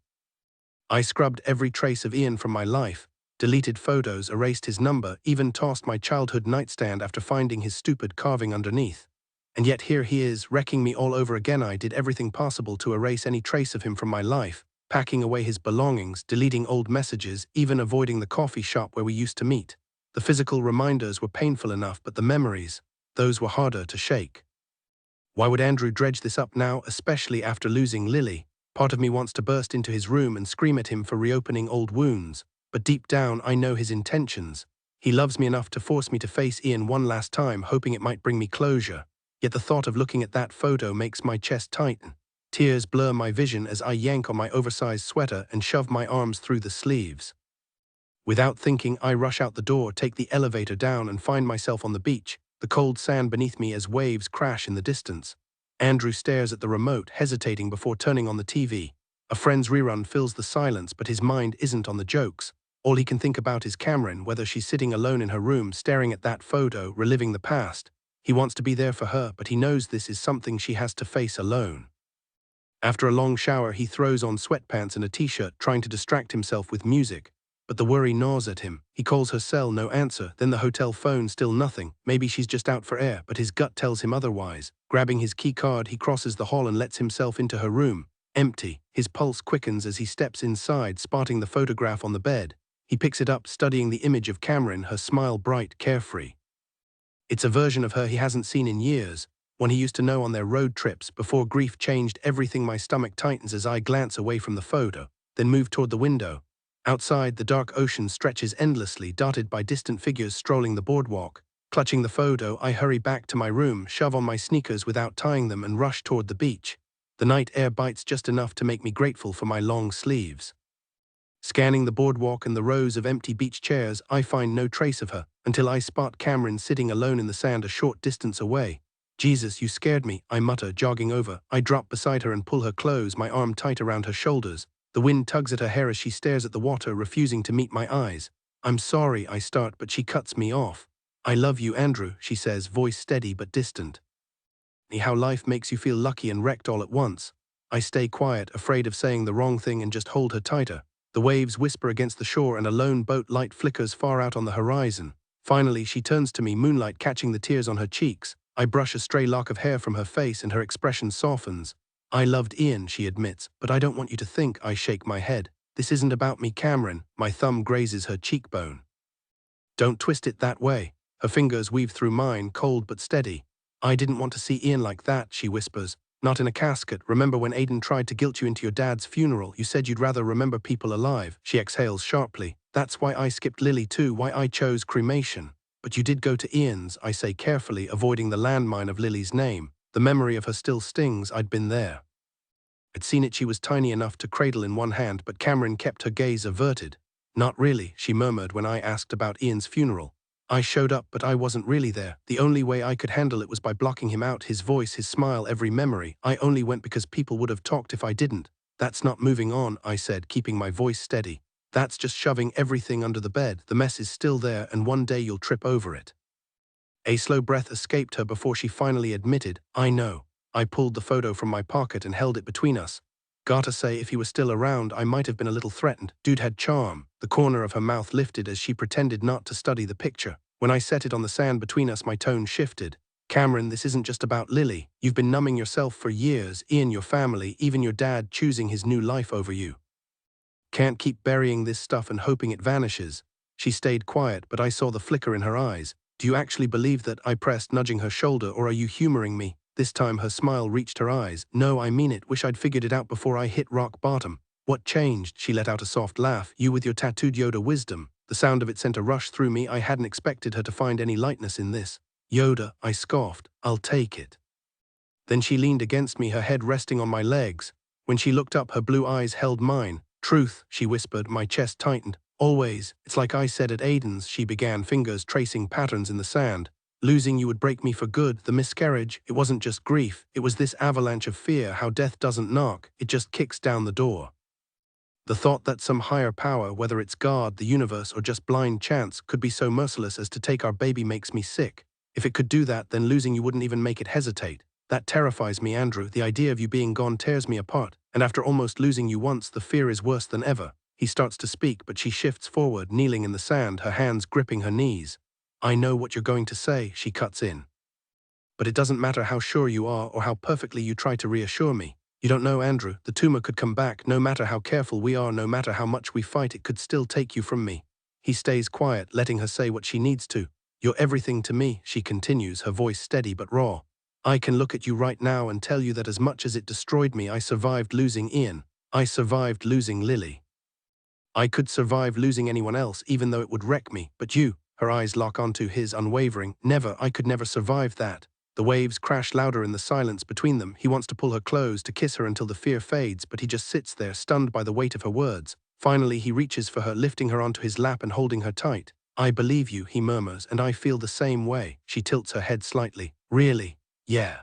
Speaker 1: I scrubbed every trace of Ian from my life, deleted photos, erased his number, even tossed my childhood nightstand after finding his stupid carving underneath. And yet here he is, wrecking me all over again. I did everything possible to erase any trace of him from my life, packing away his belongings, deleting old messages, even avoiding the coffee shop where we used to meet. The physical reminders were painful enough, but the memories, those were harder to shake. Why would Andrew dredge this up now, especially after losing Lily? Part of me wants to burst into his room and scream at him for reopening old wounds, but deep down I know his intentions. He loves me enough to force me to face Ian one last time, hoping it might bring me closure. Yet the thought of looking at that photo makes my chest tighten. Tears blur my vision as I yank on my oversized sweater and shove my arms through the sleeves. Without thinking, I rush out the door, take the elevator down and find myself on the beach, the cold sand beneath me as waves crash in the distance. Andrew stares at the remote, hesitating before turning on the TV. A Friends rerun fills the silence, but his mind isn't on the jokes. All he can think about is Camryn, whether she's sitting alone in her room staring at that photo, reliving the past. He wants to be there for her, but he knows this is something she has to face alone. After a long shower, he throws on sweatpants and a t-shirt, trying to distract himself with music. But the worry gnaws at him. He calls her cell, no answer. Then the hotel phone, still nothing. Maybe she's just out for air, but his gut tells him otherwise. Grabbing his key card, he crosses the hall and lets himself into her room. Empty. His pulse quickens as he steps inside, spotting the photograph on the bed. He picks it up, studying the image of Camryn, her smile bright, carefree. It's a version of her he hasn't seen in years, one he used to know on their road trips before grief changed everything. My stomach tightens as I glance away from the photo, then move toward the window. Outside, the dark ocean stretches endlessly, dotted by distant figures strolling the boardwalk. Clutching the photo, I hurry back to my room, shove on my sneakers without tying them, and rush toward the beach. The night air bites just enough to make me grateful for my long sleeves. Scanning the boardwalk and the rows of empty beach chairs, I find no trace of her, until I spot Camryn sitting alone in the sand a short distance away. "Jesus, you scared me," I mutter, jogging over. I drop beside her and pull her close, my arm tight around her shoulders. The wind tugs at her hair as she stares at the water, refusing to meet my eyes. "I'm sorry," I start, but she cuts me off. "I love you, Andrew," she says, voice steady but distant. How life makes you feel lucky and wrecked all at once. I stay quiet, afraid of saying the wrong thing, and just hold her tighter. The waves whisper against the shore and a lone boat light flickers far out on the horizon. Finally, she turns to me, moonlight catching the tears on her cheeks. I brush a stray lock of hair from her face and her expression softens. "I loved Ian," she admits, "but I don't want you to think." I shake my head. "This isn't about me, Camryn." My thumb grazes her cheekbone. "Don't twist it that way." Her fingers weave through mine, cold but steady. I didn't want to see Ian like that, she whispers. Not in a casket. Remember when Aiden tried to guilt you into your dad's funeral? You said you'd rather remember people alive. She exhales sharply. That's why I skipped Lily too, why I chose cremation. But you did go to Ian's, I say carefully, avoiding the landmine of Lily's name. The memory of her still stings. I'd been there. I'd seen it. She was tiny enough to cradle in one hand, but Camryn kept her gaze averted. Not really, she murmured when I asked about Ian's funeral. I showed up, but I wasn't really there. The only way I could handle it was by blocking him out, his voice, his smile, every memory. I only went because people would have talked if I didn't. That's not moving on, I said, keeping my voice steady. That's just shoving everything under the bed. The mess is still there, and one day you'll trip over it. A slow breath escaped her before she finally admitted, I know. I pulled the photo from my pocket and held it between us. Gotta say, if he was still around, I might have been a little threatened. Dude had charm. The corner of her mouth lifted as she pretended not to study the picture. When I set it on the sand between us, my tone shifted. Camryn, this isn't just about Lily. You've been numbing yourself for years, Ian, your family, even your dad choosing his new life over you. Can't keep burying this stuff and hoping it vanishes. She stayed quiet, but I saw the flicker in her eyes. Do you actually believe that? I pressed, nudging her shoulder, or are you humoring me? This time her smile reached her eyes. No, I mean it. Wish I'd figured it out before I hit rock bottom. What changed? She let out a soft laugh. You with your tattooed Yoda wisdom. The sound of it sent a rush through me. I hadn't expected her to find any lightness in this. Yoda, I scoffed. I'll take it. Then she leaned against me, her head resting on my legs. When she looked up, her blue eyes held mine. Truth, she whispered. My chest tightened. Always. It's like I said at Aiden's, she began, fingers tracing patterns in the sand. Losing you would break me for good. The miscarriage, it wasn't just grief. It was this avalanche of fear, how death doesn't knock. It just kicks down the door. The thought that some higher power, whether it's God, the universe, or just blind chance, could be so merciless as to take our baby makes me sick. If it could do that, then losing you wouldn't even make it hesitate. That terrifies me, Andrew. The idea of you being gone tears me apart. And after almost losing you once, the fear is worse than ever. He starts to speak, but she shifts forward, kneeling in the sand, her hands gripping her knees. I know what you're going to say, she cuts in. But it doesn't matter how sure you are or how perfectly you try to reassure me. You don't know, Andrew. The tumor could come back. No matter how careful we are, no matter how much we fight, it could still take you from me. He stays quiet, letting her say what she needs to. You're everything to me, she continues, her voice steady but raw. I can look at you right now and tell you that as much as it destroyed me, I survived losing Ian. I survived losing Lily. I could survive losing anyone else, even though it would wreck me, but you. Her eyes lock onto his, unwavering. Never, I could never survive that. The waves crash louder in the silence between them. He wants to pull her close, to kiss her until the fear fades, but he just sits there, stunned by the weight of her words. Finally, he reaches for her, lifting her onto his lap and holding her tight. I believe you, he murmurs, and I feel the same way. She tilts her head slightly. Really? Yeah.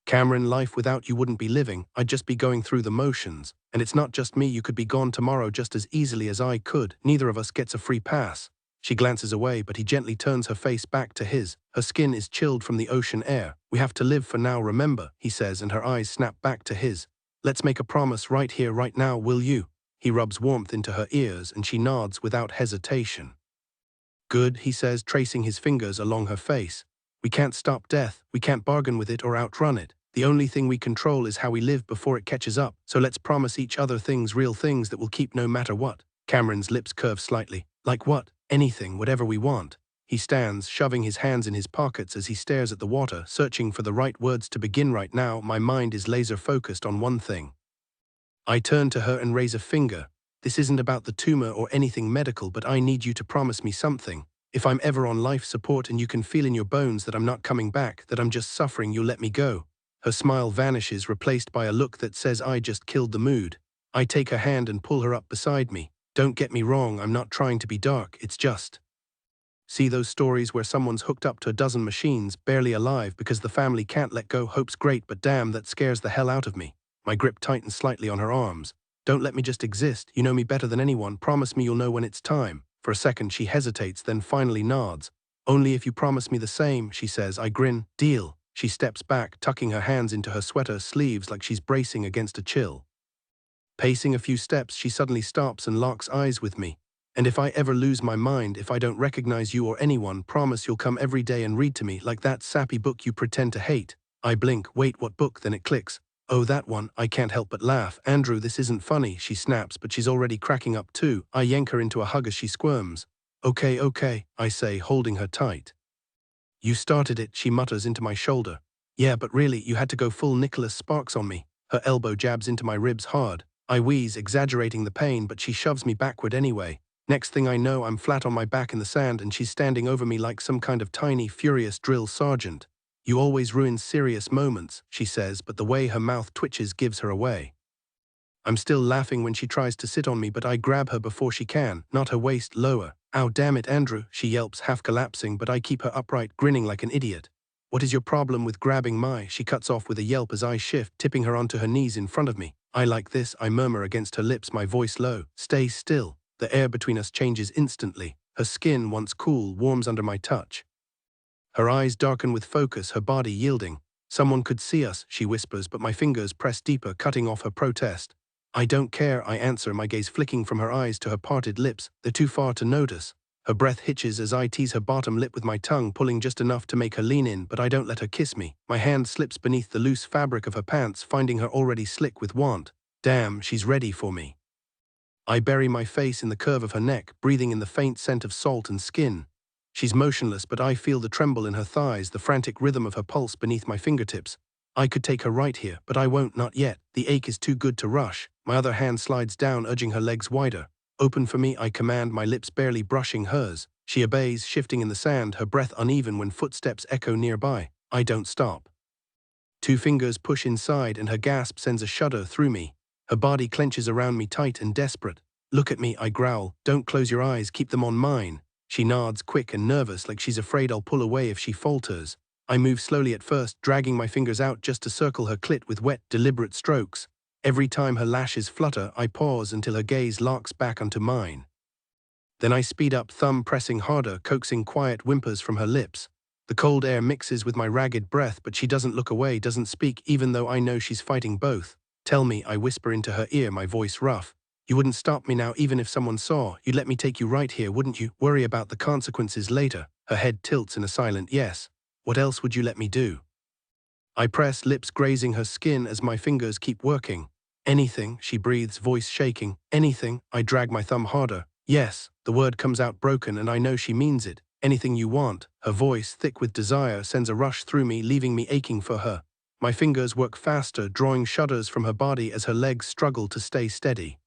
Speaker 1: Camryn, life without you wouldn't be living. I'd just be going through the motions. And it's not just me. You could be gone tomorrow just as easily as I could. Neither of us gets a free pass. She glances away, but he gently turns her face back to his. Her skin is chilled from the ocean air. We have to live for now, remember, he says, and her eyes snap back to his. Let's make a promise right here, right now, will you? He rubs warmth into her ears, and she nods without hesitation. Good, he says, tracing his fingers along her face. We can't stop death. We can't bargain with it or outrun it. The only thing we control is how we live before it catches up. So let's promise each other things, real things that will keep no matter what. Camryn's lips curve slightly. Like what? Anything, whatever we want. He stands, shoving his hands in his pockets as he stares at the water, searching for the right words to begin. Right now, my mind is laser-focused on one thing. I turn to her and raise a finger. This isn't about the tumor or anything medical, but I need you to promise me something. If I'm ever on life support and you can feel in your bones that I'm not coming back, that I'm just suffering, you'll let me go. Her smile vanishes, replaced by a look that says I just killed the mood. I take her hand and pull her up beside me. Don't get me wrong, I'm not trying to be dark, it's just. See those stories where someone's hooked up to a dozen machines, barely alive because the family can't let go? Hope's great, but damn, that scares the hell out of me. My grip tightens slightly on her arms. Don't let me just exist. You know me better than anyone. Promise me you'll know when it's time. For a second she hesitates, then finally nods. Only if you promise me the same, she says. I grin. Deal. She steps back, tucking her hands into her sweater sleeves like she's bracing against a chill. Pacing a few steps, she suddenly stops and locks eyes with me. And if I ever lose my mind, if I don't recognize you or anyone, promise you'll come every day and read to me, like that sappy book you pretend to hate. I blink. Wait, what book? Then it clicks. Oh, that one. I can't help but laugh. Andrew, this isn't funny, she snaps, but she's already cracking up too. I yank her into a hug as she squirms. Okay, I say, holding her tight. You started it, she mutters into my shoulder. Yeah, but really, you had to go full Nicholas Sparks on me. Her elbow jabs into my ribs hard. I wheeze, exaggerating the pain, but she shoves me backward anyway. Next thing I know, I'm flat on my back in the sand and she's standing over me like some kind of tiny, furious drill sergeant. You always ruin serious moments, she says, but the way her mouth twitches gives her away. I'm still laughing when she tries to sit on me, but I grab her before she can, not her waist lower. Ow, damn it, Andrew, she yelps, half collapsing, but I keep her upright, grinning like an idiot. What is your problem with grabbing my? She cuts off with a yelp as I shift, tipping her onto her knees in front of me. I like this, I murmur against her lips, my voice low. Stay still. The air between us changes instantly. Her skin, once cool, warms under my touch. Her eyes darken with focus, her body yielding. Someone could see us, she whispers, but my fingers press deeper, cutting off her protest. I don't care, I answer, my gaze flicking from her eyes to her parted lips. They're too far to notice. Her breath hitches as I tease her bottom lip with my tongue, pulling just enough to make her lean in, but I don't let her kiss me. My hand slips beneath the loose fabric of her pants, finding her already slick with want. Damn, she's ready for me. I bury my face in the curve of her neck, breathing in the faint scent of salt and skin. She's motionless, but I feel the tremble in her thighs, the frantic rhythm of her pulse beneath my fingertips. I could take her right here, but I won't, not yet. The ache is too good to rush. My other hand slides down, urging her legs wider. Open for me, I command, my lips barely brushing hers. She obeys, shifting in the sand, her breath uneven when footsteps echo nearby. I don't stop. 2 fingers push inside and her gasp sends a shudder through me. Her body clenches around me tight and desperate. Look at me, I growl. Don't close your eyes, keep them on mine. She nods, quick and nervous, like she's afraid I'll pull away if she falters. I move slowly at first, dragging my fingers out just to circle her clit with wet, deliberate strokes. Every time her lashes flutter, I pause until her gaze locks back onto mine. Then I speed up, thumb pressing harder, coaxing quiet whimpers from her lips. The cold air mixes with my ragged breath, but she doesn't look away, doesn't speak, even though I know she's fighting both. Tell me, I whisper into her ear, my voice rough. You wouldn't stop me now even if someone saw. You'd let me take you right here, wouldn't you? Worry about the consequences later. Her head tilts in a silent yes. What else would you let me do? I press, lips grazing her skin as my fingers keep working. Anything, she breathes, voice shaking. Anything, I drag my thumb harder. Yes, the word comes out broken and I know she means it. Anything you want. Her voice, thick with desire, sends a rush through me, leaving me aching for her. My fingers work faster, drawing shudders from her body as her legs struggle to stay steady.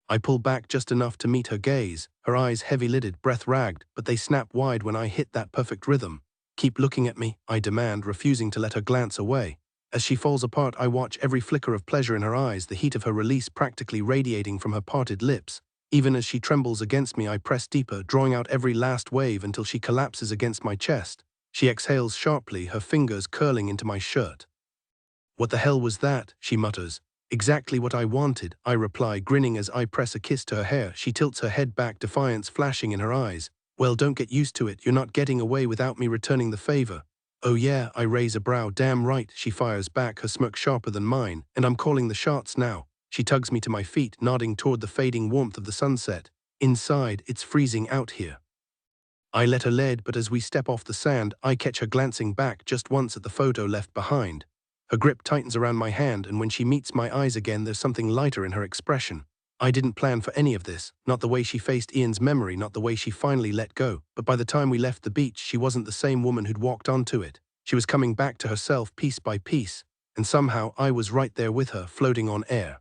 Speaker 1: I pull back just enough to meet her gaze, her eyes heavy-lidded, breath ragged, but they snap wide when I hit that perfect rhythm. Keep looking at me, I demand, refusing to let her glance away. As she falls apart, I watch every flicker of pleasure in her eyes, the heat of her release practically radiating from her parted lips. Even as she trembles against me, I press deeper, drawing out every last wave until she collapses against my chest. She exhales sharply, her fingers curling into my shirt. What the hell was that? She mutters. Exactly what I wanted, I reply, grinning as I press a kiss to her hair. She tilts her head back, defiance flashing in her eyes. Well, don't get used to it, you're not getting away without me returning the favor. Oh yeah, I raise a brow. Damn right, she fires back, her smirk sharper than mine, and I'm calling the shots now. She tugs me to my feet, nodding toward the fading warmth of the sunset. Inside, it's freezing out here. I let her lead, but as we step off the sand, I catch her glancing back just once at the photo left behind. Her grip tightens around my hand, and when she meets my eyes again, there's something lighter in her expression. I didn't plan for any of this, not the way she faced Ian's memory, not the way she finally let go, but by the time we left the beach, she wasn't the same woman who'd walked onto it. She was coming back to herself piece by piece, and somehow I was right there with her, floating on air.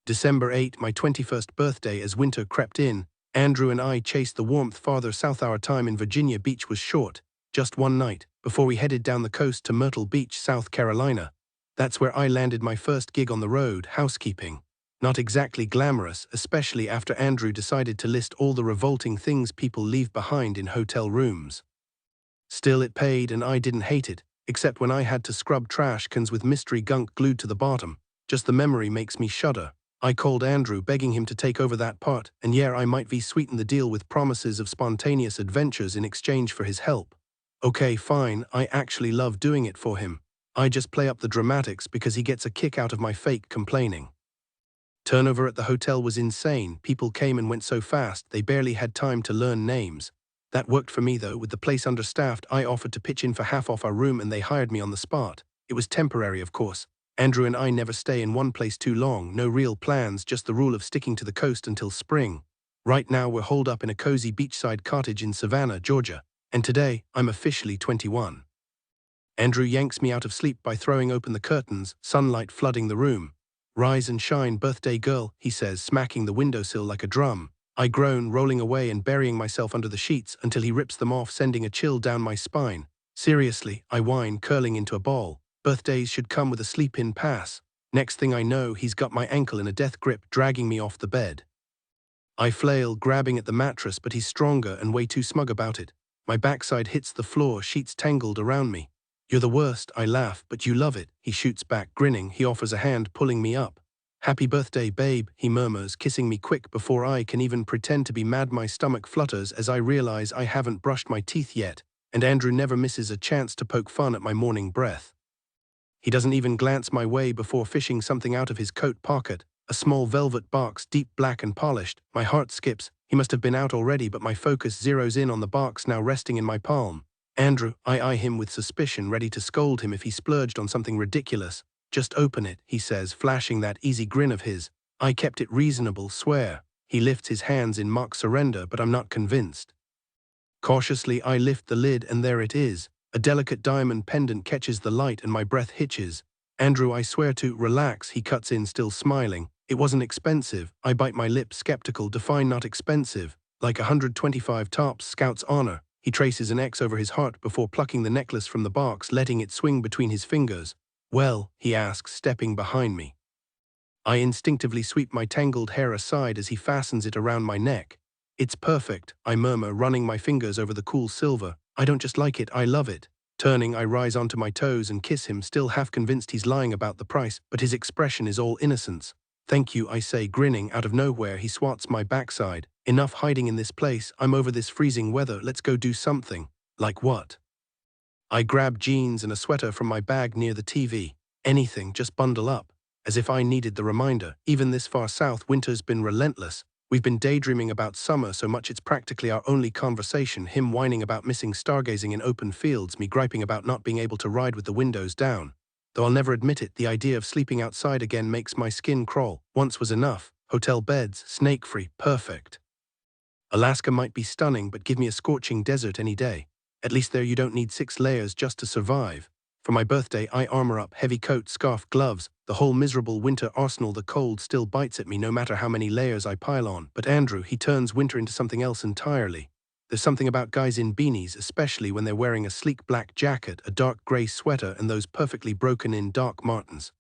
Speaker 1: December 8, my 21st birthday. As winter crept in, Andrew and I chased the warmth farther south. Our time in Virginia Beach was short, just one night, before we headed down the coast to Myrtle Beach, South Carolina. That's where I landed my first gig on the road, housekeeping. Not exactly glamorous, especially after Andrew decided to list all the revolting things people leave behind in hotel rooms. Still, it paid, and I didn't hate it, except when I had to scrub trash cans with mystery gunk glued to the bottom. Just the memory makes me shudder. I called Andrew, begging him to take over that part, and yeah, I might sweeten the deal with promises of spontaneous adventures in exchange for his help. Okay, fine, I actually love doing it for him. I just play up the dramatics because he gets a kick out of my fake complaining. Turnover at the hotel was insane. People came and went so fast, they barely had time to learn names. That worked for me though. With the place understaffed, I offered to pitch in for half off our room and they hired me on the spot. It was temporary, of course. Andrew and I never stay in one place too long, no real plans, just the rule of sticking to the coast until spring. Right now we're holed up in a cozy beachside cottage in Savannah, Georgia. And today, I'm officially 21. Andrew yanks me out of sleep by throwing open the curtains, sunlight flooding the room. "Rise and shine, birthday girl," he says, smacking the windowsill like a drum. I groan, rolling away and burying myself under the sheets until he rips them off, sending a chill down my spine. "Seriously," I whine, curling into a ball. "Birthdays should come with a sleep-in pass." Next thing I know, he's got my ankle in a death grip, dragging me off the bed. I flail, grabbing at the mattress, but he's stronger and way too smug about it. My backside hits the floor, sheets tangled around me. "You're the worst," I laugh, "but you love it," he shoots back, grinning. He offers a hand, pulling me up. "Happy birthday, babe," he murmurs, kissing me quick before I can even pretend to be mad. My stomach flutters as I realize I haven't brushed my teeth yet, and Andrew never misses a chance to poke fun at my morning breath. He doesn't even glance my way before fishing something out of his coat pocket, a small velvet box, deep black and polished. My heart skips. He must have been out already, but my focus zeroes in on the box now resting in my palm. "Andrew," I eye him with suspicion, ready to scold him if he splurged on something ridiculous. "Just open it," he says, flashing that easy grin of his. "I kept it reasonable, swear." He lifts his hands in mock surrender, but I'm not convinced. Cautiously, I lift the lid, and there it is. A delicate diamond pendant catches the light and my breath hitches. "Andrew, I swear to—" "Relax," he cuts in, still smiling. "It wasn't expensive." I bite my lip, skeptical. "Define not expensive." "Like 125 tops, Scout's honor." He traces an X over his heart before plucking the necklace from the box, letting it swing between his fingers. "Well?" he asks, stepping behind me. I instinctively sweep my tangled hair aside as he fastens it around my neck. "It's perfect," I murmur, running my fingers over the cool silver. "I don't just like it, I love it." Turning, I rise onto my toes and kiss him, still half convinced he's lying about the price, but his expression is all innocence. "Thank you," I say, grinning. Out of nowhere, he swats my backside. "Enough hiding in this place. I'm over this freezing weather. Let's go do something." "Like what?" I grab jeans and a sweater from my bag near the TV. "Anything, just bundle up." As if I needed the reminder. Even this far south, winter's been relentless. We've been daydreaming about summer so much it's practically our only conversation, him whining about missing stargazing in open fields, me griping about not being able to ride with the windows down. Though I'll never admit it, the idea of sleeping outside again makes my skin crawl. Once was enough. Hotel beds, snake-free, perfect. Alaska might be stunning, but give me a scorching desert any day. At least there you don't need 6 layers just to survive. For my birthday, I armor up, heavy coat, scarf, gloves, the whole miserable winter arsenal. The cold still bites at me no matter how many layers I pile on. But Andrew, he turns winter into something else entirely. There's something about guys in beanies, especially when they're wearing a sleek black jacket, a dark grey sweater, and those perfectly broken-in Doc Martens.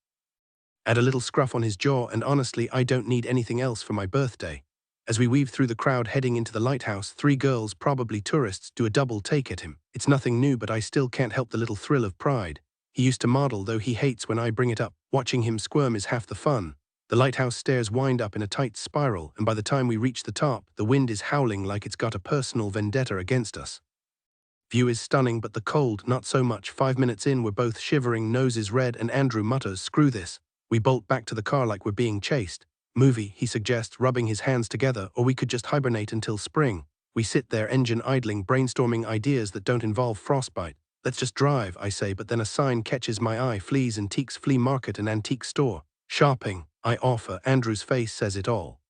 Speaker 1: Add a little scruff on his jaw, and honestly, I don't need anything else for my birthday. As we weave through the crowd heading into the lighthouse, 3 girls, probably tourists, do a double take at him. It's nothing new, but I still can't help the little thrill of pride. He used to model, though he hates when I bring it up. Watching him squirm is half the fun. The lighthouse stairs wind up in a tight spiral, and by the time we reach the top, the wind is howling like it's got a personal vendetta against us. View is stunning, but the cold, not so much. 5 minutes in, we're both shivering, noses red, and Andrew mutters, "Screw this." We bolt back to the car like we're being chased. "Movie," he suggests, rubbing his hands together, "or we could just hibernate until spring." We sit there, engine idling, brainstorming ideas that don't involve frostbite. "Let's just drive," I say, but then a sign catches my eye: Fleas Antiques Flea Market and Antique Store. "Shopping," I offer. Andrew's face says it all.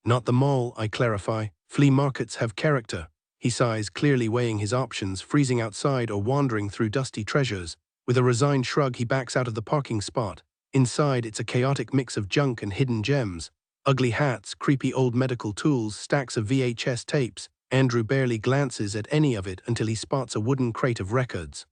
Speaker 1: "Not the mall," I clarify. "Flea markets have character." He sighs, clearly weighing his options, freezing outside or wandering through dusty treasures. With a resigned shrug, he backs out of the parking spot. Inside, it's a chaotic mix of junk and hidden gems. Ugly hats, creepy old medical tools, stacks of VHS tapes. Andrew barely glances at any of it until he spots a wooden crate of records.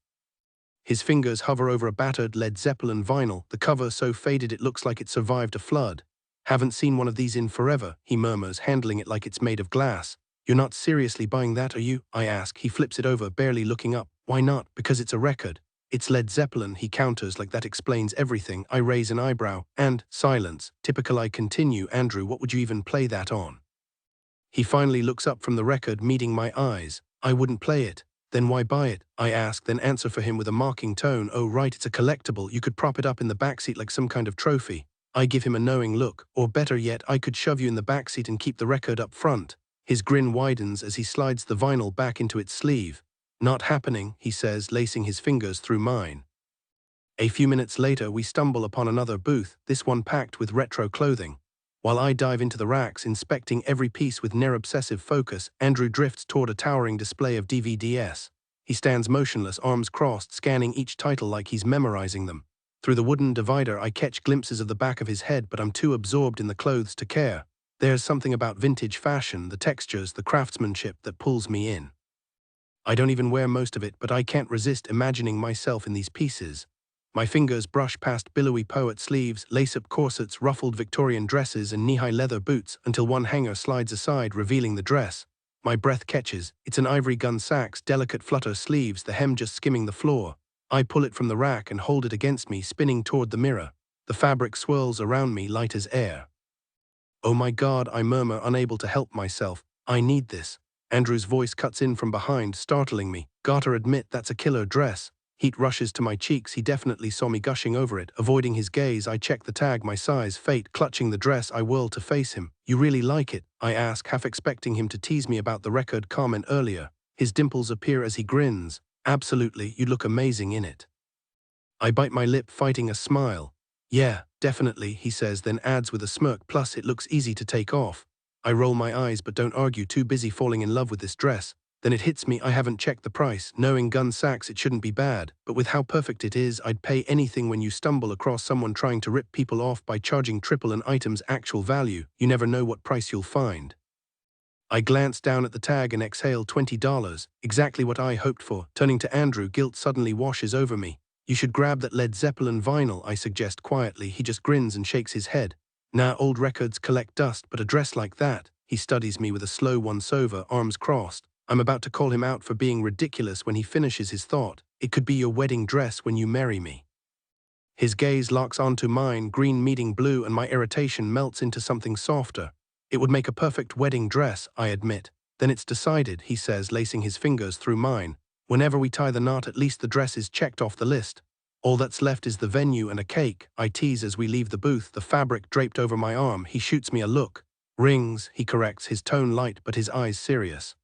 Speaker 1: His fingers hover over a battered Led Zeppelin vinyl, the cover so faded it looks like it survived a flood. "Haven't seen one of these in forever," he murmurs, handling it like it's made of glass. "You're not seriously buying that, are you?" I ask. He flips it over, barely looking up. "Why not?" "Because it's a record." "It's Led Zeppelin," he counters like that explains everything. I raise an eyebrow, and silence. Typical. I continue, "Andrew, what would you even play that on?" He finally looks up from the record, meeting my eyes. "I wouldn't play it." "Then why buy it?" I ask, then answer for him with a mocking tone. "Oh right, it's a collectible. You could prop it up in the backseat like some kind of trophy." I give him a knowing look. "Or better yet, I could shove you in the backseat and keep the record up front." His grin widens as he slides the vinyl back into its sleeve. "Not happening," he says, lacing his fingers through mine. A few minutes later, we stumble upon another booth, this one packed with retro clothing. While I dive into the racks, inspecting every piece with near-obsessive focus, Andrew drifts toward a towering display of DVDs. He stands motionless, arms crossed, scanning each title like he's memorizing them. Through the wooden divider, I catch glimpses of the back of his head, but I'm too absorbed in the clothes to care. There's something about vintage fashion, the textures, the craftsmanship that pulls me in. I don't even wear most of it, but I can't resist imagining myself in these pieces. My fingers brush past billowy poet sleeves, lace-up corsets, ruffled Victorian dresses, and knee-high leather boots until one hanger slides aside, revealing the dress. My breath catches. It's an ivory gun sack's delicate flutter sleeves, the hem just skimming the floor. I pull it from the rack and hold it against me, spinning toward the mirror. The fabric swirls around me, light as air. "Oh my God," I murmur, unable to help myself. "I need this." Andrew's voice cuts in from behind, startling me. "Gotta admit, that's a killer dress." Heat rushes to my cheeks. He definitely saw me gushing over it. Avoiding his gaze, I check the tag, my size, fate. Clutching the dress, I whirl to face him. "You really like it?" I ask, half expecting him to tease me about the record comment earlier. His dimples appear as he grins. "Absolutely, you look amazing in it." I bite my lip, fighting a smile. "Yeah, definitely," he says, then adds with a smirk, "plus it looks easy to take off." I roll my eyes but don't argue, too busy falling in love with this dress. Then it hits me, I haven't checked the price. Knowing gun sacks, it shouldn't be bad. But with how perfect it is, I'd pay anything. When you stumble across someone trying to rip people off by charging triple an item's actual value, you never know what price you'll find. I glance down at the tag and exhale. $20. Exactly what I hoped for. Turning to Andrew, guilt suddenly washes over me. "You should grab that Led Zeppelin vinyl," I suggest quietly. He just grins and shakes his head. "Nah, old records collect dust, but a dress like that." He studies me with a slow once-over, arms crossed. I'm about to call him out for being ridiculous when he finishes his thought. "It could be your wedding dress when you marry me." His gaze locks onto mine, green meeting blue, and my irritation melts into something softer. "It would make a perfect wedding dress," I admit. "Then it's decided," he says, lacing his fingers through mine. "Whenever we tie the knot, at least the dress is checked off the list. All that's left is the venue and a cake," I tease as we leave the booth, the fabric draped over my arm. He shoots me a look. "Rings," he corrects, his tone light but his eyes serious.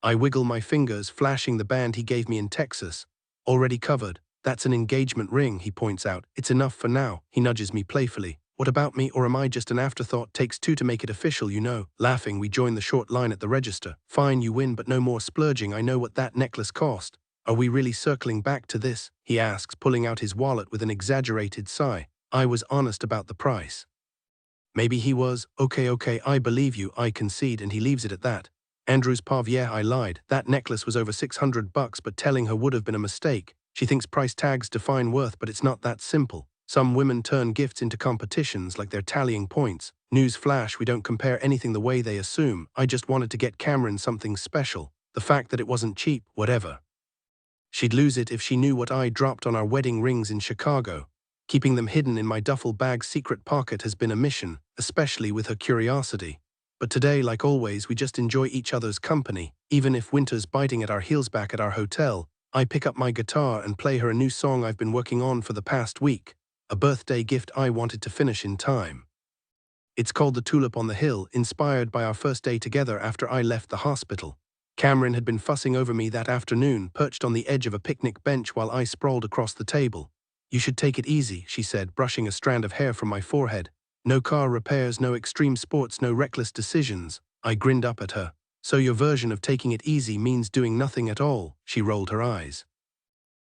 Speaker 1: I wiggle my fingers, flashing the band he gave me in Texas. "Already covered." "That's an engagement ring," he points out. "It's enough for now." He nudges me playfully. "What about me, or am I just an afterthought? Takes two to make it official, you know." Laughing, we join the short line at the register. "Fine, you win, but no more splurging. I know what that necklace cost." "Are we really circling back to this?" he asks, pulling out his wallet with an exaggerated sigh. "I was honest about the price." Maybe he was. Okay, I believe you," I concede, and he leaves it at that. Andrew's pav, "Yeah, I lied. That necklace was over $600, but telling her would have been a mistake. She thinks price tags define worth, but it's not that simple. Some women turn gifts into competitions like they're tallying points. News flash, we don't compare anything the way they assume. I just wanted to get Camryn something special. The fact that it wasn't cheap, whatever. She'd lose it if she knew what I dropped on our wedding rings in Chicago. Keeping them hidden in my duffel bag's secret pocket has been a mission, especially with her curiosity. But today, like always, we just enjoy each other's company. Even if winter's biting at our heels back at our hotel, I pick up my guitar and play her a new song I've been working on for the past week. A birthday gift I wanted to finish in time. It's called The Tulip on the Hill, inspired by our first day together after I left the hospital. Camryn had been fussing over me that afternoon, perched on the edge of a picnic bench while I sprawled across the table. "You should take it easy," she said, brushing a strand of hair from my forehead. "No car repairs, no extreme sports, no reckless decisions." I grinned up at her. "So your version of taking it easy means doing nothing at all?" She rolled her eyes.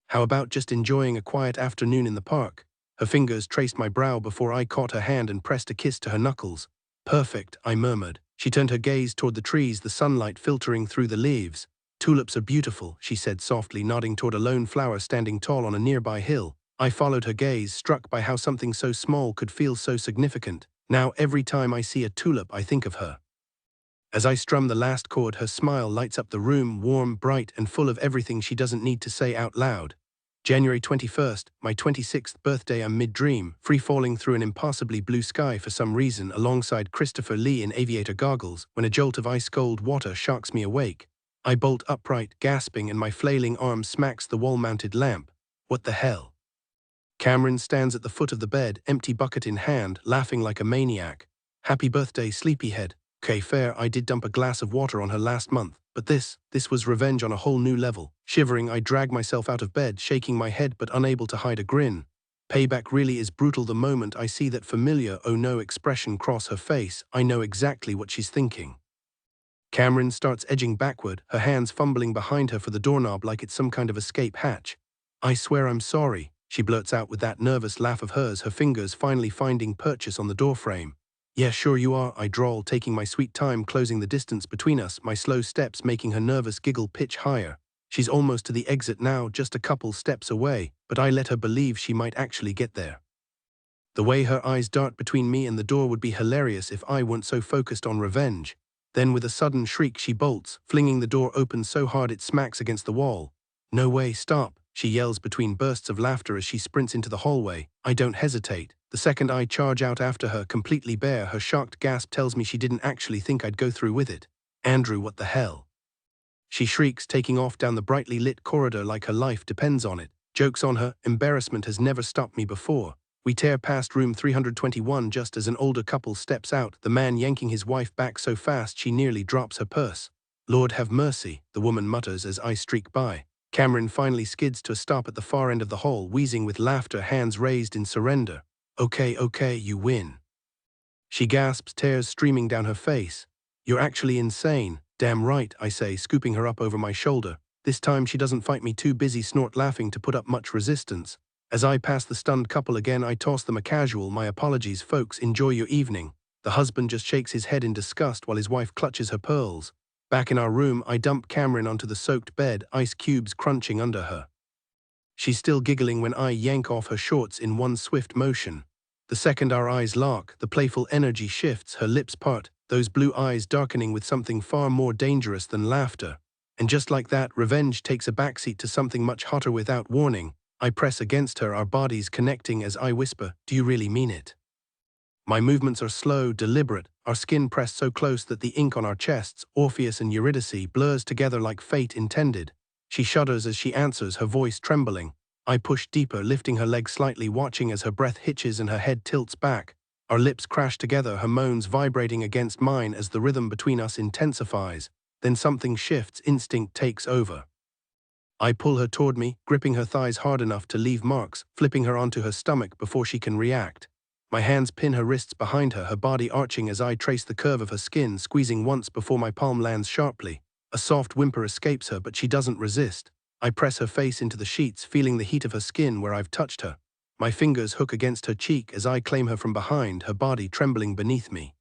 Speaker 1: "How about just enjoying a quiet afternoon in the park?" Her fingers traced my brow before I caught her hand and pressed a kiss to her knuckles. "Perfect," I murmured. She turned her gaze toward the trees, the sunlight filtering through the leaves. "Tulips are beautiful," she said softly, nodding toward a lone flower standing tall on a nearby hill. I followed her gaze, struck by how something so small could feel so significant. Now every time I see a tulip, I think of her. As I strum the last chord, her smile lights up the room, warm, bright, and full of everything she doesn't need to say out loud. January 21st, my 26th birthday. I'm mid-dream, free-falling through an impossibly blue sky for some reason, alongside Christopher Lee in aviator goggles, when a jolt of ice-cold water shocks me awake. I bolt upright, gasping, and my flailing arm smacks the wall-mounted lamp. What the hell? Camryn stands at the foot of the bed, empty bucket in hand, laughing like a maniac. "Happy birthday, sleepyhead." Okay, fair, I did dump a glass of water on her last month, but this was revenge on a whole new level. Shivering, I drag myself out of bed, shaking my head but unable to hide a grin. Payback really is brutal. The moment I see that familiar oh no expression cross her face, I know exactly what she's thinking. Camryn starts edging backward, her hands fumbling behind her for the doorknob like it's some kind of escape hatch. "I swear I'm sorry," she blurts out with that nervous laugh of hers, her fingers finally finding purchase on the doorframe. "Yeah, sure you are," I drawl, taking my sweet time closing the distance between us, my slow steps making her nervous giggle pitch higher. She's almost to the exit now, just a couple steps away, but I let her believe she might actually get there. The way her eyes dart between me and the door would be hilarious if I weren't so focused on revenge. Then with a sudden shriek she bolts, flinging the door open so hard it smacks against the wall. "No way, stop," she yells between bursts of laughter as she sprints into the hallway. I don't hesitate. The second I charge out after her, completely bare, her shocked gasp tells me she didn't actually think I'd go through with it. "Andrew, what the hell?" She shrieks, taking off down the brightly lit corridor like her life depends on it. Joke's on her, embarrassment has never stopped me before. We tear past room 321 just as an older couple steps out, the man yanking his wife back so fast she nearly drops her purse. "Lord have mercy," the woman mutters as I streak by. Camryn finally skids to a stop at the far end of the hall, wheezing with laughter, hands raised in surrender. Okay, you win." She gasps, tears streaming down her face. "You're actually insane." "Damn right," I say, scooping her up over my shoulder. This time she doesn't fight me, too busy snort laughing to put up much resistance. As I pass the stunned couple again, I toss them a casual, "My apologies, folks, enjoy your evening." The husband just shakes his head in disgust while his wife clutches her pearls. Back in our room, I dump Camryn onto the soaked bed, ice cubes crunching under her. She's still giggling when I yank off her shorts in one swift motion. The second our eyes lock, the playful energy shifts, her lips part, those blue eyes darkening with something far more dangerous than laughter. And just like that, revenge takes a backseat to something much hotter. Without warning, I press against her, our bodies connecting as I whisper, "Do you really mean it?" My movements are slow, deliberate, our skin pressed so close that the ink on our chests, Orpheus and Eurydice, blurs together like fate intended. She shudders as she answers, her voice trembling. I push deeper, lifting her leg slightly, watching as her breath hitches and her head tilts back. Our lips crash together, her moans vibrating against mine as the rhythm between us intensifies. Then something shifts, instinct takes over. I pull her toward me, gripping her thighs hard enough to leave marks, flipping her onto her stomach before she can react. My hands pin her wrists behind her, her body arching as I trace the curve of her skin, squeezing once before my palm lands sharply. A soft whimper escapes her, but she doesn't resist. I press her face into the sheets, feeling the heat of her skin where I've touched her. My fingers hook against her cheek as I claim her from behind, her body trembling beneath me.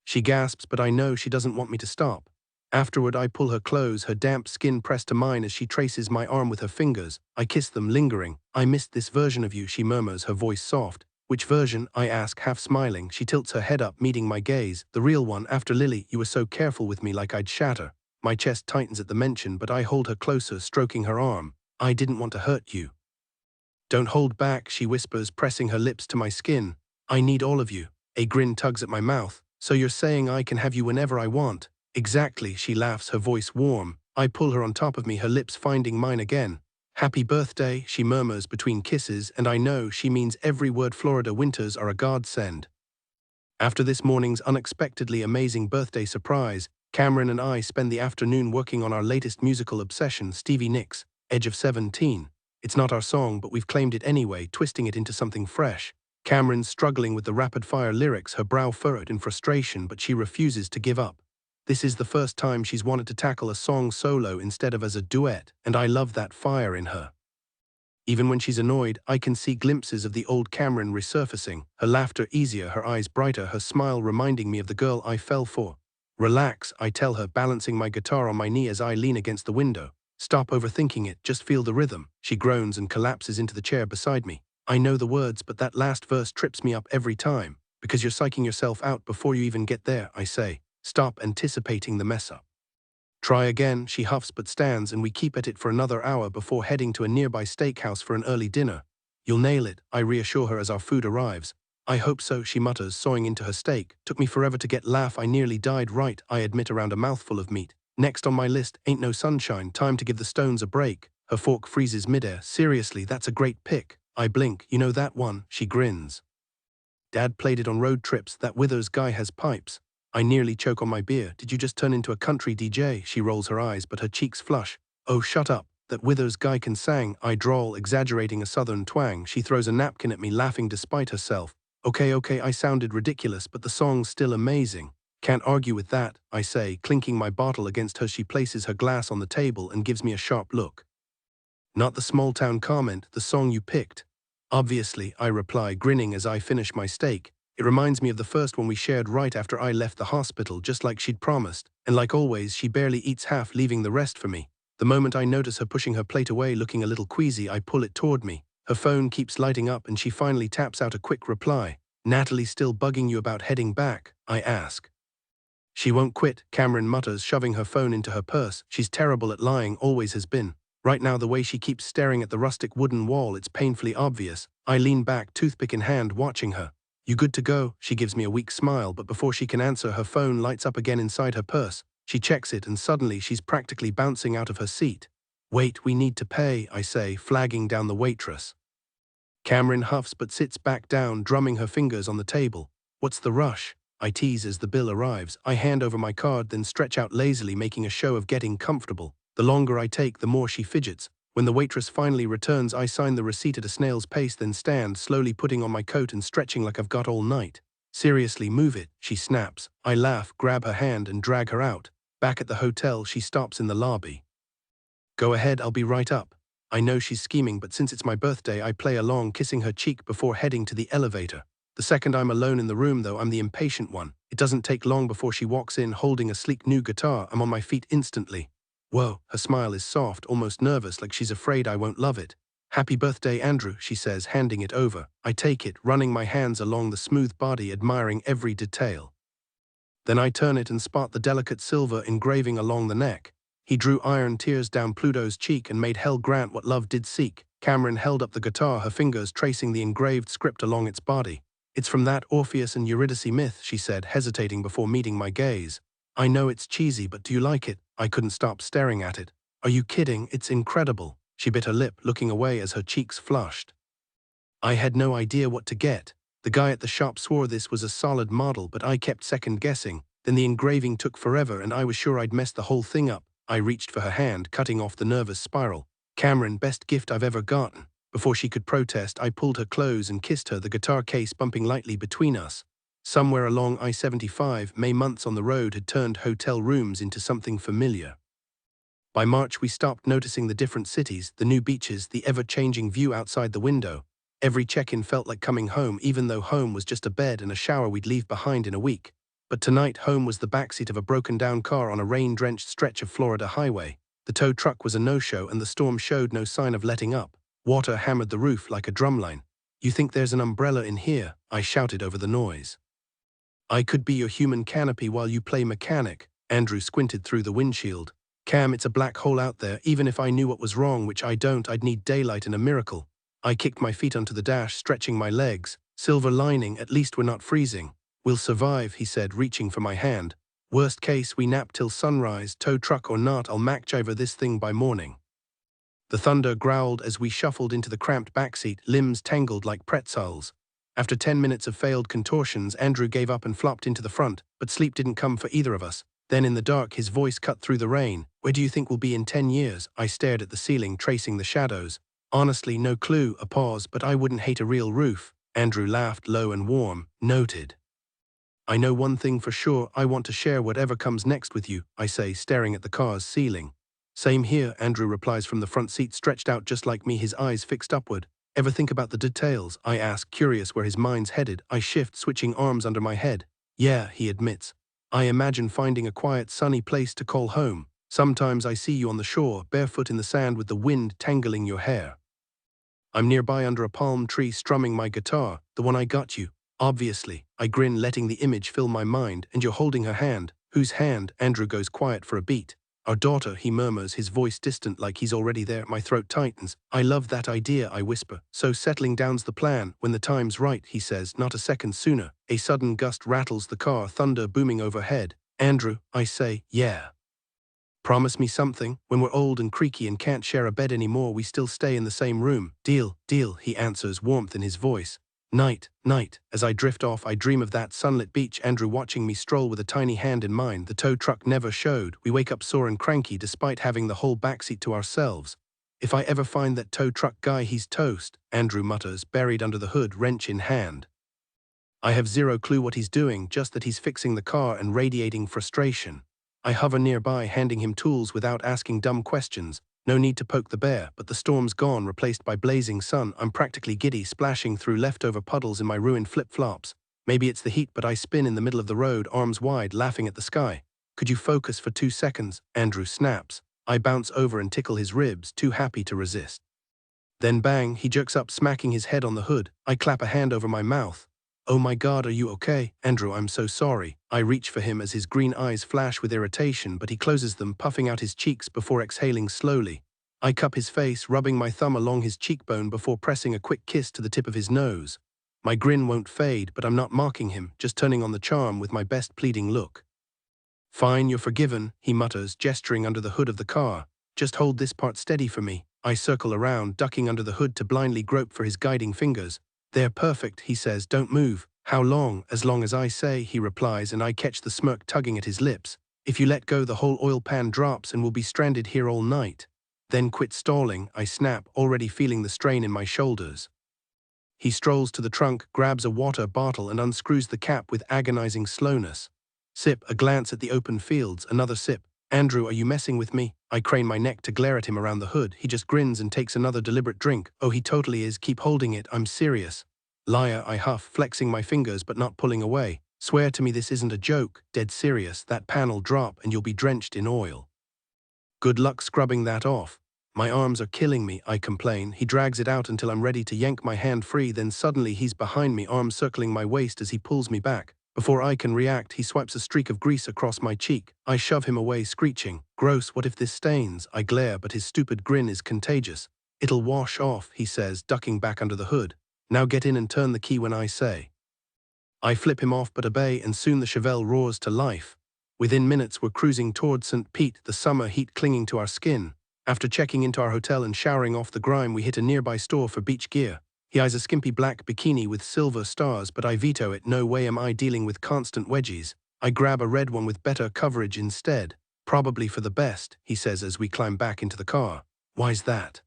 Speaker 1: She gasps, but I know she doesn't want me to stop. Afterward, I pull her close, her damp skin pressed to mine as she traces my arm with her fingers. I kiss them, lingering. "I missed this version of you," she murmurs, her voice soft. "Which version?" I ask, half smiling. She tilts her head up, meeting my gaze. "The real one, after Lily. You were so careful with me, like I'd shatter." My chest tightens at the mention, but I hold her closer, stroking her arm. "I didn't want to hurt you." "Don't hold back," she whispers, pressing her lips to my skin. "I need all of you." A grin tugs at my mouth. "So you're saying I can have you whenever I want?" "Exactly," she laughs, her voice warm. I pull her on top of me, her lips finding mine again. "Happy birthday," she murmurs between kisses, and I know she means every word. Florida winters are a godsend. After this morning's unexpectedly amazing birthday surprise, Camryn and I spend the afternoon working on our latest musical obsession, Stevie Nicks' Edge of 17. It's not our song, but we've claimed it anyway, twisting it into something fresh. Camryn's struggling with the rapid-fire lyrics, her brow furrowed in frustration, but she refuses to give up. This is the first time she's wanted to tackle a song solo instead of as a duet, and I love that fire in her. Even when she's annoyed, I can see glimpses of the old Camryn resurfacing, her laughter easier, her eyes brighter, her smile reminding me of the girl I fell for. "Relax," I tell her, balancing my guitar on my knee as I lean against the window. "Stop overthinking it, just feel the rhythm." She groans and collapses into the chair beside me. "I know the words, but that last verse trips me up every time. Because you're psyching yourself out before you even get there," I say. "Stop anticipating the mess-up." "Try again," she huffs but stands, and we keep at it for another hour before heading to a nearby steakhouse for an early dinner. "You'll nail it," I reassure her as our food arrives. "I hope so," she mutters, sawing into her steak. "Took me forever to get laugh, I nearly died," right, I admit around a mouthful of meat. Next on my list, "Ain't No Sunshine, Time to Give the Stones a Break." Her fork freezes midair. "Seriously, that's a great pick." I blink. "You know that one?" She grins. "Dad played it on road trips. That Withers guy has pipes." I nearly choke on my beer. "Did you just turn into a country DJ?" She rolls her eyes, but her cheeks flush. "Oh, shut up." That Withers guy can sang, I drawl, exaggerating a southern twang. She throws a napkin at me, laughing despite herself. Okay, I sounded ridiculous, but the song's still amazing. Can't argue with that, I say, clinking my bottle against her. She places her glass on the table and gives me a sharp look. Not the small-town comment, the song you picked. Obviously, I reply, grinning as I finish my steak. It reminds me of the first one we shared right after I left the hospital, just like she'd promised. And like always, she barely eats half, leaving the rest for me. The moment I notice her pushing her plate away, looking a little queasy, I pull it toward me. Her phone keeps lighting up and she finally taps out a quick reply. Natalie still bugging you about heading back? I ask. She won't quit, Camryn mutters, shoving her phone into her purse. She's terrible at lying, always has been. Right now, the way she keeps staring at the rustic wooden wall, it's painfully obvious. I lean back, toothpick in hand, watching her. You good to go? She gives me a weak smile, but before she can answer, her phone lights up again inside her purse. She checks it, and suddenly she's practically bouncing out of her seat. Wait, we need to pay, I say, flagging down the waitress. Camryn huffs but sits back down, drumming her fingers on the table. What's the rush? I tease as the bill arrives. I hand over my card, then stretch out lazily, making a show of getting comfortable. The longer I take, the more she fidgets. When the waitress finally returns, I sign the receipt at a snail's pace, then stand, slowly putting on my coat and stretching like I've got all night. Seriously, move it, she snaps. I laugh, grab her hand, and drag her out. Back at the hotel, she stops in the lobby. Go ahead, I'll be right up. I know she's scheming, but since it's my birthday, I play along, kissing her cheek before heading to the elevator. The second I'm alone in the room, though, I'm the impatient one. It doesn't take long before she walks in, holding a sleek new guitar. I'm on my feet instantly. Whoa, her smile is soft, almost nervous, like she's afraid I won't love it. Happy birthday, Andrew, she says, handing it over. I take it, running my hands along the smooth body, admiring every detail. Then I turn it and spot the delicate silver engraving along the neck. He drew iron tears down Pluto's cheek and made hell grant what love did seek. Camryn held up the guitar, her fingers tracing the engraved script along its body. It's from that Orpheus and Eurydice myth, she said, hesitating before meeting my gaze. I know it's cheesy, but do you like it? I couldn't stop staring at it. Are you kidding? It's incredible. She bit her lip, looking away as her cheeks flushed. I had no idea what to get. The guy at the shop swore this was a solid model, but I kept second-guessing. Then the engraving took forever and I was sure I'd messed the whole thing up. I reached for her hand, cutting off the nervous spiral. Camryn, best gift I've ever gotten. Before she could protest, I pulled her close and kissed her, the guitar case bumping lightly between us. Somewhere along I-75, May months on the road had turned hotel rooms into something familiar. By March, we stopped noticing the different cities, the new beaches, the ever-changing view outside the window. Every check-in felt like coming home, even though home was just a bed and a shower we'd leave behind in a week. But tonight, home was the backseat of a broken-down car on a rain-drenched stretch of Florida highway. The tow truck was a no-show, and the storm showed no sign of letting up. Water hammered the roof like a drumline. You think there's an umbrella in here? I shouted over the noise. I could be your human canopy while you play mechanic. Andrew squinted through the windshield. Cam, it's a black hole out there. Even if I knew what was wrong, which I don't, I'd need daylight and a miracle. I kicked my feet onto the dash, stretching my legs. Silver lining, at least we're not freezing. We'll survive, he said, reaching for my hand. Worst case, we nap till sunrise, tow truck or not, I'll MacGyver this thing by morning. The thunder growled as we shuffled into the cramped backseat, limbs tangled like pretzels. After 10 minutes of failed contortions, Andrew gave up and flopped into the front, but sleep didn't come for either of us. Then in the dark, his voice cut through the rain. Where do you think we'll be in 10 years? I stared at the ceiling, tracing the shadows. Honestly, no clue, a pause, but I wouldn't hate a real roof. Andrew laughed, low and warm. Noted. I know one thing for sure, I want to share whatever comes next with you, I say, staring at the car's ceiling. Same here, Andrew replies from the front seat, stretched out just like me, his eyes fixed upward. Ever think about the details? I ask, curious where his mind's headed. I shift, switching arms under my head. Yeah, he admits. I imagine finding a quiet, sunny place to call home. Sometimes I see you on the shore, barefoot in the sand with the wind tangling your hair. I'm nearby under a palm tree strumming my guitar, the one I got you. Obviously. I grin, letting the image fill my mind. And you're holding her hand. Whose hand? Andrew goes quiet for a beat. Our daughter, he murmurs, his voice distant like he's already there. My throat tightens. I love that idea, I whisper. So settling down's the plan. When the time's right, he says, not a second sooner. A sudden gust rattles the car, thunder booming overhead. Andrew, I say, yeah. Promise me something. When we're old and creaky and can't share a bed anymore, we still stay in the same room. Deal, he answers, warmth in his voice. Night. As I drift off, I dream of that sunlit beach, Andrew watching me stroll with a tiny hand in mine. The tow truck never showed. We wake up sore and cranky despite having the whole backseat to ourselves. If I ever find that tow truck guy, he's toast, Andrew mutters, buried under the hood, wrench in hand. I have zero clue what he's doing, just that he's fixing the car and radiating frustration. I hover nearby, handing him tools without asking dumb questions. No need to poke the bear, but the storm's gone, replaced by blazing sun. I'm practically giddy, splashing through leftover puddles in my ruined flip-flops. Maybe it's the heat, but I spin in the middle of the road, arms wide, laughing at the sky. Could you focus for 2 seconds? Andrew snaps. I bounce over and tickle his ribs, too happy to resist. Then bang, he jerks up, smacking his head on the hood. I clap a hand over my mouth. Oh my God, are you okay? Andrew, I'm so sorry. I reach for him as his green eyes flash with irritation, but he closes them, puffing out his cheeks before exhaling slowly. I cup his face, rubbing my thumb along his cheekbone before pressing a quick kiss to the tip of his nose. My grin won't fade, but I'm not mocking him, just turning on the charm with my best pleading look. Fine, you're forgiven, he mutters, gesturing under the hood of the car. Just hold this part steady for me. I circle around, ducking under the hood to blindly grope for his guiding fingers. They're perfect, he says, don't move. How long? As long as I say, he replies, and I catch the smirk tugging at his lips. If you let go, the whole oil pan drops and we'll be stranded here all night. Then quit stalling, I snap, already feeling the strain in my shoulders. He strolls to the trunk, grabs a water bottle and unscrews the cap with agonizing slowness. Sip, a glance at the open fields, another sip. Andrew, are you messing with me? I crane my neck to glare at him around the hood. He just grins and takes another deliberate drink. Oh, he totally is. Keep holding it. I'm serious. Liar, I huff, flexing my fingers but not pulling away. Swear to me this isn't a joke. Dead serious. That pan'll drop and you'll be drenched in oil. Good luck scrubbing that off. My arms are killing me, I complain. He drags it out until I'm ready to yank my hand free, then suddenly he's behind me, arms circling my waist as he pulls me back. Before I can react, he swipes a streak of grease across my cheek. I shove him away, screeching. Gross, what if this stains? I glare, but his stupid grin is contagious. It'll wash off, he says, ducking back under the hood. Now get in and turn the key when I say. I flip him off but obey, and soon the Chevelle roars to life. Within minutes, we're cruising towards St. Pete, the summer heat clinging to our skin. After checking into our hotel and showering off the grime, we hit a nearby store for beach gear. He eyes a skimpy black bikini with silver stars, but I veto it. No way am I dealing with constant wedgies. I grab a red one with better coverage instead. Probably for the best, he says as we climb back into the car. Why's that?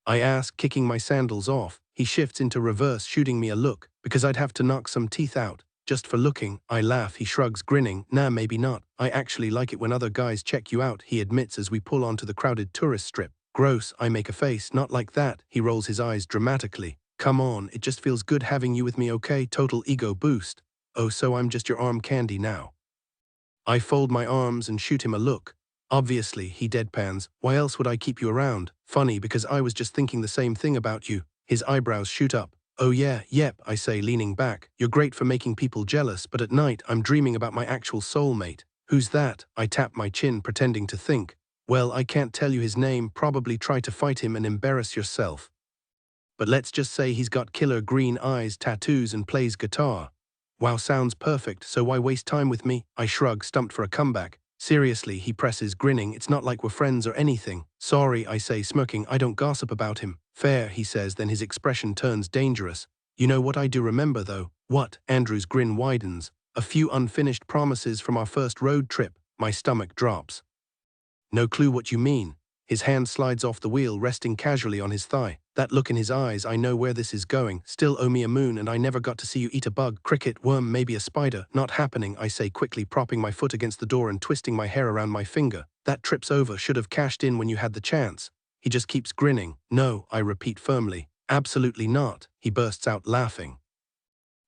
Speaker 1: I ask, kicking my sandals off. He shifts into reverse, shooting me a look, because I'd have to knock some teeth out. Just for looking. I laugh. He shrugs, grinning. Nah, maybe not. I actually like it when other guys check you out, he admits as we pull onto the crowded tourist strip. Gross, I make a face. Not like that. He rolls his eyes dramatically. Come on, it just feels good having you with me, okay? Total ego boost. Oh, so I'm just your arm candy now. I fold my arms and shoot him a look. Obviously, he deadpans. Why else would I keep you around? Funny, because I was just thinking the same thing about you. His eyebrows shoot up. Oh yeah, yep, I say, leaning back. You're great for making people jealous, but at night I'm dreaming about my actual soulmate. Who's that? I tap my chin, pretending to think. Well, I can't tell you his name. Probably try to fight him and embarrass yourself. But let's just say he's got killer green eyes, tattoos, and plays guitar. Wow, sounds perfect, so why waste time with me? I shrug, stumped for a comeback. Seriously, he presses, grinning. It's not like we're friends or anything. Sorry, I say, smirking. I don't gossip about him. Fair, he says, then his expression turns dangerous. You know what I do remember, though? What? Andrew's grin widens. A few unfinished promises from our first road trip. My stomach drops. No clue what you mean. His hand slides off the wheel, resting casually on his thigh. That look in his eyes, I know where this is going. Still owe me a moon, and I never got to see you eat a bug, cricket, worm, maybe a spider. Not happening, I say quickly, propping my foot against the door and twisting my hair around my finger. That trip's over, should have cashed in when you had the chance. He just keeps grinning. No, I repeat firmly. Absolutely not. He bursts out laughing.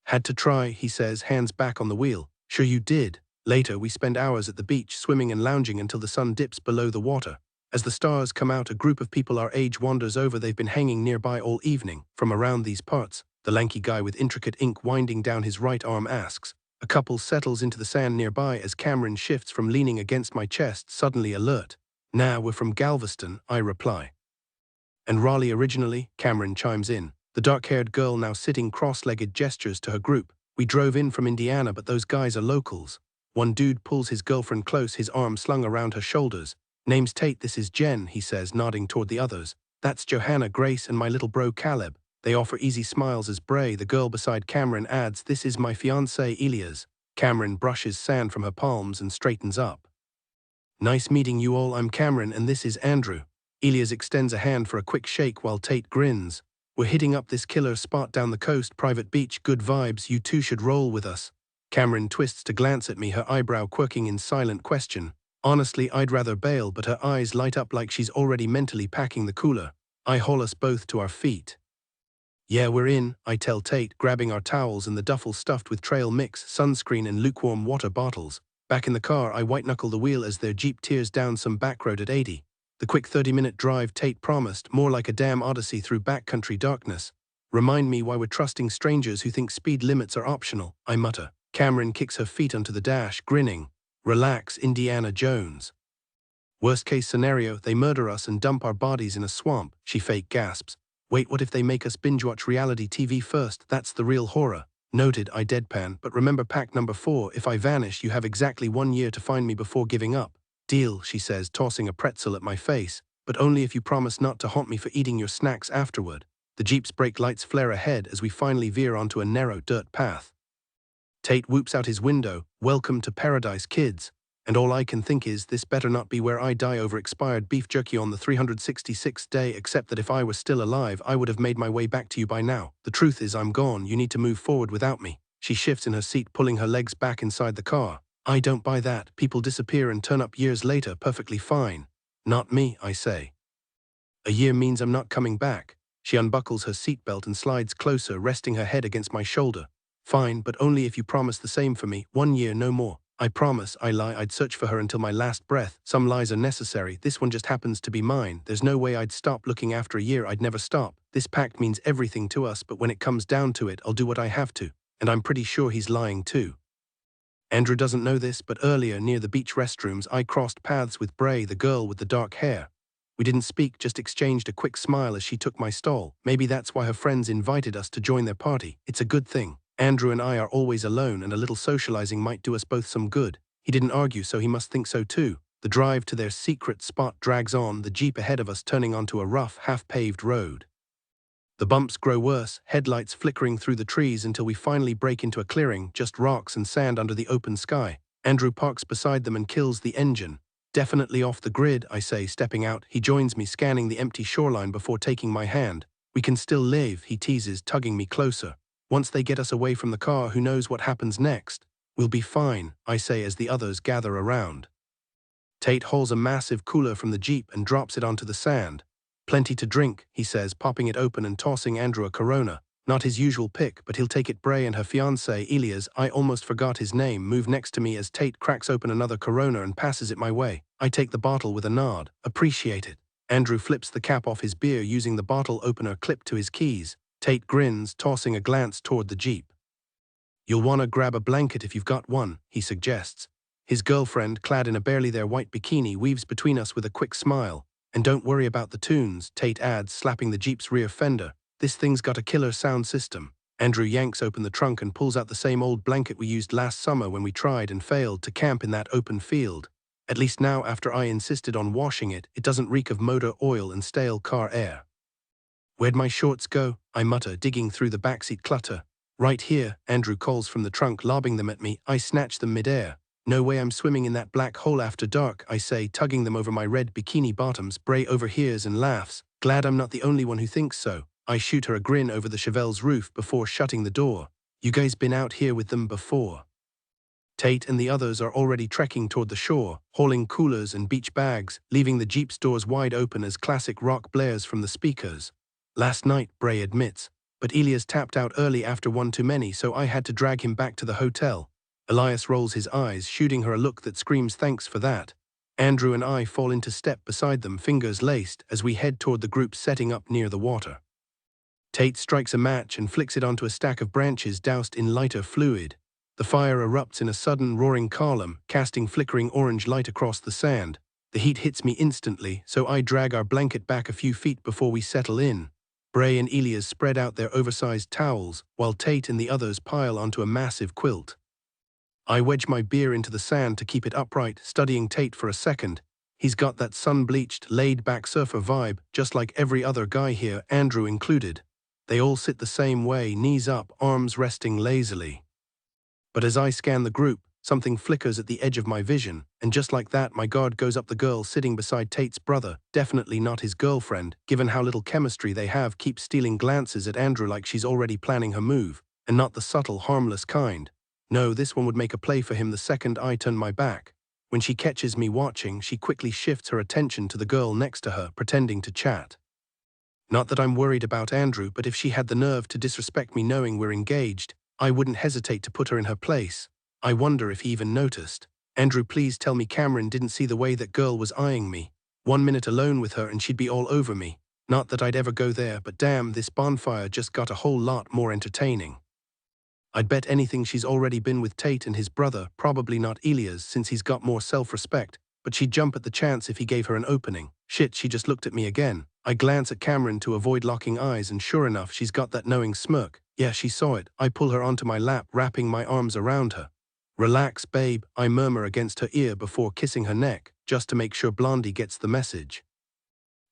Speaker 1: Had to try, he says, hands back on the wheel. Sure you did. Later, we spend hours at the beach, swimming and lounging until the sun dips below the water. As the stars come out, a group of people our age wanders over. They've been hanging nearby all evening. From around these parts, the lanky guy with intricate ink winding down his right arm asks. A couple settles into the sand nearby as Camryn shifts from leaning against my chest, suddenly alert. Nah, we're from Galveston, I reply. And Raleigh originally, Camryn chimes in. The dark-haired girl, now sitting cross-legged, gestures to her group. We drove in from Indiana, but those guys are locals. One dude pulls his girlfriend close, his arm slung around her shoulders. Name's Tate, this is Jen, he says, nodding toward the others. That's Johanna, Grace, and my little bro Caleb. They offer easy smiles as Bray, the girl beside Camryn, adds, this is my fiancé Elias. Camryn brushes sand from her palms and straightens up. Nice meeting you all, I'm Camryn and this is Andrew. Elias extends a hand for a quick shake while Tate grins. We're hitting up this killer spot down the coast, private beach, good vibes, you two should roll with us. Camryn twists to glance at me, her eyebrow quirking in silent question. Honestly, I'd rather bail, but her eyes light up like she's already mentally packing the cooler. I haul us both to our feet. Yeah, we're in, I tell Tate, grabbing our towels and the duffel stuffed with trail mix, sunscreen and lukewarm water bottles. Back in the car, I white-knuckle the wheel as their Jeep tears down some back road at 80. The quick 30-minute drive Tate promised, more like a damn odyssey through backcountry darkness. Remind me why we're trusting strangers who think speed limits are optional, I mutter. Camryn kicks her feet onto the dash, grinning. Relax, Indiana Jones. Worst case scenario, they murder us and dump our bodies in a swamp, she fake gasps. Wait, what if they make us binge-watch reality TV first? That's the real horror. Noted, I deadpan, but remember pact number 4, if I vanish, you have exactly 1 year to find me before giving up. Deal, she says, tossing a pretzel at my face, but only if you promise not to haunt me for eating your snacks afterward. The Jeep's brake lights flare ahead as we finally veer onto a narrow dirt path. Tate whoops out his window, welcome to paradise, kids. And all I can think is, this better not be where I die over expired beef jerky on the 366th day, except that if I were still alive, I would have made my way back to you by now. The truth is, I'm gone, you need to move forward without me. She shifts in her seat, pulling her legs back inside the car. I don't buy that. People disappear and turn up years later, perfectly fine. Not me, I say. A year means I'm not coming back. She unbuckles her seatbelt and slides closer, resting her head against my shoulder. Fine, but only if you promise the same for me. 1 year, no more. I promise, I lie, I'd search for her until my last breath. Some lies are necessary. This one just happens to be mine. There's no way I'd stop looking. After a year, I'd never stop. This pact means everything to us, but when it comes down to it, I'll do what I have to. And I'm pretty sure he's lying too. Andrew doesn't know this, but earlier, near the beach restrooms, I crossed paths with Bray, the girl with the dark hair. We didn't speak, just exchanged a quick smile as she took my stall. Maybe that's why her friends invited us to join their party. It's a good thing. Andrew and I are always alone, and a little socializing might do us both some good. He didn't argue, so he must think so too. The drive to their secret spot drags on, the Jeep ahead of us turning onto a rough, half-paved road. The bumps grow worse, headlights flickering through the trees until we finally break into a clearing, just rocks and sand under the open sky. Andrew parks beside them and kills the engine. Definitely off the grid, I say, stepping out. He joins me, scanning the empty shoreline before taking my hand. We can still live, he teases, tugging me closer. Once they get us away from the car, who knows what happens next? We'll be fine, I say as the others gather around. Tate hauls a massive cooler from the Jeep and drops it onto the sand. Plenty to drink, he says, popping it open and tossing Andrew a Corona. Not his usual pick, but he'll take it. Bray and her fiancé, Elias, I almost forgot his name, move next to me as Tate cracks open another Corona and passes it my way. I take the bottle with a nod. Appreciate it. Andrew flips the cap off his beer using the bottle opener clipped to his keys. Tate grins, tossing a glance toward the Jeep. You'll want to grab a blanket if you've got one, he suggests. His girlfriend, clad in a barely there white bikini, weaves between us with a quick smile. And don't worry about the tunes, Tate adds, slapping the Jeep's rear fender. This thing's got a killer sound system. Andrew yanks open the trunk and pulls out the same old blanket we used last summer when we tried and failed to camp in that open field. At least now, after I insisted on washing it, it doesn't reek of motor oil and stale car air. Where'd my shorts go? I mutter, digging through the backseat clutter. Right here, Andrew calls from the trunk, lobbing them at me. I snatch them midair. No way I'm swimming in that black hole after dark, I say, tugging them over my red bikini bottoms. Bray overhears and laughs. Glad I'm not the only one who thinks so. I shoot her a grin over the Chevelle's roof before shutting the door. You guys been out here with them before? Tate and the others are already trekking toward the shore, hauling coolers and beach bags, leaving the Jeep's doors wide open as classic rock blares from the speakers. Last night, Bray admits, but Elias tapped out early after one too many, so I had to drag him back to the hotel. Elias rolls his eyes, shooting her a look that screams thanks for that. Andrew and I fall into step beside them, fingers laced, as we head toward the group setting up near the water. Tate strikes a match and flicks it onto a stack of branches doused in lighter fluid. The fire erupts in a sudden roaring column, casting flickering orange light across the sand. The heat hits me instantly, so I drag our blanket back a few feet before we settle in. Bray and Elias spread out their oversized towels, while Tate and the others pile onto a massive quilt. I wedge my beer into the sand to keep it upright, studying Tate for a second. He's got that sun-bleached, laid-back surfer vibe, just like every other guy here, Andrew included. They all sit the same way, knees up, arms resting lazily. But as I scan the group, Something flickers at the edge of my vision, and just like that my guard goes up. The girl sitting beside Tate's brother, definitely not his girlfriend, given how little chemistry they have, keeps stealing glances at Andrew like she's already planning her move, and not the subtle, harmless kind. No, this one would make a play for him the second I turn my back. When she catches me watching, she quickly shifts her attention to the girl next to her, pretending to chat. Not that I'm worried about Andrew, but if she had the nerve to disrespect me knowing we're engaged, I wouldn't hesitate to put her in her place. I wonder if he even noticed. Andrew, please tell me Camryn didn't see the way that girl was eyeing me. 1 minute alone with her and she'd be all over me. Not that I'd ever go there, but damn, this bonfire just got a whole lot more entertaining. I'd bet anything she's already been with Tate and his brother, probably not Elias since he's got more self-respect, but she'd jump at the chance if he gave her an opening. Shit, she just looked at me again. I glance at Camryn to avoid locking eyes, and sure enough, she's got that knowing smirk. Yeah, she saw it. I pull her onto my lap, wrapping my arms around her. Relax, babe, I murmur against her ear before kissing her neck, just to make sure Blondie gets the message.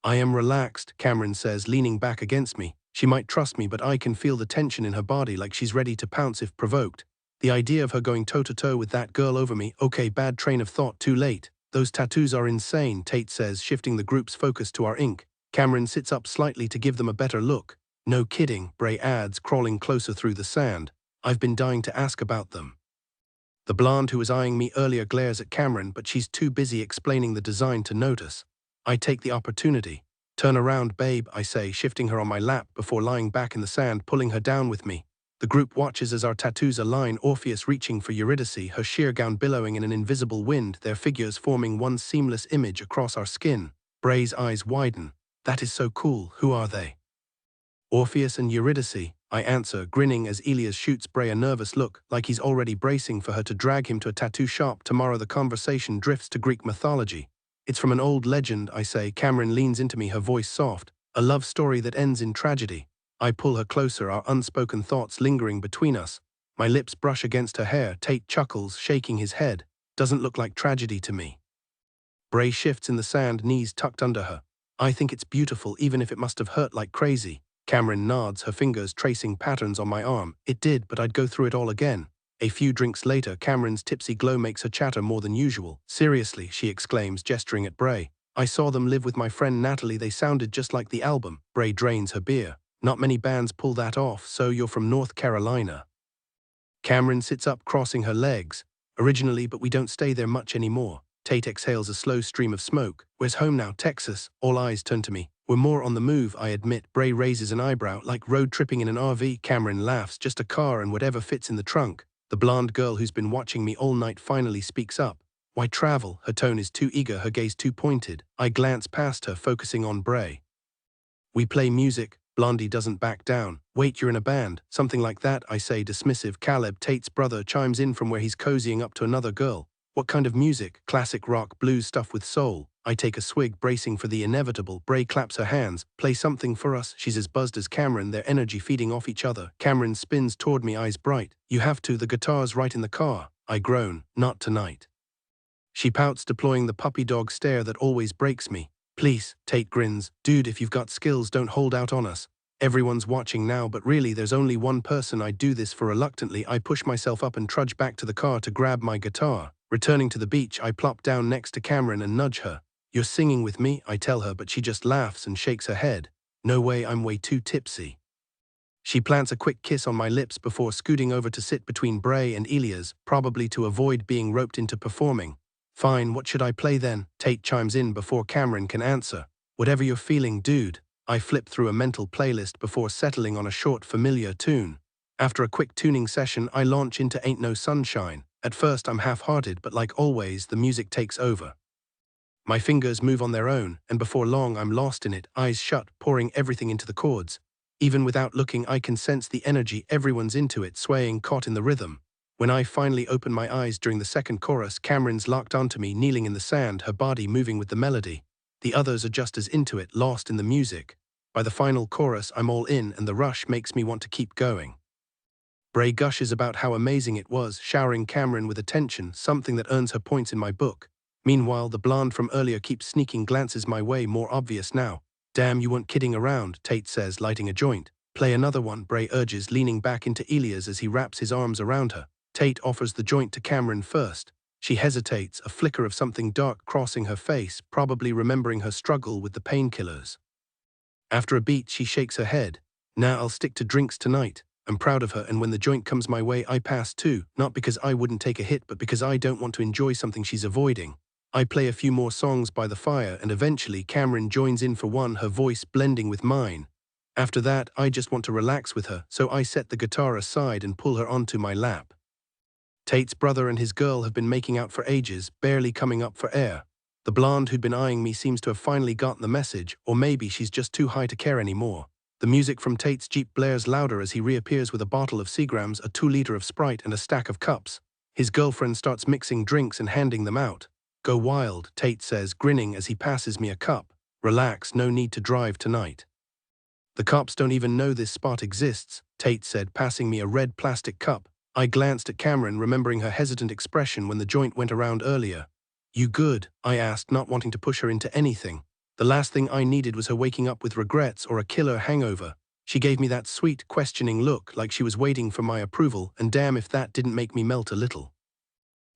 Speaker 1: I am relaxed, Camryn says, leaning back against me. She might trust me, but I can feel the tension in her body, like she's ready to pounce if provoked. The idea of her going toe-to-toe with that girl over me, okay, bad train of thought, too late. Those tattoos are insane, Tate says, shifting the group's focus to our ink. Camryn sits up slightly to give them a better look. No kidding, Bray adds, crawling closer through the sand. I've been dying to ask about them. The blonde who was eyeing me earlier glares at Camryn, but she's too busy explaining the design to notice. I take the opportunity. Turn around, babe, I say, shifting her on my lap before lying back in the sand, pulling her down with me. The group watches as our tattoos align, Orpheus reaching for Eurydice, her sheer gown billowing in an invisible wind, their figures forming one seamless image across our skin. Bray's eyes widen. That is so cool. Who are they? Orpheus and Eurydice, I answer, grinning as Elias shoots Bray a nervous look, like he's already bracing for her to drag him to a tattoo shop tomorrow. The conversation drifts to Greek mythology. It's from an old legend, I say. Camryn leans into me, her voice soft. A love story that ends in tragedy. I pull her closer, our unspoken thoughts lingering between us. My lips brush against her hair. Tate chuckles, shaking his head. Doesn't look like tragedy to me. Bray shifts in the sand, knees tucked under her. I think it's beautiful, even if it must have hurt like crazy. Camryn nods, her fingers tracing patterns on my arm. It did, but I'd go through it all again. A few drinks later, Camryn's tipsy glow makes her chatter more than usual. Seriously, she exclaims, gesturing at Bray. I saw them live with my friend Natalie. They sounded just like the album. Bray drains her beer. Not many bands pull that off, so you're from North Carolina. Camryn sits up, crossing her legs. Originally, but we don't stay there much anymore. Tate exhales a slow stream of smoke. Where's home now? Texas. All eyes turn to me. We're more on the move, I admit. Bray raises an eyebrow, like road tripping in an RV. Camryn laughs. Just a car and whatever fits in the trunk. The blonde girl who's been watching me all night finally speaks up. Why travel? Her tone is too eager, her gaze too pointed. I glance past her, focusing on Bray. We play music. Blondie doesn't back down. Wait, you're in a band? Something like that, I say, dismissive. Caleb, Tate's brother, chimes in from where he's cozying up to another girl. What kind of music? Classic rock, blues, stuff with soul. I take a swig, bracing for the inevitable. Bray claps her hands. Play something for us. She's as buzzed as Camryn, their energy feeding off each other. Camryn spins toward me, eyes bright. You have to, the guitar's right in the car. I groan. Not tonight. She pouts, deploying the puppy dog stare that always breaks me. Please, Tate grins. Dude, if you've got skills, don't hold out on us. Everyone's watching now, but really there's only one person I'd do this for. Reluctantly, I push myself up and trudge back to the car to grab my guitar. Returning to the beach, I plop down next to Camryn and nudge her. You're singing with me, I tell her, but she just laughs and shakes her head. No way, I'm way too tipsy. She plants a quick kiss on my lips before scooting over to sit between Bray and Elias, probably to avoid being roped into performing. Fine, what should I play then? Tate chimes in before Camryn can answer. Whatever you're feeling, dude. I flip through a mental playlist before settling on a short, familiar tune. After a quick tuning session, I launch into Ain't No Sunshine. At first, I'm half-hearted, but like always, the music takes over. My fingers move on their own, and before long, I'm lost in it, eyes shut, pouring everything into the chords. Even without looking, I can sense the energy. Everyone's into it, swaying, caught in the rhythm. When I finally open my eyes during the second chorus, Camryn's locked onto me, kneeling in the sand, her body moving with the melody. The others are just as into it, lost in the music. By the final chorus, I'm all in, and the rush makes me want to keep going. Bray gushes about how amazing it was, showering Camryn with attention, something that earns her points in my book. Meanwhile, the blonde from earlier keeps sneaking glances my way, more obvious now. Damn, you weren't kidding around, Tate says, lighting a joint. Play another one, Bray urges, leaning back into Elias as he wraps his arms around her. Tate offers the joint to Camryn first. She hesitates, a flicker of something dark crossing her face, probably remembering her struggle with the painkillers. After a beat, she shakes her head. Nah, I'll stick to drinks tonight. I'm proud of her, and when the joint comes my way, I pass too, not because I wouldn't take a hit, but because I don't want to enjoy something she's avoiding. I play a few more songs by the fire, and eventually Camryn joins in for one, her voice blending with mine. After that, I just want to relax with her, so I set the guitar aside and pull her onto my lap. Tate's brother and his girl have been making out for ages, barely coming up for air. The blonde who'd been eyeing me seems to have finally gotten the message, or maybe she's just too high to care anymore. The music from Tate's Jeep blares louder as he reappears with a bottle of Seagrams, a 2-liter of Sprite, and a stack of cups. His girlfriend starts mixing drinks and handing them out. Go wild, Tate says, grinning as he passes me a cup. Relax, no need to drive tonight. The cops don't even know this spot exists, Tate said, passing me a red plastic cup. I glanced at Camryn, remembering her hesitant expression when the joint went around earlier. You good? I asked, not wanting to push her into anything. The last thing I needed was her waking up with regrets or a killer hangover. She gave me that sweet, questioning look, like she was waiting for my approval, and damn if that didn't make me melt a little.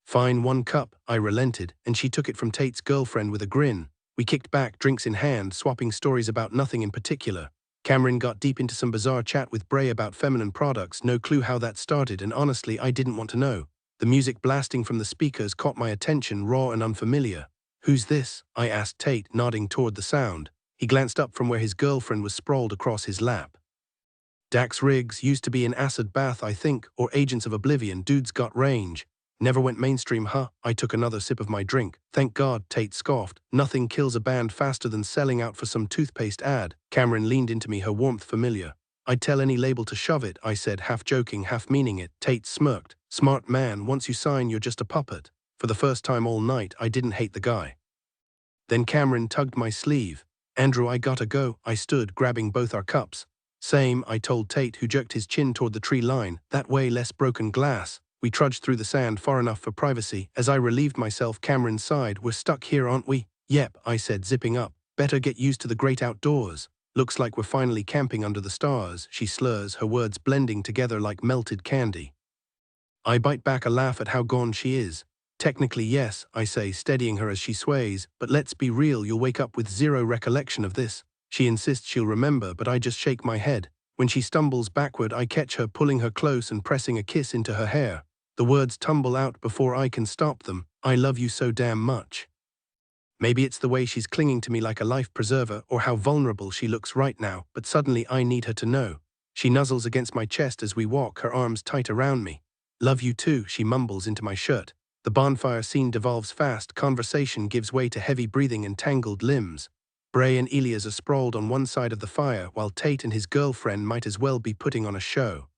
Speaker 1: Fine, 1 cup, I relented, and she took it from Tate's girlfriend with a grin. We kicked back, drinks in hand, swapping stories about nothing in particular. Camryn got deep into some bizarre chat with Bray about feminine products, no clue how that started, and honestly, I didn't want to know. The music blasting from the speakers caught my attention, raw and unfamiliar. Who's this? I asked Tate, nodding toward the sound. He glanced up from where his girlfriend was sprawled across his lap. Dax Riggs used to be in Acid Bath, I think, or Agents of Oblivion. Dude's got range. Never went mainstream, huh? I took another sip of my drink. Thank God, Tate scoffed. Nothing kills a band faster than selling out for some toothpaste ad. Camryn leaned into me, her warmth familiar. I'd tell any label to shove it, I said, half joking, half meaning it. Tate smirked. Smart man, once you sign, you're just a puppet. For the first time all night, I didn't hate the guy. Then Camryn tugged my sleeve. Andrew, I gotta go. I stood, grabbing both our cups. Same, I told Tate, who jerked his chin toward the tree line. That way, less broken glass. We trudged through the sand far enough for privacy. As I relieved myself, Camryn sighed. We're stuck here, aren't we? Yep, I said, zipping up. Better get used to the great outdoors. Looks like we're finally camping under the stars, she slurs, her words blending together like melted candy. I bite back a laugh at how gone she is. Technically yes, I say, steadying her as she sways, but let's be real, you'll wake up with zero recollection of this. She insists she'll remember, but I just shake my head. When she stumbles backward, I catch her, pulling her close and pressing a kiss into her hair. The words tumble out before I can stop them. I love you so damn much. Maybe it's the way she's clinging to me like a life preserver, or how vulnerable she looks right now, but suddenly I need her to know. She nuzzles against my chest as we walk, her arms tight around me. Love you too, she mumbles into my shirt. The bonfire scene devolves fast, conversation gives way to heavy breathing and tangled limbs. Bray and Elias are sprawled on one side of the fire, while Tate and his girlfriend might as well be putting on a show.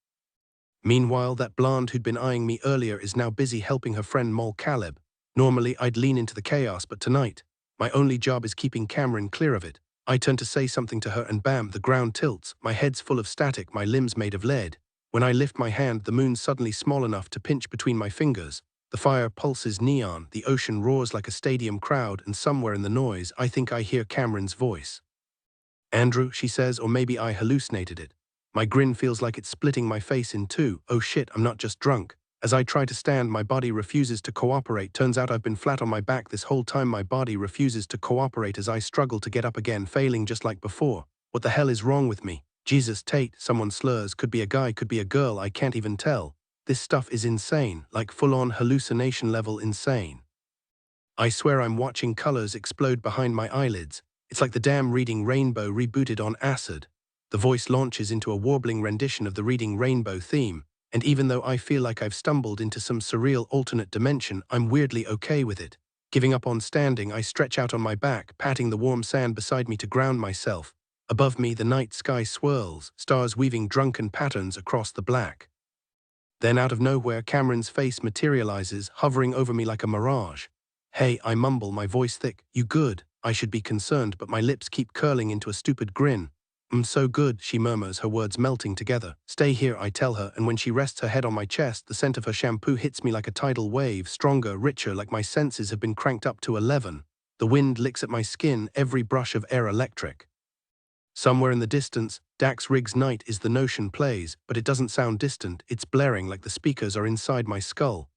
Speaker 1: Meanwhile, that blonde who'd been eyeing me earlier is now busy helping her friend Mol Caleb. Normally, I'd lean into the chaos, but tonight, my only job is keeping Camryn clear of it. I turn to say something to her and bam, the ground tilts, my head's full of static, my limbs made of lead. When I lift my hand, the moon's suddenly small enough to pinch between my fingers. The fire pulses neon, the ocean roars like a stadium crowd, and somewhere in the noise, I think I hear Camryn's voice. Andrew, she says, or maybe I hallucinated it. My grin feels like it's splitting my face in two. Oh shit, I'm not just drunk. As I try to stand, my body refuses to cooperate. Turns out I've been flat on my back this whole time. My body refuses to cooperate as I struggle to get up again, failing just like before. What the hell is wrong with me? Jesus, Tate, someone slurs. Could be a guy, could be a girl, I can't even tell. This stuff is insane, like full-on hallucination level insane. I swear I'm watching colors explode behind my eyelids. It's like the damn Reading Rainbow rebooted on acid. The voice launches into a warbling rendition of the Reading Rainbow theme, and even though I feel like I've stumbled into some surreal alternate dimension, I'm weirdly okay with it. Giving up on standing, I stretch out on my back, patting the warm sand beside me to ground myself. Above me, the night sky swirls, stars weaving drunken patterns across the black. Then out of nowhere, Camryn's face materializes, hovering over me like a mirage. Hey, I mumble, my voice thick. You good? I should be concerned, but my lips keep curling into a stupid grin. So good, she murmurs, her words melting together. Stay here, I tell her, and when she rests her head on my chest, the scent of her shampoo hits me like a tidal wave, stronger, richer, like my senses have been cranked up to 11. The wind licks at my skin, every brush of air electric. Somewhere in the distance, Dax Riggs' Night is the Notion plays, but it doesn't sound distant, it's blaring like the speakers are inside my skull.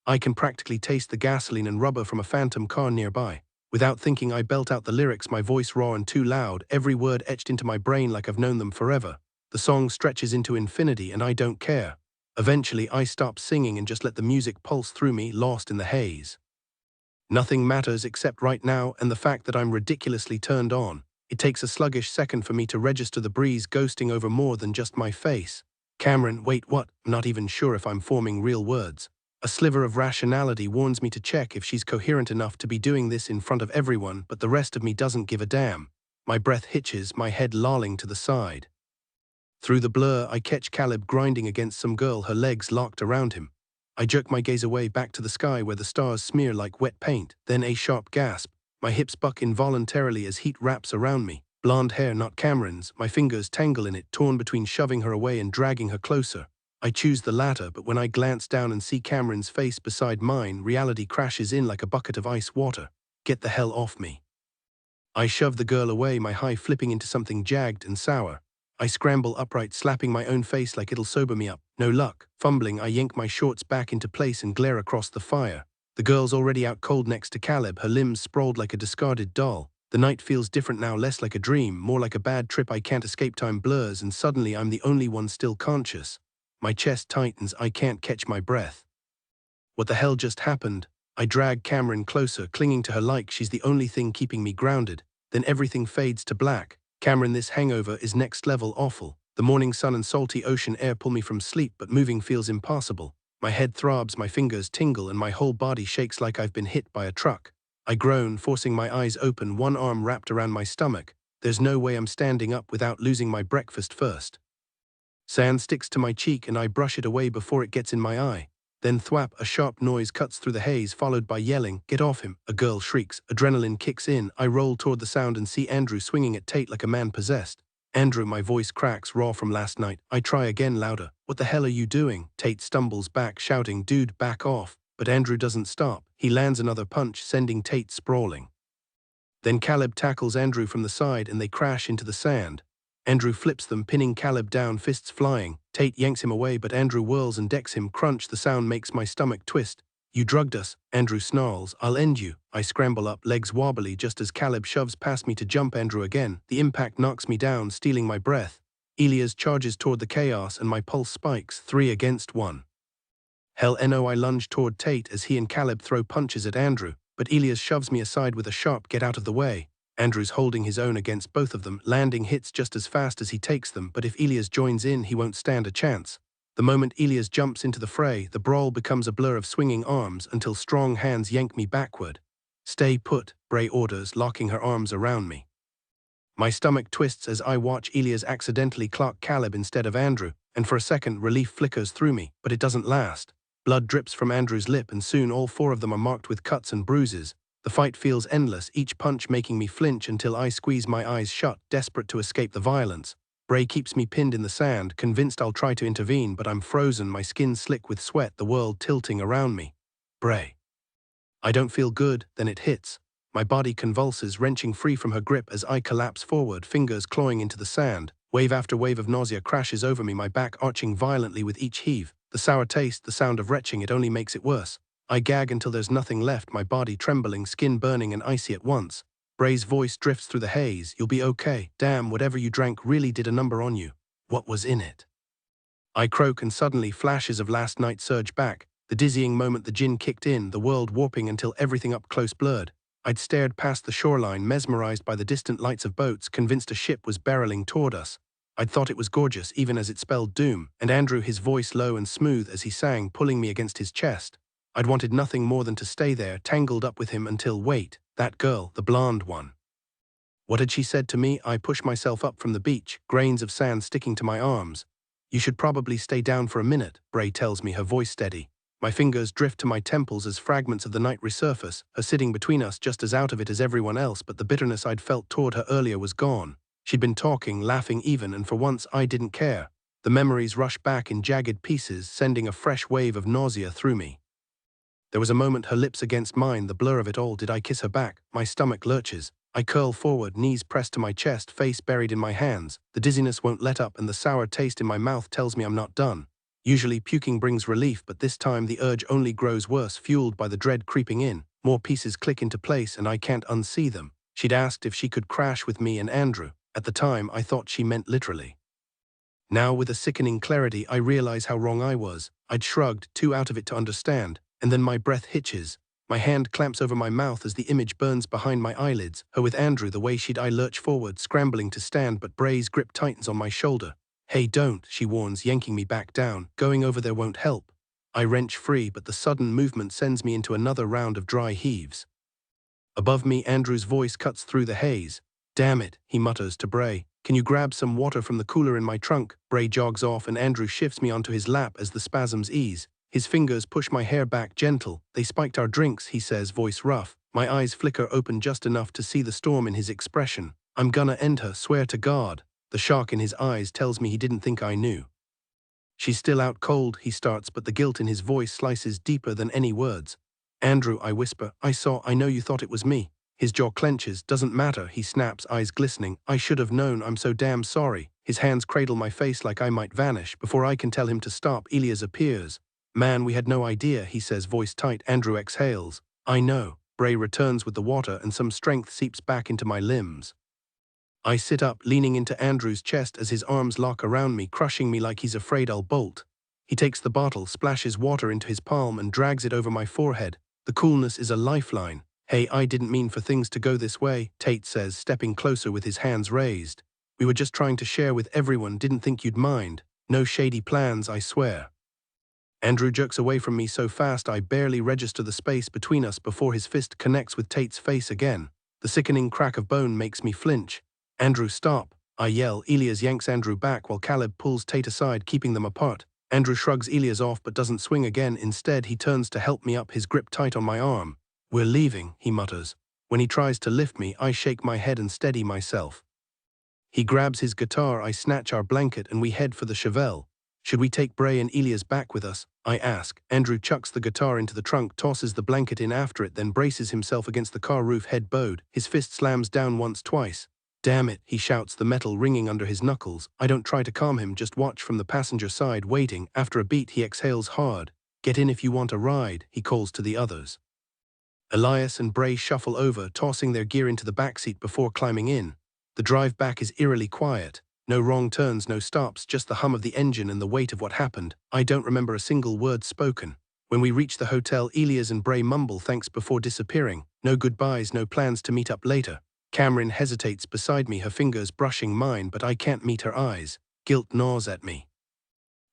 Speaker 1: I can practically taste the gasoline and rubber from a phantom car nearby. Without thinking, I belt out the lyrics, my voice raw and too loud, every word etched into my brain like I've known them forever. The song stretches into infinity and I don't care. Eventually, I stop singing and just let the music pulse through me, lost in the haze. Nothing matters except right now and the fact that I'm ridiculously turned on. It takes a sluggish second for me to register the breeze ghosting over more than just my face. Camryn, wait, what? I'm not even sure if I'm forming real words. A sliver of rationality warns me to check if she's coherent enough to be doing this in front of everyone, but the rest of me doesn't give a damn. My breath hitches, my head lolling to the side. Through the blur, I catch Caleb grinding against some girl, her legs locked around him. I jerk my gaze away back to the sky where the stars smear like wet paint, then a sharp gasp. My hips buck involuntarily as heat wraps around me. Blonde hair, not Camryn's, my fingers tangle in it, torn between shoving her away and dragging her closer. I choose the latter, but when I glance down and see Camryn's face beside mine, reality crashes in like a bucket of ice water. Get the hell off me. I shove the girl away, my high flipping into something jagged and sour. I scramble upright, slapping my own face like it'll sober me up. No luck. Fumbling, I yank my shorts back into place and glare across the fire. The girl's already out cold next to Caleb, her limbs sprawled like a discarded doll. The night feels different now, less like a dream, more like a bad trip I can't escape. Time blurs and suddenly I'm the only one still conscious. My chest tightens, I can't catch my breath. What the hell just happened? I drag Camryn closer, clinging to her like she's the only thing keeping me grounded. Then everything fades to black. Camryn, this hangover is next level awful. The morning sun and salty ocean air pull me from sleep, but moving feels impossible. My head throbs, my fingers tingle, and my whole body shakes like I've been hit by a truck. I groan, forcing my eyes open, one arm wrapped around my stomach. There's no way I'm standing up without losing my breakfast first. Sand sticks to my cheek and I brush it away before it gets in my eye. Then thwap, a sharp noise cuts through the haze, followed by yelling, "Get off him!" A girl shrieks, adrenaline kicks in. I roll toward the sound and see Andrew swinging at Tate like a man possessed. "Andrew," my voice cracks, raw from last night. I try again, louder. "What the hell are you doing?" Tate stumbles back, shouting, "Dude, back off." But Andrew doesn't stop. He lands another punch, sending Tate sprawling. Then Caleb tackles Andrew from the side and they crash into the sand. Andrew flips them, pinning Caleb down, fists flying. Tate yanks him away, but Andrew whirls and decks him. Crunch, the sound makes my stomach twist. "You drugged us," Andrew snarls. "I'll end you." I scramble up, legs wobbly, just as Caleb shoves past me to jump Andrew again. The impact knocks me down, stealing my breath. Elias charges toward the chaos and my pulse spikes, 3 against 1. Hell no, I lunge toward Tate as he and Caleb throw punches at Andrew, but Elias shoves me aside with a sharp "get out of the way." Andrew's holding his own against both of them, landing hits just as fast as he takes them, but if Elias joins in, he won't stand a chance. The moment Elias jumps into the fray, the brawl becomes a blur of swinging arms until strong hands yank me backward. "Stay put," Bray orders, locking her arms around me. My stomach twists as I watch Elias accidentally clock Caleb instead of Andrew, and for a second relief flickers through me, but it doesn't last. Blood drips from Andrew's lip and soon all 4 of them are marked with cuts and bruises. The fight feels endless, each punch making me flinch until I squeeze my eyes shut, desperate to escape the violence. Bray keeps me pinned in the sand, convinced I'll try to intervene, but I'm frozen, my skin slick with sweat, the world tilting around me. "Bray." I don't feel good, then it hits. My body convulses, wrenching free from her grip as I collapse forward, fingers clawing into the sand. Wave after wave of nausea crashes over me, my back arching violently with each heave. The sour taste, the sound of retching, it only makes it worse. I gag until there's nothing left, my body trembling, skin burning and icy at once. Bray's voice drifts through the haze. "You'll be okay. Damn, whatever you drank really did a number on you. What was in it?" I croak and suddenly flashes of last night surge back. The dizzying moment the gin kicked in, the world warping until everything up close blurred. I'd stared past the shoreline, mesmerized by the distant lights of boats, convinced a ship was barreling toward us. I'd thought it was gorgeous, even as it spelled doom, and Andrew, his voice low and smooth as he sang, pulling me against his chest. I'd wanted nothing more than to stay there, tangled up with him until, wait, that girl, the blonde one. What had she said to me? I push myself up from the beach, grains of sand sticking to my arms. "You should probably stay down for a minute," Bray tells me, her voice steady. My fingers drift to my temples as fragments of the night resurface, her sitting between us just as out of it as everyone else, but the bitterness I'd felt toward her earlier was gone. She'd been talking, laughing even, and for once I didn't care. The memories rush back in jagged pieces, sending a fresh wave of nausea through me. There was a moment, her lips against mine, the blur of it all. Did I kiss her back? My stomach lurches. I curl forward, knees pressed to my chest, face buried in my hands. The dizziness won't let up and the sour taste in my mouth tells me I'm not done. Usually puking brings relief, but this time the urge only grows worse, fueled by the dread creeping in. More pieces click into place and I can't unsee them. She'd asked if she could crash with me and Andrew. At the time, I thought she meant literally. Now, with a sickening clarity, I realize how wrong I was. I'd shrugged, too out of it to understand, and then my breath hitches. My hand clamps over my mouth as the image burns behind my eyelids. Her with Andrew, the way I lurch forward, scrambling to stand, but Bray's grip tightens on my shoulder. "Hey, don't," she warns, yanking me back down. "Going over there won't help." I wrench free, but the sudden movement sends me into another round of dry heaves. Above me, Andrew's voice cuts through the haze. "Damn it," he mutters to Bray. "Can you grab some water from the cooler in my trunk?" Bray jogs off and Andrew shifts me onto his lap as the spasms ease. His fingers push my hair back, gentle. "They spiked our drinks," he says, voice rough. My eyes flicker open just enough to see the storm in his expression. "I'm gonna end her, swear to God." The shock in his eyes tells me he didn't think I knew. "She's still out cold," he starts, but the guilt in his voice slices deeper than any words. "Andrew," I whisper, I know you thought it was me." His jaw clenches. "Doesn't matter," he snaps, eyes glistening. "I should have known, I'm so damn sorry." His hands cradle my face like I might vanish. Before I can tell him to stop, Elias appears. "Man, we had no idea," he says, voice tight. Andrew exhales. "I know." Bray returns with the water and some strength seeps back into my limbs. I sit up, leaning into Andrew's chest as his arms lock around me, crushing me like he's afraid I'll bolt. He takes the bottle, splashes water into his palm and drags it over my forehead. The coolness is a lifeline. "Hey, I didn't mean for things to go this way," Tate says, stepping closer with his hands raised. "We were just trying to share with everyone, didn't think you'd mind. No shady plans, I swear." Andrew jerks away from me so fast I barely register the space between us before his fist connects with Tate's face again. The sickening crack of bone makes me flinch. "Andrew, stop," I yell. Elias yanks Andrew back while Caleb pulls Tate aside, keeping them apart. Andrew shrugs Elias off but doesn't swing again. Instead, he turns to help me up, his grip tight on my arm. "We're leaving," he mutters. When he tries to lift me, I shake my head and steady myself. He grabs his guitar, I snatch our blanket, and we head for the Chevelle. "Should we take Bray and Elias back with us?" I ask. Andrew chucks the guitar into the trunk, tosses the blanket in after it, then braces himself against the car roof, head bowed. His fist slams down once, twice. "Damn it," he shouts, the metal ringing under his knuckles. I don't try to calm him, just watch from the passenger side, waiting. After a beat, he exhales hard. "Get in if you want a ride," he calls to the others. Elias and Bray shuffle over, tossing their gear into the backseat before climbing in. The drive back is eerily quiet. No wrong turns, no stops, just the hum of the engine and the weight of what happened. I don't remember a single word spoken. When we reach the hotel, Elias and Bray mumble thanks before disappearing. No goodbyes, no plans to meet up later. Camryn hesitates beside me, her fingers brushing mine, but I can't meet her eyes. Guilt gnaws at me.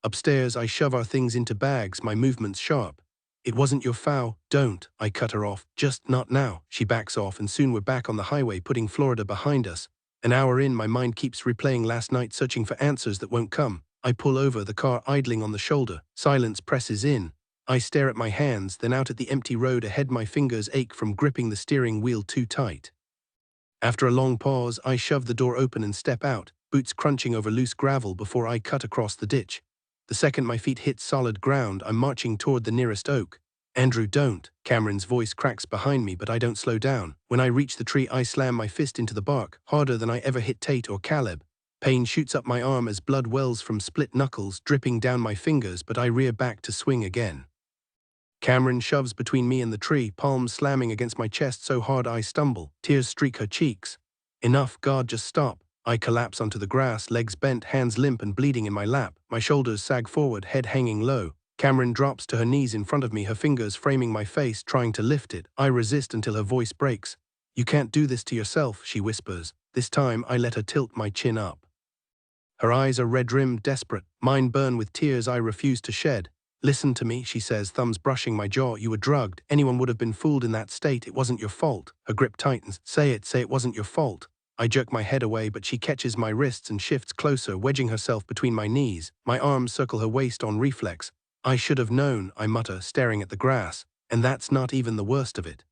Speaker 1: Upstairs, I shove our things into bags, my movements sharp. "It wasn't your foul." "Don't," I cut her off. "Just not now." She backs off and soon we're back on the highway, putting Florida behind us. An hour in, my mind keeps replaying last night, searching for answers that won't come. I pull over, the car idling on the shoulder. Silence presses in. I stare at my hands, then out at the empty road ahead. My fingers ache from gripping the steering wheel too tight. After a long pause, I shove the door open and step out, boots crunching over loose gravel before I cut across the ditch. The second my feet hit solid ground, I'm marching toward the nearest oak. "Andrew, don't." Camryn's voice cracks behind me, but I don't slow down. When I reach the tree, I slam my fist into the bark, harder than I ever hit Tate or Caleb. Pain shoots up my arm as blood wells from split knuckles, dripping down my fingers, but I rear back to swing again. Camryn shoves between me and the tree, palms slamming against my chest so hard I stumble. Tears streak her cheeks. "Enough, God, just stop." I collapse onto the grass, legs bent, hands limp and bleeding in my lap. My shoulders sag forward, head hanging low. Camryn drops to her knees in front of me, her fingers framing my face, trying to lift it. I resist until her voice breaks. "You can't do this to yourself," she whispers. This time, I let her tilt my chin up. Her eyes are red-rimmed, desperate. Mine burn with tears I refuse to shed. "Listen to me," she says, thumbs brushing my jaw. "You were drugged. Anyone would have been fooled in that state. It wasn't your fault." Her grip tightens. Say it wasn't your fault." I jerk my head away, but she catches my wrists and shifts closer, wedging herself between my knees. My arms circle her waist on reflex. "I should have known," I mutter, staring at the grass. "And that's not even the worst of it."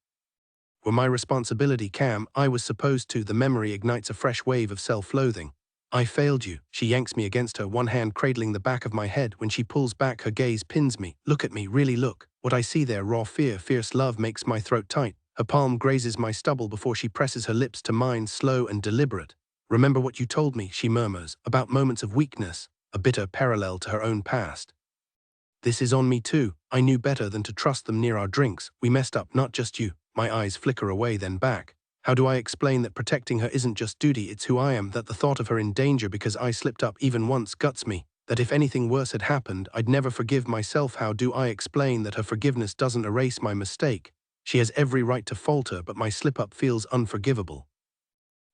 Speaker 1: "Were my responsibility, Cam. I was supposed to." The memory ignites a fresh wave of self-loathing. "I failed you." She yanks me against her, one hand cradling the back of my head. When she pulls back, her gaze pins me. "Look at me, really look." What I see there, raw fear, fierce love, makes my throat tight. Her palm grazes my stubble before she presses her lips to mine, slow and deliberate. "Remember what you told me," she murmurs, "about moments of weakness," a bitter parallel to her own past. "This is on me too. I knew better than to trust them near our drinks. We messed up, not just you." My eyes flicker away, then back. How do I explain that protecting her isn't just duty, it's who I am, that the thought of her in danger because I slipped up even once guts me, that if anything worse had happened, I'd never forgive myself? How do I explain that her forgiveness doesn't erase my mistake? She has every right to falter, but my slip-up feels unforgivable.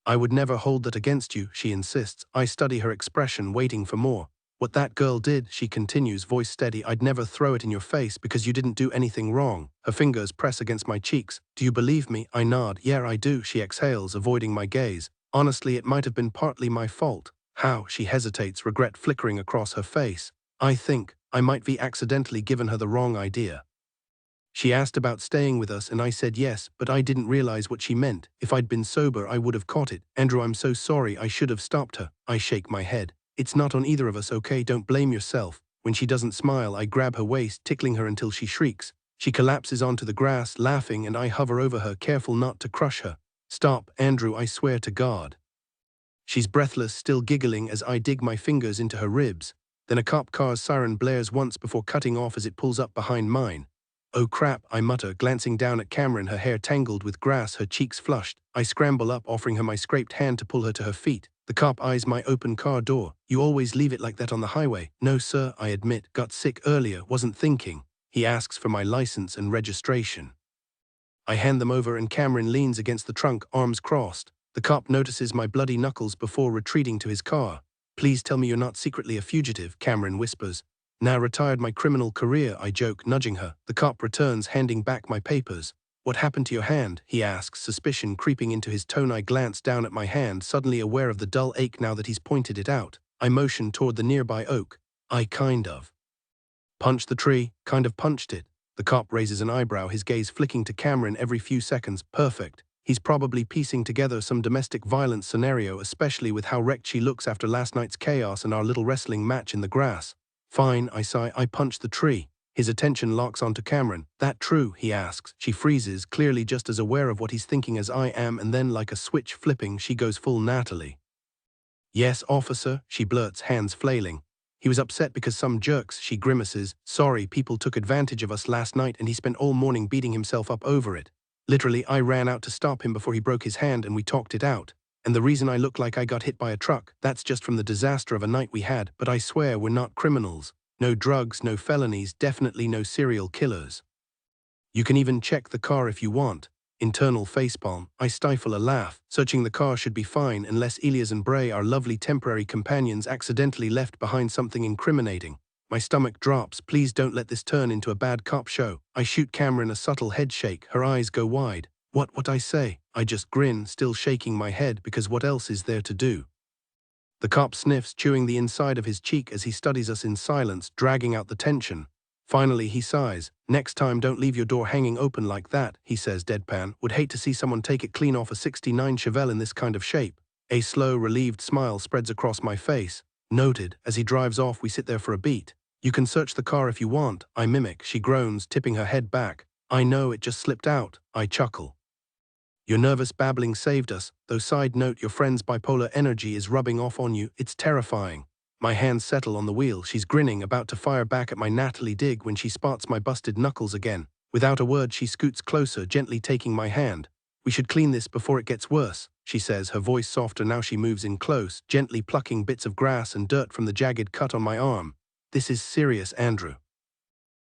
Speaker 1: "I would never hold that against you," she insists. I study her expression, waiting for more. "What that girl did," she continues, voice steady, "I'd never throw it in your face because you didn't do anything wrong." Her fingers press against my cheeks. "Do you believe me?" I nod. "Yeah, I do," she exhales, avoiding my gaze. "Honestly, it might have been partly my fault." "How?" She hesitates, regret flickering across her face. "I think I might be accidentally given her the wrong idea. She asked about staying with us and I said yes, but I didn't realize what she meant. If I'd been sober, I would have caught it. Andrew, I'm so sorry. I should have stopped her." I shake my head. "It's not on either of us, okay? Don't blame yourself." When she doesn't smile, I grab her waist, tickling her until she shrieks. She collapses onto the grass, laughing, and I hover over her, careful not to crush her. "Stop, Andrew, I swear to God." She's breathless, still giggling as I dig my fingers into her ribs. Then a cop car's siren blares once before cutting off as it pulls up behind mine. "Oh crap," I mutter, glancing down at Camryn, her hair tangled with grass, her cheeks flushed. I scramble up, offering her my scraped hand to pull her to her feet. The cop eyes my open car door. "You always leave it like that on the highway." "No, sir," I admit. "Got sick earlier, wasn't thinking." He asks for my license and registration. I hand them over and Camryn leans against the trunk, arms crossed. The cop notices my bloody knuckles before retreating to his car. "Please tell me you're not secretly a fugitive," Camryn whispers. "Now retired my criminal career," I joke, nudging her. The cop returns, handing back my papers. "What happened to your hand?" he asks, suspicion creeping into his tone. I glance down at my hand, suddenly aware of the dull ache now that he's pointed it out. I motion toward the nearby oak. "I kind of punched the tree, kind of punched it." The cop raises an eyebrow, his gaze flicking to Camryn every few seconds. "Perfect. He's probably piecing together some domestic violence scenario, especially with how wrecked she looks after last night's chaos and our little wrestling match in the grass." "Fine," I sigh. "I punched the tree." His attention locks onto Camryn. "That true?" he asks. She freezes, clearly just as aware of what he's thinking as I am, and then, like a switch flipping, she goes full Natalie. "Yes, officer," she blurts, hands flailing. "He was upset because some jerks," she grimaces. "Sorry, people took advantage of us last night and he spent all morning beating himself up over it. Literally, I ran out to stop him before he broke his hand and we talked it out. And the reason I look like I got hit by a truck, that's just from the disaster of a night we had, but I swear we're not criminals. No drugs, no felonies, definitely no serial killers. You can even check the car if you want." Internal facepalm. I stifle a laugh. Searching the car should be fine unless Elias and Bray, our lovely temporary companions, accidentally left behind something incriminating. My stomach drops. Please don't let this turn into a bad cop show. I shoot Camryn a subtle head shake. Her eyes go wide. What I say?" I just grin, still shaking my head because what else is there to do? The cop sniffs, chewing the inside of his cheek as he studies us in silence, dragging out the tension. Finally, he sighs. "Next time, don't leave your door hanging open like that," he says deadpan. "Would hate to see someone take it clean off a '69 Chevelle in this kind of shape." A slow, relieved smile spreads across my face. "Noted." As he drives off, we sit there for a beat. "You can search the car if you want," I mimic. She groans, tipping her head back. "I know, it just slipped out." I chuckle. "Your nervous babbling saved us, though side note, your friend's bipolar energy is rubbing off on you. It's terrifying." My hands settle on the wheel. She's grinning, about to fire back at my Natalie dig when she spots my busted knuckles again. Without a word, she scoots closer, gently taking my hand. "We should clean this before it gets worse," she says, her voice softer now. She moves in close, gently plucking bits of grass and dirt from the jagged cut on my arm. "This is serious, Andrew."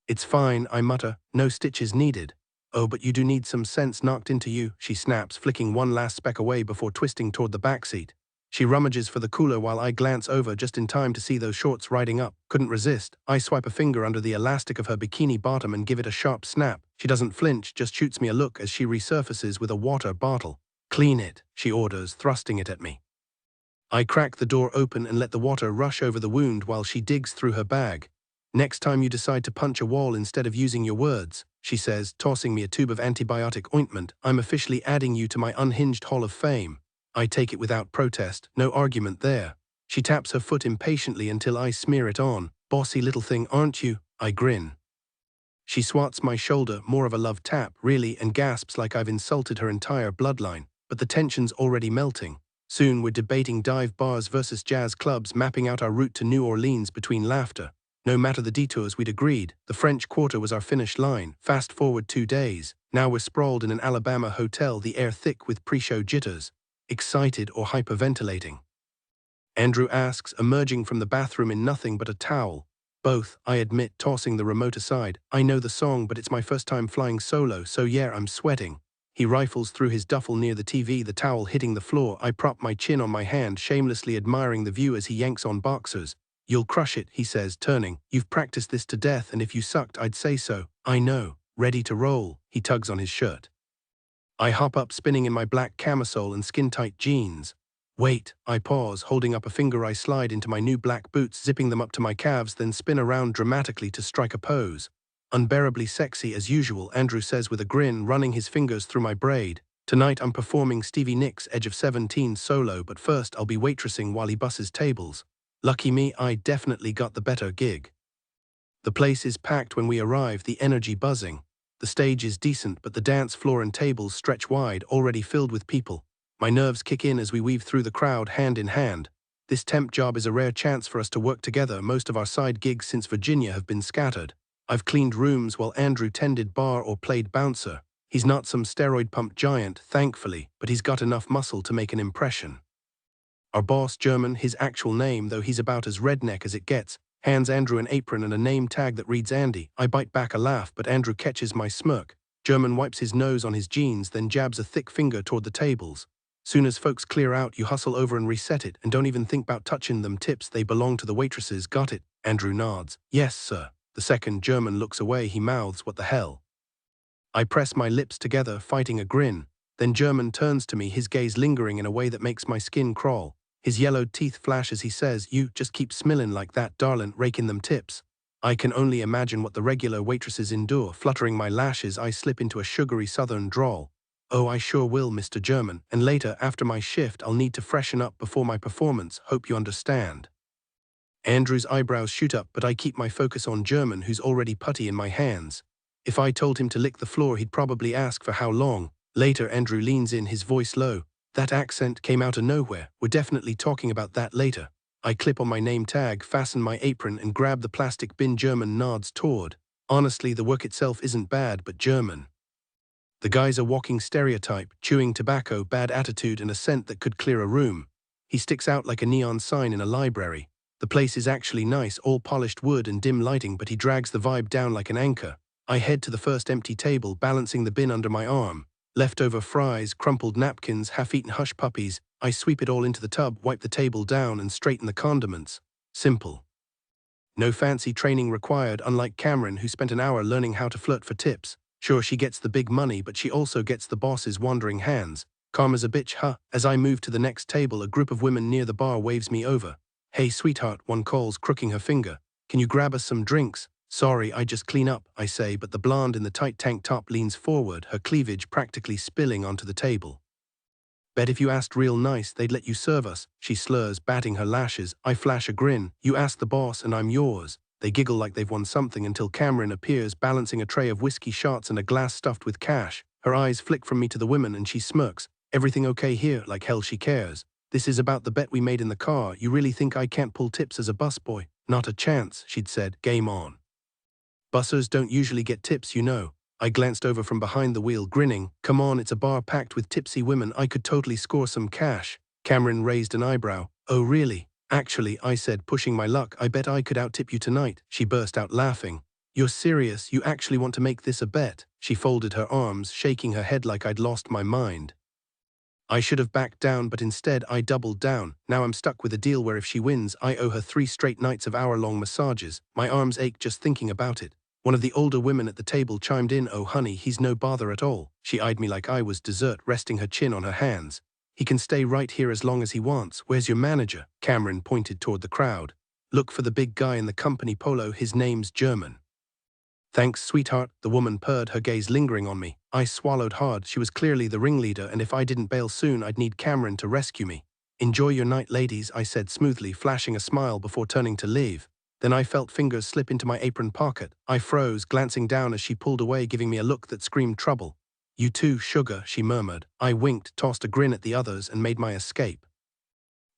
Speaker 1: "It's fine," I mutter. "No stitches needed." "Oh, but you do need some sense knocked into you," she snaps, flicking one last speck away before twisting toward the backseat. She rummages for the cooler while I glance over just in time to see those shorts riding up. Couldn't resist. I swipe a finger under the elastic of her bikini bottom and give it a sharp snap. She doesn't flinch, just shoots me a look as she resurfaces with a water bottle. "Clean it," she orders, thrusting it at me. I crack the door open and let the water rush over the wound while she digs through her bag. "Next time you decide to punch a wall instead of using your words," she says, tossing me a tube of antibiotic ointment, "I'm officially adding you to my unhinged hall of fame." I take it without protest, no argument there. She taps her foot impatiently until I smear it on. "Bossy little thing, aren't you?" I grin. She swats my shoulder, more of a love tap, really, and gasps like I've insulted her entire bloodline. But the tension's already melting. Soon we're debating dive bars versus jazz clubs, mapping out our route to New Orleans between laughter. No matter the detours, we'd agreed. The French Quarter was our finish line. Fast forward 2 days. Now we're sprawled in an Alabama hotel, the air thick with pre-show jitters. Excited or hyperventilating? Andrew asks, emerging from the bathroom in nothing but a towel. Both, I admit, tossing the remote aside. I know the song, but it's my first time flying solo, so yeah, I'm sweating. He rifles through his duffel near the TV, the towel hitting the floor. I prop my chin on my hand, shamelessly admiring the view as he yanks on boxers. You'll crush it, he says, turning. You've practiced this to death, and if you sucked, I'd say so. I know. Ready to roll. He tugs on his shirt. I hop up, spinning in my black camisole and skin-tight jeans. Wait, I pause, holding up a finger. I slide into my new black boots, zipping them up to my calves, then spin around dramatically to strike a pose. Unbearably sexy as usual, Andrew says with a grin, running his fingers through my braid. Tonight I'm performing Stevie Nicks' Edge of 17 solo, but first I'll be waitressing while he busses tables. Lucky me, I definitely got the better gig. The place is packed when we arrive, the energy buzzing. The stage is decent, but the dance floor and tables stretch wide, already filled with people. My nerves kick in as we weave through the crowd, hand in hand. This temp job is a rare chance for us to work together. Most of our side gigs since Virginia have been scattered. I've cleaned rooms while Andrew tended bar or played bouncer. He's not some steroid-pumped giant, thankfully, but he's got enough muscle to make an impression. Our boss, German, his actual name, though he's about as redneck as it gets, hands Andrew an apron and a name tag that reads Andy. I bite back a laugh, but Andrew catches my smirk. German wipes his nose on his jeans, then jabs a thick finger toward the tables. Soon as folks clear out, you hustle over and reset it, and don't even think about touching them. Tips, they belong to the waitresses. Got it? Andrew nods. Yes, sir. The second German looks away, he mouths, what the hell? I press my lips together, fighting a grin. Then German turns to me, his gaze lingering in a way that makes my skin crawl. His yellowed teeth flash as he says, you just keep smilling like that, darlin', raking them tips. I can only imagine what the regular waitresses endure. Fluttering my lashes, I slip into a sugary southern drawl. Oh, I sure will, Mr. German, and later, after my shift, I'll need to freshen up before my performance. Hope you understand. Andrew's eyebrows shoot up, but I keep my focus on German, who's already putty in my hands. If I told him to lick the floor, he'd probably ask for how long. Later, Andrew leans in, his voice low. That accent came out of nowhere. We're definitely talking about that later. I clip on my name tag, fasten my apron, and grab the plastic bin. German nods toward. Honestly, the work itself isn't bad, but German. The guy's a walking stereotype, chewing tobacco, bad attitude, and a scent that could clear a room. He sticks out like a neon sign in a library. The place is actually nice, all polished wood and dim lighting, but he drags the vibe down like an anchor. I head to the first empty table, balancing the bin under my arm. Leftover fries, crumpled napkins, half-eaten hush puppies. I sweep it all into the tub, wipe the table down, and straighten the condiments. Simple. No fancy training required, unlike Camryn, who spent an hour learning how to flirt for tips. Sure, she gets the big money, but she also gets the boss's wandering hands. Karma's a bitch, huh? As I move to the next table, a group of women near the bar waves me over. Hey, sweetheart, one calls, crooking her finger. Can you grab us some drinks? Sorry, I just clean up, I say, but the blonde in the tight tank top leans forward, her cleavage practically spilling onto the table. Bet if you asked real nice, they'd let you serve us, she slurs, batting her lashes. I flash a grin. You ask the boss and I'm yours. They giggle like they've won something until Camryn appears, balancing a tray of whiskey shots and a glass stuffed with cash. Her eyes flick from me to the women and she smirks. Everything okay here? Like hell she cares. This is about the bet we made in the car. You really think I can't pull tips as a busboy? Not a chance, she'd said. Game on. Bussers don't usually get tips, you know. I glanced over from behind the wheel, grinning. Come on, it's a bar packed with tipsy women. I could totally score some cash. Camryn raised an eyebrow. Oh, really? Actually, I said, pushing my luck, I bet I could out-tip you tonight. She burst out laughing. You're serious? You actually want to make this a bet? She folded her arms, shaking her head like I'd lost my mind. I should have backed down, but instead I doubled down. Now I'm stuck with a deal where if she wins, I owe her 3 straight nights of hour-long massages. My arms ache just thinking about it. One of the older women at the table chimed in, oh honey, he's no bother at all. She eyed me like I was dessert, resting her chin on her hands. He can stay right here as long as he wants. Where's your manager? Camryn pointed toward the crowd. Look for the big guy in the company polo, his name's German. Thanks, sweetheart, the woman purred, her gaze lingering on me. I swallowed hard. She was clearly the ringleader, and if I didn't bail soon, I'd need Camryn to rescue me. Enjoy your night, ladies, I said smoothly, flashing a smile before turning to leave. Then I felt fingers slip into my apron pocket. I froze, glancing down as she pulled away, giving me a look that screamed trouble. "You too, sugar," she murmured. I winked, tossed a grin at the others, and made my escape.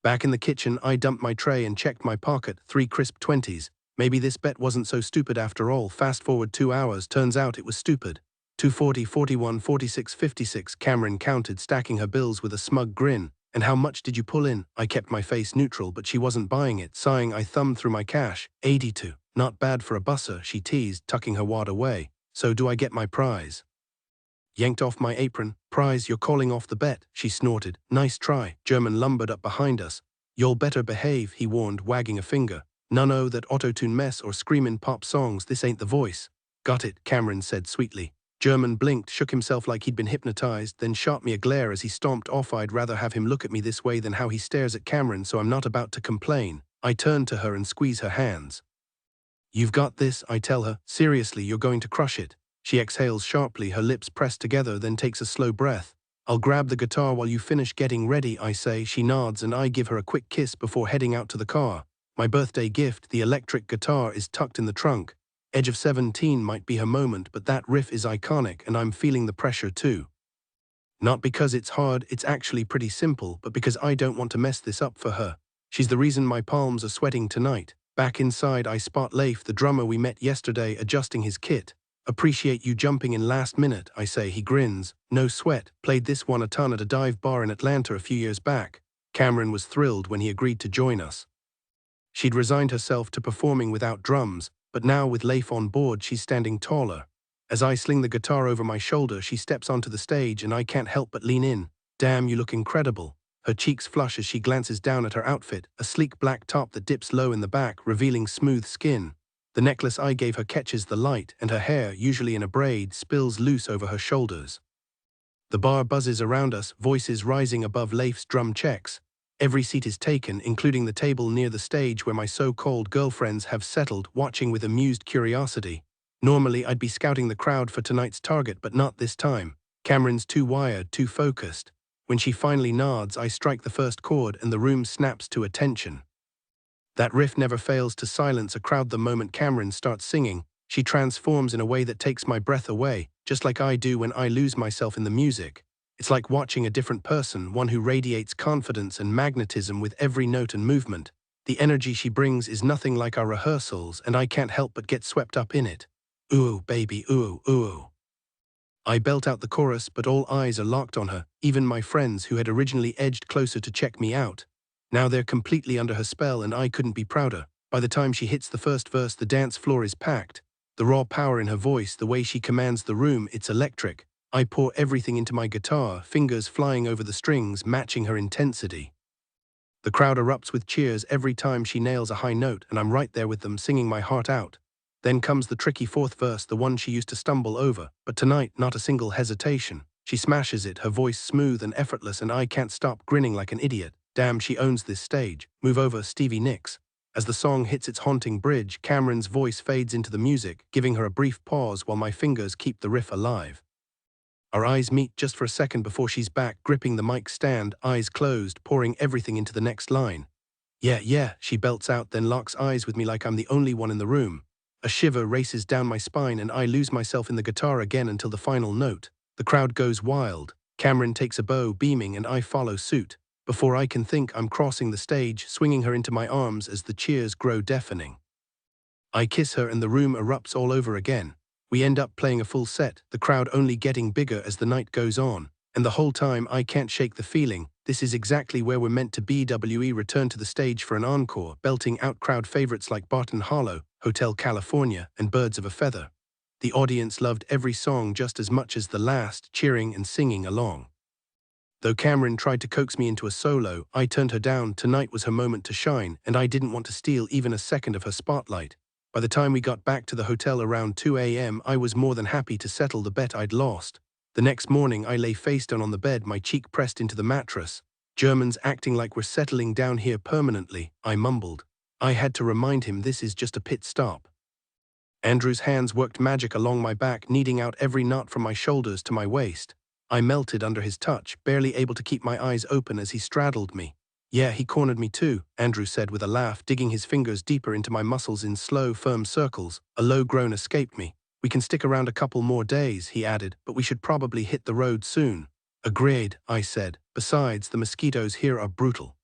Speaker 1: Back in the kitchen, I dumped my tray and checked my pocket, 3 crisp 20s. Maybe this bet wasn't so stupid after all. Fast forward 2 hours, turns out it was stupid. 240, 41, 46, 56, Camryn counted, stacking her bills with a smug grin. "And how much did you pull in?" I kept my face neutral, but she wasn't buying it. Sighing, I thumbed through my cash. 82. "Not bad for a busser," she teased, tucking her wad away. "So do I get my prize?" Yanked off my apron. "Prize, you're calling off the bet," she snorted. "Nice try." German lumbered up behind us. "You'll better behave," he warned, wagging a finger. "None o' that auto-tune mess or screamin' pop songs, this ain't the voice." "Got it," Camryn said sweetly. German blinked, shook himself like he'd been hypnotized, then shot me a glare as he stomped off. I'd rather have him look at me this way than how he stares at Camryn, so I'm not about to complain. I turned to her and squeezed her hands. "You've got this," I tell her. "Seriously, you're going to crush it." She exhales sharply, her lips pressed together, then takes a slow breath. "I'll grab the guitar while you finish getting ready," I say. She nods and I give her a quick kiss before heading out to the car. My birthday gift, the electric guitar, is tucked in the trunk. Edge of 17 might be her moment, but that riff is iconic and I'm feeling the pressure too. Not because it's hard, it's actually pretty simple, but because I don't want to mess this up for her. She's the reason my palms are sweating tonight. Back inside, I spot Leif, the drummer we met yesterday, adjusting his kit. "Appreciate you jumping in last minute," I say. He grins. "No sweat. Played this one a ton at a dive bar in Atlanta a few years back." Camryn was thrilled when he agreed to join us. She'd resigned herself to performing without drums, but now with Leif on board, she's standing taller. As I sling the guitar over my shoulder, she steps onto the stage and I can't help but lean in. "Damn, you look incredible." Her cheeks flush as she glances down at her outfit, a sleek black top that dips low in the back, revealing smooth skin. The necklace I gave her catches the light, and her hair, usually in a braid, spills loose over her shoulders. The bar buzzes around us, voices rising above Leif's drum checks. Every seat is taken, including the table near the stage where my so-called girlfriends have settled, watching with amused curiosity. Normally, I'd be scouting the crowd for tonight's target, but not this time. Camryn's too wired, too focused. When she finally nods, I strike the first chord and the room snaps to attention. That riff never fails to silence a crowd the moment Camryn starts singing. She transforms in a way that takes my breath away, just like I do when I lose myself in the music. It's like watching a different person, one who radiates confidence and magnetism with every note and movement. The energy she brings is nothing like our rehearsals, and I can't help but get swept up in it. "Ooh, baby, ooh, ooh." I belt out the chorus, but all eyes are locked on her, even my friends who had originally edged closer to check me out. Now they're completely under her spell, and I couldn't be prouder. By the time she hits the first verse, the dance floor is packed. The raw power in her voice, the way she commands the room, it's electric. I pour everything into my guitar, fingers flying over the strings, matching her intensity. The crowd erupts with cheers every time she nails a high note, and I'm right there with them, singing my heart out. Then comes the tricky fourth verse, the one she used to stumble over, but tonight, not a single hesitation. She smashes it, her voice smooth and effortless, and I can't stop grinning like an idiot. Damn, she owns this stage. "Move over, Stevie Nicks." As the song hits its haunting bridge, Camryn's voice fades into the music, giving her a brief pause while my fingers keep the riff alive. Our eyes meet just for a second before she's back, gripping the mic stand, eyes closed, pouring everything into the next line. "Yeah, yeah," she belts out, then locks eyes with me like I'm the only one in the room. A shiver races down my spine and I lose myself in the guitar again until the final note. The crowd goes wild. Camryn takes a bow, beaming, and I follow suit. Before I can think, I'm crossing the stage, swinging her into my arms as the cheers grow deafening. I kiss her and the room erupts all over again. We end up playing a full set, the crowd only getting bigger as the night goes on. And the whole time I can't shake the feeling, this is exactly where we're meant to be. We return to the stage for an encore, belting out crowd favorites like Barton Hollow, Hotel California, and Birds of a Feather. The audience loved every song just as much as the last, cheering and singing along. Though Camryn tried to coax me into a solo, I turned her down. Tonight was her moment to shine, and I didn't want to steal even a second of her spotlight. By the time we got back to the hotel around 2 a.m., I was more than happy to settle the bet I'd lost. The next morning, I lay face down on the bed, my cheek pressed into the mattress. "Germans acting like we're settling down here permanently," I mumbled. I had to remind him this is just a pit stop. Andrew's hands worked magic along my back, kneading out every knot from my shoulders to my waist. I melted under his touch, barely able to keep my eyes open as he straddled me. Yeah, he cornered me too, Andrew said with a laugh, digging his fingers deeper into my muscles in slow, firm circles. A low groan escaped me. We can stick around a couple more days, he added, but we should probably hit the road soon. Agreed, I said. Besides, the mosquitoes here are brutal.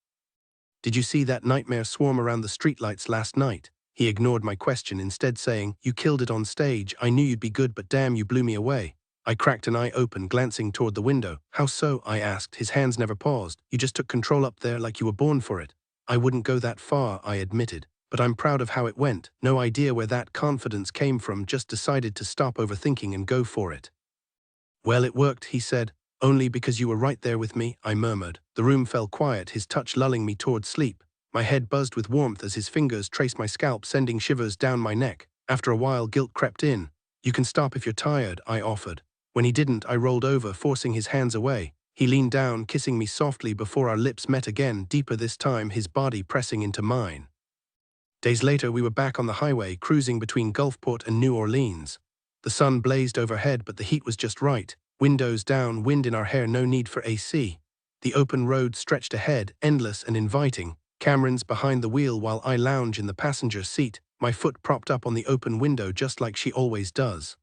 Speaker 1: Did you see that nightmare swarm around the streetlights last night? He ignored my question, instead saying, you killed it on stage. I knew you'd be good, but damn, you blew me away. I cracked an eye open, glancing toward the window. How so? I asked. His hands never paused. You just took control up there like you were born for it. I wouldn't go that far, I admitted. But I'm proud of how it went. No idea where that confidence came from, just decided to stop overthinking and go for it. Well, it worked, he said. Only because you were right there with me, I murmured. The room fell quiet, his touch lulling me toward sleep. My head buzzed with warmth as his fingers traced my scalp, sending shivers down my neck. After a while, guilt crept in. You can stop if you're tired, I offered. When he didn't, I rolled over, forcing his hands away. He leaned down, kissing me softly before our lips met again, deeper this time, his body pressing into mine. Days later, we were back on the highway, cruising between Gulfport and New Orleans. The sun blazed overhead, but the heat was just right. Windows down, wind in our hair, no need for AC. The open road stretched ahead, endless and inviting. Camryn's behind the wheel while I lounge in the passenger seat, my foot propped up on the open window just like she always does.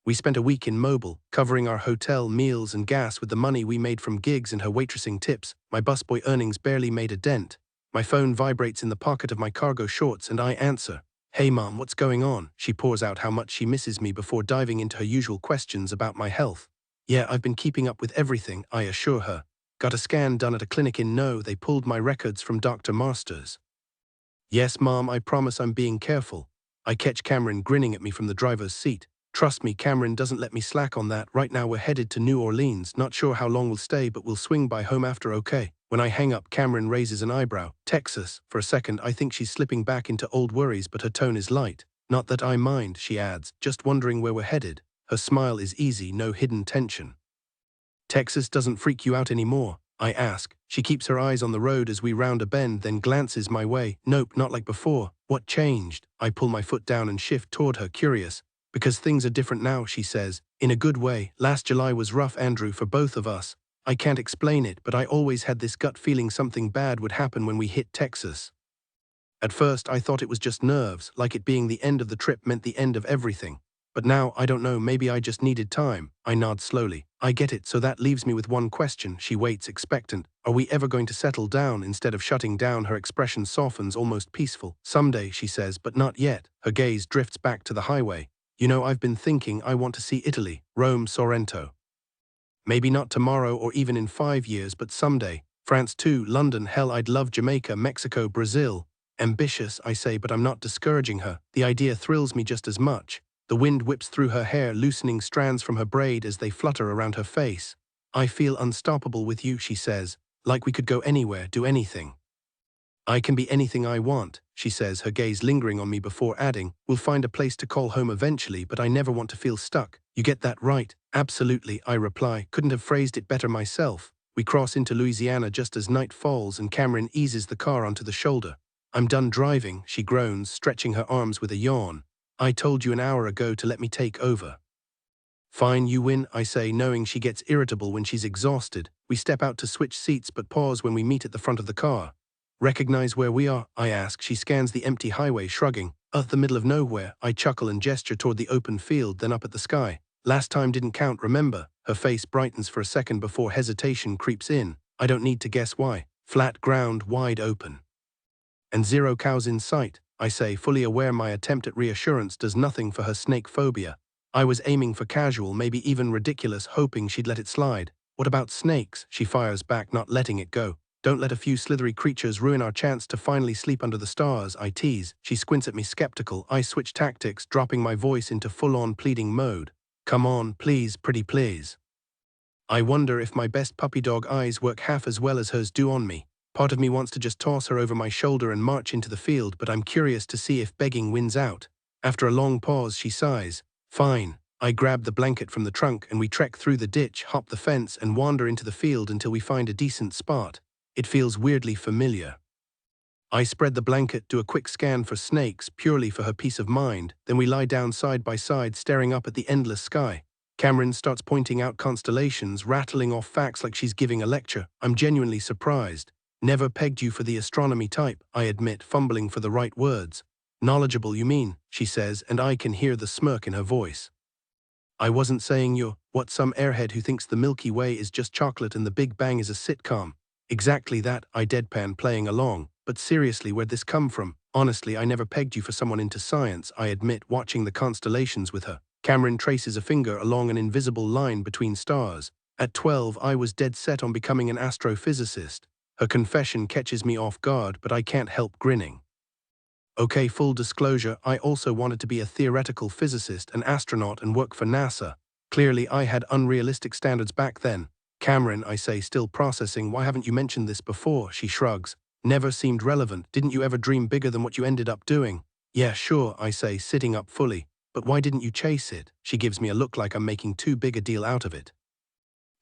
Speaker 1: We spent a week in Mobile, covering our hotel, meals and gas with the money we made from gigs and her waitressing tips. My busboy earnings barely made a dent. My phone vibrates in the pocket of my cargo shorts and I answer. Hey Mom, what's going on? She pours out how much she misses me before diving into her usual questions about my health. Yeah, I've been keeping up with everything, I assure her. Got a scan done at a clinic in No, they pulled my records from Dr. Masters. Yes, Mom, I promise I'm being careful. I catch Camryn grinning at me from the driver's seat. Trust me, Camryn doesn't let me slack on that. Right now we're headed to New Orleans. Not sure how long we'll stay, but we'll swing by home after, okay? When I hang up, Camryn raises an eyebrow. Texas. For a second, I think she's slipping back into old worries, but her tone is light. Not that I mind, she adds, just wondering where we're headed. Her smile is easy, no hidden tension. Texas doesn't freak you out anymore, I ask. She keeps her eyes on the road as we round a bend, then glances my way. Nope, not like before. What changed? I pull my foot down and shift toward her, curious. Because things are different now, she says. In a good way. Last July was rough, Andrew, for both of us. I can't explain it, but I always had this gut feeling something bad would happen when we hit Texas. At first, I thought it was just nerves, like it being the end of the trip meant the end of everything. But now, I don't know, maybe I just needed time. I nod slowly. I get it, so that leaves me with one question. She waits, expectant. Are we ever going to settle down? Instead of shutting down, her expression softens, almost peaceful. Someday, she says, but not yet. Her gaze drifts back to the highway. You know, I've been thinking I want to see Italy, Rome, Sorrento. Maybe not tomorrow or even in 5 years, but someday. France too, London, hell, I'd love Jamaica, Mexico, Brazil. Ambitious, I say, but I'm not discouraging her. The idea thrills me just as much. The wind whips through her hair, loosening strands from her braid as they flutter around her face. I feel unstoppable with you, she says, like we could go anywhere, do anything. I can be anything I want, she says, her gaze lingering on me before adding, we'll find a place to call home eventually, but I never want to feel stuck. You get that right? Absolutely, I reply, couldn't have phrased it better myself. We cross into Louisiana just as night falls and Camryn eases the car onto the shoulder. I'm done driving, she groans, stretching her arms with a yawn. I told you an hour ago to let me take over. Fine, you win, I say, knowing she gets irritable when she's exhausted. We step out to switch seats but pause when we meet at the front of the car. Recognize where we are? I ask. She scans the empty highway, shrugging. The middle of nowhere. I chuckle and gesture toward the open field, then up at the sky. Last time didn't count, remember? Her face brightens for a second before hesitation creeps in. I don't need to guess why. Flat ground, wide open. And 0 cows in sight, I say, fully aware my attempt at reassurance does nothing for her snake phobia. I was aiming for casual, maybe even ridiculous, hoping she'd let it slide. What about snakes? She fires back, not letting it go. Don't let a few slithery creatures ruin our chance to finally sleep under the stars, I tease. She squints at me skeptical. I switch tactics, dropping my voice into full-on pleading mode. Come on, please, pretty please. I wonder if my best puppy dog eyes work half as well as hers do on me. Part of me wants to just toss her over my shoulder and march into the field, but I'm curious to see if begging wins out. After a long pause, she sighs. Fine. I grab the blanket from the trunk and we trek through the ditch, hop the fence, and wander into the field until we find a decent spot. It feels weirdly familiar. I spread the blanket, do a quick scan for snakes, purely for her peace of mind, then we lie down side by side, staring up at the endless sky. Camryn starts pointing out constellations, rattling off facts like she's giving a lecture. I'm genuinely surprised. Never pegged you for the astronomy type, I admit, fumbling for the right words. Knowledgeable, you mean, she says, and I can hear the smirk in her voice. I wasn't saying you're some airhead who thinks the Milky Way is just chocolate and the Big Bang is a sitcom. Exactly that, I deadpan, playing along. But seriously, where'd this come from? Honestly, I never pegged you for someone into science, I admit, watching the constellations with her. Camryn traces a finger along an invisible line between stars. At 12, I was dead set on becoming an astrophysicist. Her confession catches me off guard, but I can't help grinning. Okay, full disclosure, I also wanted to be a theoretical physicist, an astronaut, and work for NASA. Clearly, I had unrealistic standards back then. Camryn, I say, still processing, why haven't you mentioned this before? She shrugs. Never seemed relevant. Didn't you ever dream bigger than what you ended up doing? Yeah, sure, I say, sitting up fully. But why didn't you chase it? She gives me a look like I'm making too big a deal out of it.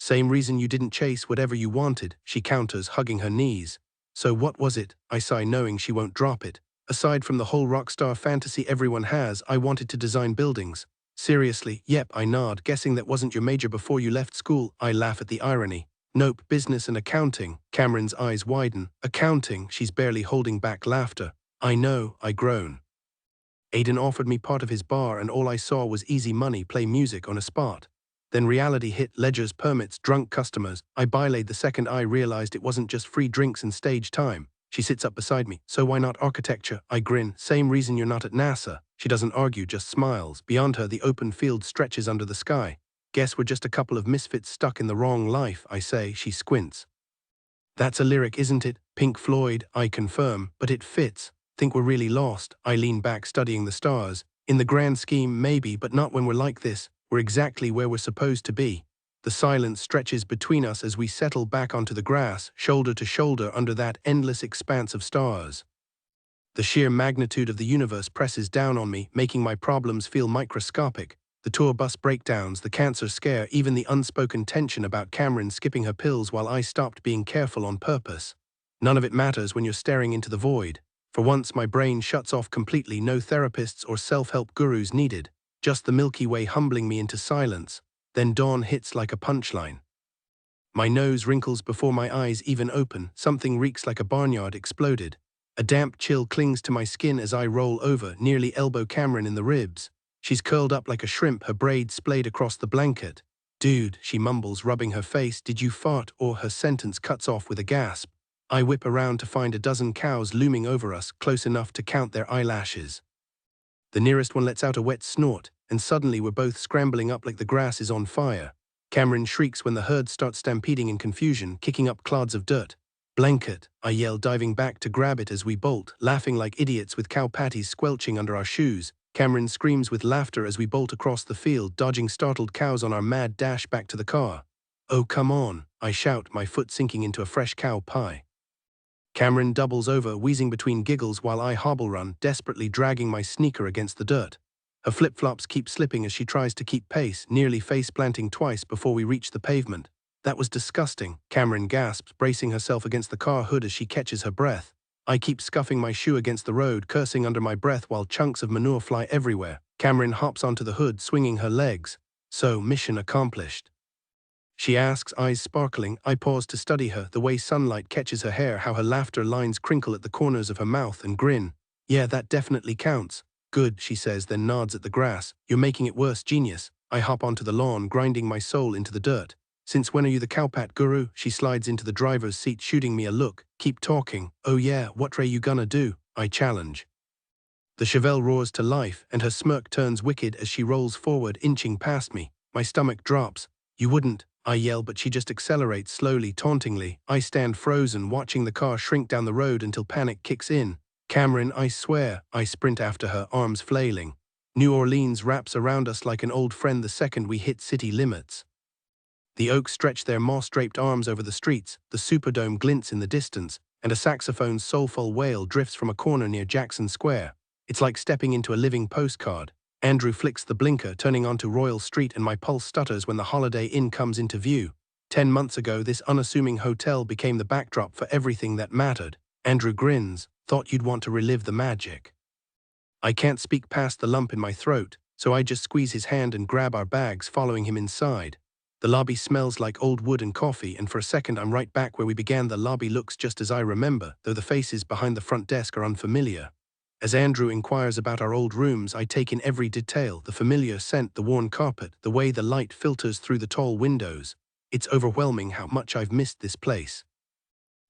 Speaker 1: Same reason you didn't chase whatever you wanted, she counters, hugging her knees. So what was it? I sigh, knowing she won't drop it. Aside from the whole rockstar fantasy everyone has, I wanted to design buildings. Seriously? Yep, I nod, guessing that wasn't your major before you left school. I laugh at the irony. Nope, business and accounting. Camryn's eyes widen. Accounting, she's barely holding back laughter. I know, I groan. Aiden offered me part of his bar and all I saw was easy money, play music on a spot. Then reality hit, ledgers, permits, drunk customers. I bailaid the second I realized it wasn't just free drinks and stage time. She sits up beside me. So why not architecture? I grin. Same reason you're not at NASA. She doesn't argue, just smiles. Beyond her, the open field stretches under the sky. Guess we're just a couple of misfits stuck in the wrong life, I say. She squints. That's a lyric, isn't it? Pink Floyd, I confirm, but it fits. Think we're really lost? I lean back, studying the stars. In the grand scheme, maybe, but not when we're like this. We're exactly where we're supposed to be. The silence stretches between us as we settle back onto the grass, shoulder to shoulder under that endless expanse of stars. The sheer magnitude of the universe presses down on me, making my problems feel microscopic. The tour bus breakdowns, the cancer scare, even the unspoken tension about Camryn skipping her pills while I stopped being careful on purpose. None of it matters when you're staring into the void. For once, my brain shuts off completely, no therapists or self-help gurus needed. Just the Milky Way humbling me into silence. Then dawn hits like a punchline. My nose wrinkles before my eyes even open. Something reeks like a barnyard exploded. A damp chill clings to my skin as I roll over, nearly elbow Camryn in the ribs. She's curled up like a shrimp, her braids splayed across the blanket. Dude, she mumbles, rubbing her face, did you fart? Or her sentence cuts off with a gasp. I whip around to find a dozen cows looming over us, close enough to count their eyelashes. The nearest one lets out a wet snort, and suddenly we're both scrambling up like the grass is on fire. Camryn shrieks when the herd starts stampeding in confusion, kicking up clods of dirt. Blanket, I yell, diving back to grab it as we bolt, laughing like idiots with cow patties squelching under our shoes. Camryn screams with laughter as we bolt across the field, dodging startled cows on our mad dash back to the car. Oh, come on, I shout, my foot sinking into a fresh cow pie. Camryn doubles over, wheezing between giggles while I hobble run, desperately dragging my sneaker against the dirt. Her flip-flops keep slipping as she tries to keep pace, nearly face-planting twice before we reach the pavement. That was disgusting, Camryn gasps, bracing herself against the car hood as she catches her breath. I keep scuffing my shoe against the road, cursing under my breath while chunks of manure fly everywhere. Camryn hops onto the hood, swinging her legs. So, mission accomplished. She asks, eyes sparkling. I pause to study her, the way sunlight catches her hair, how her laughter lines crinkle at the corners of her mouth, and grin. Yeah, that definitely counts. Good, she says, then nods at the grass. You're making it worse, genius. I hop onto the lawn, grinding my soul into the dirt. Since when are you the cowpat guru? She slides into the driver's seat, shooting me a look. Keep talking. Oh yeah, what are you gonna do? I challenge. The Chevelle roars to life, and her smirk turns wicked as she rolls forward, inching past me. My stomach drops. You wouldn't, I yell, but she just accelerates slowly, tauntingly. I stand frozen, watching the car shrink down the road until panic kicks in. Camryn, I swear. I sprint after her, arms flailing. New Orleans wraps around us like an old friend the second we hit city limits. The oaks stretch their moss-draped arms over the streets, the Superdome glints in the distance, and a saxophone's soulful wail drifts from a corner near Jackson Square. It's like stepping into a living postcard. Andrew flicks the blinker, turning onto Royal Street, and my pulse stutters when the Holiday Inn comes into view. 10 months ago, this unassuming hotel became the backdrop for everything that mattered. Andrew grins. Thought you'd want to relive the magic. I can't speak past the lump in my throat, so I just squeeze his hand and grab our bags, following him inside. The lobby smells like old wood and coffee, and for a second I'm right back where we began. The lobby looks just as I remember, though the faces behind the front desk are unfamiliar. As Andrew inquires about our old rooms, I take in every detail: the familiar scent, the worn carpet, the way the light filters through the tall windows. It's overwhelming how much I've missed this place.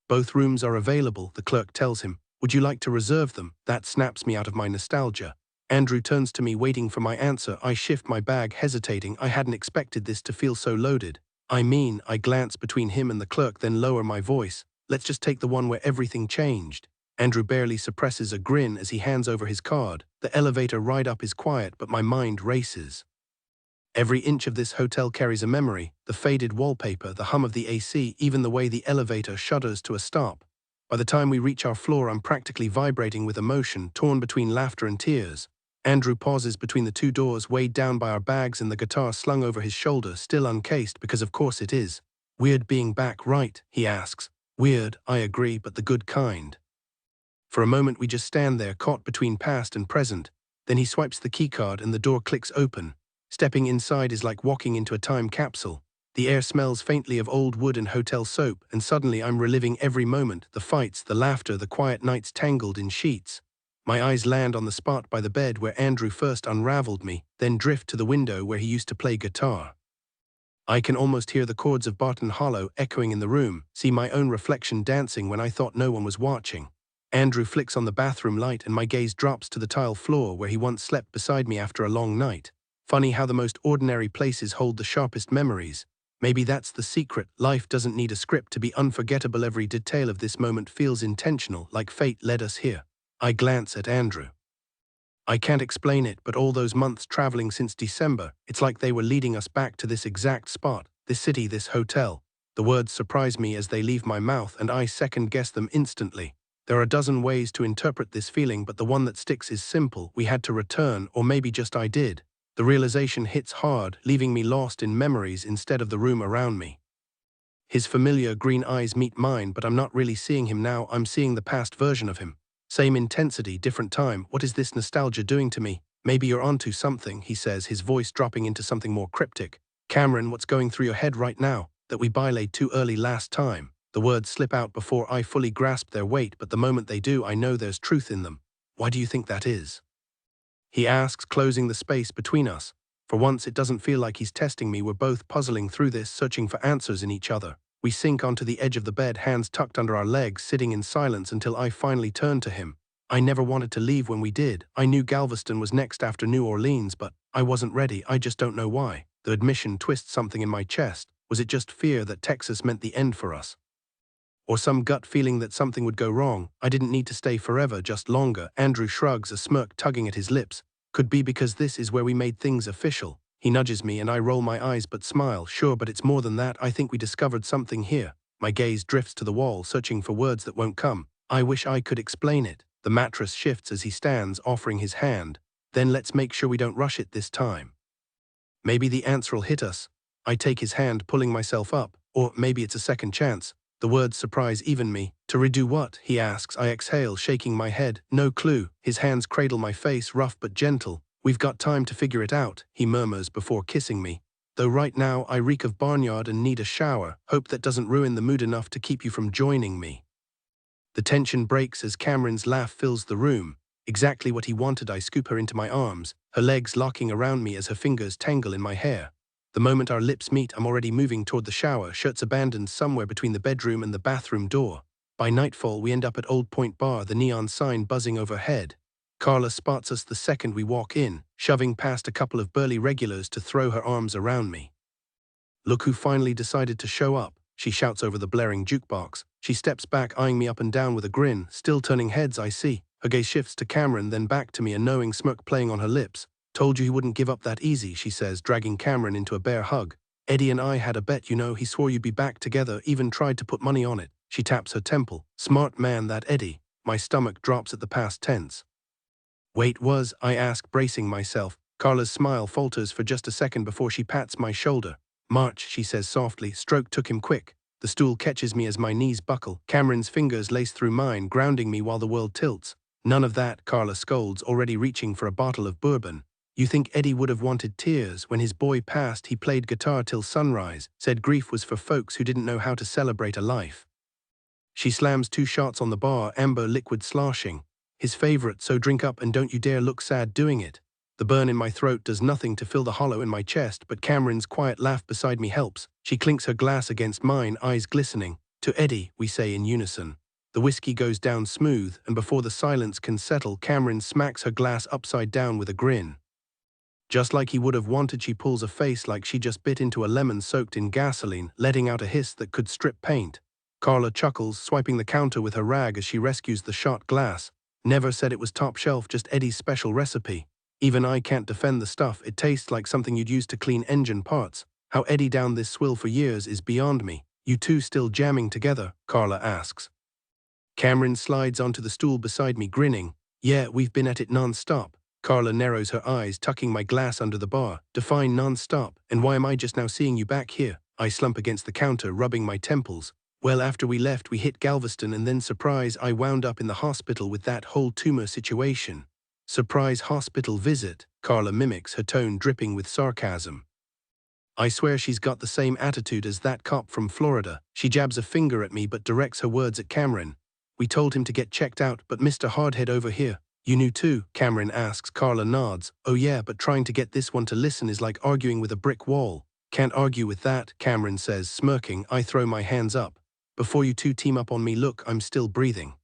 Speaker 1: Both rooms are available, the clerk tells him. Would you like to reserve them? That snaps me out of my nostalgia. Andrew turns to me, waiting for my answer. I shift my bag, hesitating. I hadn't expected this to feel so loaded. I glance between him and the clerk, then lower my voice. Let's just take the one where everything changed. Andrew barely suppresses a grin as he hands over his card. The elevator ride up is quiet, but my mind races. Every inch of this hotel carries a memory: the faded wallpaper, the hum of the AC, even the way the elevator shudders to a stop. By the time we reach our floor, I'm practically vibrating with emotion, torn between laughter and tears. Andrew pauses between the two doors, weighed down by our bags and the guitar slung over his shoulder, still uncased, because of course it is. Weird being back, right? He asks. Weird, I agree, but the good kind. For a moment we just stand there, caught between past and present. Then he swipes the keycard and the door clicks open. Stepping inside is like walking into a time capsule. The air smells faintly of old wood and hotel soap, and suddenly I'm reliving every moment: the fights, the laughter, the quiet nights tangled in sheets. My eyes land on the spot by the bed where Andrew first unraveled me, then drift to the window where he used to play guitar. I can almost hear the chords of Barton Hollow echoing in the room, see my own reflection dancing when I thought no one was watching. Andrew flicks on the bathroom light and my gaze drops to the tile floor where he once slept beside me after a long night. Funny how the most ordinary places hold the sharpest memories. Maybe that's the secret. Life doesn't need a script to be unforgettable. Every detail of this moment feels intentional, like fate led us here. I glance at Andrew. I can't explain it, but all those months traveling since December, it's like they were leading us back to this exact spot, this city, this hotel. The words surprise me as they leave my mouth, and I second-guess them instantly. There are a dozen ways to interpret this feeling, but the one that sticks is simple: we had to return, or maybe just I did. The realization hits hard, leaving me lost in memories instead of the room around me. His familiar green eyes meet mine, but I'm not really seeing him now. I'm seeing the past version of him. Same intensity, different time. What is this nostalgia doing to me? Maybe you're onto something, he says, his voice dropping into something more cryptic. Camryn, what's going through your head right now? That we bylaid too early last time. The words slip out before I fully grasp their weight, but the moment they do, I know there's truth in them. Why do you think that is? He asks, closing the space between us. For once, it doesn't feel like he's testing me. We're both puzzling through this, searching for answers in each other. We sink onto the edge of the bed, hands tucked under our legs, sitting in silence until I finally turn to him. I never wanted to leave when we did. I knew Galveston was next after New Orleans, but I wasn't ready. I just don't know why. The admission twists something in my chest. Was it just fear that Texas meant the end for us? Or some gut feeling that something would go wrong? I didn't need to stay forever, just longer. Andrew shrugs, a smirk tugging at his lips. Could be because this is where we made things official. He nudges me and I roll my eyes but smile. Sure, but it's more than that. I think we discovered something here. My gaze drifts to the wall, searching for words that won't come. I wish I could explain it. The mattress shifts as he stands, offering his hand. Then let's make sure we don't rush it this time. Maybe the answer'll hit us. I take his hand, pulling myself up. Or maybe it's a second chance. The words surprise even me. To redo what? He asks. I exhale, shaking my head. No clue. His hands cradle my face, rough but gentle. We've got time to figure it out, he murmurs before kissing me. Though right now I reek of barnyard and need a shower. Hope that doesn't ruin the mood enough to keep you from joining me. The tension breaks as Camryn's laugh fills the room. Exactly what he wanted. I scoop her into my arms, her legs locking around me as her fingers tangle in my hair. The moment our lips meet, I'm already moving toward the shower, shirts abandoned somewhere between the bedroom and the bathroom door. By nightfall, we end up at Old Point Bar, the neon sign buzzing overhead. Carla spots us the second we walk in, shoving past a couple of burly regulars to throw her arms around me. Look who finally decided to show up, she shouts over the blaring jukebox. She steps back, eyeing me up and down with a grin, still turning heads I see. Her gaze shifts to Camryn, then back to me, a knowing smirk playing on her lips. Told you he wouldn't give up that easy, she says, dragging Camryn into a bear hug. Eddie and I had a bet, you know. He swore you'd be back together, even tried to put money on it. She taps her temple. Smart man, that Eddie. My stomach drops at the past tense. Wait, was? I ask, bracing myself. Carla's smile falters for just a second before she pats my shoulder. March, she says softly. Stroke took him quick. The stool catches me as my knees buckle. Camryn's fingers lace through mine, grounding me while the world tilts. None of that, Carla scolds, already reaching for a bottle of bourbon. You think Eddie would have wanted tears. When his boy passed, he played guitar till sunrise, said grief was for folks who didn't know how to celebrate a life. She slams 2 shots on the bar, amber liquid sloshing. His favorite, so drink up and don't you dare look sad doing it. The burn in my throat does nothing to fill the hollow in my chest, but Camryn's quiet laugh beside me helps. She clinks her glass against mine, eyes glistening. To Eddie, we say in unison. The whiskey goes down smooth, and before the silence can settle, Camryn smacks her glass upside down with a grin. Just like he would have wanted, she pulls a face like she just bit into a lemon soaked in gasoline, letting out a hiss that could strip paint. Carla chuckles, swiping the counter with her rag as she rescues the shot glass. Never said it was top shelf, just Eddie's special recipe. Even I can't defend the stuff, it tastes like something you'd use to clean engine parts. How Eddie downed this swill for years is beyond me. You two still jamming together? Carla asks. Camryn slides onto the stool beside me, grinning. Yeah, we've been at it non-stop. Carla narrows her eyes, tucking my glass under the bar. Define non-stop, and why am I just now seeing you back here? I slump against the counter, rubbing my temples. Well, after we left, we hit Galveston, and then surprise, I wound up in the hospital with that whole tumor situation. Surprise hospital visit, Carla mimics, her tone dripping with sarcasm. I swear she's got the same attitude as that cop from Florida. She jabs a finger at me but directs her words at Camryn. We told him to get checked out, but Mr. Hardhead over here. You knew too? Camryn asks. Carla nods. Oh yeah, but trying to get this one to listen is like arguing with a brick wall. Can't argue with that, Camryn says, smirking. I throw my hands up. Before you two team up on me, look, I'm still breathing.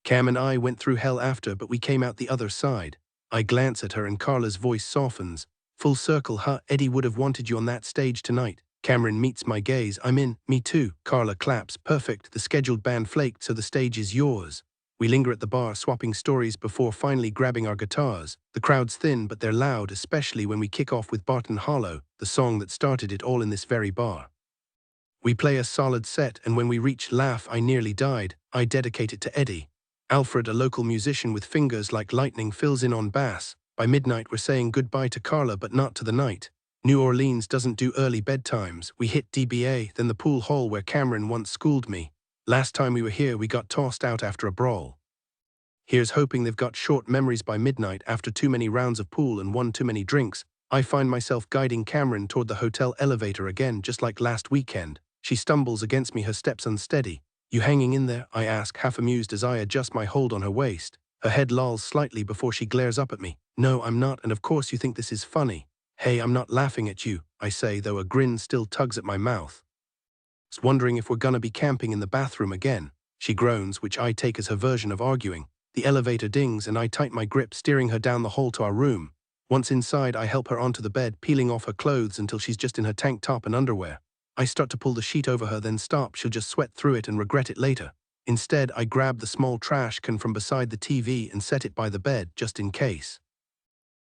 Speaker 1: Cam and I went through hell after, but we came out the other side. I glance at her and Carla's voice softens. Full circle, huh? Eddie would have wanted you on that stage tonight. Camryn meets my gaze. I'm in. Me too. Carla claps. Perfect. The scheduled band flaked, so the stage is yours. We linger at the bar, swapping stories before finally grabbing our guitars. The crowd's thin, but they're loud, especially when we kick off with Barton Hollow, the song that started it all in this very bar. We play a solid set, and when we reach Laugh I Nearly Died, I dedicate it to Eddie. Alfred, a local musician with fingers like lightning, fills in on bass. By midnight we're saying goodbye to Carla, but not to the night. New Orleans doesn't do early bedtimes. We hit DBA, then the pool hall where Camryn once schooled me. Last time we were here, we got tossed out after a brawl. Here's hoping they've got short memories by midnight. After too many rounds of pool and one too many drinks, I find myself guiding Camryn toward the hotel elevator again, just like last weekend. She stumbles against me, her steps unsteady. You hanging in there? I ask, half amused as I adjust my hold on her waist. Her head lolls slightly before she glares up at me. No, I'm not, and of course you think this is funny. Hey, I'm not laughing at you, I say, though a grin still tugs at my mouth. Just wondering if we're gonna be camping in the bathroom again. She groans, which I take as her version of arguing. The elevator dings and I tighten my grip, steering her down the hall to our room. Once inside, I help her onto the bed, peeling off her clothes until she's just in her tank top and underwear. I start to pull the sheet over her, then stop. She'll just sweat through it and regret it later. Instead, I grab the small trash can from beside the TV and set it by the bed, just in case.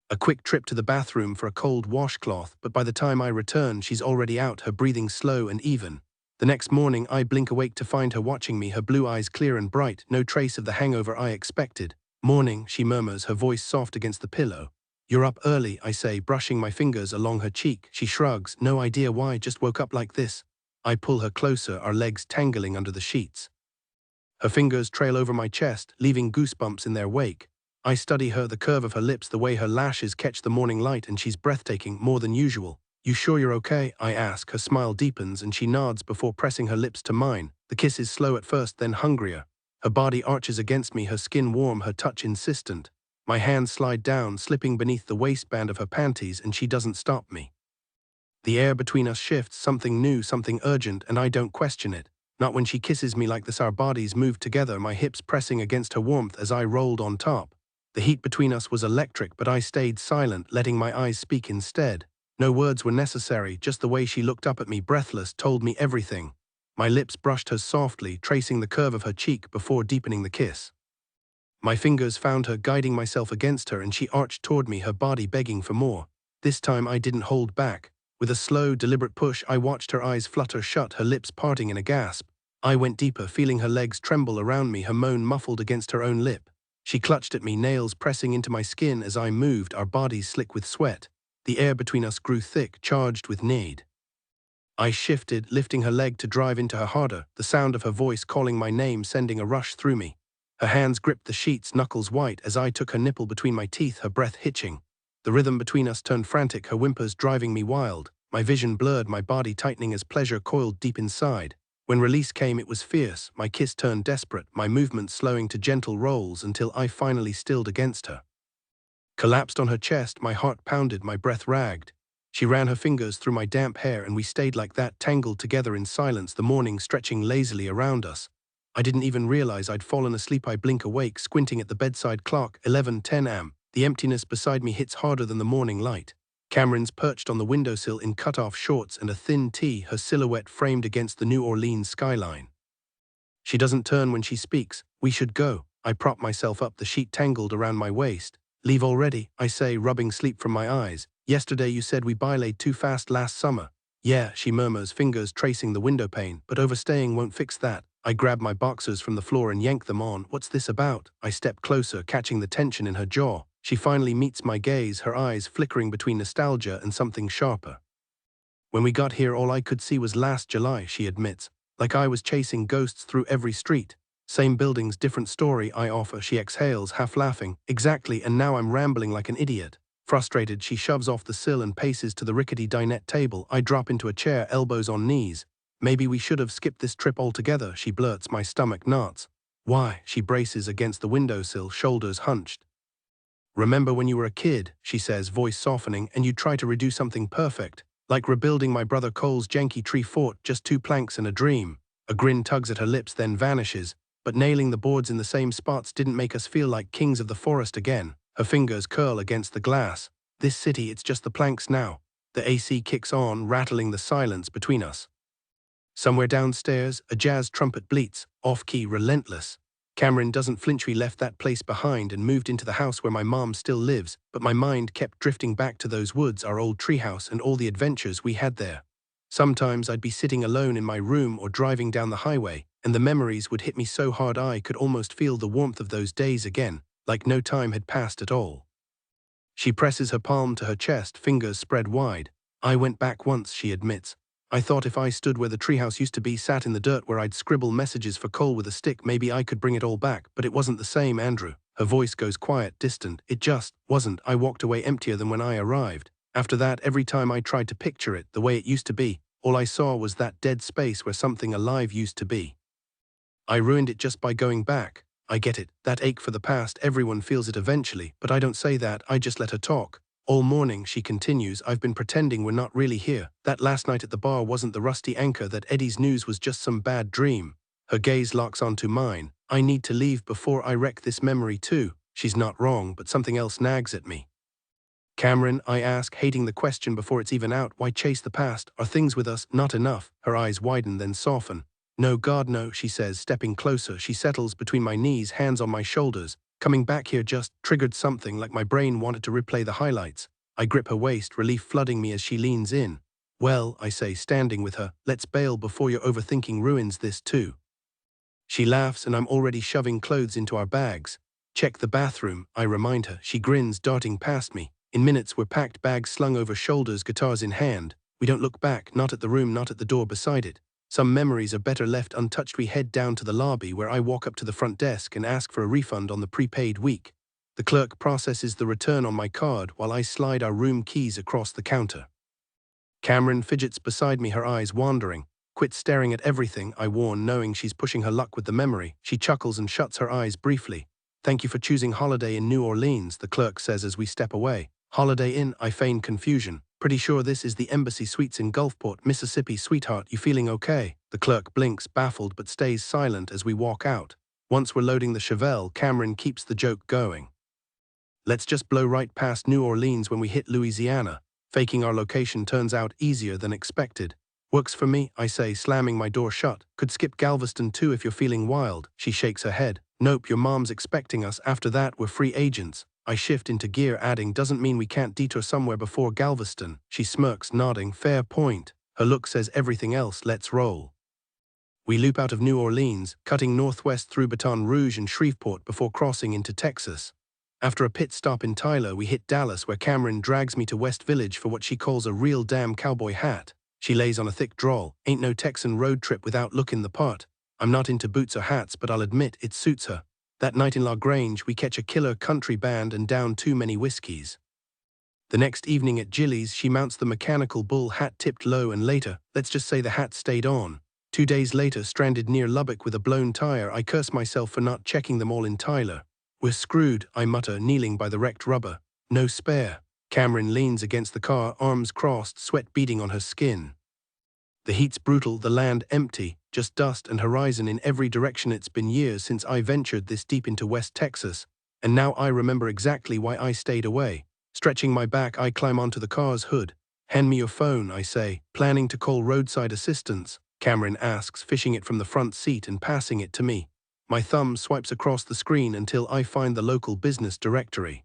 Speaker 1: A quick trip to the bathroom for a cold washcloth, but by the time I return, she's already out, her breathing slow and even. The next morning, I blink awake to find her watching me, her blue eyes clear and bright, no trace of the hangover I expected. Morning, she murmurs, her voice soft against the pillow. You're up early, I say, brushing my fingers along her cheek. She shrugs, no idea why, just woke up like this. I pull her closer, our legs tangling under the sheets. Her fingers trail over my chest, leaving goosebumps in their wake. I study her, the curve of her lips, the way her lashes catch the morning light, and she's breathtaking, more than usual. You sure you're okay? I ask. Her smile deepens and she nods before pressing her lips to mine. The kiss is slow at first, then hungrier. Her body arches against me, her skin warm, her touch insistent. My hands slide down, slipping beneath the waistband of her panties, and she doesn't stop me. The air between us shifts, something new, something urgent, and I don't question it. Not when she kisses me like this. Our bodies move together, my hips pressing against her warmth as I rolled on top. The heat between us was electric, but I stayed silent, letting my eyes speak instead. No words were necessary, just the way she looked up at me, breathless, told me everything. My lips brushed hers softly, tracing the curve of her cheek before deepening the kiss. My fingers found her, guiding myself against her, and she arched toward me, her body begging for more. This time I didn't hold back. With a slow, deliberate push, I watched her eyes flutter shut, her lips parting in a gasp. I went deeper, feeling her legs tremble around me, her moan muffled against her own lip. She clutched at me, nails pressing into my skin as I moved, our bodies slick with sweat. The air between us grew thick, charged with need. I shifted, lifting her leg to drive into her harder, the sound of her voice calling my name sending a rush through me. Her hands gripped the sheets, knuckles white, as I took her nipple between my teeth, her breath hitching. The rhythm between us turned frantic, her whimpers driving me wild. My vision blurred, my body tightening as pleasure coiled deep inside. When release came, it was fierce. My kiss turned desperate, my movements slowing to gentle rolls until I finally stilled against her. Collapsed on her chest, my heart pounded, my breath ragged. She ran her fingers through my damp hair and we stayed like that, tangled together in silence, the morning stretching lazily around us. I didn't even realize I'd fallen asleep. I blink awake, squinting at the bedside clock, 11:10 am. The emptiness beside me hits harder than the morning light. Camryn's perched on the windowsill in cut-off shorts and a thin tee, her silhouette framed against the New Orleans skyline. She doesn't turn when she speaks. We should go. I prop myself up, the sheet tangled around my waist. Leave already, I say, rubbing sleep from my eyes. Yesterday you said we bilayed too fast last summer. Yeah, she murmurs, fingers tracing the window pane, but overstaying won't fix that. I grab my boxers from the floor and yank them on. What's this about? I step closer, catching the tension in her jaw. She finally meets my gaze, her eyes flickering between nostalgia and something sharper. When we got here, all I could see was last July, she admits, like I was chasing ghosts through every street. Same buildings, different story, I offer. She exhales, half laughing. Exactly, and now I'm rambling like an idiot. Frustrated, she shoves off the sill and paces to the rickety dinette table. I drop into a chair, elbows on knees. Maybe we should have skipped this trip altogether, she blurts, my stomach knots. Why? She braces against the windowsill, shoulders hunched. Remember when you were a kid, she says, voice softening, and you'd try to redo something perfect. Like rebuilding my brother Cole's janky tree fort, just 2 planks and a dream. A grin tugs at her lips, then vanishes. But nailing the boards in the same spots didn't make us feel like kings of the forest again. Her fingers curl against the glass. This city, it's just the planks now. The AC kicks on, rattling the silence between us. Somewhere downstairs, a jazz trumpet bleats, off-key, relentless. Camryn doesn't flinch. We left that place behind and moved into the house where my mom still lives, but my mind kept drifting back to those woods, our old treehouse, and all the adventures we had there. Sometimes I'd be sitting alone in my room or driving down the highway, and the memories would hit me so hard I could almost feel the warmth of those days again, like no time had passed at all. She presses her palm to her chest, fingers spread wide. I went back once, she admits. I thought if I stood where the treehouse used to be, sat in the dirt where I'd scribble messages for Cole with a stick, maybe I could bring it all back, but it wasn't the same, Andrew. Her voice goes quiet, distant. It just wasn't. I walked away emptier than when I arrived. After that, every time I tried to picture it the way it used to be, all I saw was that dead space where something alive used to be. I ruined it just by going back. I get it, that ache for the past, everyone feels it eventually, but I don't say that, I just let her talk. All morning, she continues, I've been pretending we're not really here. That last night at the bar wasn't the rusty anchor, that Eddie's news was just some bad dream. Her gaze locks onto mine. I need to leave before I wreck this memory too. She's not wrong, but something else nags at me. Camryn, I ask, hating the question before it's even out, why chase the past? Are things with us not enough? Her eyes widen, then soften. No, God, no, she says, stepping closer. She settles between my knees, hands on my shoulders. Coming back here just triggered something, like my brain wanted to replay the highlights. I grip her waist, relief flooding me as she leans in. Well, I say, standing with her, let's bail before your overthinking ruins this too. She laughs and I'm already shoving clothes into our bags. Check the bathroom, I remind her. She grins, darting past me. In minutes we're packed, bags slung over shoulders, guitars in hand. We don't look back, not at the room, not at the door beside it. Some memories are better left untouched. We head down to the lobby where I walk up to the front desk and ask for a refund on the prepaid week. The clerk processes the return on my card while I slide our room keys across the counter. Camryn fidgets beside me, her eyes wandering. Quit staring at everything, I warn, knowing she's pushing her luck with the memory. She chuckles and shuts her eyes briefly. Thank you for choosing Holiday in New Orleans, the clerk says as we step away. Holiday Inn, I feign confusion. Pretty sure this is the Embassy Suites in Gulfport, Mississippi. Sweetheart, you feeling okay? The clerk blinks, baffled, but stays silent as we walk out. Once we're loading the Chevelle, Camryn keeps the joke going. Let's just blow right past New Orleans when we hit Louisiana. Faking our location turns out easier than expected. Works for me, I say, slamming my door shut. Could skip Galveston too if you're feeling wild. She shakes her head. Nope, your mom's expecting us. After that, we're free agents. I shift into gear, adding, doesn't mean we can't detour somewhere before Galveston. She smirks, nodding, fair point. Her look says everything else, let's roll. We loop out of New Orleans, cutting northwest through Baton Rouge and Shreveport before crossing into Texas. After a pit stop in Tyler, we hit Dallas, where Camryn drags me to West Village for what she calls a real damn cowboy hat. She lays on a thick drawl. Ain't no Texan road trip without looking the part. I'm not into boots or hats, but I'll admit it suits her. That night in La Grange, we catch a killer country band and down too many whiskeys. The next evening at Jilly's, she mounts the mechanical bull, hat tipped low, and later, let's just say the hat stayed on. 2 days later, stranded near Lubbock with a blown tire, I curse myself for not checking them all in Tyler. We're screwed, I mutter, kneeling by the wrecked rubber. No spare. Camryn leans against the car, arms crossed, sweat beading on her skin. The heat's brutal, the land empty, just dust and horizon in every direction. It's been years since I ventured this deep into West Texas, and now I remember exactly why I stayed away. Stretching my back, I climb onto the car's hood. Hand me your phone, I say, planning to call roadside assistance. Camryn asks, fishing it from the front seat and passing it to me. My thumb swipes across the screen until I find the local business directory.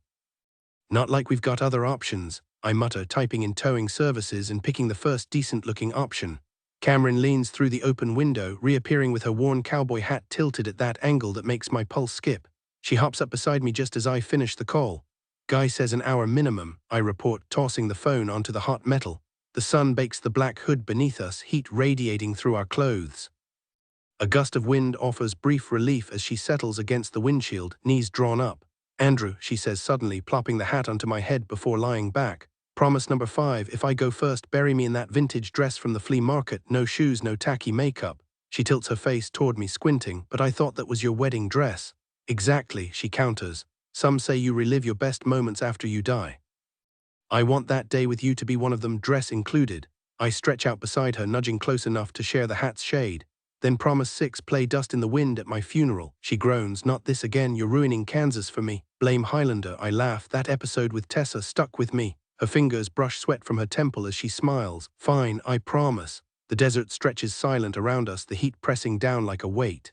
Speaker 1: Not like we've got other options, I mutter, typing in towing services and picking the first decent-looking option. Camryn leans through the open window, reappearing with her worn cowboy hat tilted at that angle that makes my pulse skip. She hops up beside me just as I finish the call. Guy says an hour minimum, I report, tossing the phone onto the hot metal. The sun bakes the black hood beneath us, heat radiating through our clothes. A gust of wind offers brief relief as she settles against the windshield, knees drawn up. Andrew, she says suddenly, plopping the hat onto my head before lying back. Promise number 5, if I go first, bury me in that vintage dress from the flea market, no shoes, no tacky makeup. She tilts her face toward me, squinting. But I thought that was your wedding dress. Exactly, she counters. Some say you relive your best moments after you die. I want that day with you to be one of them, dress included. I stretch out beside her, nudging close enough to share the hat's shade. Then promise 6, play Dust in the Wind at my funeral. She groans, not this again, you're ruining Kansas for me. Blame Highlander, I laugh, that episode with Tessa stuck with me. Her fingers brush sweat from her temple as she smiles. Fine, I promise. The desert stretches silent around us, the heat pressing down like a weight.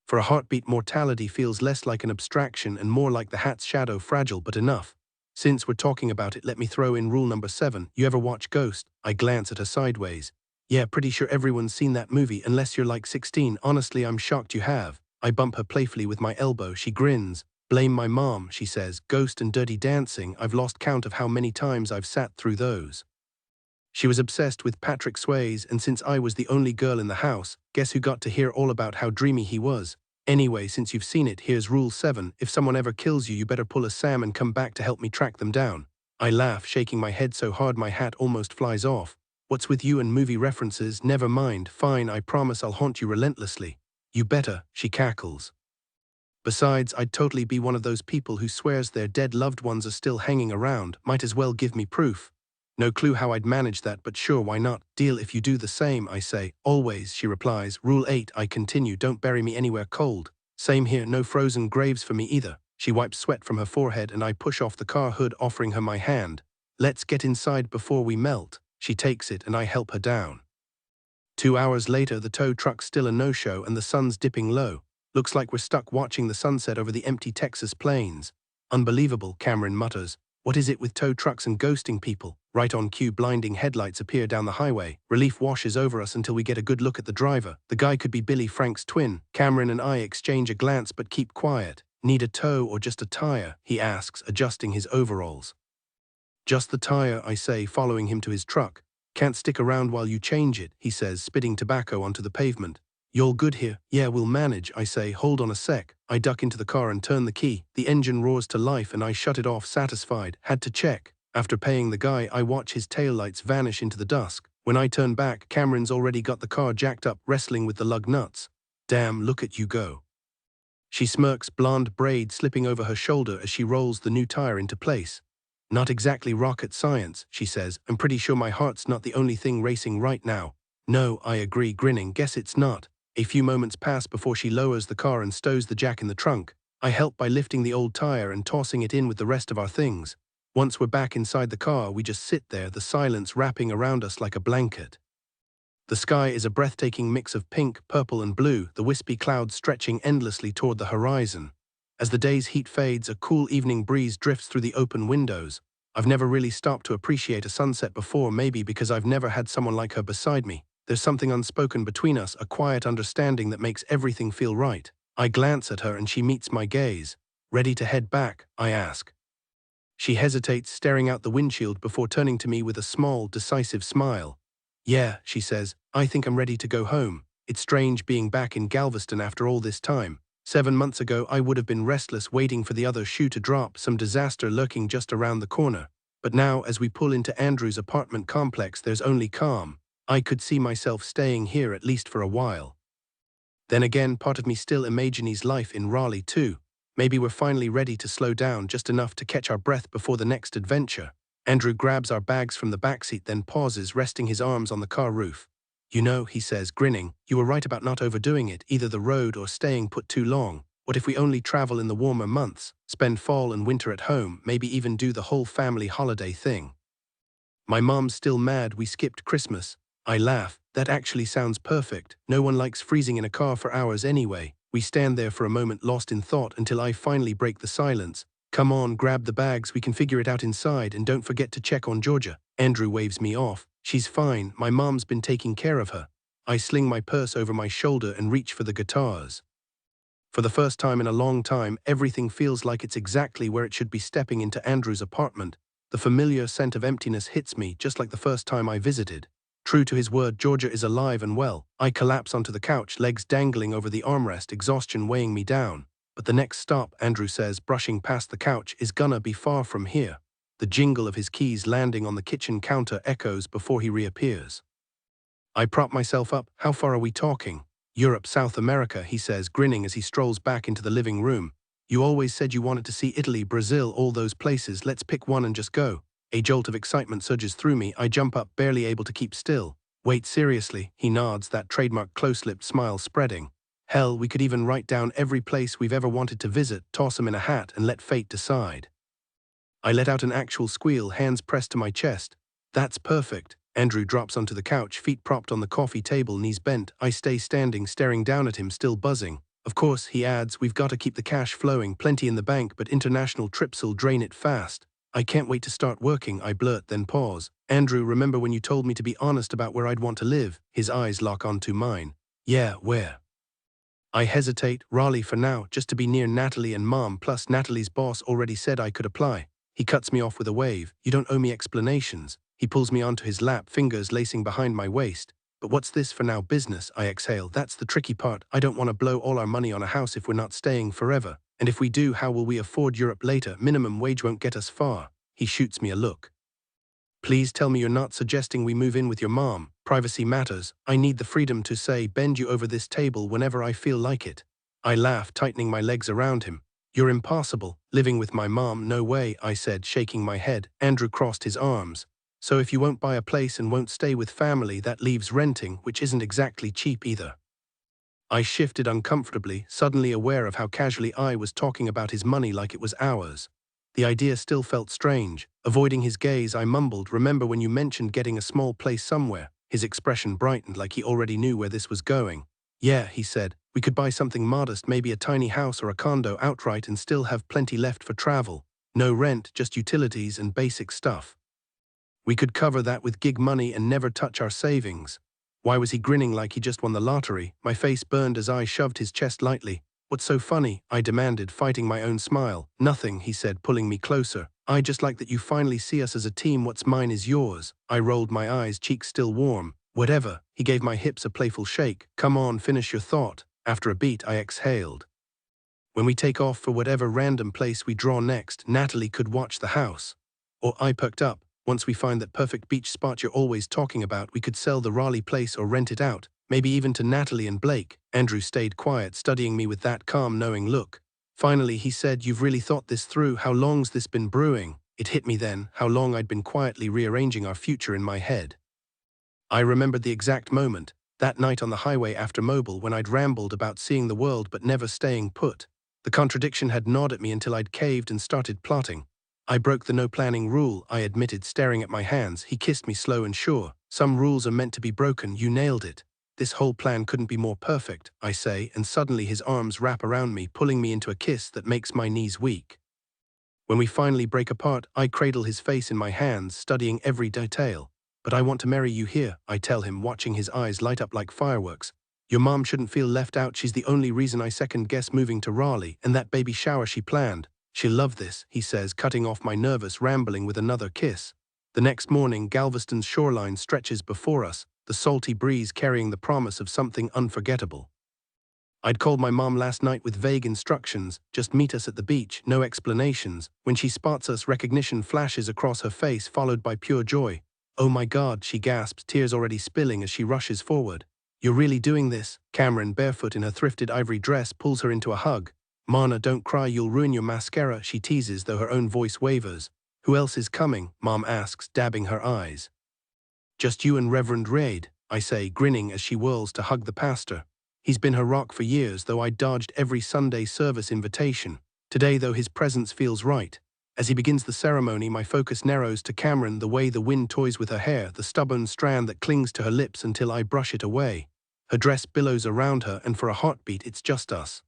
Speaker 1: For a heartbeat, mortality feels less like an abstraction and more like the hat's shadow, fragile but enough. Since we're talking about it, let me throw in rule number 7. You ever watch Ghost? I glance at her sideways. Yeah, pretty sure everyone's seen that movie, unless you're like 16. Honestly, I'm shocked you have. I bump her playfully with my elbow. She grins. Blame my mom, she says. Ghost and Dirty Dancing, I've lost count of how many times I've sat through those. She was obsessed with Patrick Swayze, and since I was the only girl in the house, guess who got to hear all about how dreamy he was? Anyway, since you've seen it, here's rule 7. If someone ever kills you, you better pull a Sam and come back to help me track them down. I laugh, shaking my head so hard my hat almost flies off. What's with you and movie references? Never mind. Fine, I promise I'll haunt you relentlessly. You better, she cackles. Besides, I'd totally be one of those people who swears their dead loved ones are still hanging around. Might as well give me proof. No clue how I'd manage that, but sure, why not? Deal if you do the same, I say. Always, she replies. Rule 8, I continue. Don't bury me anywhere cold. Same here, no frozen graves for me either. She wipes sweat from her forehead and I push off the car hood, offering her my hand. Let's get inside before we melt. She takes it and I help her down. 2 hours later, the tow truck's still a no-show and the sun's dipping low. Looks like we're stuck watching the sunset over the empty Texas plains. Unbelievable, Camryn mutters. What is it with tow trucks and ghosting people? Right on cue, blinding headlights appear down the highway. Relief washes over us until we get a good look at the driver. The guy could be Billy Frank's twin. Camryn and I exchange a glance but keep quiet. Need a tow or just a tire? He asks, adjusting his overalls. Just the tire, I say, following him to his truck. Can't stick around while you change it, he says, spitting tobacco onto the pavement. Y'all good here? Yeah, we'll manage, I say. Hold on a sec. I duck into the car and turn the key. The engine roars to life and I shut it off, satisfied. Had to check. After paying the guy, I watch his taillights vanish into the dusk. When I turn back, Camryn's already got the car jacked up, wrestling with the lug nuts. Damn, look at you go. She smirks, blonde braid slipping over her shoulder as she rolls the new tire into place. Not exactly rocket science, she says. I'm pretty sure my heart's not the only thing racing right now. No, I agree, grinning. Guess it's not. A few moments pass before she lowers the car and stows the jack in the trunk. I help by lifting the old tire and tossing it in with the rest of our things. Once we're back inside the car, we just sit there, the silence wrapping around us like a blanket. The sky is a breathtaking mix of pink, purple and blue, the wispy clouds stretching endlessly toward the horizon. As the day's heat fades, a cool evening breeze drifts through the open windows. I've never really stopped to appreciate a sunset before, maybe because I've never had someone like her beside me. There's something unspoken between us, a quiet understanding that makes everything feel right. I glance at her and she meets my gaze. Ready to head back? I ask. She hesitates, staring out the windshield before turning to me with a small, decisive smile. Yeah, she says, I think I'm ready to go home. It's strange being back in Galveston after all this time. 7 months ago, I would have been restless, waiting for the other shoe to drop, some disaster lurking just around the corner. But now, as we pull into Andrew's apartment complex, there's only calm. I could see myself staying here at least for a while. Then again, part of me still imagines life in Raleigh too. Maybe we're finally ready to slow down just enough to catch our breath before the next adventure. Andrew grabs our bags from the backseat, then pauses, resting his arms on the car roof. You know, he says, grinning, you were right about not overdoing it, either the road or staying put too long. What if we only travel in the warmer months, spend fall and winter at home, maybe even do the whole family holiday thing? My mom's still mad we skipped Christmas. I laugh. That actually sounds perfect. No one likes freezing in a car for hours anyway. We stand there for a moment lost in thought until I finally break the silence. Come on, grab the bags, we can figure it out inside, and don't forget to check on Georgia. Andrew waves me off. She's fine, my mom's been taking care of her. I sling my purse over my shoulder and reach for the guitars. For the first time in a long time, everything feels like it's exactly where it should be. Stepping into Andrew's apartment, the familiar scent of emptiness hits me just like the first time I visited. True to his word, Georgia is alive and well. I collapse onto the couch, legs dangling over the armrest, exhaustion weighing me down. But the next stop, Andrew says, brushing past the couch, is gonna be far from here. The jingle of his keys landing on the kitchen counter echoes before he reappears. I prop myself up. How far are we talking? Europe, South America, he says, grinning as he strolls back into the living room. You always said you wanted to see Italy, Brazil, all those places. Let's pick one and just go. A jolt of excitement surges through me. I jump up, barely able to keep still. Wait, seriously? He nods, that trademark close-lipped smile spreading. Hell, we could even write down every place we've ever wanted to visit, toss them in a hat, and let fate decide. I let out an actual squeal, hands pressed to my chest. That's perfect. Andrew drops onto the couch, feet propped on the coffee table, knees bent. I stay standing, staring down at him, still buzzing. Of course, he adds, we've got to keep the cash flowing, plenty in the bank, but international trips'll drain it fast. I can't wait to start working, I blurt, then pause. Andrew, remember when you told me to be honest about where I'd want to live? His eyes lock onto mine. Yeah, where? I hesitate. Raleigh for now, just to be near Natalie and Mom, plus Natalie's boss already said I could apply. He cuts me off with a wave. You don't owe me explanations. He pulls me onto his lap, fingers lacing behind my waist. But what's this for now? Business, I exhale. That's the tricky part. I don't want to blow all our money on a house if we're not staying forever. And if we do, how will we afford Europe later? Minimum wage won't get us far. He shoots me a look. Please tell me you're not suggesting we move in with your mom. Privacy matters. I need the freedom to say, bend you over this table whenever I feel like it. I laugh, tightening my legs around him. You're impossible. Living with my mom, no way, I said, shaking my head. Andrew crossed his arms. So if you won't buy a place and won't stay with family, that leaves renting, which isn't exactly cheap either. I shifted uncomfortably, suddenly aware of how casually I was talking about his money like it was ours. The idea still felt strange. Avoiding his gaze, I mumbled, remember when you mentioned getting a small place somewhere? His expression brightened like he already knew where this was going. Yeah, he said, we could buy something modest, maybe a tiny house or a condo outright and still have plenty left for travel. No rent, just utilities and basic stuff. We could cover that with gig money and never touch our savings. Why was he grinning like he just won the lottery? My face burned as I shoved his chest lightly. What's so funny? I demanded, fighting my own smile. Nothing, he said, pulling me closer. I just like that you finally see us as a team. What's mine is yours. I rolled my eyes, cheeks still warm. Whatever. He gave my hips a playful shake. Come on, finish your thought. After a beat, I exhaled. When we take off for whatever random place we draw next, Natalie could watch the house. Or I perked up. Once we find that perfect beach spot you're always talking about, we could sell the Raleigh place or rent it out. Maybe even to Natalie and Blake. Andrew stayed quiet, studying me with that calm, knowing look. Finally, he said, you've really thought this through. How long's this been brewing? It hit me then, how long I'd been quietly rearranging our future in my head. I remembered the exact moment, that night on the highway after Mobile when I'd rambled about seeing the world but never staying put. The contradiction had gnawed at me until I'd caved and started plotting. I broke the no-planning rule, I admitted, staring at my hands. He kissed me slow and sure. Some rules are meant to be broken, you nailed it. This whole plan couldn't be more perfect, I say, and suddenly his arms wrap around me, pulling me into a kiss that makes my knees weak. When we finally break apart, I cradle his face in my hands, studying every detail. But I want to marry you here, I tell him, watching his eyes light up like fireworks. Your mom shouldn't feel left out. She's the only reason I second-guess moving to Raleigh, and that baby shower she planned. She'll love this, he says, cutting off my nervous rambling with another kiss. The next morning, Galveston's shoreline stretches before us, the salty breeze carrying the promise of something unforgettable. I'd called my mom last night with vague instructions, just meet us at the beach, no explanations. When she spots us, recognition flashes across her face, followed by pure joy. "Oh my God," she gasps, tears already spilling as she rushes forward. "You're really doing this?" Camryn, barefoot in her thrifted ivory dress, pulls her into a hug. "Mana, don't cry, you'll ruin your mascara," she teases, though her own voice wavers. "Who else is coming?" Mom asks, dabbing her eyes. "Just you and Reverend Reid," I say, grinning as she whirls to hug the pastor. He's been her rock for years, though I dodged every Sunday service invitation. Today, though, his presence feels right. As he begins the ceremony, my focus narrows to Camryn, the way the wind toys with her hair, the stubborn strand that clings to her lips until I brush it away. Her dress billows around her, and for a heartbeat, it's just us.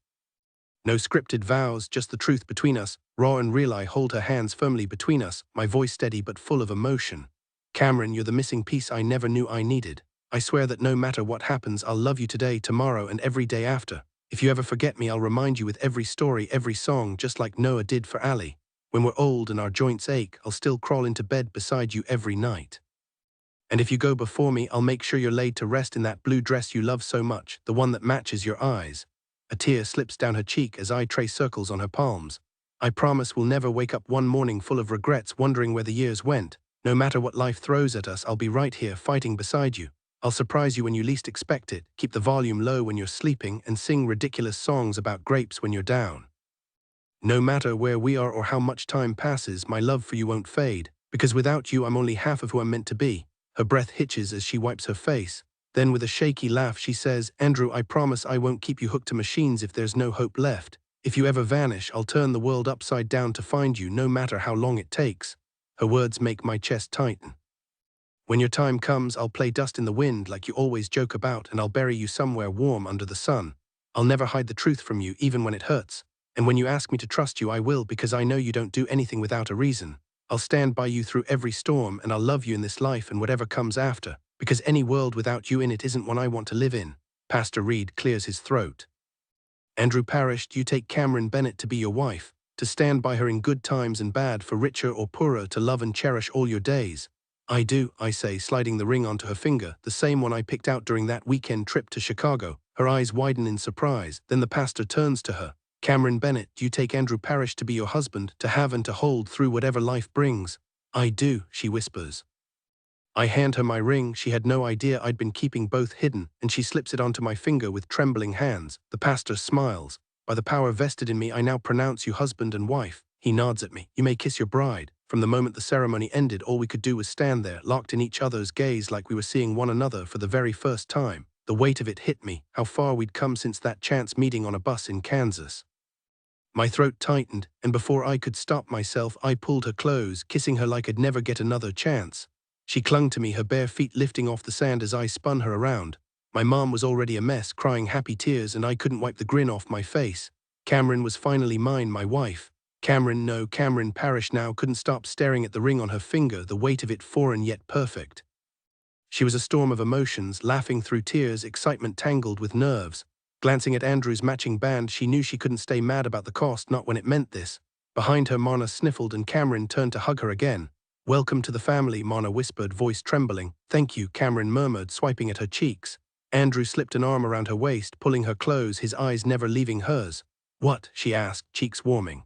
Speaker 1: No scripted vows, just the truth between us, raw and real. I hold her hands firmly between us, my voice steady but full of emotion. "Camryn, you're the missing piece I never knew I needed. I swear that no matter what happens, I'll love you today, tomorrow, and every day after. If you ever forget me, I'll remind you with every story, every song, just like Noah did for Ali. When we're old and our joints ache, I'll still crawl into bed beside you every night. And if you go before me, I'll make sure you're laid to rest in that blue dress you love so much, the one that matches your eyes." A tear slips down her cheek as I trace circles on her palms. "I promise we'll never wake up one morning full of regrets, wondering where the years went. No matter what life throws at us, I'll be right here fighting beside you. I'll surprise you when you least expect it, keep the volume low when you're sleeping, and sing ridiculous songs about grapes when you're down. No matter where we are or how much time passes, my love for you won't fade, because without you I'm only half of who I'm meant to be." Her breath hitches as she wipes her face. Then with a shaky laugh she says, "Andrew, I promise I won't keep you hooked to machines if there's no hope left. If you ever vanish, I'll turn the world upside down to find you, no matter how long it takes." Her words make my chest tighten. "When your time comes, I'll play dust in the wind like you always joke about, and I'll bury you somewhere warm under the sun. I'll never hide the truth from you, even when it hurts. And when you ask me to trust you, I will, because I know you don't do anything without a reason. I'll stand by you through every storm, and I'll love you in this life and whatever comes after, because any world without you in it isn't one I want to live in." Pastor Reed clears his throat. "Andrew Parrish, do you take Camryn Bennett to be your wife, to stand by her in good times and bad, for richer or poorer, to love and cherish all your days?" "I do," I say, sliding the ring onto her finger, the same one I picked out during that weekend trip to Chicago. Her eyes widen in surprise. Then the pastor turns to her. "Camryn Bennett, do you take Andrew Parrish to be your husband, to have and to hold through whatever life brings?" "I do," she whispers. I hand her my ring. She had no idea I'd been keeping both hidden, and she slips it onto my finger with trembling hands. The pastor smiles. "By the power vested in me, I now pronounce you husband and wife." He nods at me. "You may kiss your bride." From the moment the ceremony ended, all we could do was stand there, locked in each other's gaze like we were seeing one another for the very first time. The weight of it hit me, how far we'd come since that chance meeting on a bus in Kansas. My throat tightened, and before I could stop myself, I pulled her close, kissing her like I'd never get another chance. She clung to me, her bare feet lifting off the sand as I spun her around. My mom was already a mess, crying happy tears, and I couldn't wipe the grin off my face. Camryn was finally mine, my wife. Camryn Parrish now couldn't stop staring at the ring on her finger, the weight of it foreign yet perfect. She was a storm of emotions, laughing through tears, excitement tangled with nerves. Glancing at Andrew's matching band, she knew she couldn't stay mad about the cost, not when it meant this. Behind her, Mana sniffled, and Camryn turned to hug her again. "Welcome to the family," Mana whispered, voice trembling. "Thank you," Camryn murmured, swiping at her cheeks. Andrew slipped an arm around her waist, pulling her close, his eyes never leaving hers. "What?" she asked, cheeks warming.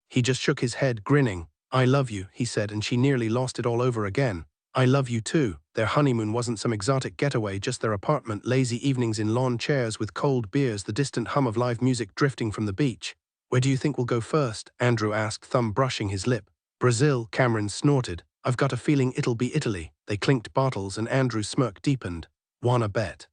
Speaker 1: He just shook his head, grinning. "I love you," he said, and she nearly lost it all over again. "I love you too." Their honeymoon wasn't some exotic getaway, just their apartment, lazy evenings in lawn chairs with cold beers, the distant hum of live music drifting from the beach. "Where do you think we'll go first?" Andrew asked, thumb brushing his lip. "Brazil," Camryn snorted. "I've got a feeling it'll be Italy." They clinked bottles, and Andrew's smirk deepened. "Wanna bet?"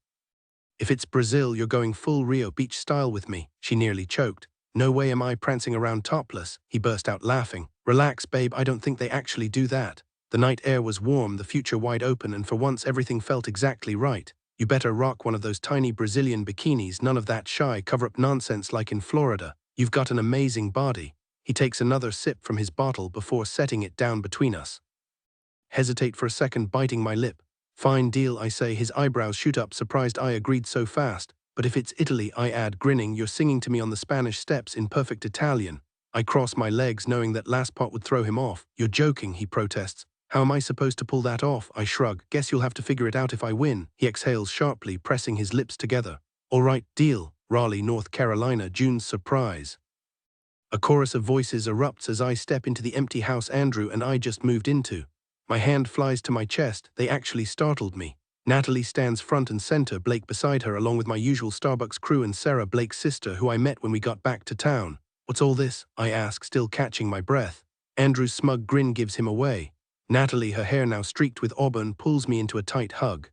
Speaker 1: "If it's Brazil, you're going full Rio Beach style with me." She nearly choked. "No way am I prancing around topless," he burst out laughing. "Relax, babe, I don't think they actually do that." The night air was warm, the future wide open, and for once everything felt exactly right. "You better rock one of those tiny Brazilian bikinis, none of that shy cover-up nonsense like in Florida. You've got an amazing body." He takes another sip from his bottle before setting it down between us. Hesitate for a second, biting my lip. "Fine deal," I say, his eyebrows shoot up, surprised I agreed so fast. "But if it's Italy," I add, grinning, "you're singing to me on the Spanish steps in perfect Italian." I cross my legs, knowing that last part would throw him off. "You're joking," he protests. "How am I supposed to pull that off?" I shrug. "Guess you'll have to figure it out if I win." He exhales sharply, pressing his lips together. "All right, deal. Raleigh, North Carolina, June's surprise. A chorus of voices erupts as I step into the empty house Andrew and I just moved into. My hand flies to my chest. They actually startled me. Natalie stands front and center, Blake beside her, along with my usual Starbucks crew and Sarah, Blake's sister, who I met when we got back to town. "What's all this?" I ask, still catching my breath. Andrew's smug grin gives him away. Natalie, her hair now streaked with auburn, pulls me into a tight hug.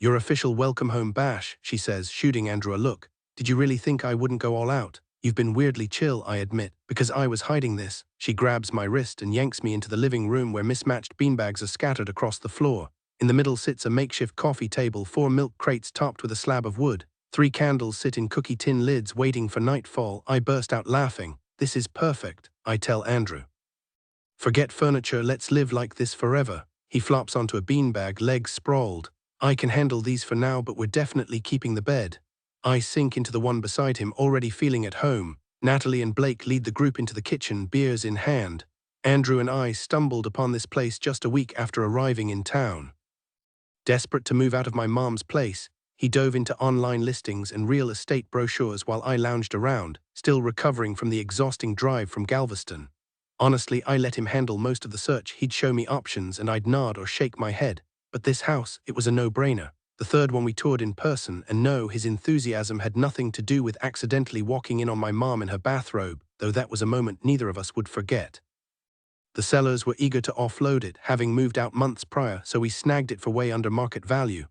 Speaker 1: "Your official welcome home bash," she says, shooting Andrew a look. "Did you really think I wouldn't go all out? You've been weirdly chill," I admit, "because I was hiding this." She grabs my wrist and yanks me into the living room where mismatched beanbags are scattered across the floor. In the middle sits a makeshift coffee table, 4 milk crates topped with a slab of wood. 3 candles sit in cookie tin lids waiting for nightfall. I burst out laughing. "This is perfect," I tell Andrew. "Forget furniture, let's live like this forever." He flops onto a beanbag, legs sprawled. "I can handle these for now, but we're definitely keeping the bed." I sink into the one beside him, already feeling at home. Natalie and Blake lead the group into the kitchen, beers in hand. Andrew and I stumbled upon this place just a week after arriving in town. Desperate to move out of my mom's place, he dove into online listings and real estate brochures while I lounged around, still recovering from the exhausting drive from Galveston. Honestly, I let him handle most of the search. He'd show me options and I'd nod or shake my head. But this house, it was a no-brainer. The third one we toured in person, and no, his enthusiasm had nothing to do with accidentally walking in on my mom in her bathrobe, though that was a moment neither of us would forget. The sellers were eager to offload it, having moved out months prior, so we snagged it for way under market value.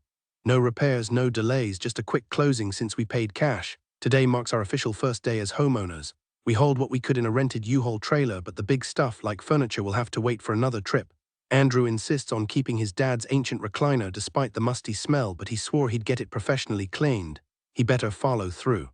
Speaker 1: No repairs, no delays, just a quick closing since we paid cash. Today marks our official first day as homeowners. We hold what we could in a rented U-Haul trailer, but the big stuff, like furniture, will have to wait for another trip. Andrew insists on keeping his dad's ancient recliner despite the musty smell, but he swore he'd get it professionally cleaned. He better follow through.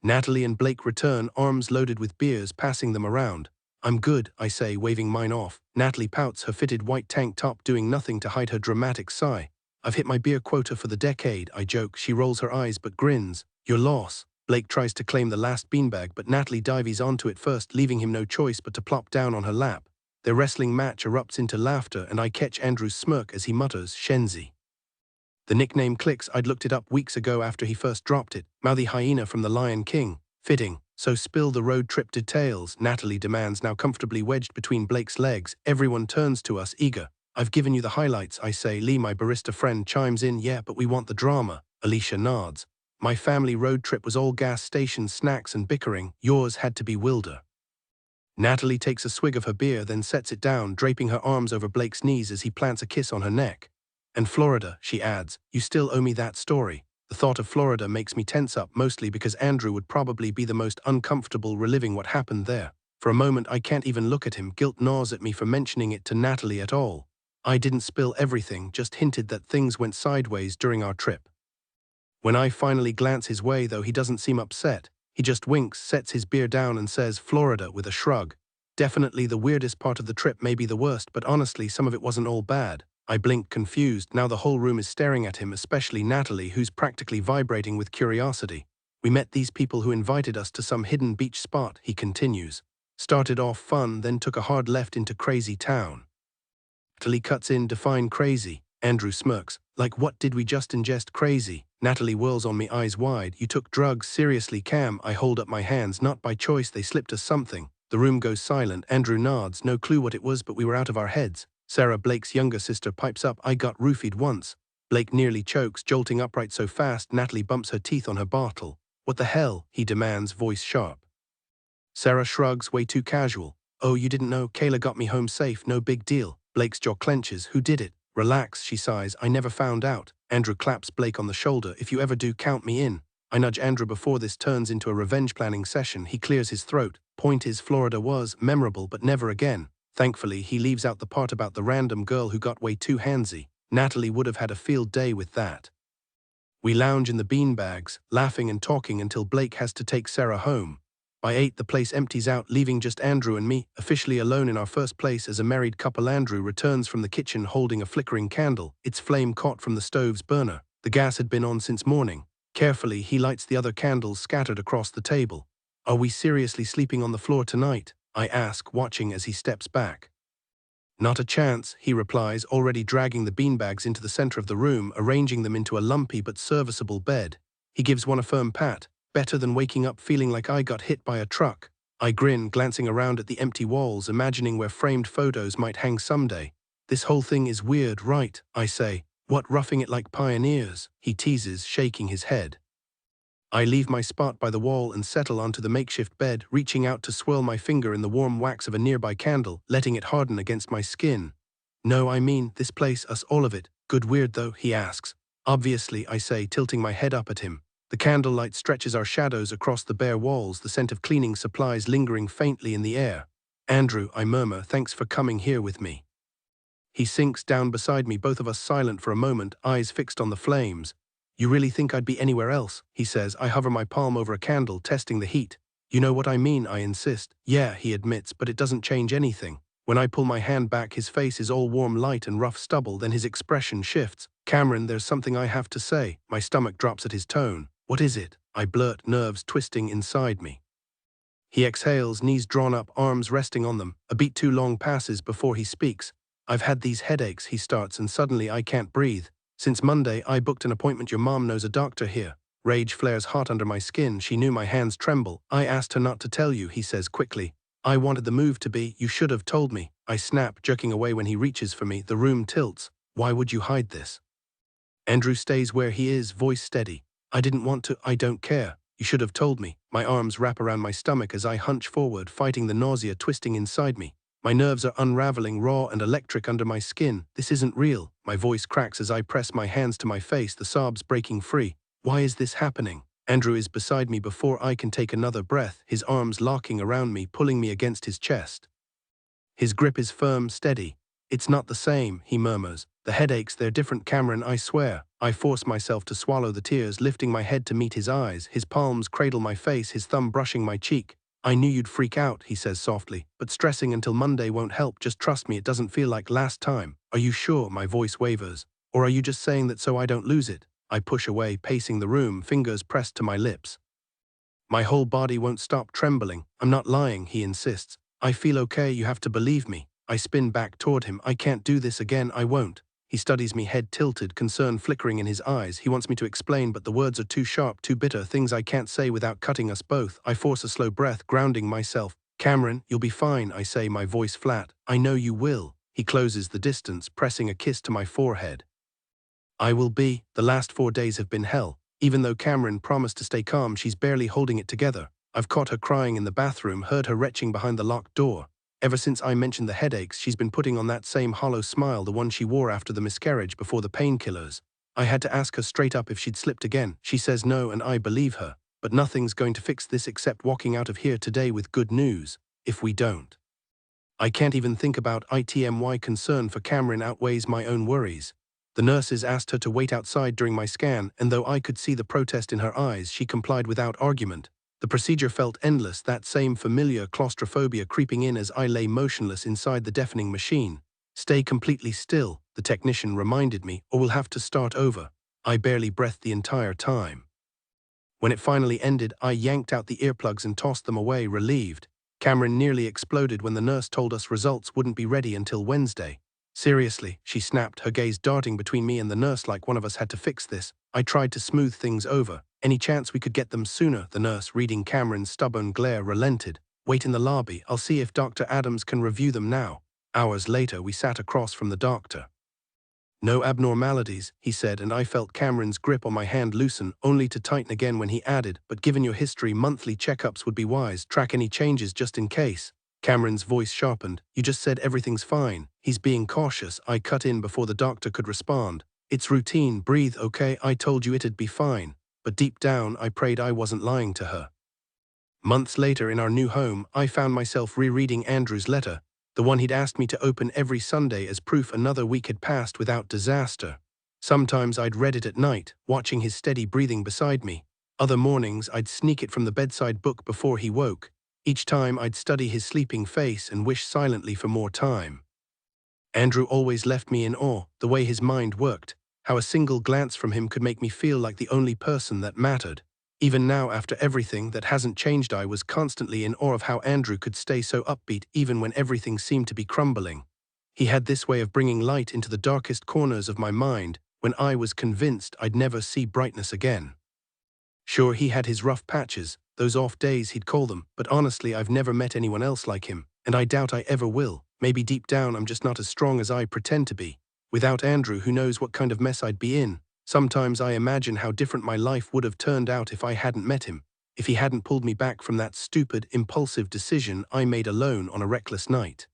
Speaker 1: Natalie and Blake return, arms loaded with beers, passing them around. "I'm good," I say, waving mine off. Natalie pouts, her fitted white tank top doing nothing to hide her dramatic sigh. "I've hit my beer quota for the decade," I joke. She rolls her eyes but grins. "Your loss." Blake tries to claim the last beanbag, but Natalie dives onto it first, leaving him no choice but to plop down on her lap. Their wrestling match erupts into laughter, and I catch Andrew's smirk as he mutters, "Shenzi." The nickname clicks. I'd looked it up weeks ago after he first dropped it. Mouthy hyena from The Lion King. Fitting. "So spill the road trip details," Natalie demands, now comfortably wedged between Blake's legs. Everyone turns to us, eager. "I've given you the highlights," I say. Lee, my barista friend, chimes in. "Yeah, but we want the drama." Alicia nods. "My family road trip was all gas stations, snacks and bickering. Yours had to be wilder." Natalie takes a swig of her beer, then sets it down, draping her arms over Blake's knees as he plants a kiss on her neck. "And Florida," she adds. "You still owe me that story." The thought of Florida makes me tense up, mostly because Andrew would probably be the most uncomfortable reliving what happened there. For a moment, I can't even look at him. Guilt gnaws at me for mentioning it to Natalie at all. I didn't spill everything, just hinted that things went sideways during our trip. When I finally glance his way, though, he doesn't seem upset. He just winks, sets his beer down and says, "Florida," with a shrug. "Definitely the weirdest part of the trip, maybe the worst, but honestly, some of it wasn't all bad." I blink, confused. Now the whole room is staring at him, especially Natalie, who's practically vibrating with curiosity. "We met these people who invited us to some hidden beach spot," he continues. "Started off fun, then took a hard left into crazy town." Natalie cuts in, "Define crazy." Andrew smirks. "Like what, did we just ingest crazy?" Natalie whirls on me, eyes wide. "You took drugs, seriously, Cam?" I hold up my hands. "Not by choice, they slipped us something." The room goes silent. Andrew nods. "No clue what it was, but we were out of our heads." Sarah, Blake's younger sister, pipes up, "I got roofied once." Blake nearly chokes, jolting upright so fast Natalie bumps her teeth on her bottle. "What the hell?" he demands, voice sharp. Sarah shrugs, "Way too casual." "Oh, you didn't know? Kayla got me home safe, no big deal." Blake's jaw clenches. "Who did it?" "Relax," she sighs. "I never found out." Andrew claps Blake on the shoulder. "If you ever do, count me in." I nudge Andrew before this turns into a revenge planning session. He clears his throat. "Point is, Florida was memorable, but never again." Thankfully, he leaves out the part about the random girl who got way too handsy. Natalie would have had a field day with that. We lounge in the beanbags, laughing and talking until Blake has to take Sarah home. By 8, the place empties out, leaving just Andrew and me, officially alone in our first place as a married couple. Andrew returns from the kitchen holding a flickering candle, its flame caught from the stove's burner. The gas had been on since morning. Carefully, he lights the other candles scattered across the table. "Are we seriously sleeping on the floor tonight?" I ask, watching as he steps back. "Not a chance," he replies, already dragging the beanbags into the center of the room, arranging them into a lumpy but serviceable bed. He gives one a firm pat. Better than waking up feeling like I got hit by a truck. I grin, glancing around at the empty walls, imagining where framed photos might hang someday. This whole thing is weird, right? I say. What, roughing it like pioneers? He teases, shaking his head. I leave my spot by the wall and settle onto the makeshift bed, reaching out to swirl my finger in the warm wax of a nearby candle, letting it harden against my skin. No, I mean, this place, us, all of it. Good weird though, he asks. Obviously, I say, tilting my head up at him. The candlelight stretches our shadows across the bare walls, the scent of cleaning supplies lingering faintly in the air. Andrew, I murmur, thanks for coming here with me. He sinks down beside me, both of us silent for a moment, eyes fixed on the flames. You really think I'd be anywhere else? He says. I hover my palm over a candle, testing the heat. You know what I mean, I insist. Yeah, he admits, but it doesn't change anything. When I pull my hand back, his face is all warm light and rough stubble, then his expression shifts. Camryn, there's something I have to say. My stomach drops at his tone. What is it? I blurt, nerves twisting inside me. He exhales, knees drawn up, arms resting on them. A beat too long passes before he speaks. I've had these headaches, he starts, and suddenly I can't breathe. Since Monday, I booked an appointment. Your mom knows a doctor here. Rage flares hot under my skin. She knew my hands tremble. I asked her not to tell you, he says quickly. I wanted the move to be, you should have told me. I snap, jerking away when he reaches for me. The room tilts. Why would you hide this? Andrew stays where he is, voice steady. I didn't want to, I don't care. You should have told me. My arms wrap around my stomach as I hunch forward, fighting the nausea twisting inside me. My nerves are unraveling, raw and electric under my skin. This isn't real. My voice cracks as I press my hands to my face, the sobs breaking free. Why is this happening? Andrew is beside me before I can take another breath, his arms locking around me, pulling me against his chest. His grip is firm, steady. It's not the same, he murmurs. The headaches, they're different, Camryn, I swear. I force myself to swallow the tears, lifting my head to meet his eyes. His palms cradle my face, his thumb brushing my cheek. I knew you'd freak out, he says softly, but stressing until Monday won't help. Just trust me, it doesn't feel like last time. Are you sure? My voice wavers. Or are you just saying that so I don't lose it? I push away, pacing the room, fingers pressed to my lips. My whole body won't stop trembling. I'm not lying, he insists. I feel okay, you have to believe me. I spin back toward him. I can't do this again, I won't. He studies me, head tilted, concern flickering in his eyes. He wants me to explain, but the words are too sharp, too bitter, things I can't say without cutting us both. I force a slow breath, grounding myself. Camryn, you'll be fine, I say, my voice flat. I know you will. He closes the distance, pressing a kiss to my forehead. I will be. The last 4 days have been hell. Even though Camryn promised to stay calm, she's barely holding it together. I've caught her crying in the bathroom, heard her retching behind the locked door. Ever since I mentioned the headaches, she's been putting on that same hollow smile, the one she wore after the miscarriage before the painkillers. I had to ask her straight up if she'd slipped again. She says no, and I believe her. But nothing's going to fix this except walking out of here today with good news, if we don't. I can't even think about it. Concern for Camryn outweighs my own worries. The nurses asked her to wait outside during my scan, and though I could see the protest in her eyes, she complied without argument. The procedure felt endless, that same familiar claustrophobia creeping in as I lay motionless inside the deafening machine. Stay completely still, the technician reminded me, or we'll have to start over. I barely breathed the entire time. When it finally ended, I yanked out the earplugs and tossed them away, relieved. Camryn nearly exploded when the nurse told us results wouldn't be ready until Wednesday. Seriously, she snapped, her gaze darting between me and the nurse like one of us had to fix this. I tried to smooth things over. Any chance we could get them sooner? The nurse, reading Camryn's stubborn glare, relented. Wait in the lobby. I'll see if Dr. Adams can review them now. Hours later, we sat across from the doctor. No abnormalities, he said, and I felt Camryn's grip on my hand loosen, only to tighten again when he added, but given your history, monthly checkups would be wise. Track any changes just in case. Camryn's voice sharpened. You just said everything's fine. He's being cautious. I cut in before the doctor could respond. It's routine. Breathe, okay? I told you it'd be fine. But deep down, I prayed I wasn't lying to her. Months later, in our new home, I found myself rereading Andrew's letter, the one he'd asked me to open every Sunday as proof another week had passed without disaster. Sometimes I'd read it at night, watching his steady breathing beside me. Other mornings, I'd sneak it from the bedside book before he woke. Each time, I'd study his sleeping face and wish silently for more time. Andrew always left me in awe, the way his mind worked, how a single glance from him could make me feel like the only person that mattered. Even now, after everything, that hasn't changed. I was constantly in awe of how Andrew could stay so upbeat even when everything seemed to be crumbling. He had this way of bringing light into the darkest corners of my mind when I was convinced I'd never see brightness again. Sure, he had his rough patches, those off days he'd call them, but honestly I've never met anyone else like him, and I doubt I ever will. Maybe deep down I'm just not as strong as I pretend to be. Without Andrew, who knows what kind of mess I'd be in. Sometimes I imagine how different my life would have turned out if I hadn't met him, if he hadn't pulled me back from that stupid, impulsive decision I made alone on a reckless night.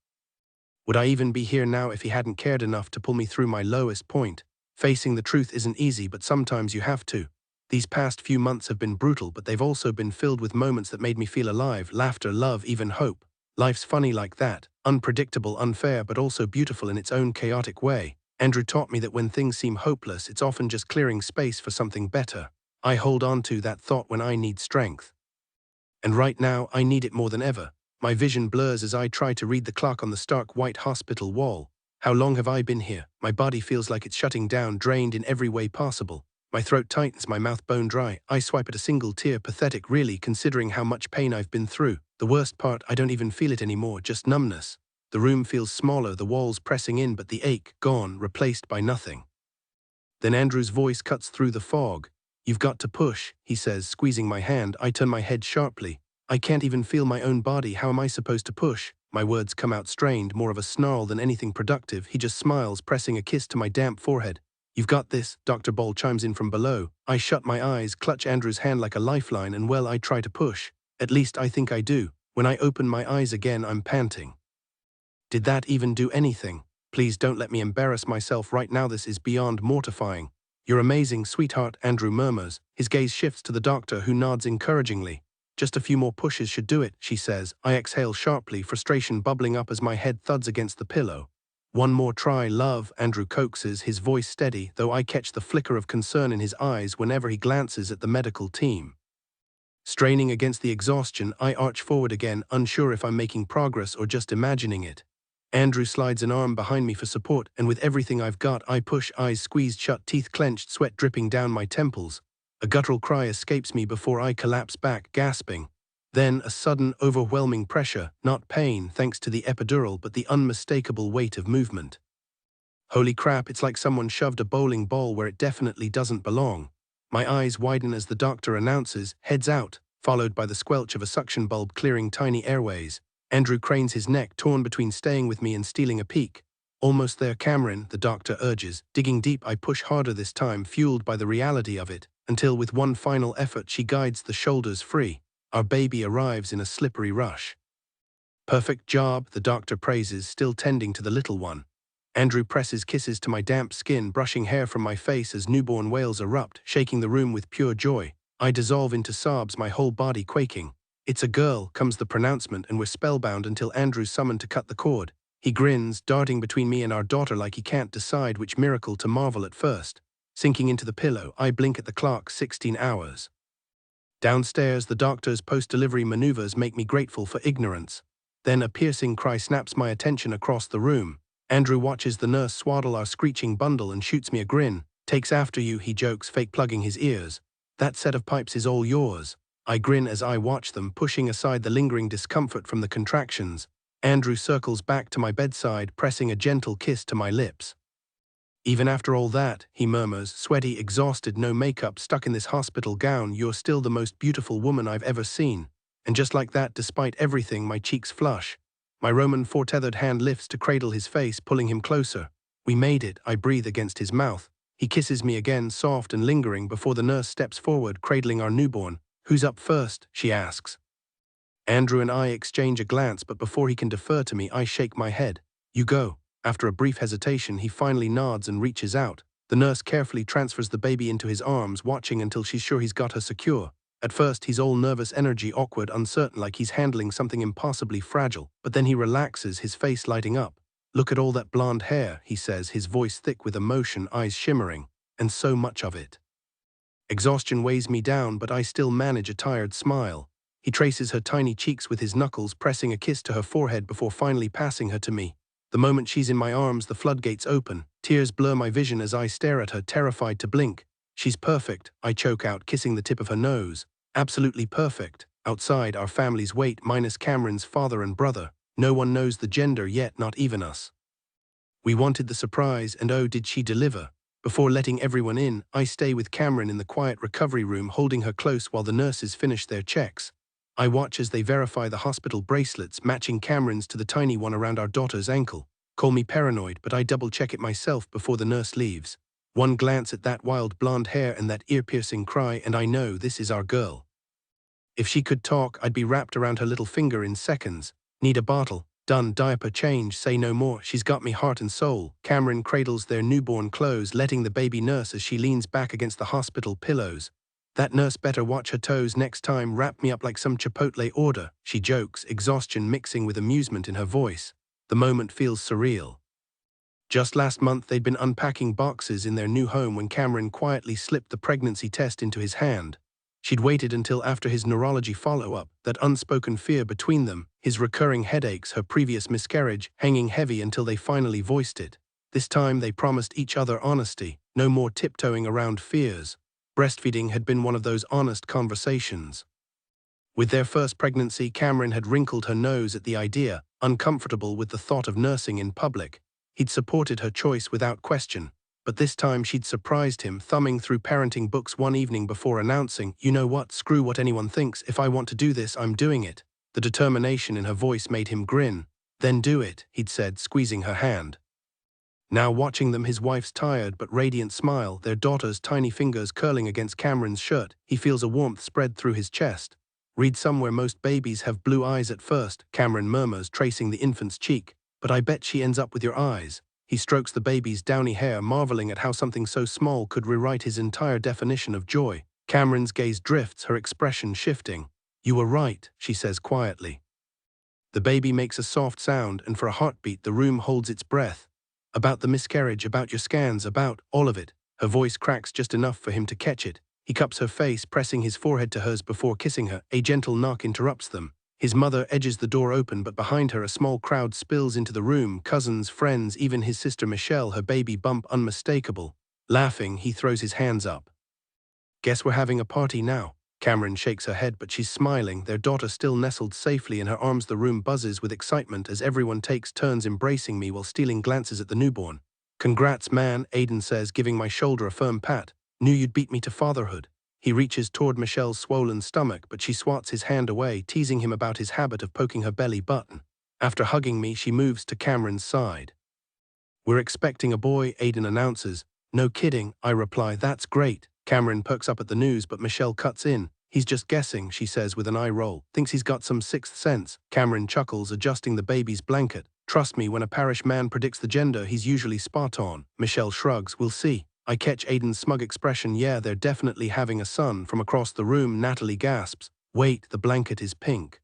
Speaker 1: Would I even be here now if he hadn't cared enough to pull me through my lowest point? Facing the truth isn't easy, but sometimes you have to. These past few months have been brutal, but they've also been filled with moments that made me feel alive, laughter, love, even hope. Life's funny like that, unpredictable, unfair, but also beautiful in its own chaotic way. Andrew taught me that when things seem hopeless, it's often just clearing space for something better. I hold on to that thought when I need strength. And right now, I need it more than ever. My vision blurs as I try to read the clock on the stark white hospital wall. How long have I been here? My body feels like it's shutting down, drained in every way possible. My throat tightens, my mouth bone dry. I swipe at a single tear, pathetic really, considering how much pain I've been through. The worst part, I don't even feel it anymore, just numbness. The room feels smaller, the walls pressing in, but the ache, gone, replaced by nothing. Then Andrew's voice cuts through the fog. "You've got to push," he says, squeezing my hand. I turn my head sharply. I can't even feel my own body. How am I supposed to push? My words come out strained, more of a snarl than anything productive. He just smiles, pressing a kiss to my damp forehead. "You've got this," Dr. Ball chimes in from below. I shut my eyes, clutch Andrew's hand like a lifeline, and I try to push. At least I think I do. When I open my eyes again, I'm panting. Did that even do anything? Please don't let me embarrass myself right now. This is beyond mortifying. "You're amazing, sweetheart," Andrew murmurs. His gaze shifts to the doctor, who nods encouragingly. "Just a few more pushes should do it," she says. I exhale sharply, frustration bubbling up as my head thuds against the pillow. "One more try, love," Andrew coaxes, his voice steady, though I catch the flicker of concern in his eyes whenever he glances at the medical team. Straining against the exhaustion, I arch forward again, unsure if I'm making progress or just imagining it. Andrew slides an arm behind me for support, and with everything I've got, I push, eyes squeezed shut, teeth clenched, sweat dripping down my temples. A guttural cry escapes me before I collapse back, gasping. Then a sudden, overwhelming pressure, not pain thanks to the epidural, but the unmistakable weight of movement. Holy crap, it's like someone shoved a bowling ball where it definitely doesn't belong. My eyes widen as the doctor announces, "Heads out," followed by the squelch of a suction bulb clearing tiny airways. Andrew cranes his neck, torn between staying with me and stealing a peek. "Almost there, Camryn," the doctor urges. Digging deep, I push harder this time, fueled by the reality of it, until with one final effort she guides the shoulders free. Our baby arrives in a slippery rush. "Perfect job," the doctor praises, still tending to the little one. Andrew presses kisses to my damp skin, brushing hair from my face as newborn wails erupt, shaking the room with pure joy. I dissolve into sobs, my whole body quaking. "It's a girl," comes the pronouncement, and we're spellbound until Andrew's summoned to cut the cord. He grins, darting between me and our daughter like he can't decide which miracle to marvel at first. Sinking into the pillow, I blink at the clock, 16 hours. Downstairs, the doctor's post-delivery maneuvers make me grateful for ignorance. Then a piercing cry snaps my attention across the room. Andrew watches the nurse swaddle our screeching bundle and shoots me a grin. "Takes after you," he jokes, fake plugging his ears. "That set of pipes is all yours." I grin as I watch them, pushing aside the lingering discomfort from the contractions. Andrew circles back to my bedside, pressing a gentle kiss to my lips. "Even after all that," he murmurs, sweaty, exhausted, no makeup, stuck in this hospital gown, "you're still the most beautiful woman I've ever seen." And just like that, despite everything, my cheeks flush. My Roman four-tethered hand lifts to cradle his face, pulling him closer. "We made it," I breathe against his mouth. He kisses me again, soft and lingering, before the nurse steps forward, cradling our newborn. "Who's up first?" she asks. Andrew and I exchange a glance, but before he can defer to me, I shake my head. "You go." After a brief hesitation, he finally nods and reaches out. The nurse carefully transfers the baby into his arms, watching until she's sure he's got her secure. At first, he's all nervous energy, awkward, uncertain, like he's handling something impossibly fragile. But then he relaxes, his face lighting up. "Look at all that blonde hair," he says, his voice thick with emotion, eyes shimmering. "And so much of it." Exhaustion weighs me down, but I still manage a tired smile. He traces her tiny cheeks with his knuckles, pressing a kiss to her forehead before finally passing her to me. The moment she's in my arms, the floodgates open. Tears blur my vision as I stare at her, terrified to blink. "She's perfect," I choke out, kissing the tip of her nose. "Absolutely perfect." Outside, our families wait, minus Camryn's father and brother. No one knows the gender yet, not even us. We wanted the surprise, and oh, did she deliver. Before letting everyone in, I stay with Camryn in the quiet recovery room, holding her close while the nurses finish their checks. I watch as they verify the hospital bracelets, matching Camryn's to the tiny one around our daughter's ankle. Call me paranoid, but I double-check it myself before the nurse leaves. One glance at that wild blonde hair and that ear-piercing cry, and I know this is our girl. If she could talk, I'd be wrapped around her little finger in seconds. Need a bottle. Done. Diaper change. Say no more. She's got me heart and soul. Camryn cradles their newborn close, letting the baby nurse as she leans back against the hospital pillows. That nurse better watch her toes next time. Wrap me up like some Chipotle order, she jokes, exhaustion mixing with amusement in her voice. The moment feels surreal. Just last month, they'd been unpacking boxes in their new home when Camryn quietly slipped the pregnancy test into his hand. She'd waited until after his neurology follow-up, that unspoken fear between them, his recurring headaches, her previous miscarriage, hanging heavy until they finally voiced it. This time they promised each other honesty, no more tiptoeing around fears. Breastfeeding had been one of those honest conversations. With their first pregnancy, Camryn had wrinkled her nose at the idea, uncomfortable with the thought of nursing in public. He'd supported her choice without question. But this time she'd surprised him, thumbing through parenting books one evening before announcing, "You know what, screw what anyone thinks, if I want to do this, I'm doing it." The determination in her voice made him grin. "Then do it," he'd said, squeezing her hand. Now watching them, his wife's tired but radiant smile, their daughter's tiny fingers curling against Camryn's shirt, he feels a warmth spread through his chest. "Read somewhere most babies have blue eyes at first," Camryn murmurs, tracing the infant's cheek. "But I bet she ends up with your eyes." He strokes the baby's downy hair, marveling at how something so small could rewrite his entire definition of joy. Camryn's gaze drifts, her expression shifting. "You were right," she says quietly. The baby makes a soft sound, and for a heartbeat the room holds its breath. "About the miscarriage, about your scans, about all of it." Her voice cracks just enough for him to catch it. He cups her face, pressing his forehead to hers before kissing her. A gentle knock interrupts them. His mother edges the door open, but behind her a small crowd spills into the room, cousins, friends, even his sister Michelle, her baby bump unmistakable. Laughing, he throws his hands up. "Guess we're having a party now." Camryn shakes her head, but she's smiling, their daughter still nestled safely in her arms. The room buzzes with excitement as everyone takes turns embracing me while stealing glances at the newborn. "Congrats, man," Aiden says, giving my shoulder a firm pat. "Knew you'd beat me to fatherhood." He reaches toward Michelle's swollen stomach, but she swats his hand away, teasing him about his habit of poking her belly button. After hugging me, she moves to Camryn's side. "We're expecting a boy," Aiden announces. "No kidding," I reply. "That's great." Camryn perks up at the news, but Michelle cuts in. "He's just guessing," she says with an eye roll. "Thinks he's got some sixth sense." Camryn chuckles, adjusting the baby's blanket. "Trust me, when a parish man predicts the gender, he's usually spot on." Michelle shrugs. "We'll see." I catch Aiden's smug expression. "Yeah, they're definitely having a son." From across the room, Natalie gasps. "Wait, the blanket is pink."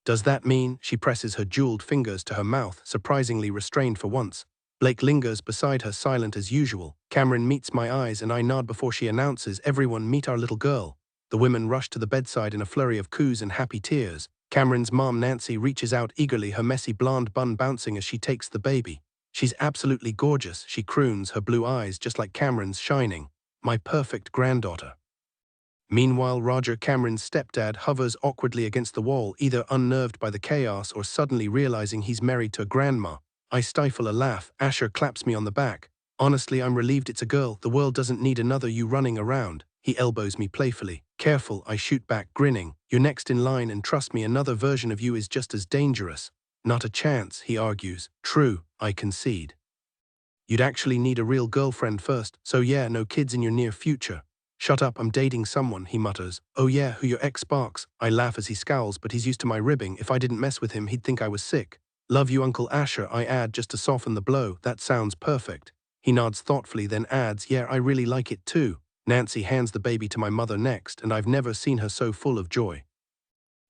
Speaker 1: "Does that mean?" She presses her jeweled fingers to her mouth, surprisingly restrained for once. Blake lingers beside her, silent as usual. Camryn meets my eyes and I nod before she announces, "Everyone meet our little girl." The women rush to the bedside in a flurry of coos and happy tears. Camryn's mom, Nancy, reaches out eagerly, her messy blonde bun bouncing as she takes the baby. "She's absolutely gorgeous," she croons, her blue eyes just like Camryn's shining. "My perfect granddaughter." Meanwhile, Roger, Camryn's stepdad, hovers awkwardly against the wall, either unnerved by the chaos or suddenly realizing he's married to a grandma. I stifle a laugh. Asher claps me on the back. "Honestly, I'm relieved it's a girl. The world doesn't need another you running around." He elbows me playfully. "Careful," I shoot back, grinning. "You're next in line, and trust me, another version of you is just as dangerous." "Not a chance," he argues. "True," I concede. "You'd actually need a real girlfriend first, so yeah, no kids in your near future." "Shut up, I'm dating someone," he mutters. "Oh yeah, who your ex sparks?" I laugh as he scowls, but he's used to my ribbing. If I didn't mess with him, he'd think I was sick. "Love you, Uncle Asher," I add just to soften the blow. "That sounds perfect." He nods thoughtfully, then adds, "Yeah, I really like it too." Nancy hands the baby to my mother next, and I've never seen her so full of joy.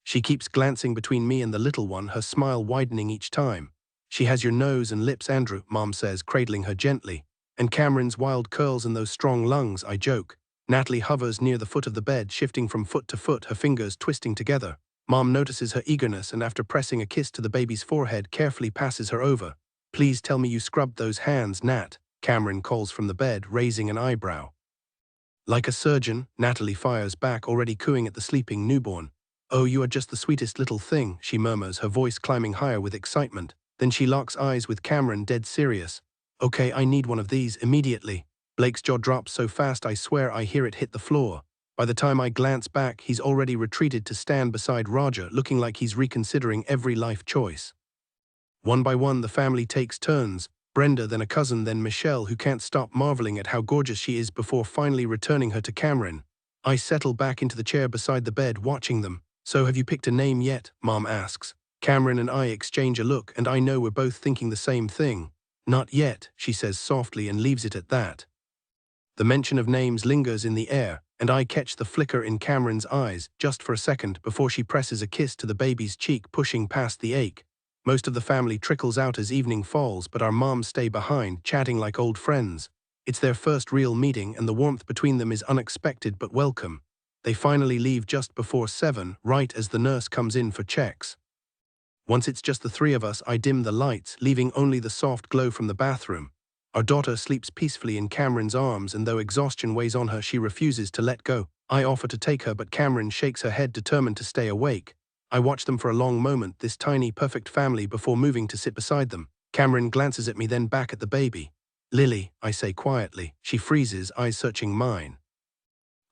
Speaker 1: She keeps glancing between me and the little one, her smile widening each time. "She has your nose and lips, Andrew," Mom says, cradling her gently. "And Camryn's wild curls and those strong lungs," I joke. Natalie hovers near the foot of the bed, shifting from foot to foot, her fingers twisting together. Mom notices her eagerness and after pressing a kiss to the baby's forehead, carefully passes her over. "Please tell me you scrubbed those hands, Nat," Camryn calls from the bed, raising an eyebrow. "Like a surgeon," Natalie fires back, already cooing at the sleeping newborn. "Oh, you are just the sweetest little thing," she murmurs, her voice climbing higher with excitement. Then she locks eyes with Camryn, dead serious. "Okay, I need one of these, immediately." Blake's jaw drops so fast I swear I hear it hit the floor. By the time I glance back, he's already retreated to stand beside Roger, looking like he's reconsidering every life choice. One by one, the family takes turns. Brenda, then a cousin, then Michelle, who can't stop marveling at how gorgeous she is before finally returning her to Camryn. I settle back into the chair beside the bed, watching them. "So have you picked a name yet?" Mom asks. Camryn and I exchange a look, and I know we're both thinking the same thing. "Not yet," she says softly and leaves it at that. The mention of names lingers in the air, and I catch the flicker in Camryn's eyes just for a second before she presses a kiss to the baby's cheek, pushing past the ache. Most of the family trickles out as evening falls, but our moms stay behind, chatting like old friends. It's their first real meeting, and the warmth between them is unexpected but welcome. They finally leave just before 7, right as the nurse comes in for checks. Once it's just the three of us, I dim the lights, leaving only the soft glow from the bathroom. Our daughter sleeps peacefully in Camryn's arms, and though exhaustion weighs on her, she refuses to let go. I offer to take her, but Camryn shakes her head, determined to stay awake. I watch them for a long moment, this tiny, perfect family, before moving to sit beside them. Camryn glances at me, then back at the baby. "Lily," I say quietly. She freezes, eyes searching mine.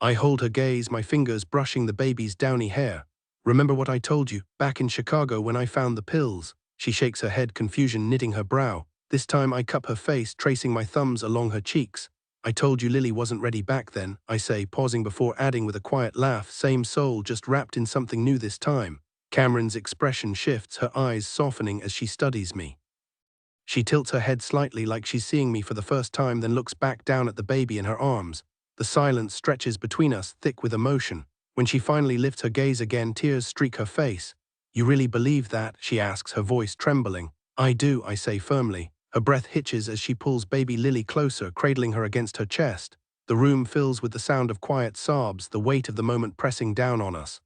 Speaker 1: I hold her gaze, my fingers brushing the baby's downy hair. "Remember what I told you, back in Chicago when I found the pills?" She shakes her head, confusion knitting her brow. This time I cup her face, tracing my thumbs along her cheeks. "I told you Lily wasn't ready back then," I say, pausing before adding with a quiet laugh, "Same soul, just wrapped in something new this time." Camryn's expression shifts, her eyes softening as she studies me. She tilts her head slightly like she's seeing me for the first time, then looks back down at the baby in her arms. The silence stretches between us, thick with emotion. When she finally lifts her gaze again, tears streak her face. "You really believe that?" she asks, her voice trembling. "I do," I say firmly. Her breath hitches as she pulls baby Lily closer, cradling her against her chest. The room fills with the sound of quiet sobs, the weight of the moment pressing down on us.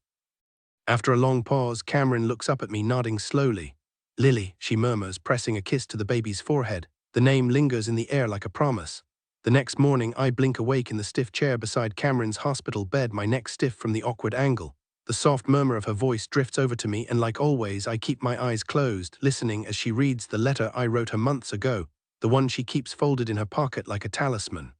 Speaker 1: After a long pause, Camryn looks up at me, nodding slowly. "Lily," she murmurs, pressing a kiss to the baby's forehead. The name lingers in the air like a promise. The next morning, I blink awake in the stiff chair beside Camryn's hospital bed, my neck stiff from the awkward angle. The soft murmur of her voice drifts over to me, and like always, I keep my eyes closed, listening as she reads the letter I wrote her months ago, the one she keeps folded in her pocket like a talisman.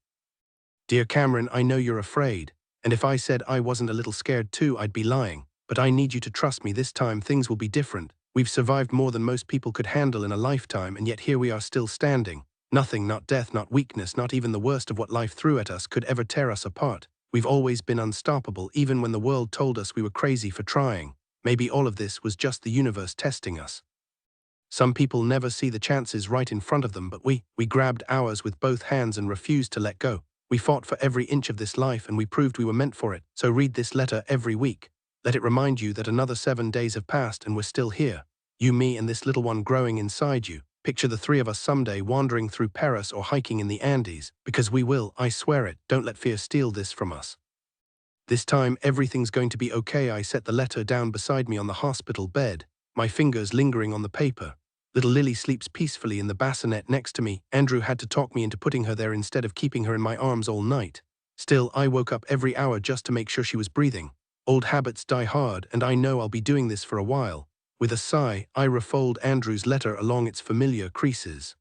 Speaker 1: "Dear Camryn, I know you're afraid, and if I said I wasn't a little scared too, I'd be lying. But I need you to trust me. This time things will be different. We've survived more than most people could handle in a lifetime, and yet here we are still standing. Nothing, not death, not weakness, not even the worst of what life threw at us could ever tear us apart. We've always been unstoppable, even when the world told us we were crazy for trying. Maybe all of this was just the universe testing us. Some people never see the chances right in front of them, but we grabbed ours with both hands and refused to let go. We fought for every inch of this life, and we proved we were meant for it. So read this letter every week. Let it remind you that another 7 days have passed and we're still here. You, me, and this little one growing inside you. Picture the three of us someday wandering through Paris or hiking in the Andes. Because we will, I swear it. Don't let fear steal this from us. This time, everything's going to be okay." I set the letter down beside me on the hospital bed, my fingers lingering on the paper. Little Lily sleeps peacefully in the bassinet next to me. Andrew had to talk me into putting her there instead of keeping her in my arms all night. Still, I woke up every hour just to make sure she was breathing. Old habits die hard, and I know I'll be doing this for a while. With a sigh, I refold Andrew's letter along its familiar creases.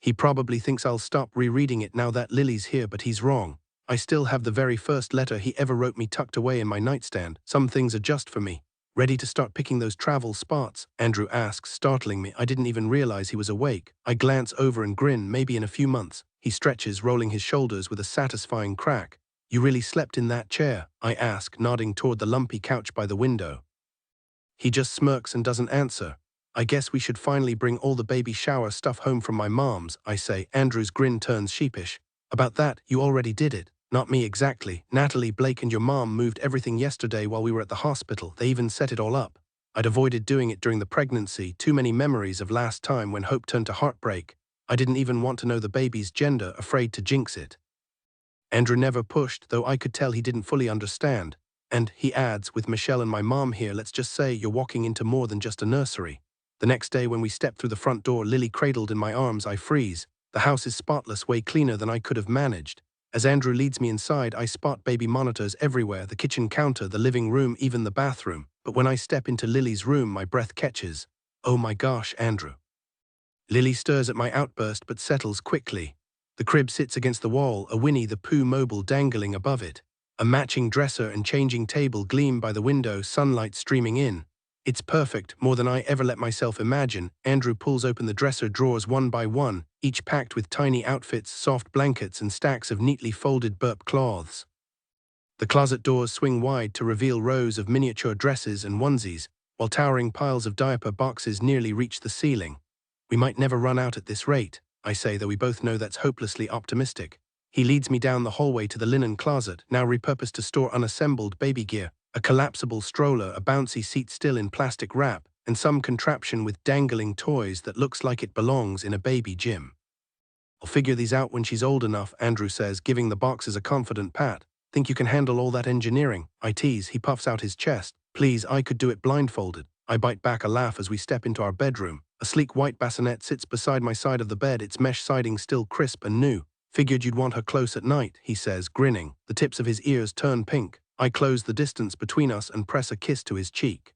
Speaker 1: He probably thinks I'll stop rereading it now that Lily's here, but he's wrong. I still have the very first letter he ever wrote me tucked away in my nightstand. "Some things are just for me." "Ready to start picking those travel spots?" Andrew asks, startling me. I didn't even realize he was awake. I glance over and grin. "Maybe in a few months." He stretches, rolling his shoulders with a satisfying crack. "You really slept in that chair?" I ask, nodding toward the lumpy couch by the window. He just smirks and doesn't answer. "I guess we should finally bring all the baby shower stuff home from my mom's," I say. Andrew's grin turns sheepish. "About that, you already did it." "Not me exactly. Natalie, Blake, and your mom moved everything yesterday while we were at the hospital. They even set it all up. I'd avoided doing it during the pregnancy. Too many memories of last time when hope turned to heartbreak. I didn't even want to know the baby's gender, afraid to jinx it." Andrew never pushed, though I could tell he didn't fully understand. And, he adds, "With Michelle and my mom here, let's just say you're walking into more than just a nursery." The next day when we step through the front door, Lily cradled in my arms, I freeze. The house is spotless, way cleaner than I could have managed. As Andrew leads me inside, I spot baby monitors everywhere, the kitchen counter, the living room, even the bathroom. But when I step into Lily's room, my breath catches. "Oh my gosh, Andrew." Lily stirs at my outburst but settles quickly. The crib sits against the wall, a Winnie the Pooh mobile dangling above it. A matching dresser and changing table gleam by the window, sunlight streaming in. It's perfect, more than I ever let myself imagine. Andrew pulls open the dresser drawers one by one, each packed with tiny outfits, soft blankets, and stacks of neatly folded burp cloths. The closet doors swing wide to reveal rows of miniature dresses and onesies, while towering piles of diaper boxes nearly reach the ceiling. We might never run out at this rate, I say, though we both know that's hopelessly optimistic. He leads me down the hallway to the linen closet, now repurposed to store unassembled baby gear, a collapsible stroller, a bouncy seat still in plastic wrap, and some contraption with dangling toys that looks like it belongs in a baby gym. I'll figure these out when she's old enough, Andrew says, giving the boxes a confident pat. Think you can handle all that engineering? I tease. He puffs out his chest. Please, I could do it blindfolded. I bite back a laugh as we step into our bedroom. A sleek white bassinet sits beside my side of the bed, its mesh siding still crisp and new. Figured you'd want her close at night, he says, grinning. The tips of his ears turn pink. I close the distance between us and press a kiss to his cheek.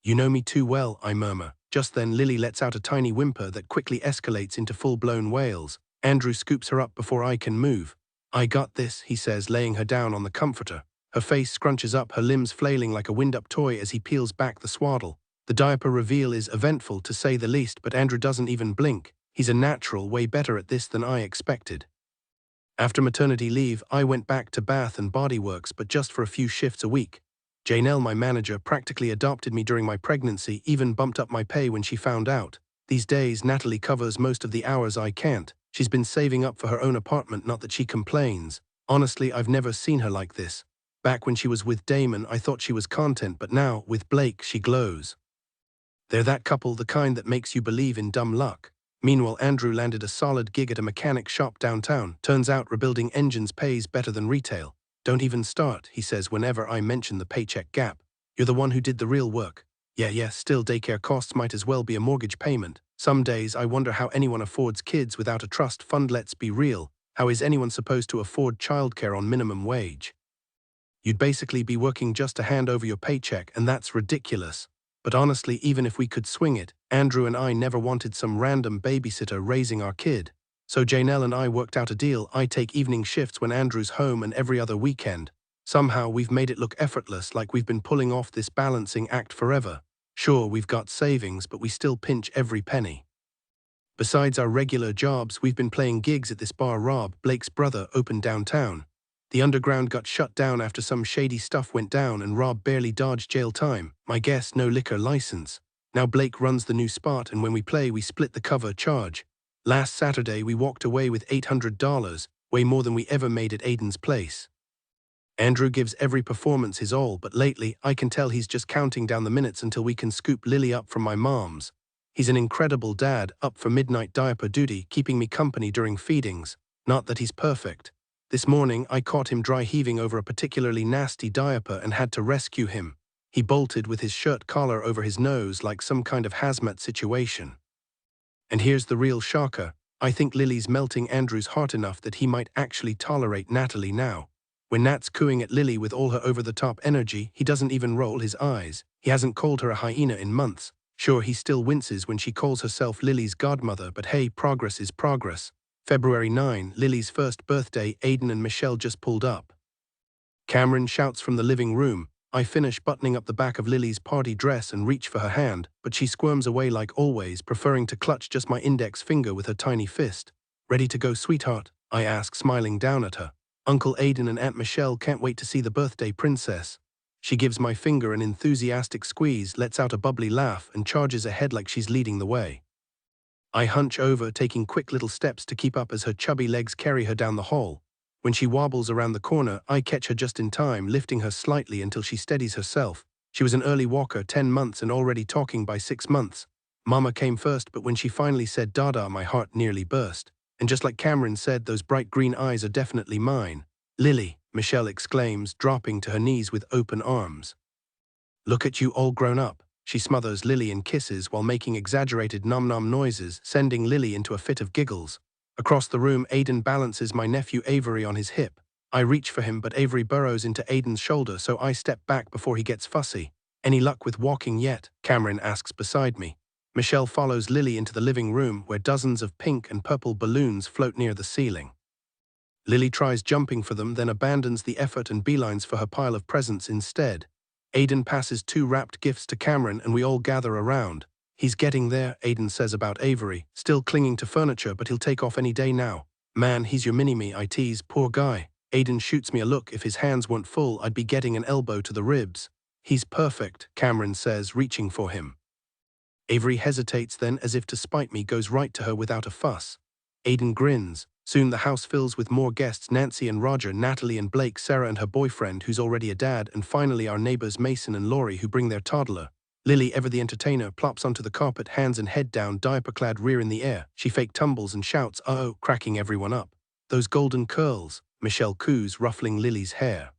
Speaker 1: You know me too well, I murmur. Just then Lily lets out a tiny whimper that quickly escalates into full-blown wails. Andrew scoops her up before I can move. I got this, he says, laying her down on the comforter. Her face scrunches up, her limbs flailing like a wind-up toy as he peels back the swaddle. The diaper reveal is eventful, to say the least, but Andrew doesn't even blink. He's a natural, way better at this than I expected. After maternity leave, I went back to Bath and Body Works, but just for a few shifts a week. Janelle, my manager, practically adopted me during my pregnancy, even bumped up my pay when she found out. These days, Natalie covers most of the hours I can't. She's been saving up for her own apartment, not that she complains. Honestly, I've never seen her like this. Back when she was with Damon, I thought she was content, but now, with Blake, she glows. They're that couple, the kind that makes you believe in dumb luck. Meanwhile, Andrew landed a solid gig at a mechanic shop downtown. Turns out rebuilding engines pays better than retail. Don't even start, he says whenever I mention the paycheck gap. You're the one who did the real work. Yeah, still daycare costs might as well be a mortgage payment. Some days I wonder how anyone affords kids without a trust fund. Let's be real. How is anyone supposed to afford childcare on minimum wage? You'd basically be working just to hand over your paycheck, and that's ridiculous. But honestly, even if we could swing it, Andrew and I never wanted some random babysitter raising our kid. So Janelle and I worked out a deal. I take evening shifts when Andrew's home and every other weekend. Somehow we've made it look effortless, like we've been pulling off this balancing act forever. Sure, we've got savings, but we still pinch every penny. Besides our regular jobs, we've been playing gigs at this bar Rob, Blake's brother, opened downtown. The underground got shut down after some shady stuff went down and Rob barely dodged jail time. My guess, no liquor license. Now Blake runs the new spot, and when we play, we split the cover charge. Last Saturday, we walked away with $800, way more than we ever made at Aiden's place. Andrew gives every performance his all, but lately, I can tell he's just counting down the minutes until we can scoop Lily up from my mom's. He's an incredible dad, up for midnight diaper duty, keeping me company during feedings. Not that he's perfect. This morning, I caught him dry heaving over a particularly nasty diaper and had to rescue him. He bolted with his shirt collar over his nose like some kind of hazmat situation. And here's the real shocker. I think Lily's melting Andrew's heart enough that he might actually tolerate Natalie now. When Nat's cooing at Lily with all her over-the-top energy, he doesn't even roll his eyes. He hasn't called her a hyena in months. Sure, he still winces when she calls herself Lily's godmother, but hey, progress is progress. February 9, Lily's first birthday, Aiden and Michelle just pulled up. Camryn shouts from the living room. I finish buttoning up the back of Lily's party dress and reach for her hand, but she squirms away like always, preferring to clutch just my index finger with her tiny fist. Ready to go, sweetheart? I ask, smiling down at her. Uncle Aiden and Aunt Michelle can't wait to see the birthday princess. She gives my finger an enthusiastic squeeze, lets out a bubbly laugh, and charges ahead like she's leading the way. I hunch over, taking quick little steps to keep up as her chubby legs carry her down the hall. When she wobbles around the corner, I catch her just in time, lifting her slightly until she steadies herself. She was an early walker, 10 months, and already talking by 6 months. Mama came first, but when she finally said Dada, my heart nearly burst. And just like Camryn said, those bright green eyes are definitely mine. Lily, Michelle exclaims, dropping to her knees with open arms. Look at you all grown up. She smothers Lily in kisses while making exaggerated nom-nom noises, sending Lily into a fit of giggles. Across the room, Aiden balances my nephew Avery on his hip. I reach for him, but Avery burrows into Aiden's shoulder, so I step back before he gets fussy. Any luck with walking yet? Camryn asks beside me. Michelle follows Lily into the living room where dozens of pink and purple balloons float near the ceiling. Lily tries jumping for them, then abandons the effort and beelines for her pile of presents instead. Aiden passes 2 wrapped gifts to Camryn and we all gather around. He's getting there, Aiden says about Avery, still clinging to furniture, but he'll take off any day now. Man, he's your mini-me, I tease, poor guy. Aiden shoots me a look. If his hands weren't full, I'd be getting an elbow to the ribs. He's perfect, Camryn says, reaching for him. Avery hesitates, then, as if to spite me, goes right to her without a fuss. Aiden grins. Soon the house fills with more guests: Nancy and Roger, Natalie and Blake, Sarah and her boyfriend, who's already a dad, and finally our neighbors Mason and Laurie, who bring their toddler. Lily, ever the entertainer, plops onto the carpet, hands and head down, diaper-clad, rear in the air. She fake tumbles and shouts, "Uh-oh," cracking everyone up. "Those golden curls," Michelle coos, ruffling Lily's hair.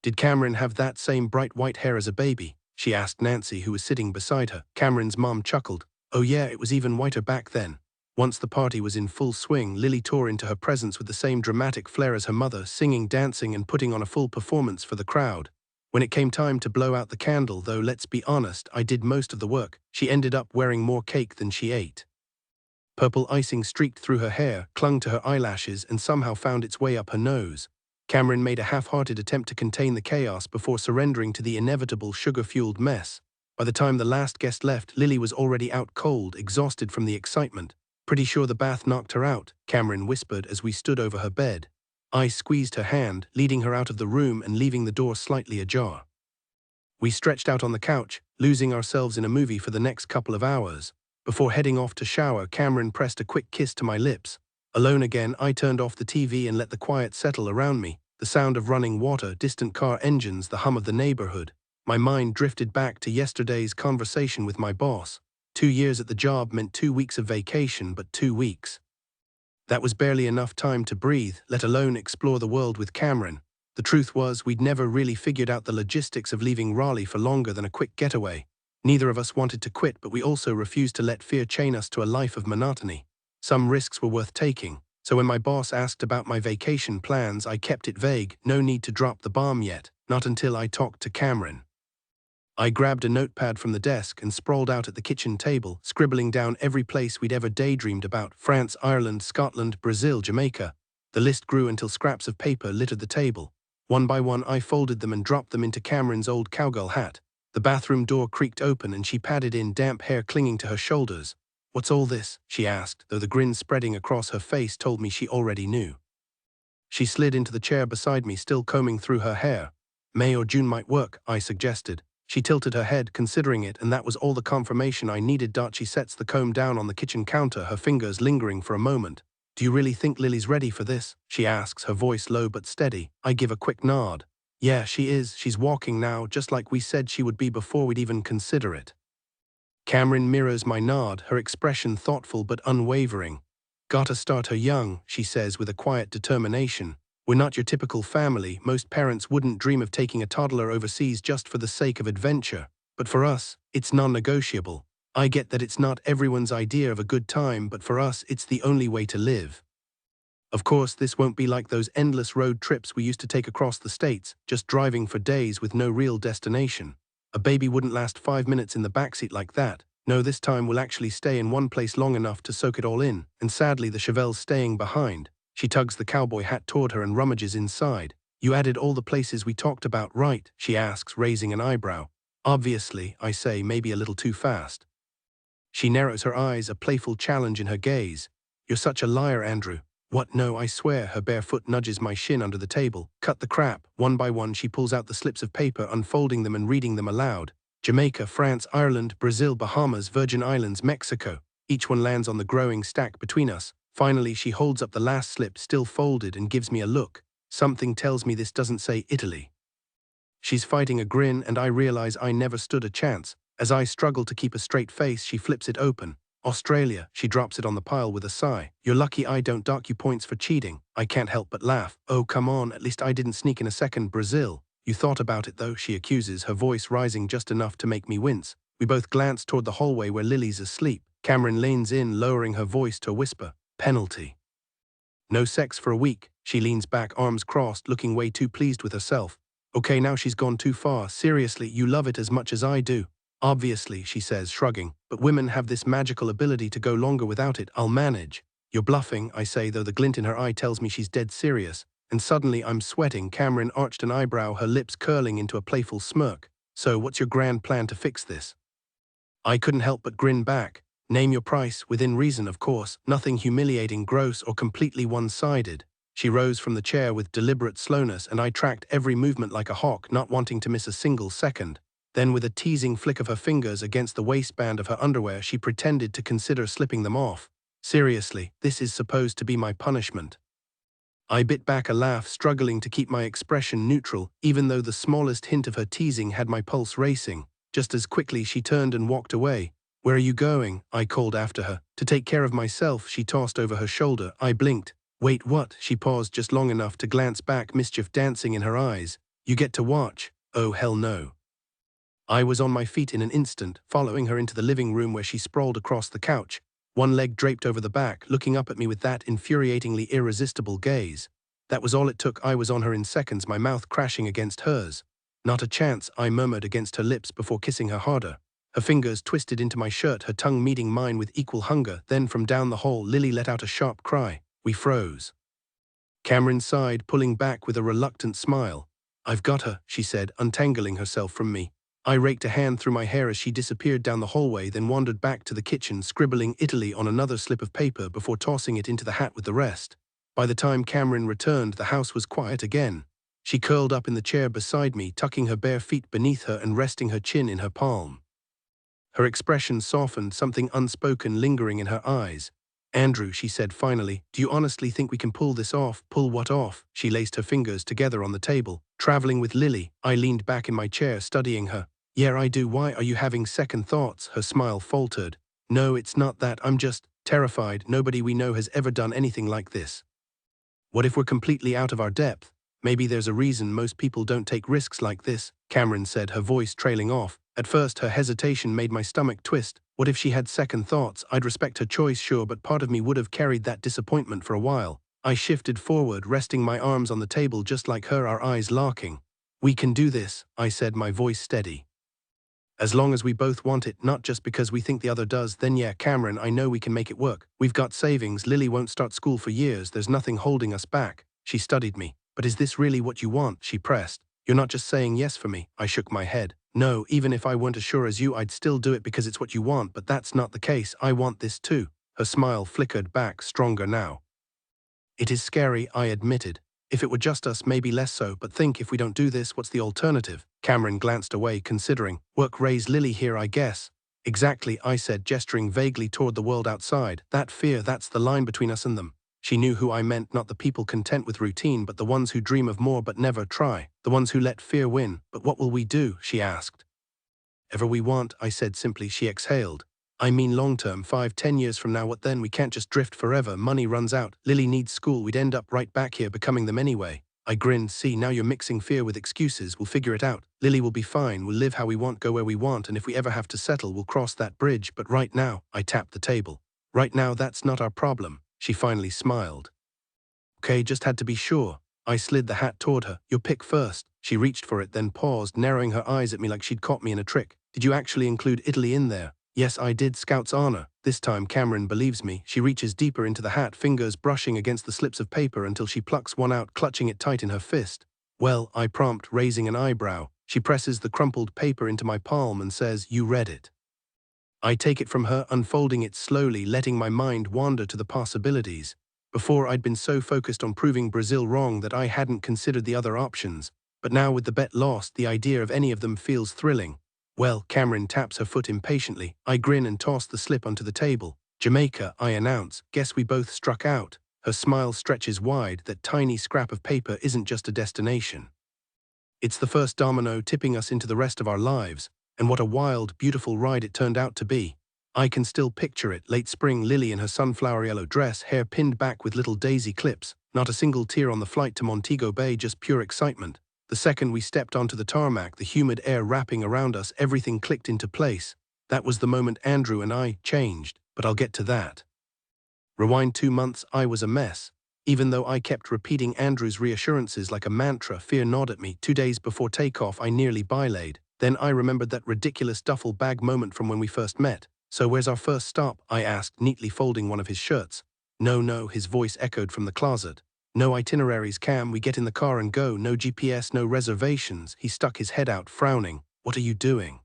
Speaker 1: "Did Camryn have that same bright white hair as a baby?" she asked Nancy, who was sitting beside her. Camryn's mom chuckled. "Oh yeah, it was even whiter back then." Once the party was in full swing, Lily tore into her presence with the same dramatic flair as her mother, singing, dancing, and putting on a full performance for the crowd. When it came time to blow out the candle, though let's be honest, I did most of the work, she ended up wearing more cake than she ate. Purple icing streaked through her hair, clung to her eyelashes, and somehow found its way up her nose. Camryn made a half-hearted attempt to contain the chaos before surrendering to the inevitable sugar-fueled mess. By the time the last guest left, Lily was already out cold, exhausted from the excitement. "Pretty sure the bath knocked her out," Camryn whispered as we stood over her bed. I squeezed her hand, leading her out of the room and leaving the door slightly ajar. We stretched out on the couch, losing ourselves in a movie for the next couple of hours. Before heading off to shower, Camryn pressed a quick kiss to my lips. Alone again, I turned off the TV and let the quiet settle around me. The sound of running water, distant car engines, the hum of the neighborhood. My mind drifted back to yesterday's conversation with my boss. 2 years at the job meant 2 weeks of vacation, but 2 weeks. That was barely enough time to breathe, let alone explore the world with Camryn. The truth was, we'd never really figured out the logistics of leaving Raleigh for longer than a quick getaway. Neither of us wanted to quit, but we also refused to let fear chain us to a life of monotony. Some risks were worth taking, so when my boss asked about my vacation plans, I kept it vague. No need to drop the bomb yet, not until I talked to Camryn. I grabbed a notepad from the desk and sprawled out at the kitchen table, scribbling down every place we'd ever daydreamed about: France, Ireland, Scotland, Brazil, Jamaica. The list grew until scraps of paper littered the table. One by one, I folded them and dropped them into Camryn's old cowgirl hat. The bathroom door creaked open and she padded in, damp hair clinging to her shoulders. "What's all this?" she asked, though the grin spreading across her face told me she already knew. She slid into the chair beside me, still combing through her hair. "May or June might work," I suggested. She tilted her head, considering it, and that was all the confirmation I needed. She sets the comb down on the kitchen counter, her fingers lingering for a moment. "Do you really think Lily's ready for this?" she asks, her voice low but steady. I give a quick nod. "Yeah, she is. She's walking now, just like we said she would be before we'd even consider it." Camryn mirrors my nod, her expression thoughtful but unwavering. "Gotta start her young," she says with a quiet determination. "We're not your typical family. Most parents wouldn't dream of taking a toddler overseas just for the sake of adventure. But for us, it's non-negotiable. I get that it's not everyone's idea of a good time, but for us, it's the only way to live. Of course, this won't be like those endless road trips we used to take across the states, just driving for days with no real destination. A baby wouldn't last 5 minutes in the backseat like that. No, this time we'll actually stay in one place long enough to soak it all in, and sadly the Chevelle's staying behind." She tugs the cowboy hat toward her and rummages inside. "You added all the places we talked about, right?" she asks, raising an eyebrow. "Obviously," I say, maybe a little too fast. She narrows her eyes, a playful challenge in her gaze. "You're such a liar, Andrew." "What? No, I swear." Her bare foot nudges my shin under the table. "Cut the crap." One by one, she pulls out the slips of paper, unfolding them and reading them aloud. "Jamaica, France, Ireland, Brazil, Bahamas, Virgin Islands, Mexico." Each one lands on the growing stack between us. Finally, she holds up the last slip, still folded, and gives me a look. Something tells me this doesn't say Italy. She's fighting a grin, and I realize I never stood a chance. As I struggle to keep a straight face, she flips it open. "Australia." She drops it on the pile with a sigh. "You're lucky I don't dock you points for cheating." I can't help but laugh. "Oh, come on, at least I didn't sneak in a second." "Brazil." "You thought about it, though," she accuses, her voice rising just enough to make me wince. We both glance toward the hallway where Lily's asleep. Camryn leans in, lowering her voice to a whisper. "Penalty. No sex for a week." She leans back, arms crossed, looking way too pleased with herself. "Okay, now she's gone too far. Seriously, you love it as much as I do." Obviously, she says, shrugging, but women have this magical ability to go longer without it. I'll manage. You're bluffing, I say, though the glint in her eye tells me she's dead serious. And suddenly I'm sweating. Camryn arched an eyebrow, her lips curling into a playful smirk. So, what's your grand plan to fix this? I couldn't help but grin back. Name your price, within reason, of course, nothing humiliating, gross, or completely one-sided. She rose from the chair with deliberate slowness, and I tracked every movement like a hawk, not wanting to miss a single second. Then, with a teasing flick of her fingers against the waistband of her underwear, she pretended to consider slipping them off. Seriously, this is supposed to be my punishment. I bit back a laugh, struggling to keep my expression neutral, even though the smallest hint of her teasing had my pulse racing. Just as quickly she turned and walked away. Where are you going? I called after her. To take care of myself, she tossed over her shoulder. I blinked. Wait, what? She paused just long enough to glance back, mischief dancing in her eyes. You get to watch? Oh, hell no. I was on my feet in an instant, following her into the living room where she sprawled across the couch, one leg draped over the back, looking up at me with that infuriatingly irresistible gaze. That was all it took. I was on her in seconds, my mouth crashing against hers. Not a chance, I murmured against her lips before kissing her harder. Her fingers twisted into my shirt, her tongue meeting mine with equal hunger. Then from down the hall, Lily let out a sharp cry. We froze. Camryn sighed, pulling back with a reluctant smile. I've got her, she said, untangling herself from me. I raked a hand through my hair as she disappeared down the hallway, then wandered back to the kitchen, scribbling Italy on another slip of paper before tossing it into the hat with the rest. By the time Camryn returned, the house was quiet again. She curled up in the chair beside me, tucking her bare feet beneath her and resting her chin in her palm. Her expression softened, something unspoken lingering in her eyes. Andrew, she said finally, do you honestly think we can pull this off? Pull what off? She laced her fingers together on the table. Traveling with Lily. I leaned back in my chair, studying her. Yeah, I do. Why are you having second thoughts? Her smile faltered. No, it's not that. I'm just terrified. Nobody we know has ever done anything like this. What if we're completely out of our depth? Maybe there's a reason most people don't take risks like this, Camryn said, her voice trailing off. At first, her hesitation made my stomach twist. What if she had second thoughts? I'd respect her choice, sure, but part of me would have carried that disappointment for a while. I shifted forward, resting my arms on the table just like her, our eyes locking. We can do this, I said, my voice steady. As long as we both want it, not just because we think the other does, then yeah, Camryn, I know we can make it work. We've got savings, Lily won't start school for years, there's nothing holding us back. She studied me. But is this really what you want? She pressed. You're not just saying yes for me. I shook my head. No, even if I weren't as sure as you, I'd still do it because it's what you want, but that's not the case. I want this too. Her smile flickered back, stronger now. It is scary, I admitted. If it were just us, maybe less so, but think, if we don't do this, what's the alternative? Camryn glanced away, considering. Work raise Lily here, I guess. Exactly, I said, gesturing vaguely toward the world outside. That fear, that's the line between us and them. She knew who I meant, not the people content with routine, but the ones who dream of more but never try. The ones who let fear win. But what will we do? She asked. Ever we want, I said simply. She exhaled. I mean long-term, 5-10 years from now, what then? We can't just drift forever. Money runs out. Lily needs school. We'd end up right back here becoming them anyway. I grinned. See, now you're mixing fear with excuses. We'll figure it out. Lily will be fine. We'll live how we want, go where we want, and if we ever have to settle, we'll cross that bridge. But right now, I tapped the table. Right now, that's not our problem. She finally smiled. Okay, just had to be sure. I slid the hat toward her. Your pick first. She reached for it, then paused, narrowing her eyes at me like she'd caught me in a trick. Did you actually include Italy in there? Yes, I did. Scout's honor. This time Camryn believes me. She reaches deeper into the hat, fingers brushing against the slips of paper until she plucks one out, clutching it tight in her fist. Well, I prompt, raising an eyebrow. She presses the crumpled paper into my palm and says, you read it. I take it from her, unfolding it slowly, letting my mind wander to the possibilities. Before, I'd been so focused on proving Brazil wrong that I hadn't considered the other options. But now, with the bet lost, the idea of any of them feels thrilling. Well, Camryn taps her foot impatiently. I grin and toss the slip onto the table. Jamaica, I announce. Guess we both struck out. Her smile stretches wide. That tiny scrap of paper isn't just a destination. It's the first domino tipping us into the rest of our lives. And what a wild, beautiful ride it turned out to be. I can still picture it, late spring, Lily in her sunflower yellow dress, hair pinned back with little daisy clips. Not a single tear on the flight to Montego Bay, just pure excitement. The second we stepped onto the tarmac, the humid air wrapping around us, everything clicked into place. That was the moment Andrew and I changed, but I'll get to that. Rewind 2 months, I was a mess. Even though I kept repeating Andrew's reassurances like a mantra, fear gnawed at me. 2 days before takeoff, I nearly bylaid. Then I remembered that ridiculous duffel bag moment from when we first met. "So where's our first stop?" I asked, neatly folding one of his shirts. No, his voice echoed from the closet. "No itineraries, Cam, we get in the car and go, no GPS, no reservations." He stuck his head out, frowning. "What are you doing?"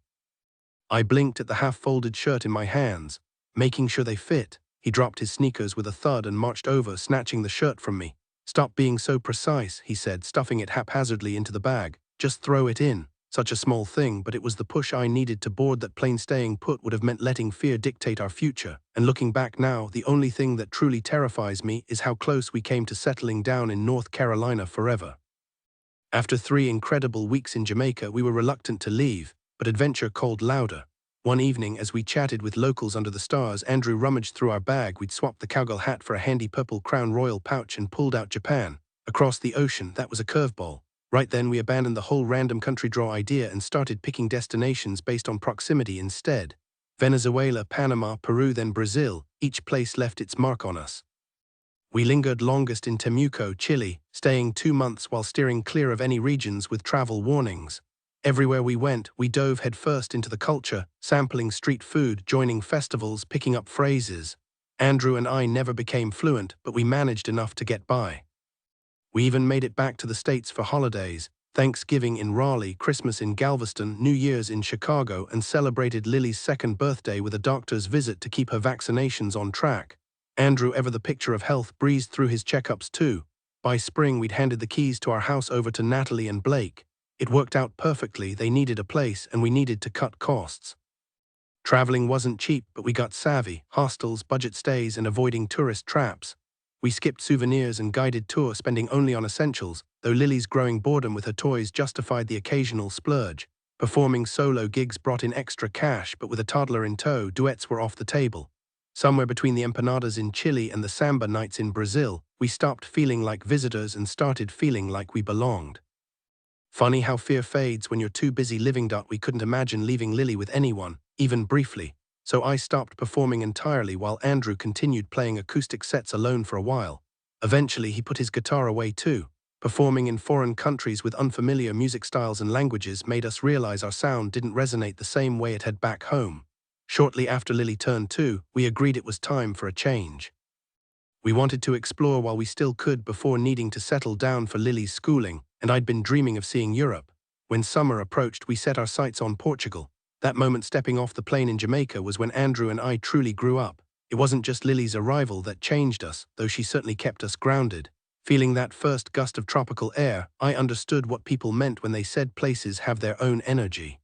Speaker 1: I blinked at the half-folded shirt in my hands, making sure they fit. He dropped his sneakers with a thud and marched over, snatching the shirt from me. "Stop being so precise," he said, stuffing it haphazardly into the bag. "Just throw it in." Such a small thing, but it was the push I needed to board that plain staying put would have meant letting fear dictate our future. And looking back now, the only thing that truly terrifies me is how close we came to settling down in North Carolina forever. After 3 incredible weeks in Jamaica, we were reluctant to leave, but adventure called louder. One evening, as we chatted with locals under the stars, Andrew rummaged through our bag. We'd swapped the cowgirl hat for a handy purple Crown Royal pouch and pulled out Japan. Across the ocean, that was a curveball. Right then, we abandoned the whole random country draw idea and started picking destinations based on proximity instead. Venezuela, Panama, Peru, then Brazil, each place left its mark on us. We lingered longest in Temuco, Chile, staying 2 months while steering clear of any regions with travel warnings. Everywhere we went, we dove headfirst into the culture, sampling street food, joining festivals, picking up phrases. Andrew and I never became fluent, but we managed enough to get by. We even made it back to the States for holidays, Thanksgiving in Raleigh, Christmas in Galveston, New Year's in Chicago, and celebrated Lily's 2nd birthday with a doctor's visit to keep her vaccinations on track. Andrew, ever the picture of health, breezed through his checkups too. By spring, we'd handed the keys to our house over to Natalie and Blake. It worked out perfectly. They needed a place, and we needed to cut costs. Traveling wasn't cheap, but we got savvy: hostels, budget stays, and avoiding tourist traps. We skipped souvenirs and guided tours, spending only on essentials, though Lily's growing boredom with her toys justified the occasional splurge. Performing solo gigs brought in extra cash, but with a toddler in tow, duets were off the table. Somewhere between the empanadas in Chile and the samba nights in Brazil, we stopped feeling like visitors and started feeling like we belonged. Funny how fear fades when you're too busy living. We couldn't imagine leaving Lily with anyone, even briefly. So I stopped performing entirely while Andrew continued playing acoustic sets alone for a while. Eventually, he put his guitar away too. Performing in foreign countries with unfamiliar music styles and languages made us realize our sound didn't resonate the same way it had back home. Shortly after Lily turned 2, we agreed it was time for a change. We wanted to explore while we still could before needing to settle down for Lily's schooling, and I'd been dreaming of seeing Europe. When summer approached, we set our sights on Portugal. That moment stepping off the plane in Jamaica was when Andrew and I truly grew up. It wasn't just Lily's arrival that changed us, though she certainly kept us grounded. Feeling that first gust of tropical air, I understood what people meant when they said places have their own energy.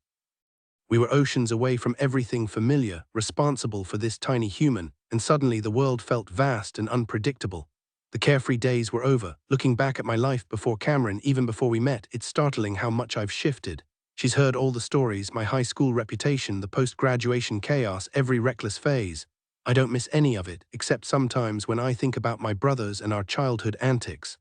Speaker 1: We were oceans away from everything familiar, responsible for this tiny human, and suddenly the world felt vast and unpredictable. The carefree days were over. Looking back at my life before Camryn, even before we met, it's startling how much I've shifted. She's heard all the stories: my high school reputation, the post-graduation chaos, every reckless phase. I don't miss any of it, except sometimes when I think about my brothers and our childhood antics.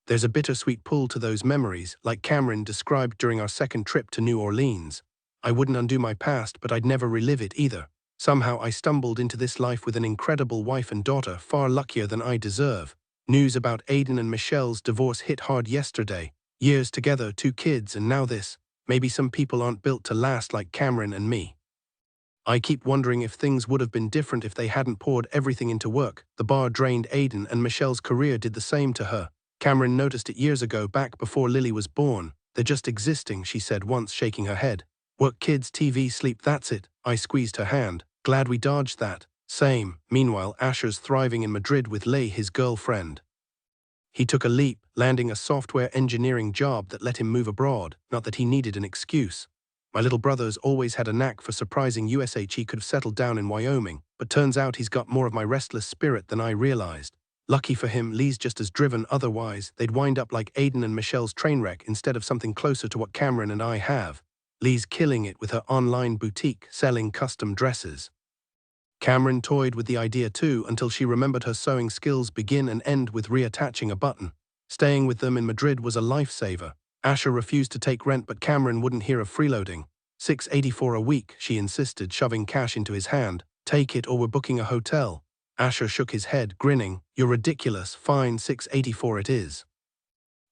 Speaker 1: There's a bittersweet pull to those memories, like Camryn described during our 2nd trip to New Orleans. I wouldn't undo my past, but I'd never relive it either. Somehow I stumbled into this life with an incredible wife and daughter, far luckier than I deserve. News about Aiden and Michelle's divorce hit hard yesterday. Years together, 2 kids, and now this. Maybe some people aren't built to last like Camryn and me. I keep wondering if things would have been different if they hadn't poured everything into work. The bar drained Aiden, and Michelle's career did the same to her. Camryn noticed it years ago, back before Lily was born. "They're just existing," she said once, shaking her head. "Work, kids, TV, sleep, that's it." I squeezed her hand. "Glad we dodged that." "Same." Meanwhile, Asher's thriving in Madrid with Leigh, his girlfriend. He took a leap, landing a software engineering job that let him move abroad, not that he needed an excuse. My little brother's always had a knack for surprising us. He could have settled down in Wyoming, but turns out he's got more of my restless spirit than I realized. Lucky for him, Lee's just as driven. Otherwise, they'd wind up like Aiden and Michelle's train wreck instead of something closer to what Camryn and I have. Lee's killing it with her online boutique, selling custom dresses. Camryn toyed with the idea too, until she remembered her sewing skills begin and end with reattaching a button. Staying with them in Madrid was a lifesaver. Asher refused to take rent, but Camryn wouldn't hear of freeloading. $684 a week, she insisted, shoving cash into his hand. "Take it or we're booking a hotel." Asher shook his head, grinning. "You're ridiculous. Fine, $684 it is."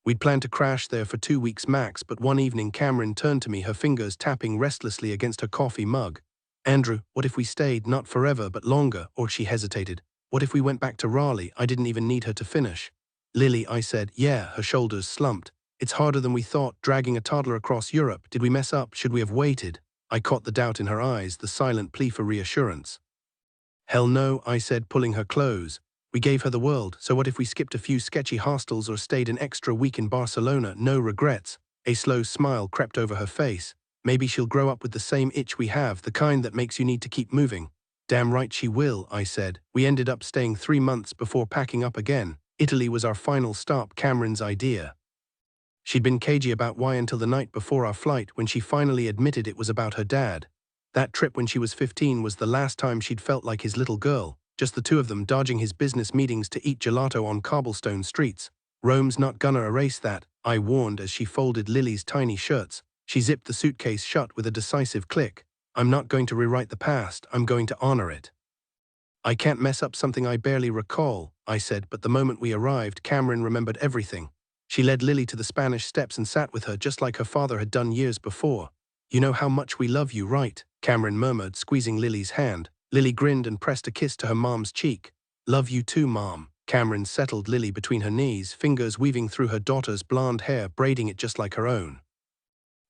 Speaker 1: We'd planned to crash there for 2 weeks max, but one evening Camryn turned to me, her fingers tapping restlessly against her coffee mug. "Andrew, what if we stayed, not forever, but longer?" Or she hesitated. "What if we went back to Raleigh?" I didn't even need her to finish. "Lily," I said. "Yeah," her shoulders slumped. "It's harder than we thought, dragging a toddler across Europe. Did we mess up? Should we have waited?" I caught the doubt in her eyes, the silent plea for reassurance. "Hell no," I said, pulling her close. "We gave her the world, so what if we skipped a few sketchy hostels or stayed an extra week in Barcelona? No regrets." A slow smile crept over her face. "Maybe she'll grow up with the same itch we have, the kind that makes you need to keep moving." "Damn right she will," I said. We ended up staying 3 months before packing up again. Italy was our final stop, Camryn's idea. She'd been cagey about why until the night before our flight, when she finally admitted it was about her dad. That trip when she was 15 was the last time she'd felt like his little girl, just the two of them dodging his business meetings to eat gelato on cobblestone streets. "Rome's not gonna erase that," I warned as she folded Lily's tiny shirts. She zipped the suitcase shut with a decisive click. "I'm not going to rewrite the past, I'm going to honor it." "I can't mess up something I barely recall," I said, but the moment we arrived, Camryn remembered everything. She led Lily to the Spanish steps and sat with her just like her father had done years before. "You know how much we love you, right?" Camryn murmured, squeezing Lily's hand. Lily grinned and pressed a kiss to her mom's cheek. "Love you too, Mom." Camryn settled Lily between her knees, fingers weaving through her daughter's blonde hair, braiding it just like her own.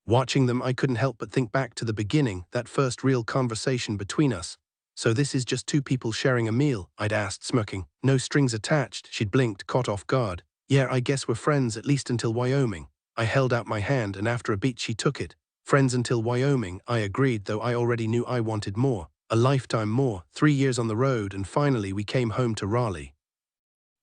Speaker 1: Watching them, I couldn't help but think back to the beginning, that first real conversation between us. "So this is just two people sharing a meal?" I'd asked, smirking. "No strings attached." She'd blinked, caught off guard. "Yeah, I guess we're friends, at least until Wyoming." I held out my hand, and after a beat she took it. "Friends until Wyoming," I agreed, though I already knew I wanted more. A lifetime more, 3 years on the road, and finally we came home to Raleigh.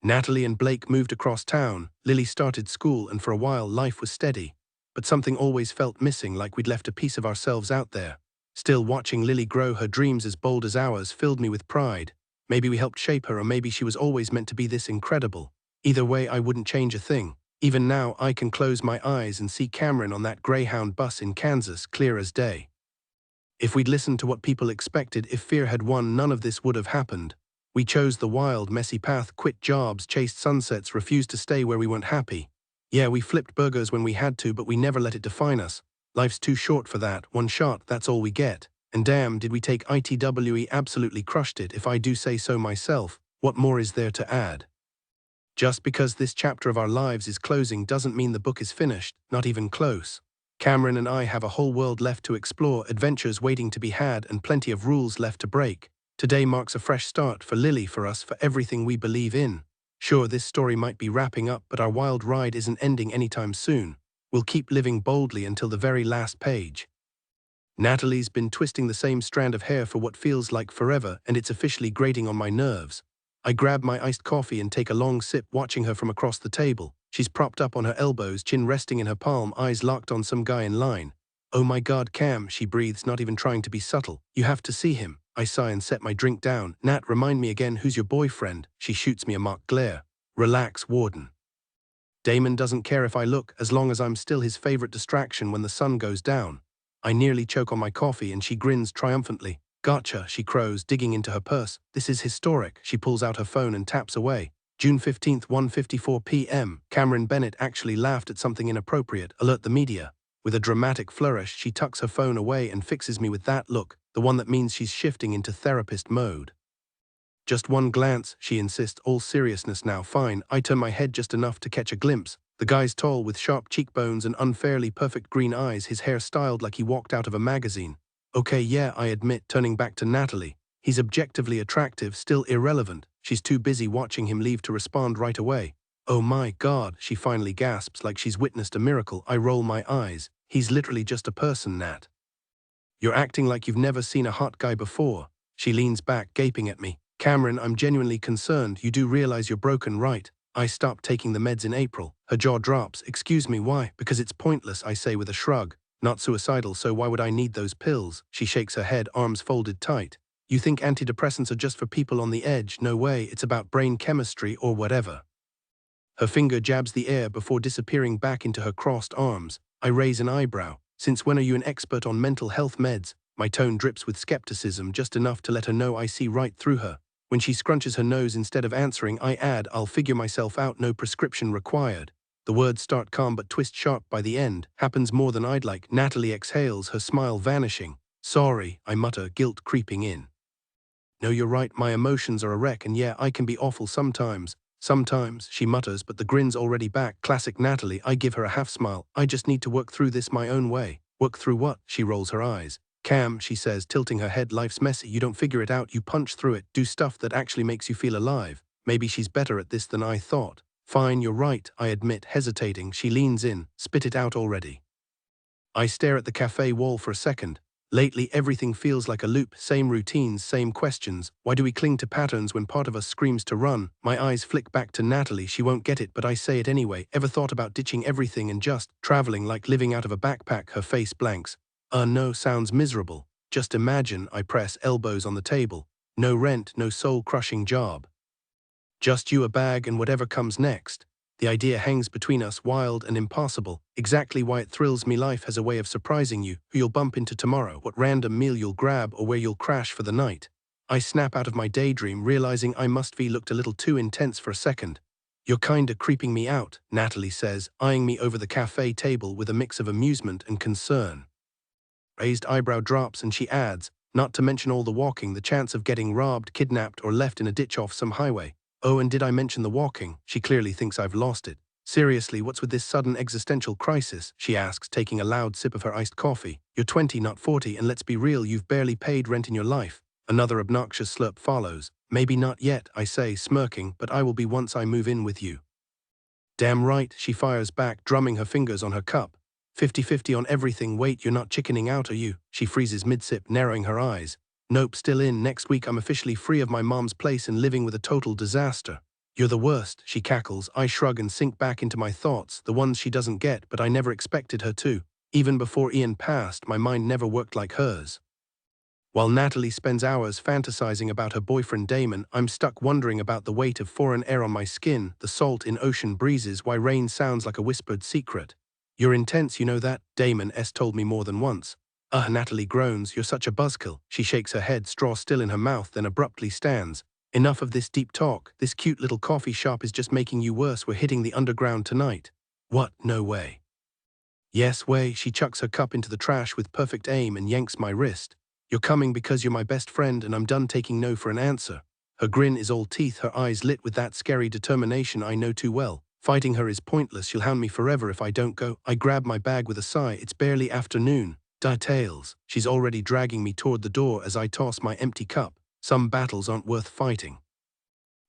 Speaker 1: Natalie and Blake moved across town, Lily started school, and for a while life was steady. But something always felt missing, like we'd left a piece of ourselves out there. Still, watching Lily grow, her dreams as bold as ours, filled me with pride. Maybe we helped shape her, or maybe she was always meant to be this incredible. Either way, I wouldn't change a thing. Even now, I can close my eyes and see Camryn on that Greyhound bus in Kansas, clear as day. If we'd listened to what people expected, if fear had won, none of this would have happened. We chose the wild, messy path, quit jobs, chased sunsets, refused to stay where we weren't happy. Yeah, we flipped burgers when we had to, but we never let it define us. Life's too short for that. One shot, that's all we get. And damn, did we take ITWE, absolutely crushed it, if I do say so myself. What more is there to add? Just because this chapter of our lives is closing doesn't mean the book is finished, not even close. Camryn and I have a whole world left to explore, adventures waiting to be had, and plenty of rules left to break. Today marks a fresh start for Lily, for us, for everything we believe in. Sure, this story might be wrapping up, but our wild ride isn't ending anytime soon. We'll keep living boldly until the very last page. Natalie's been twisting the same strand of hair for what feels like forever, and it's officially grating on my nerves. I grab my iced coffee and take a long sip, watching her from across the table. She's propped up on her elbows, chin resting in her palm, eyes locked on some guy in line. "Oh my God, Cam," she breathes, not even trying to be subtle. "You have to see him." I sigh and set my drink down. "Nat, remind me again, who's your boyfriend?" She shoots me a mock glare. "Relax, Warden. Damon doesn't care if I look, as long as I'm still his favorite distraction when the sun goes down." I nearly choke on my coffee, and she grins triumphantly. "Gotcha," she crows, digging into her purse. "This is historic." She pulls out her phone and taps away. June 15th, 1:54 p.m. Camryn Bennett actually laughed at something inappropriate. Alert the media. With a dramatic flourish, she tucks her phone away and fixes me with that look, the one that means she's shifting into therapist mode. "Just one glance," she insists, all seriousness now. "Fine." I turn my head just enough to catch a glimpse. The guy's tall, with sharp cheekbones and unfairly perfect green eyes, his hair styled like he walked out of a magazine. "Okay, yeah," I admit, turning back to Natalie. "He's objectively attractive, still irrelevant." She's too busy watching him leave to respond right away. "Oh my God," she finally gasps, like she's witnessed a miracle. I roll my eyes. "He's literally just a person, Nat. You're acting like you've never seen a hot guy before." She leans back, gaping at me. "Camryn, I'm genuinely concerned. You do realize you're broken, right?" "I stopped taking the meds in April." Her jaw drops. "Excuse me, why?" "Because it's pointless," I say with a shrug. "Not suicidal, so why would I need those pills?" She shakes her head, arms folded tight. "You think antidepressants are just for people on the edge? No way, it's about brain chemistry or whatever." Her finger jabs the air before disappearing back into her crossed arms. I raise an eyebrow. "Since when are you an expert on mental health meds?" My tone drips with skepticism, just enough to let her know I see right through her. When she scrunches her nose instead of answering, I add, "I'll figure myself out, no prescription required." The words start calm but twist sharp by the end. Happens more than I'd like. Natalie exhales, her smile vanishing. Sorry, I mutter, guilt creeping in. No, you're right, my emotions are a wreck, and yeah, I can be awful sometimes. Sometimes, she mutters, but the grin's already back. Classic Natalie. I give her a half smile. I just need to work through this my own way. Work through what? She rolls her eyes. Cam, she says, tilting her head, life's messy. You don't figure it out, you punch through it. Do stuff that actually makes you feel alive. Maybe she's better at this than I thought. Fine, you're right, I admit, hesitating. She leans in. Spit it out already. I stare at the cafe wall for a second. Lately, everything feels like a loop, same routines, same questions. Why do we cling to patterns when part of us screams to run? My eyes flick back to Natalie. She won't get it, but I say it anyway. Ever thought about ditching everything and just traveling, like living out of a backpack? Her face blanks. No, sounds miserable. Just imagine, I press, elbows on the table. No rent, no soul-crushing job. Just you, a bag, and whatever comes next. The idea hangs between us, wild and impossible. Exactly why it thrills me. Life has a way of surprising you, who you'll bump into tomorrow, what random meal you'll grab, or where you'll crash for the night. I snap out of my daydream, realizing I must be looked a little too intense for a second. You're kinda creeping me out, Natalie says, eyeing me over the cafe table with a mix of amusement and concern. Raised eyebrow drops, and she adds, not to mention all the walking, the chance of getting robbed, kidnapped, or left in a ditch off some highway. Oh, and did I mention the walking? She clearly thinks I've lost it. Seriously, what's with this sudden existential crisis? She asks, taking a loud sip of her iced coffee. You're 20, not 40, and let's be real, you've barely paid rent in your life. Another obnoxious slurp follows. Maybe not yet, I say, smirking, but I will be once I move in with you. Damn right, she fires back, drumming her fingers on her cup. 50-50 on everything. Wait, you're not chickening out, are you? She freezes mid-sip, narrowing her eyes. Nope, still in. Next week I'm officially free of my mom's place and living with a total disaster. You're the worst, she cackles. I shrug and sink back into my thoughts, the ones she doesn't get, but I never expected her to. Even before Ian passed, my mind never worked like hers. While Natalie spends hours fantasizing about her boyfriend Damon, I'm stuck wondering about the weight of foreign air on my skin, the salt in ocean breezes, why rain sounds like a whispered secret. You're intense, you know that? Damon S. told me more than once. Natalie groans. You're such a buzzkill. She shakes her head, straw still in her mouth, then abruptly stands. Enough of this deep talk. This cute little coffee shop is just making you worse. We're hitting the underground tonight. What? No way. Yes way. She chucks her cup into the trash with perfect aim and yanks my wrist. You're coming because you're my best friend, and I'm done taking no for an answer. Her grin is all teeth, her eyes lit with that scary determination I know too well. Fighting her is pointless. She'll hound me forever if I don't go. I grab my bag with a sigh. It's barely afternoon. Details. She's already dragging me toward the door as I toss my empty cup. Some battles aren't worth fighting.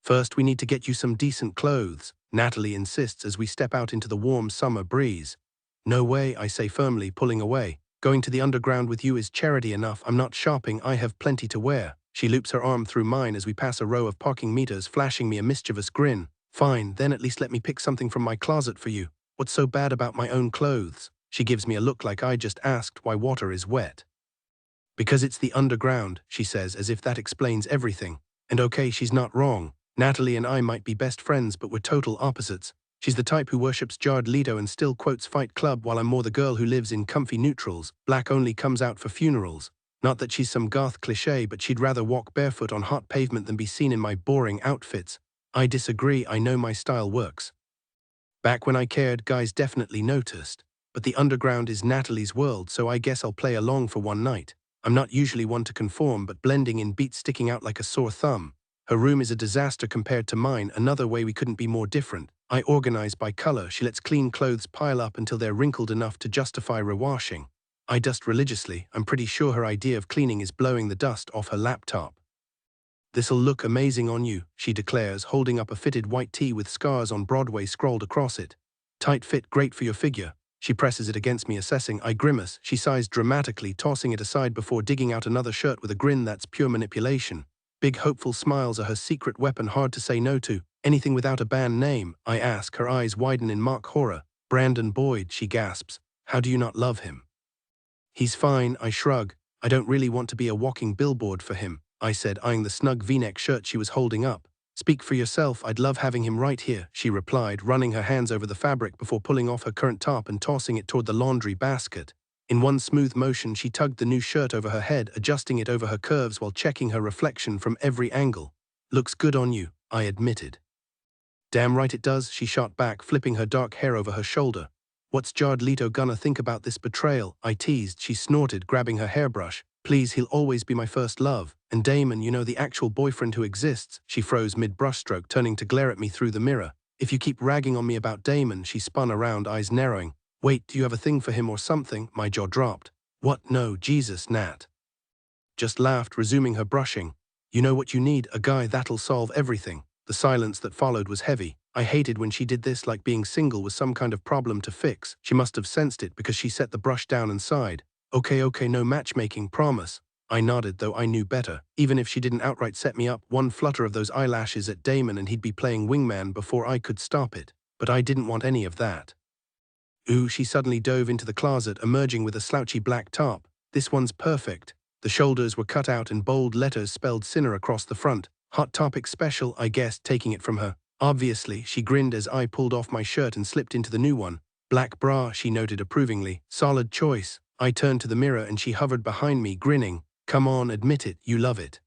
Speaker 1: First, we need to get you some decent clothes, Natalie insists as we step out into the warm summer breeze. No way, I say firmly, pulling away. Going to the underground with you is charity enough. I'm not shopping. I have plenty to wear. She loops her arm through mine as we pass a row of parking meters, flashing me a mischievous grin. Fine, then at least let me pick something from my closet for you. What's so bad about my own clothes? She gives me a look like I just asked why water is wet. Because it's the underground, she says, as if that explains everything. And okay, she's not wrong. Natalie and I might be best friends, but we're total opposites. She's the type who worships Jared Leto and still quotes Fight Club, while I'm more the girl who lives in comfy neutrals. Black only comes out for funerals. Not that she's some goth cliché, but she'd rather walk barefoot on hot pavement than be seen in my boring outfits. I disagree. I know my style works. Back when I cared, guys definitely noticed. But the underground is Natalie's world, so I guess I'll play along for one night. I'm not usually one to conform, but blending in beats sticking out like a sore thumb. Her room is a disaster compared to mine, another way we couldn't be more different. I organize by color. She lets clean clothes pile up until they're wrinkled enough to justify rewashing. I dust religiously. I'm pretty sure her idea of cleaning is blowing the dust off her laptop. This'll look amazing on you, she declares, holding up a fitted white tee with scars on Broadway scrawled across it. Tight fit, great for your figure. She presses it against me, assessing. I grimace. She sighs dramatically, tossing it aside before digging out another shirt with a grin that's pure manipulation. Big hopeful smiles are her secret weapon, hard to say no to. Anything without a band name, I ask, her eyes widen in mock horror. Brandon Boyd, she gasps. How do you not love him? He's fine, I shrug. I don't really want to be a walking billboard for him, I said, eyeing the snug V-neck shirt she was holding up. Speak for yourself. I'd love having him right here, she replied, running her hands over the fabric before pulling off her current top and tossing it toward the laundry basket. In one smooth motion, she tugged the new shirt over her head, adjusting it over her curves while checking her reflection from every angle. Looks good on you, I admitted. Damn right it does, she shot back, flipping her dark hair over her shoulder. What's Jared Leto gonna think about this betrayal? I teased. She snorted, grabbing her hairbrush. Please, he'll always be my first love. And Damon, you know, the actual boyfriend who exists. She froze mid-brushstroke, turning to glare at me through the mirror. If you keep ragging on me about Damon, she spun around, eyes narrowing. Wait, do you have a thing for him or something? My jaw dropped. What? No, Jesus, Nat. Just laughed, resuming her brushing. You know what you need, a guy that'll solve everything. The silence that followed was heavy. I hated when she did this, like being single was some kind of problem to fix. She must have sensed it because she set the brush down and sighed. Okay, no matchmaking, promise. I nodded, though I knew better. Even if she didn't outright set me up, one flutter of those eyelashes at Damon and he'd be playing wingman before I could stop it. But I didn't want any of that. Ooh, she suddenly dove into the closet, emerging with a slouchy black top. This one's perfect. The shoulders were cut out and bold letters spelled Sinner across the front. Hot Topic Special, I guessed, taking it from her. Obviously, she grinned as I pulled off my shirt and slipped into the new one. Black bra, she noted approvingly. Solid choice. I turned to the mirror and she hovered behind me, grinning. Come on, admit it, you love it.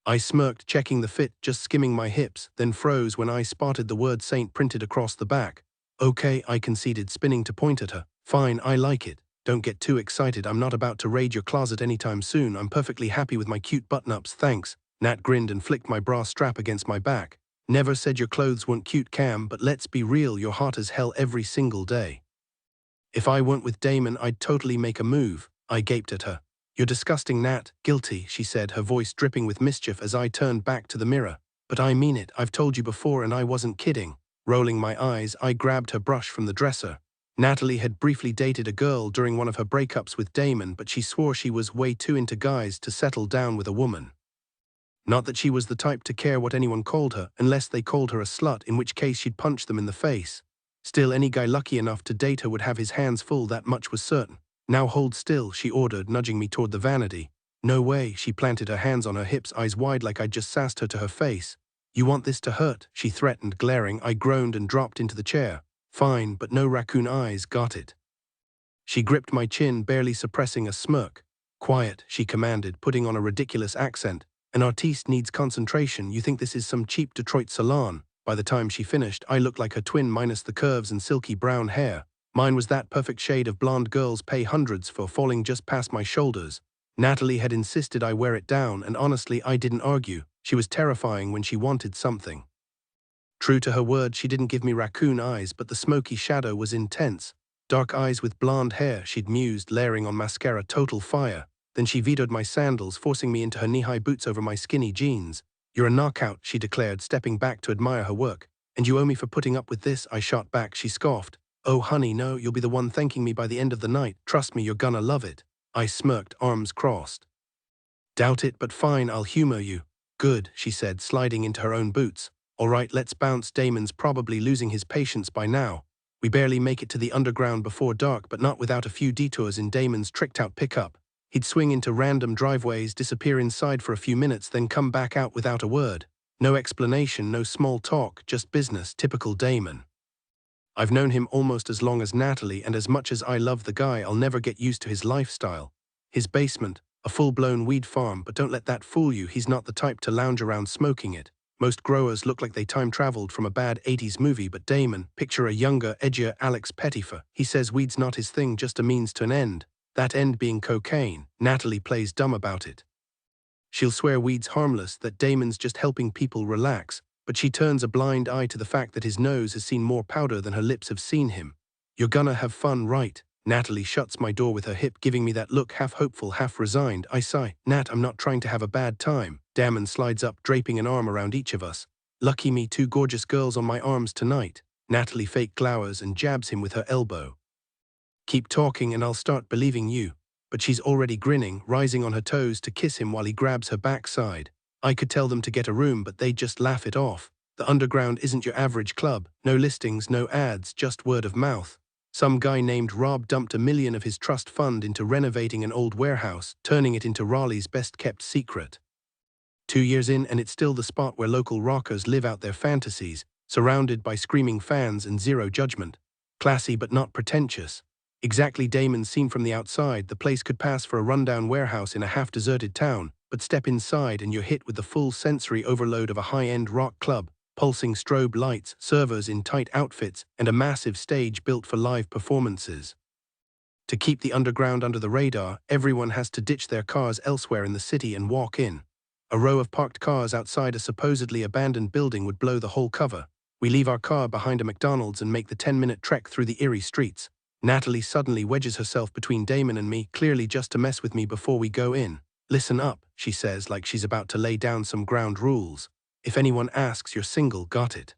Speaker 1: I smirked, checking the fit, just skimming my hips, then froze when I spotted the word Saint printed across the back. Okay, I conceded, spinning to point at her. Fine, I like it. Don't get too excited, I'm not about to raid your closet anytime soon. I'm perfectly happy with my cute button-ups, thanks. Nat grinned and flicked my bra strap against my back. Never said your clothes weren't cute, Cam, but let's be real, you're hot as hell every single day. If I weren't with Damon, I'd totally make a move. I gaped at her. You're disgusting, Nat. Guilty, she said, her voice dripping with mischief as I turned back to the mirror. But I mean it, I've told you before and I wasn't kidding. Rolling my eyes, I grabbed her brush from the dresser. Natalie had briefly dated a girl during one of her breakups with Damon, but she swore she was way too into guys to settle down with a woman. Not that she was the type to care what anyone called her, unless they called her a slut, in which case she'd punch them in the face. Still, any guy lucky enough to date her would have his hands full, that much was certain. Now hold still, she ordered, nudging me toward the vanity. No way, she planted her hands on her hips, eyes wide like I'd just sassed her to her face. You want this to hurt, she threatened, glaring. I groaned and dropped into the chair. Fine, but no raccoon eyes, got it. She gripped my chin, barely suppressing a smirk. Quiet, she commanded, putting on a ridiculous accent. An artiste needs concentration. You think this is some cheap Detroit salon? By the time she finished, I looked like her twin minus the curves and silky brown hair. Mine was that perfect shade of blonde girls pay hundreds for, falling just past my shoulders. Natalie had insisted I wear it down, and honestly, I didn't argue. She was terrifying when she wanted something. True to her word, she didn't give me raccoon eyes, but the smoky shadow was intense. Dark eyes with blonde hair, she'd mused, layering on mascara, total fire. Then she vetoed my sandals, forcing me into her knee-high boots over my skinny jeans. You're a knockout, she declared, stepping back to admire her work. And you owe me for putting up with this, I shot back. She scoffed. Oh honey, no, you'll be the one thanking me by the end of the night. Trust me, you're gonna love it. I smirked, arms crossed. Doubt it, but fine, I'll humor you. Good, she said, sliding into her own boots. All right, let's bounce. Damon's probably losing his patience by now. We barely make it to the underground before dark, but not without a few detours in Damon's tricked-out pickup. He'd swing into random driveways, disappear inside for a few minutes, then come back out without a word. No explanation, no small talk, just business, typical Damon. I've known him almost as long as Natalie, and as much as I love the guy, I'll never get used to his lifestyle. His basement, a full-blown weed farm, but don't let that fool you, he's not the type to lounge around smoking it. Most growers look like they time-traveled from a bad 80s movie, but Damon, picture a younger, edgier Alex Pettyfer. He says weed's not his thing, just a means to an end. That end being cocaine. Natalie plays dumb about it. She'll swear weed's harmless, that Damon's just helping people relax, but she turns a blind eye to the fact that his nose has seen more powder than her lips have seen him. You're gonna have fun, right? Natalie shuts my door with her hip, giving me that look, half hopeful, half resigned. I sigh. Nat, I'm not trying to have a bad time. Damon slides up, draping an arm around each of us. Lucky me, 2 gorgeous girls on my arms tonight. Natalie fake glowers and jabs him with her elbow. Keep talking and I'll start believing you. But she's already grinning, rising on her toes to kiss him while he grabs her backside. I could tell them to get a room, but they'd just laugh it off. The underground isn't your average club. No listings, no ads, just word of mouth. Some guy named Rob dumped $1 million of his trust fund into renovating an old warehouse, turning it into Raleigh's best-kept secret. 2 years in, and it's still the spot where local rockers live out their fantasies, surrounded by screaming fans and zero judgment. Classy but not pretentious. Exactly Damon seen from the outside, the place could pass for a rundown warehouse in a half-deserted town, but step inside and you're hit with the full sensory overload of a high-end rock club, pulsing strobe lights, servers in tight outfits, and a massive stage built for live performances. To keep the underground under the radar, everyone has to ditch their cars elsewhere in the city and walk in. A row of parked cars outside a supposedly abandoned building would blow the whole cover. We leave our car behind a McDonald's and make the 10-minute trek through the eerie streets. Natalie suddenly wedges herself between Damon and me, clearly just to mess with me before we go in. "Listen up," she says, like she's about to lay down some ground rules. "If anyone asks, you're single, got it?"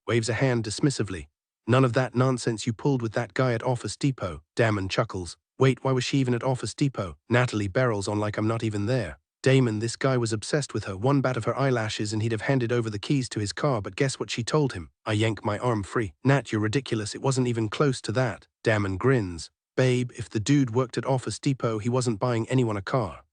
Speaker 1: Waves a hand dismissively. "None of that nonsense you pulled with that guy at Office Depot." Damon chuckles. "Wait, why was she even at Office Depot?" Natalie barrels on like I'm not even there. "Damon, this guy was obsessed with her, one bat of her eyelashes and he'd have handed over the keys to his car, but guess what she told him?" I yank my arm free. "Nat, you're ridiculous, it wasn't even close to that." Damon grins. "Babe, if the dude worked at Office Depot, he wasn't buying anyone a car."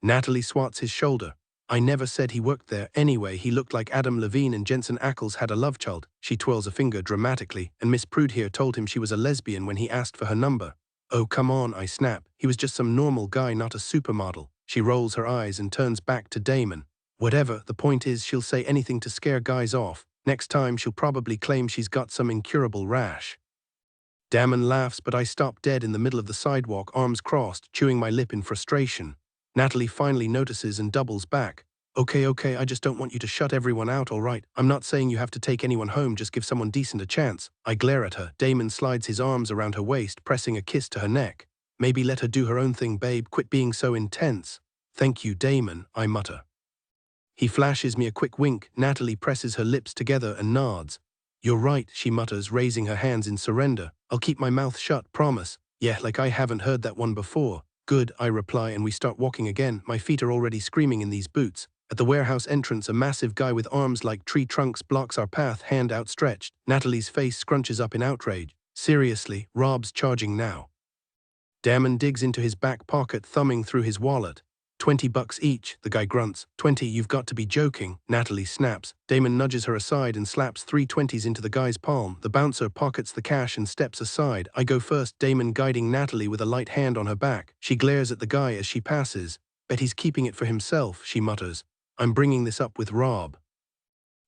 Speaker 1: Natalie swats his shoulder. "I never said he worked there. Anyway, he looked like Adam Levine and Jensen Ackles had a love child." She twirls a finger dramatically, "and Miss Prude here told him she was a lesbian when he asked for her number." "Oh, come on," I snap. "He was just some normal guy, not a supermodel." She rolls her eyes and turns back to Damon. "Whatever, the point is she'll say anything to scare guys off. Next time she'll probably claim she's got some incurable rash." Damon laughs, but I stop dead in the middle of the sidewalk, arms crossed, chewing my lip in frustration. Natalie finally notices and doubles back. Okay, I just don't want you to shut everyone out, all right? I'm not saying you have to take anyone home, just give someone decent a chance." I glare at her. Damon slides his arms around her waist, pressing a kiss to her neck. "Maybe let her do her own thing, babe. Quit being so intense." "Thank you, Damon," I mutter. He flashes me a quick wink. Natalie presses her lips together and nods. "You're right," she mutters, raising her hands in surrender. "I'll keep my mouth shut, promise." "Yeah, like I haven't heard that one before." "Good," I reply, and we start walking again. My feet are already screaming in these boots. At the warehouse entrance, a massive guy with arms like tree trunks blocks our path, hand outstretched. Natalie's face scrunches up in outrage. "Seriously, Rob's charging now." Damon digs into his back pocket, thumbing through his wallet. $20 each, the guy grunts. 20, you've got to be joking," Natalie snaps. Damon nudges her aside and slaps 3 20s into the guy's palm. The bouncer pockets the cash and steps aside. I go first, Damon guiding Natalie with a light hand on her back. She glares at the guy as she passes. "Bet he's keeping it for himself," she mutters. "I'm bringing this up with Rob."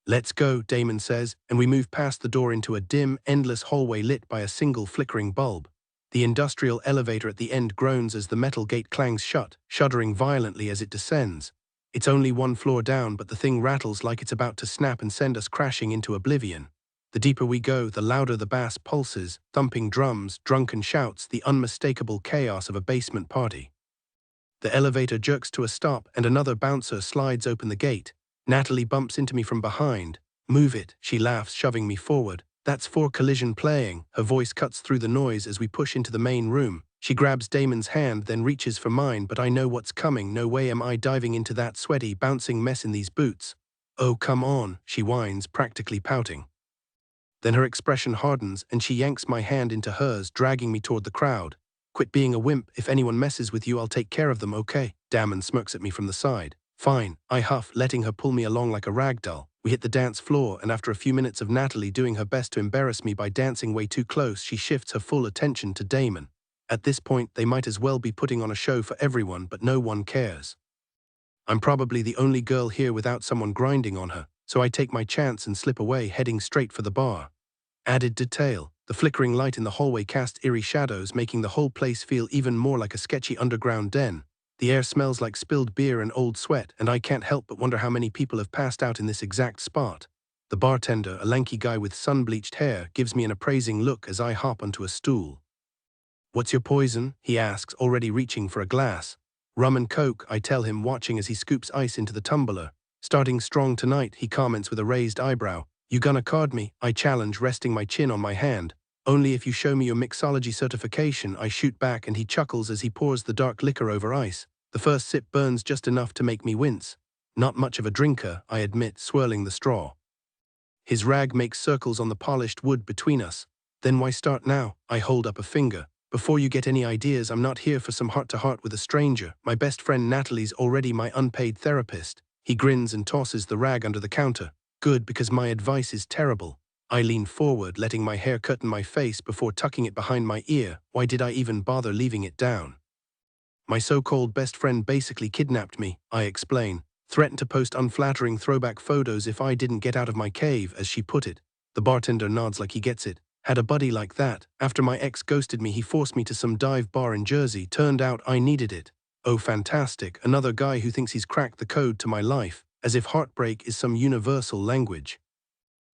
Speaker 1: "Let's go," Damon says, and we move past the door into a dim, endless hallway lit by a single flickering bulb. The industrial elevator at the end groans as the metal gate clangs shut, shuddering violently as it descends. It's only 1 floor down, but the thing rattles like it's about to snap and send us crashing into oblivion. The deeper we go, the louder the bass pulses, thumping drums, drunken shouts, the unmistakable chaos of a basement party. The elevator jerks to a stop, and another bouncer slides open the gate. Natalie bumps into me from behind. "Move it," she laughs, shoving me forward. "That's for collision playing." Her voice cuts through the noise as we push into the main room. She grabs Damon's hand, then reaches for mine, but I know what's coming. No way am I diving into that sweaty, bouncing mess in these boots. "Oh, come on," she whines, practically pouting. Then her expression hardens, and she yanks my hand into hers, dragging me toward the crowd. "Quit being a wimp. If anyone messes with you, I'll take care of them, okay?" Damon smirks at me from the side. "Fine," I huff, letting her pull me along like a rag doll. We hit the dance floor, and after a few minutes of Natalie doing her best to embarrass me by dancing way too close, she shifts her full attention to Damon. At this point, they might as well be putting on a show for everyone, but no one cares. I'm probably the only girl here without someone grinding on her, so I take my chance and slip away, heading straight for the bar. Added detail. The flickering light in the hallway casts eerie shadows, making the whole place feel even more like a sketchy underground den. The air smells like spilled beer and old sweat, and I can't help but wonder how many people have passed out in this exact spot. The bartender, a lanky guy with sun-bleached hair, gives me an appraising look as I hop onto a stool. "What's your poison?" he asks, already reaching for a glass. "Rum and coke," I tell him, watching as he scoops ice into the tumbler. "Starting strong tonight," he comments with a raised eyebrow. "You gonna card me?" I challenge, resting my chin on my hand. "Only if you show me your mixology certification," I shoot back, and he chuckles as he pours the dark liquor over ice. The first sip burns just enough to make me wince. Not much of a drinker, I admit, swirling the straw. His rag makes circles on the polished wood between us. "Then why start now?" I hold up a finger. "Before you get any ideas, I'm not here for some heart-to-heart with a stranger. My best friend Natalie's already my unpaid therapist." He grins and tosses the rag under the counter. "Good, because my advice is terrible." I lean forward, letting my hair curtain my face before tucking it behind my ear. Why did I even bother leaving it down? "My so-called best friend basically kidnapped me," I explain. Threatened to post unflattering throwback photos if I didn't get out of my cave, as she put it. The bartender nods like he gets it. Had a buddy like that. After my ex ghosted me, he forced me to some dive bar in Jersey. Turned out I needed it. Oh, fantastic. Another guy who thinks he's cracked the code to my life, as if heartbreak is some universal language.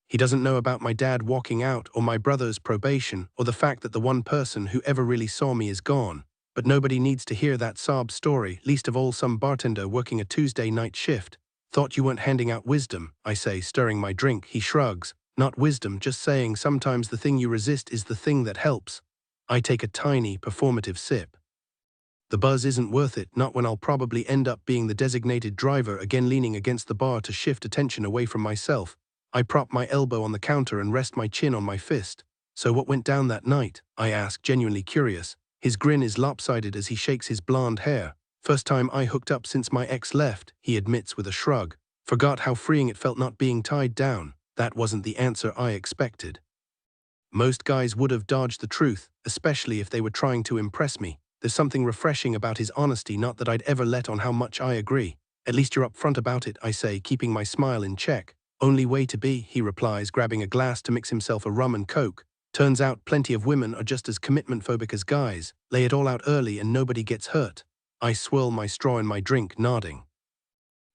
Speaker 1: He doesn't know about my dad walking out, or my brother's probation, or the fact that the one person who ever really saw me is gone. But nobody needs to hear that sob story, least of all some bartender working a Tuesday night shift. Thought you weren't handing out wisdom, I say, stirring my drink. He shrugs. Not wisdom, just saying sometimes the thing you resist is the thing that helps. I take a tiny, performative sip. The buzz isn't worth it, not when I'll probably end up being the designated driver, again leaning against the bar to shift attention away from myself. I prop my elbow on the counter and rest my chin on my fist. So what went down that night? I ask, genuinely curious. His grin is lopsided as he shakes his blonde hair. First time I hooked up since my ex left, he admits with a shrug. Forgot how freeing it felt not being tied down. That wasn't the answer I expected. Most guys would have dodged the truth, especially if they were trying to impress me. There's something refreshing about his honesty, not that I'd ever let on how much I agree. At least you're upfront about it, I say, keeping my smile in check. Only way to be, he replies, grabbing a glass to mix himself a rum and coke. Turns out plenty of women are just as commitment-phobic as guys. Lay it all out early and nobody gets hurt. I swirl my straw in my drink, nodding.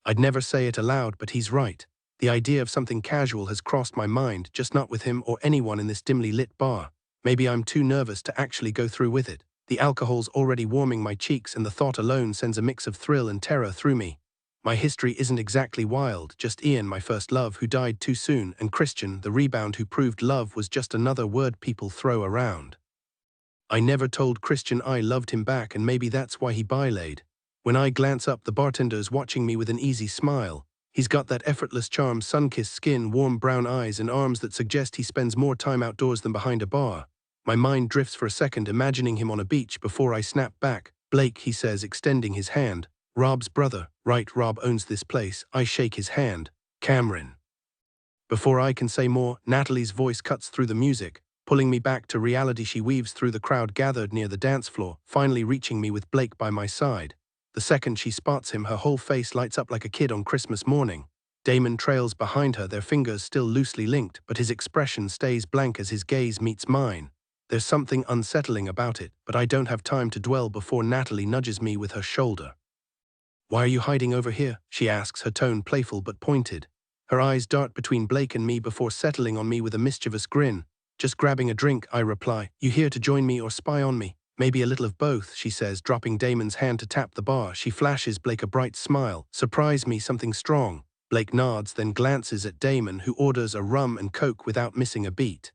Speaker 1: I'd never say it aloud, but he's right. The idea of something casual has crossed my mind, just not with him or anyone in this dimly lit bar. Maybe I'm too nervous to actually go through with it. The alcohol's already warming my cheeks and the thought alone sends a mix of thrill and terror through me. My history isn't exactly wild, just Ian, my first love, who died too soon, and Christian, the rebound who proved love was just another word people throw around. I never told Christian I loved him back, and maybe that's why he bylaid. When I glance up, the bartender's watching me with an easy smile. He's got that effortless charm, sun-kissed skin, warm brown eyes, and arms that suggest he spends more time outdoors than behind a bar. My mind drifts for a second, imagining him on a beach, before I snap back. Blake, he says, extending his hand. Rob's brother. Right, Rob owns this place. I shake his hand. Camryn. Before I can say more, Natalie's voice cuts through the music, pulling me back to reality. She weaves through the crowd gathered near the dance floor, finally reaching me with Blake by my side. The second she spots him, her whole face lights up like a kid on Christmas morning. Damon trails behind her, their fingers still loosely linked, but his expression stays blank as his gaze meets mine. There's something unsettling about it, but I don't have time to dwell before Natalie nudges me with her shoulder. Why are you hiding over here? She asks, her tone playful but pointed. Her eyes dart between Blake and me before settling on me with a mischievous grin. Just grabbing a drink, I reply. You here to join me or spy on me? Maybe a little of both, she says, dropping Damon's hand to tap the bar. She flashes Blake a bright smile. Surprise me, something strong. Blake nods, then glances at Damon, who orders a rum and coke without missing a beat.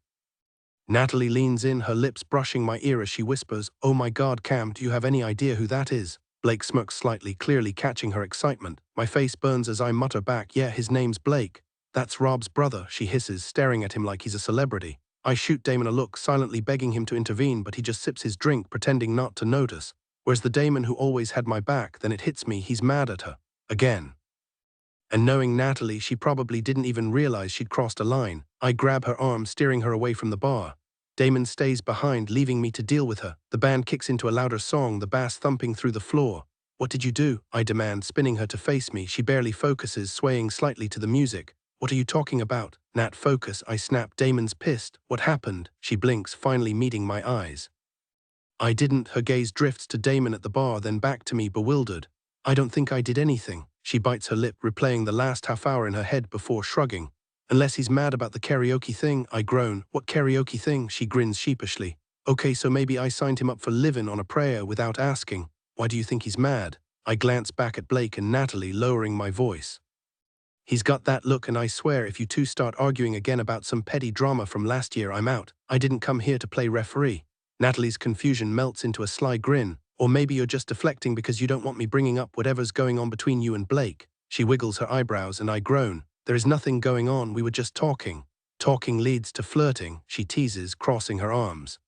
Speaker 1: Natalie leans in, her lips brushing my ear as she whispers, "Oh my God, Cam, do you have any idea who that is?" Blake smirks slightly, clearly catching her excitement. My face burns as I mutter back, "Yeah, his name's Blake." "That's Rob's brother," she hisses, staring at him like he's a celebrity. I shoot Damon a look, silently begging him to intervene, but he just sips his drink, pretending not to notice. Whereas the Damon who always had my back, then it hits me, he's mad at her. Again. And knowing Natalie, she probably didn't even realize she'd crossed a line. I grab her arm, steering her away from the bar. Damon stays behind, leaving me to deal with her. The band kicks into a louder song, the bass thumping through the floor. "What did you do?" I demand, spinning her to face me. She barely focuses, swaying slightly to the music. "What are you talking about?" "Nat, focus," I snap. "Damon's pissed." "What happened?" She blinks, finally meeting my eyes. I didn't. Her gaze drifts to Damon at the bar, then back to me, bewildered. "I don't think I did anything." She bites her lip, replaying the last half hour in her head before shrugging. "Unless he's mad about the karaoke thing," I groan. "What karaoke thing?" She grins sheepishly. "Okay, so maybe I signed him up for living on a prayer without asking. Why do you think he's mad?" I glance back at Blake and Natalie, lowering my voice. "He's got that look, and I swear if you two start arguing again about some petty drama from last year, I'm out. I didn't come here to play referee." Natalie's confusion melts into a sly grin. "Or maybe you're just deflecting because you don't want me bringing up whatever's going on between you and Blake." She wiggles her eyebrows and I groan. "There is nothing going on, we were just talking." "Talking leads to flirting," she teases, crossing her arms.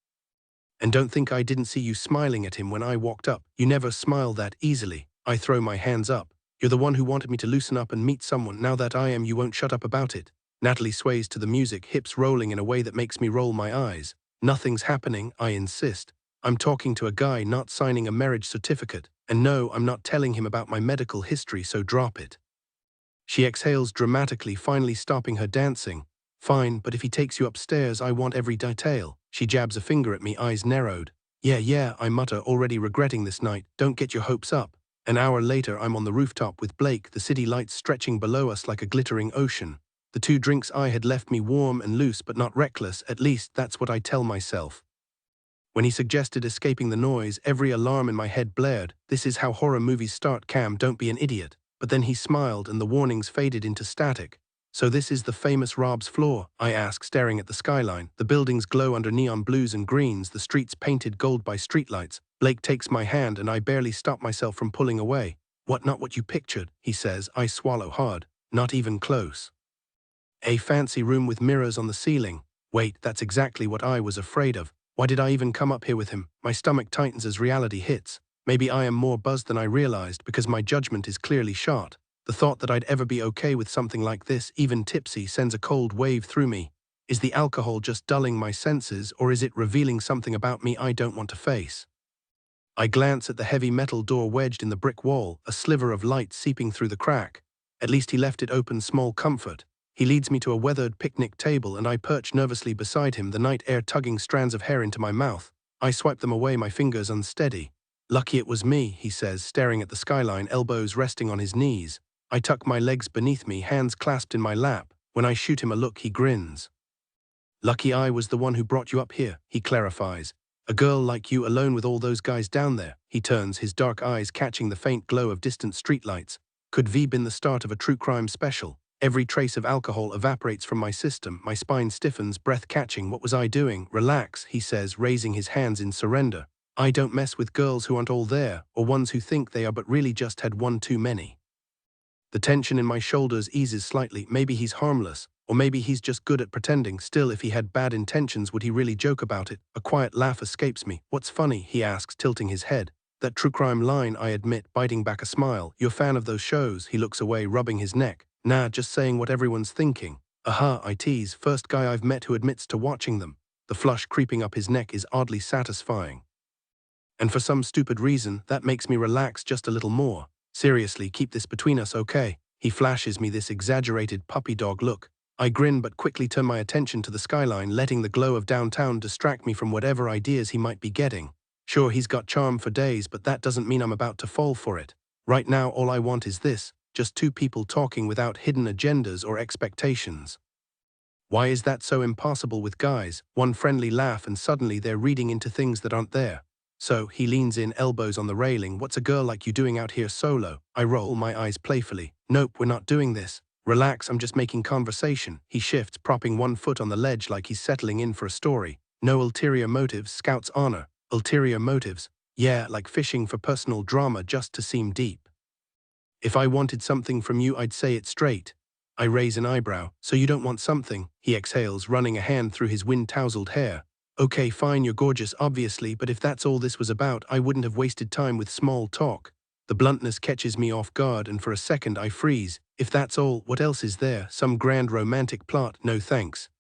Speaker 1: "And don't think I didn't see you smiling at him when I walked up. You never smile that easily." I throw my hands up. "You're the one who wanted me to loosen up and meet someone. Now that I am, you won't shut up about it." Natalie sways to the music, hips rolling in a way that makes me roll my eyes. "Nothing's happening," I insist. "I'm talking to a guy, not signing a marriage certificate. And no, I'm not telling him about my medical history, so drop it." She exhales dramatically, finally stopping her dancing. Fine, but if he takes you upstairs, I want every detail. She jabs a finger at me, eyes narrowed. Yeah, I mutter, already regretting this night. Don't get your hopes up. An hour later, I'm on the rooftop with Blake, the city lights stretching below us like a glittering ocean. The 2 drinks I had left me warm and loose but not reckless, at least that's what I tell myself. When he suggested escaping the noise, every alarm in my head blared. This is how horror movies start, Cam, don't be an idiot. But then he smiled and the warnings faded into static. So this is the famous Rob's floor? I ask, staring at the skyline. The buildings glow under neon blues and greens, the streets painted gold by streetlights. Blake takes my hand and I barely stop myself from pulling away. What, not what you pictured, he says. I swallow hard. Not even close. A fancy room with mirrors on the ceiling. Wait, that's exactly what I was afraid of. Why did I even come up here with him? My stomach tightens as reality hits. Maybe I am more buzzed than I realized because my judgment is clearly shot. The thought that I'd ever be okay with something like this, even tipsy, sends a cold wave through me. Is the alcohol just dulling my senses, or is it revealing something about me I don't want to face? I glance at the heavy metal door wedged in the brick wall, a sliver of light seeping through the crack. At least he left it open, small comfort. He leads me to a weathered picnic table and I perch nervously beside him, the night air tugging strands of hair into my mouth. I swipe them away, my fingers unsteady. Lucky it was me, he says, staring at the skyline, elbows resting on his knees. I tuck my legs beneath me, hands clasped in my lap. When I shoot him a look, he grins. Lucky I was the one who brought you up here, he clarifies. A girl like you alone with all those guys down there. He turns, his dark eyes catching the faint glow of distant streetlights. Could V been the start of a true crime special? Every trace of alcohol evaporates from my system, my spine stiffens, breath catching. What was I doing? Relax, he says, raising his hands in surrender. I don't mess with girls who aren't all there, or ones who think they are but really just had one too many. The tension in my shoulders eases slightly. Maybe he's harmless, or maybe he's just good at pretending. Still, if he had bad intentions, would he really joke about it? A quiet laugh escapes me. What's funny? He asks, tilting his head. That true crime line, I admit, biting back a smile. You're a fan of those shows? He looks away, rubbing his neck. Nah, just saying what everyone's thinking. Aha, I tease. First guy I've met who admits to watching them. The flush creeping up his neck is oddly satisfying. And for some stupid reason, that makes me relax just a little more. Seriously, keep this between us, okay? He flashes me this exaggerated puppy dog look. I grin but quickly turn my attention to the skyline, letting the glow of downtown distract me from whatever ideas he might be getting. Sure, he's got charm for days, but that doesn't mean I'm about to fall for it. Right now, all I want is this, just 2 people talking without hidden agendas or expectations. Why is that so impossible with guys? One friendly laugh and suddenly they're reading into things that aren't there. So, he leans in, elbows on the railing. What's a girl like you doing out here solo? I roll my eyes playfully. Nope, we're not doing this. Relax, I'm just making conversation. He shifts, propping one foot on the ledge like he's settling in for a story. No ulterior motives, Scout's honor. Ulterior motives? Yeah, like fishing for personal drama just to seem deep. If I wanted something from you, I'd say it straight. I raise an eyebrow. So you don't want something? He exhales, running a hand through his wind-tousled hair. Okay, fine, you're gorgeous, obviously, but if that's all this was about, I wouldn't have wasted time with small talk. The bluntness catches me off guard, and for a second I freeze. If that's all, what else is there? Some grand romantic plot? No thanks.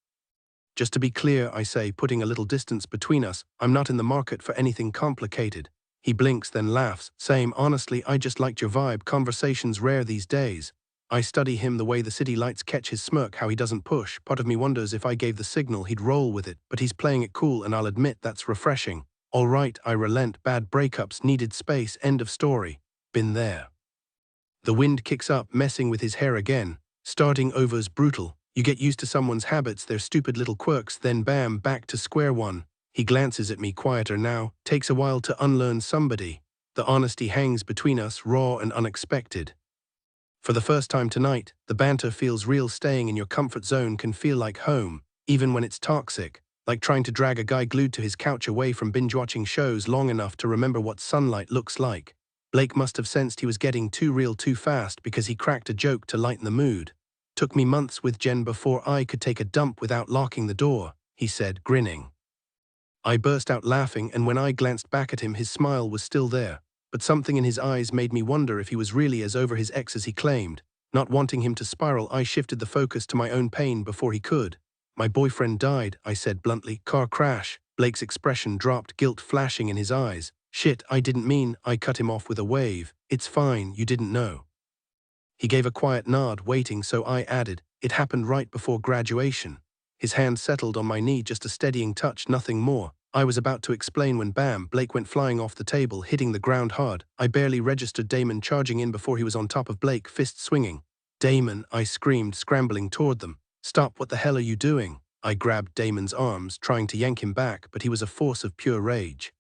Speaker 1: Just to be clear, I say, putting a little distance between us, I'm not in the market for anything complicated. He blinks, then laughs. Same, honestly, I just liked your vibe. Conversation's rare these days. I study him, the way the city lights catch his smirk, how he doesn't push. Part of me wonders if I gave the signal, he'd roll with it, but he's playing it cool, and I'll admit that's refreshing. All right, I relent. Bad breakups, needed space, end of story. Been there. The wind kicks up, messing with his hair again. Starting over's brutal. You get used to someone's habits, their stupid little quirks, then bam, back to square one. He glances at me, quieter now. Takes a while to unlearn somebody. The honesty hangs between us, raw and unexpected. For the first time tonight, the banter feels real. Staying in your comfort zone can feel like home, even when it's toxic, like trying to drag a guy glued to his couch away from binge-watching shows long enough to remember what sunlight looks like. Blake must have sensed he was getting too real too fast because he cracked a joke to lighten the mood. Took me months with Jen before I could take a dump without locking the door, he said, grinning. I burst out laughing, and when I glanced back at him, his smile was still there. But something in his eyes made me wonder if he was really as over his ex as he claimed. Not wanting him to spiral, I shifted the focus to my own pain before he could. My boyfriend died, I said bluntly. Car crash. Blake's expression dropped, guilt flashing in his eyes. Shit, I didn't mean. I cut him off with a wave. It's fine, you didn't know. He gave a quiet nod, waiting, so I added, "It happened right before graduation." His hand settled on my knee, just a steadying touch, nothing more. I was about to explain when bam, Blake went flying off the table, hitting the ground hard. I barely registered Damon charging in before he was on top of Blake, fist swinging. "Damon," I screamed, scrambling toward them. "Stop, what the hell are you doing?" I grabbed Damon's arms, trying to yank him back, but he was a force of pure rage.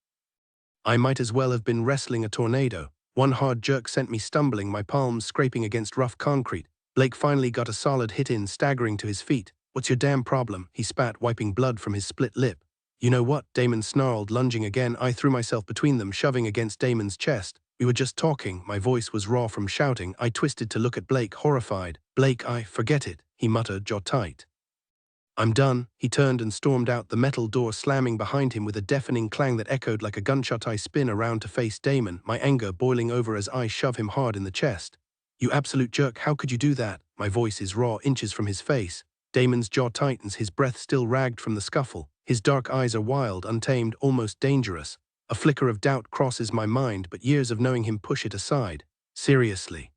Speaker 1: I might as well have been wrestling a tornado. One hard jerk sent me stumbling, my palms scraping against rough concrete. Blake finally got a solid hit in, staggering to his feet. "What's your damn problem?" he spat, wiping blood from his split lip. "You know what?" Damon snarled, lunging again. I threw myself between them, shoving against Damon's chest. "We were just talking." My voice was raw from shouting. I twisted to look at Blake, horrified. "Blake, forget it," he muttered, jaw tight. "I'm done." He turned and stormed out, the metal door slamming behind him with a deafening clang that echoed like a gunshot. I spin around to face Damon, my anger boiling over as I shove him hard in the chest. "You absolute jerk, how could you do that?" My voice is raw, inches from his face. Damon's jaw tightens, his breath still ragged from the scuffle. His dark eyes are wild, untamed, almost dangerous. A flicker of doubt crosses my mind, but years of knowing him push it aside. "Seriously?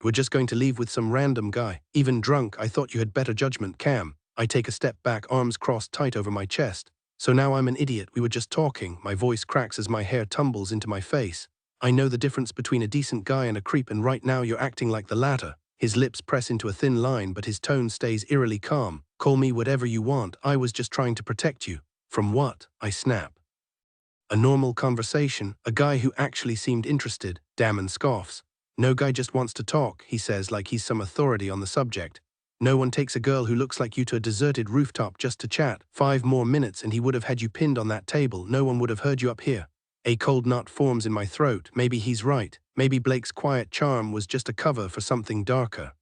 Speaker 1: We're just going to leave with some random guy, even drunk? I thought you had better judgment, Cam." I take a step back, arms crossed tight over my chest. "So now I'm an idiot? We were just talking." My voice cracks as my hair tumbles into my face. "I know the difference between a decent guy and a creep, and right now you're acting like the latter." His lips press into a thin line, but his tone stays eerily calm. "Call me whatever you want. I was just trying to protect you." "From what?" I snap. "A normal conversation, a guy who actually seemed interested." Damon scoffs. "No guy just wants to talk," he says, like he's some authority on the subject. "No one takes a girl who looks like you to a deserted rooftop just to chat. 5 more minutes and he would have had you pinned on that table. No one would have heard you up here." A cold knot forms in my throat. Maybe he's right. Maybe Blake's quiet charm was just a cover for something darker.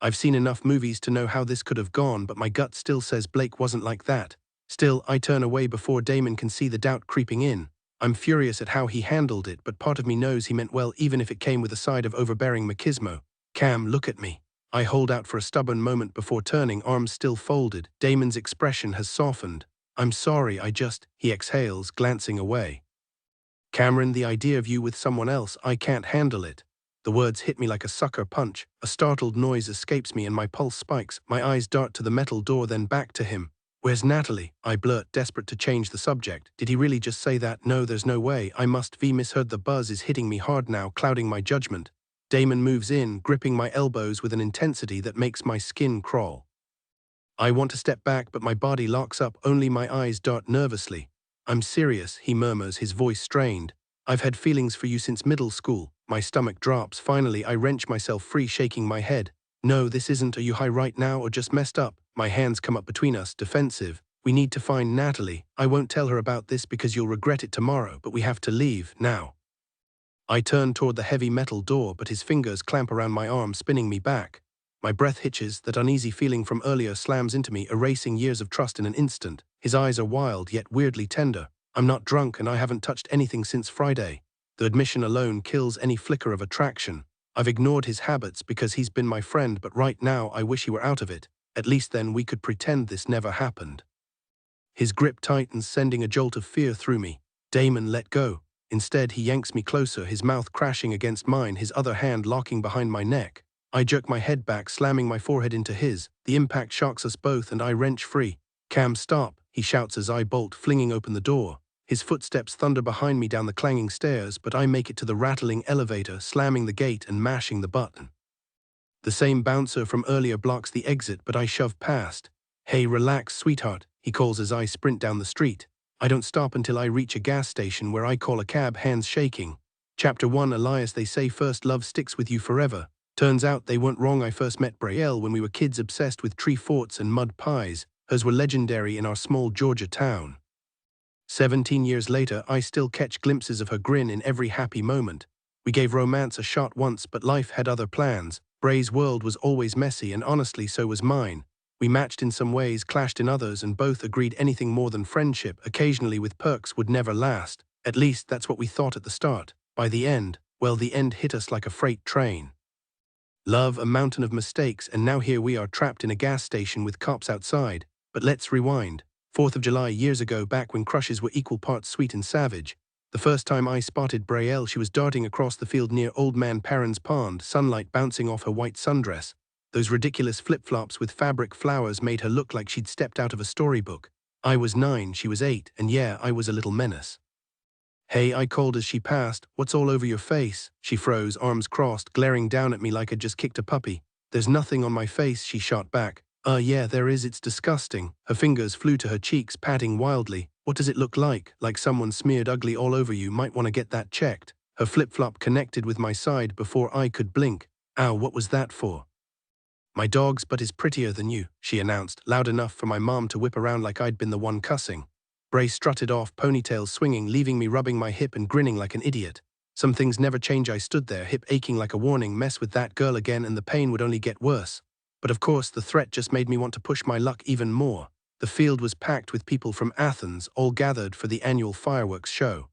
Speaker 1: I've seen enough movies to know how this could have gone, but my gut still says Blake wasn't like that. Still, I turn away before Damon can see the doubt creeping in. I'm furious at how he handled it, but part of me knows he meant well, even if it came with a side of overbearing machismo. "Cam, look at me." I hold out for a stubborn moment before turning, arms still folded. Damon's expression has softened. "I'm sorry, he exhales, glancing away. "Camryn, the idea of you with someone else, I can't handle it." The words hit me like a sucker punch. A startled noise escapes me and my pulse spikes. My eyes dart to the metal door, then back to him. "Where's Natalie?" I blurt, desperate to change the subject. Did he really just say that? No, there's no way. I must have misheard. The buzz is hitting me hard now, clouding my judgment. Damon moves in, gripping my elbows with an intensity that makes my skin crawl. I want to step back, but my body locks up. Only my eyes dart nervously. "I'm serious," he murmurs, his voice strained. "I've had feelings for you since middle school." My stomach drops. Finally, I wrench myself free, shaking my head. "No, this isn't. Are you high right now or just messed up?" My hands come up between us, defensive. "We need to find Natalie. I won't tell her about this because you'll regret it tomorrow, but we have to leave, now." I turn toward the heavy metal door, but his fingers clamp around my arm, spinning me back. My breath hitches. That uneasy feeling from earlier slams into me, erasing years of trust in an instant. His eyes are wild, yet weirdly tender. "I'm not drunk and I haven't touched anything since Friday." The admission alone kills any flicker of attraction. I've ignored his habits because he's been my friend, but right now I wish he were out of it. At least then we could pretend this never happened. His grip tightens, sending a jolt of fear through me. "Damon, let go." Instead, he yanks me closer, his mouth crashing against mine, his other hand locking behind my neck. I jerk my head back, slamming my forehead into his. The impact shocks us both and I wrench free. "Cam, stop," he shouts as I bolt, flinging open the door. His footsteps thunder behind me down the clanging stairs, but I make it to the rattling elevator, slamming the gate and mashing the button. The same bouncer from earlier blocks the exit, but I shove past. "Hey, relax, sweetheart," he calls as I sprint down the street. I don't stop until I reach a gas station where I call a cab, hands shaking. Chapter 1, Elias. They say first love sticks with you forever. Turns out they weren't wrong. I first met Braelle when we were kids obsessed with tree forts and mud pies. Hers were legendary in our small Georgia town. 17 years later, I still catch glimpses of her grin in every happy moment. We gave romance a shot once, but life had other plans. Bray's world was always messy, and honestly, so was mine. We matched in some ways, clashed in others, and both agreed anything more than friendship, occasionally with perks, would never last. At least, that's what we thought at the start. By the end, well, the end hit us like a freight train. Love, a mountain of mistakes, and now here we are trapped in a gas station with cops outside. But let's rewind. 4th of July years ago, back when crushes were equal parts sweet and savage. The first time I spotted Braille, she was darting across the field near Old Man Perrin's pond, sunlight bouncing off her white sundress. Those ridiculous flip-flops with fabric flowers made her look like she'd stepped out of a storybook. I was 9, she was 8, and yeah, I was a little menace. "Hey," I called as she passed, "what's all over your face?" She froze, arms crossed, glaring down at me like I'd just kicked a puppy. "There's nothing on my face," she shot back. Yeah, there is, it's disgusting." Her fingers flew to her cheeks, patting wildly. "What does it look like? Like someone smeared ugly all over you, might want to get that checked." Her flip-flop connected with my side before I could blink. "Ow, what was that for?" "My dog's butt is prettier than you," she announced, loud enough for my mom to whip around like I'd been the one cussing. Bray strutted off, ponytails swinging, leaving me rubbing my hip and grinning like an idiot. Some things never change. I stood there, hip aching like a warning, mess with that girl again and the pain would only get worse. But of course, the threat just made me want to push my luck even more. The field was packed with people from Athens, all gathered for the annual fireworks show.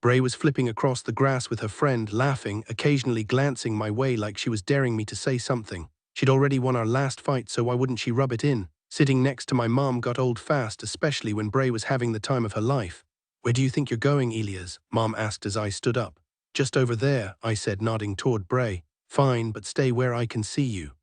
Speaker 1: Bray was flipping across the grass with her friend, laughing, occasionally glancing my way like she was daring me to say something. She'd already won our last fight, so why wouldn't she rub it in? Sitting next to my mom got old fast, especially when Bray was having the time of her life. "Where do you think you're going, Elias?" Mom asked as I stood up. "Just over there," I said, nodding toward Bray. "Fine, but stay where I can see you."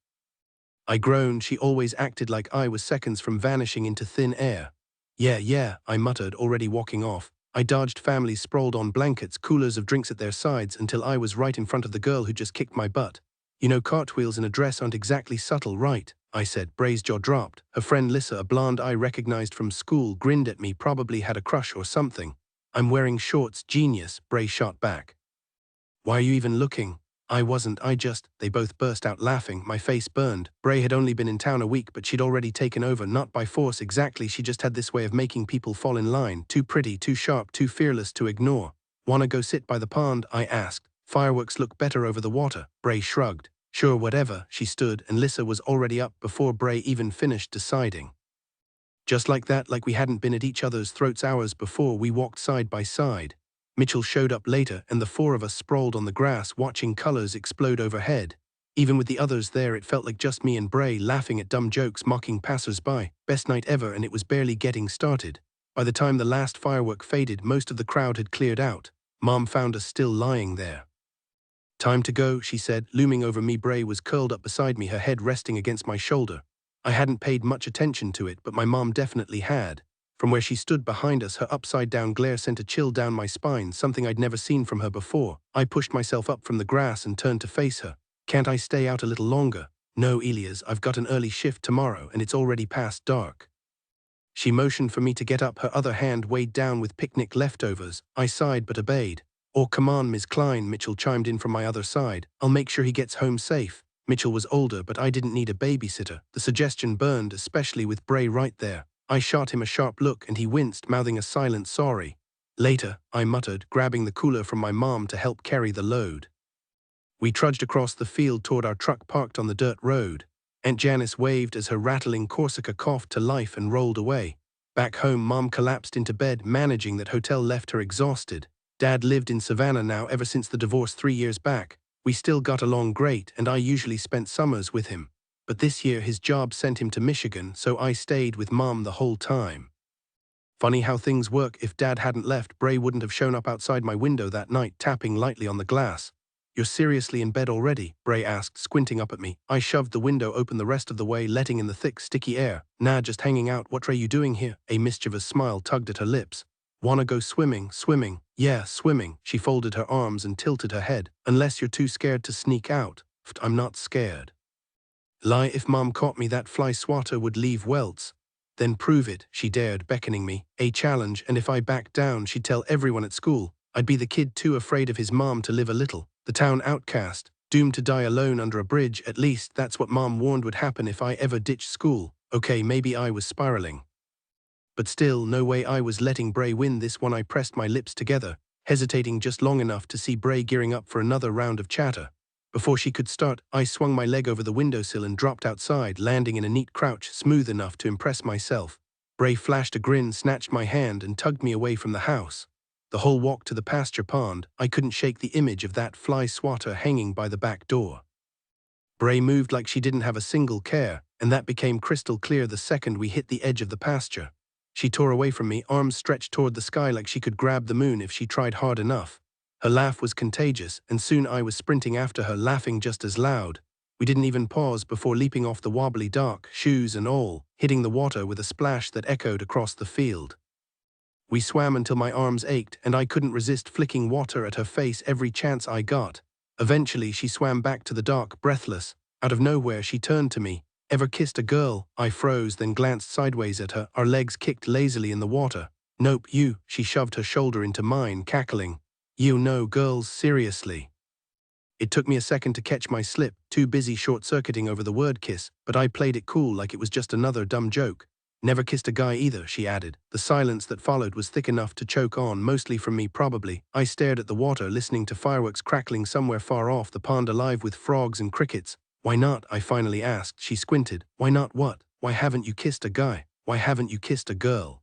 Speaker 1: I groaned. She always acted like I was seconds from vanishing into thin air. Yeah, I muttered, already walking off. I dodged families sprawled on blankets, coolers of drinks at their sides, until I was right in front of the girl who just kicked my butt. "You know, cartwheels in a dress aren't exactly subtle, right?" I said. Bray's jaw dropped. Her friend Lissa, a blonde I recognized from school, grinned at me, probably had a crush or something. "I'm wearing shorts, genius," Bray shot back. "Why are you even looking?" "I wasn't, They both burst out laughing. My face burned. Bray had only been in town a week, but she'd already taken over, not by force exactly, she just had this way of making people fall in line. Too pretty, too sharp, too fearless to ignore. "Wanna go sit by the pond?" I asked. "Fireworks look better over the water." Bray shrugged. "Sure, whatever." She stood, and Lissa was already up before Bray even finished deciding. Just like that, like we hadn't been at each other's throats hours before, we walked side by side. Mitchell showed up later, and the four of us sprawled on the grass, watching colors explode overhead. Even with the others there, it felt like just me and Bray, laughing at dumb jokes, mocking passers-by. Best night ever, and it was barely getting started. By the time the last firework faded, most of the crowd had cleared out. Mom found us still lying there. "Time to go," she said, looming over me. Bray was curled up beside me, her head resting against my shoulder. I hadn't paid much attention to it, but my mom definitely had. From where she stood behind us, her upside-down glare sent a chill down my spine, something I'd never seen from her before. I pushed myself up from the grass and turned to face her. "Can't I stay out a little longer?" "No, Elias, I've got an early shift tomorrow, and it's already past dark." She motioned for me to get up, her other hand weighed down with picnic leftovers. I sighed but obeyed. "Oh, come on, Ms. Klein," Mitchell chimed in from my other side. "I'll make sure he gets home safe." Mitchell was older, but I didn't need a babysitter. The suggestion burned, especially with Bray right there. I shot him a sharp look, and he winced, mouthing a silent sorry. "Later," I muttered, grabbing the cooler from my mom to help carry the load. We trudged across the field toward our truck parked on the dirt road. Aunt Janice waved as her rattling Corsica coughed to life and rolled away. Back home, Mom collapsed into bed, managing that hotel left her exhausted. Dad lived in Savannah now ever since the divorce 3 years back. We still got along great, and I usually spent summers with him. But this year his job sent him to Michigan, so I stayed with Mom the whole time. Funny how things work. If Dad hadn't left, Bray wouldn't have shown up outside my window that night, tapping lightly on the glass. "You're seriously in bed already?" Bray asked, squinting up at me. I shoved the window open the rest of the way, letting in the thick, sticky air. "Nah, just hanging out. What are you doing here?" A mischievous smile tugged at her lips. "Wanna go swimming?" "Swimming?" "Yeah, swimming." She folded her arms and tilted her head. "Unless you're too scared to sneak out." "I'm not scared." "Lie. If Mom caught me, that fly swatter would leave welts." "Then prove it," she dared, beckoning me. A challenge, and if I backed down, she'd tell everyone at school. I'd be the kid too afraid of his mom to live a little. The town outcast, doomed to die alone under a bridge. At least that's what Mom warned would happen if I ever ditched school. Okay, maybe I was spiraling. But still, no way I was letting Bray win this one. I pressed my lips together, hesitating just long enough to see Bray gearing up for another round of chatter. Before she could start, I swung my leg over the windowsill and dropped outside, landing in a neat crouch, smooth enough to impress myself. Bray flashed a grin, snatched my hand, and tugged me away from the house. The whole walk to the pasture pond, I couldn't shake the image of that fly swatter hanging by the back door. Bray moved like she didn't have a single care, and that became crystal clear the second we hit the edge of the pasture. She tore away from me, arms stretched toward the sky like she could grab the moon if she tried hard enough. Her laugh was contagious, and soon I was sprinting after her, laughing just as loud. We didn't even pause before leaping off the wobbly dock, shoes and all, hitting the water with a splash that echoed across the field. We swam until my arms ached, and I couldn't resist flicking water at her face every chance I got. Eventually, she swam back to the dock, breathless. Out of nowhere, she turned to me. "Ever kissed a girl?" I froze, then glanced sideways at her, our legs kicked lazily in the water. "Nope, you." She shoved her shoulder into mine, cackling. "You know, girls, seriously." It took me a second to catch my slip, too busy short-circuiting over the word kiss, but I played it cool like it was just another dumb joke. "Never kissed a guy either," she added. The silence that followed was thick enough to choke on, mostly from me probably. I stared at the water, listening to fireworks crackling somewhere far off, the pond alive with frogs and crickets. "Why not?" I finally asked. She squinted. "Why not what? Why haven't you kissed a guy? Why haven't you kissed a girl?"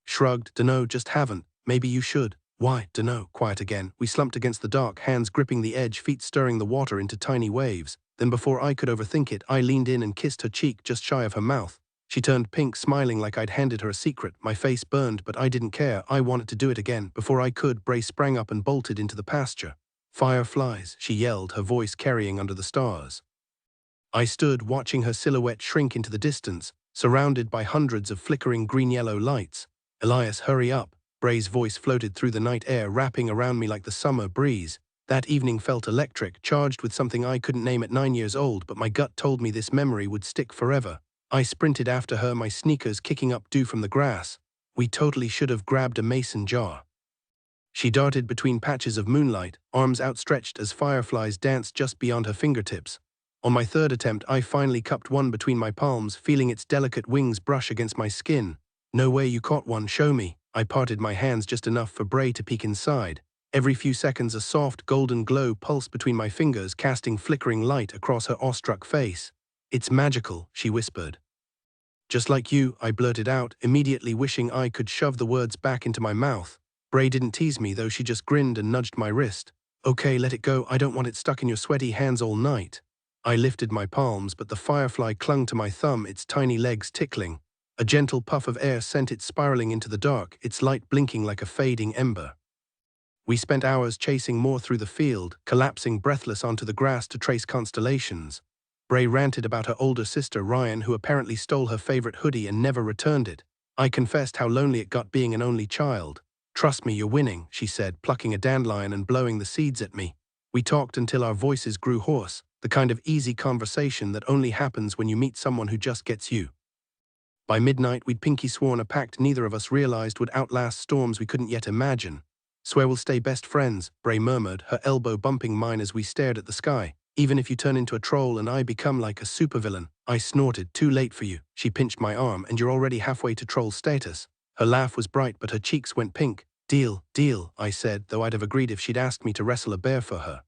Speaker 1: Shrugged. "Dunno, just haven't. Maybe you should." "Why?" "Dunno." Quiet again. We slumped against the dock, hands gripping the edge, feet stirring the water into tiny waves. Then before I could overthink it, I leaned in and kissed her cheek just shy of her mouth. She turned pink, smiling like I'd handed her a secret. My face burned, but I didn't care. I wanted to do it again. Before I could, Bray sprang up and bolted into the pasture. "Fireflies," she yelled, her voice carrying under the stars. I stood, watching her silhouette shrink into the distance, surrounded by hundreds of flickering green-yellow lights. "Elias, hurry up." Bray's voice floated through the night air, wrapping around me like the summer breeze. That evening felt electric, charged with something I couldn't name at 9 years old, but my gut told me this memory would stick forever. I sprinted after her, my sneakers kicking up dew from the grass. We totally should have grabbed a mason jar. She darted between patches of moonlight, arms outstretched as fireflies danced just beyond her fingertips. On my third attempt, I finally cupped one between my palms, feeling its delicate wings brush against my skin. "No way you caught one, show me." I parted my hands just enough for Bray to peek inside. Every few seconds, a soft, golden glow pulsed between my fingers, casting flickering light across her awestruck face. "It's magical," she whispered. "Just like you," I blurted out, immediately wishing I could shove the words back into my mouth. Bray didn't tease me, though. She just grinned and nudged my wrist. "Okay, let it go. I don't want it stuck in your sweaty hands all night." I lifted my palms, but the firefly clung to my thumb, its tiny legs tickling. A gentle puff of air sent it spiraling into the dark, its light blinking like a fading ember. We spent hours chasing more through the field, collapsing breathless onto the grass to trace constellations. Bray ranted about her older sister, Ryan, who apparently stole her favorite hoodie and never returned it. I confessed how lonely it got being an only child. "Trust me, you're winning," she said, plucking a dandelion and blowing the seeds at me. We talked until our voices grew hoarse, the kind of easy conversation that only happens when you meet someone who just gets you. By midnight, we'd pinky sworn a pact neither of us realized would outlast storms we couldn't yet imagine. "Swear we'll stay best friends," Bray murmured, her elbow bumping mine as we stared at the sky. "Even if you turn into a troll and I become like a supervillain." I snorted. "Too late for you." She pinched my arm. "And you're already halfway to troll status." Her laugh was bright, but her cheeks went pink. "Deal, deal," I said, though I'd have agreed if she'd asked me to wrestle a bear for her.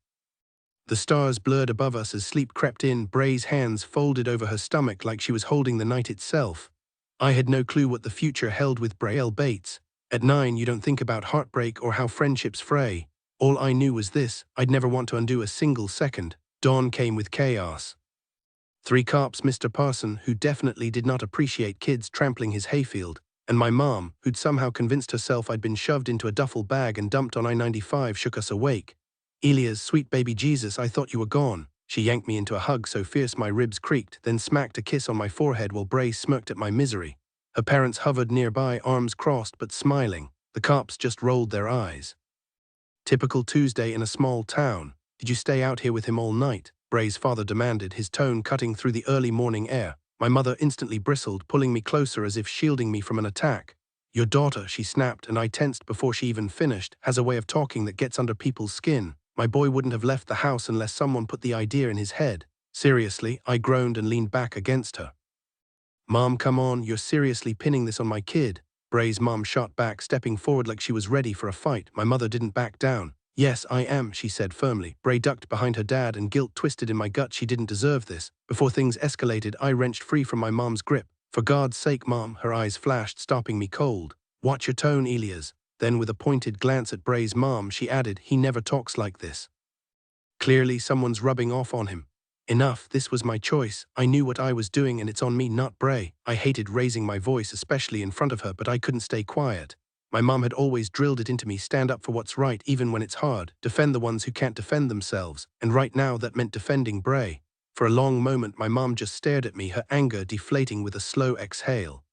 Speaker 1: The stars blurred above us as sleep crept in, Bray's hands folded over her stomach like she was holding the night itself. I had no clue what the future held with Braille Bates. At 9, you don't think about heartbreak or how friendships fray. All I knew was this: I'd never want to undo a single second. Dawn came with chaos. 3 cops, Mr. Parson, who definitely did not appreciate kids trampling his hayfield, and my mom, who'd somehow convinced herself I'd been shoved into a duffel bag and dumped on I-95, shook us awake. "Elias, sweet baby Jesus, I thought you were gone." She yanked me into a hug so fierce my ribs creaked, then smacked a kiss on my forehead while Bray smirked at my misery. Her parents hovered nearby, arms crossed but smiling. The cops just rolled their eyes. Typical Tuesday in a small town. "Did you stay out here with him all night?" Bray's father demanded, his tone cutting through the early morning air. My mother instantly bristled, pulling me closer as if shielding me from an attack. "Your daughter," she snapped, and I tensed before she even finished, "has a way of talking that gets under people's skin. My boy wouldn't have left the house unless someone put the idea in his head." "Seriously?" I groaned and leaned back against her. "Mom, come on, you're seriously pinning this on my kid." Bray's mom shot back, stepping forward like she was ready for a fight. My mother didn't back down. "Yes, I am," she said firmly. Bray ducked behind her dad, and guilt twisted in my gut. She didn't deserve this. Before things escalated, I wrenched free from my mom's grip. "For God's sake, Mom," her eyes flashed, stopping me cold. "Watch your tone, Elias." Then with a pointed glance at Bray's mom, she added, "He never talks like this. Clearly someone's rubbing off on him." Enough, this was my choice. I knew what I was doing and it's on me, not Bray. I hated raising my voice, especially in front of her, but I couldn't stay quiet. My mom had always drilled it into me, stand up for what's right even when it's hard, defend the ones who can't defend themselves, and right now that meant defending Bray. For a long moment my mom just stared at me, her anger deflating with a slow exhale.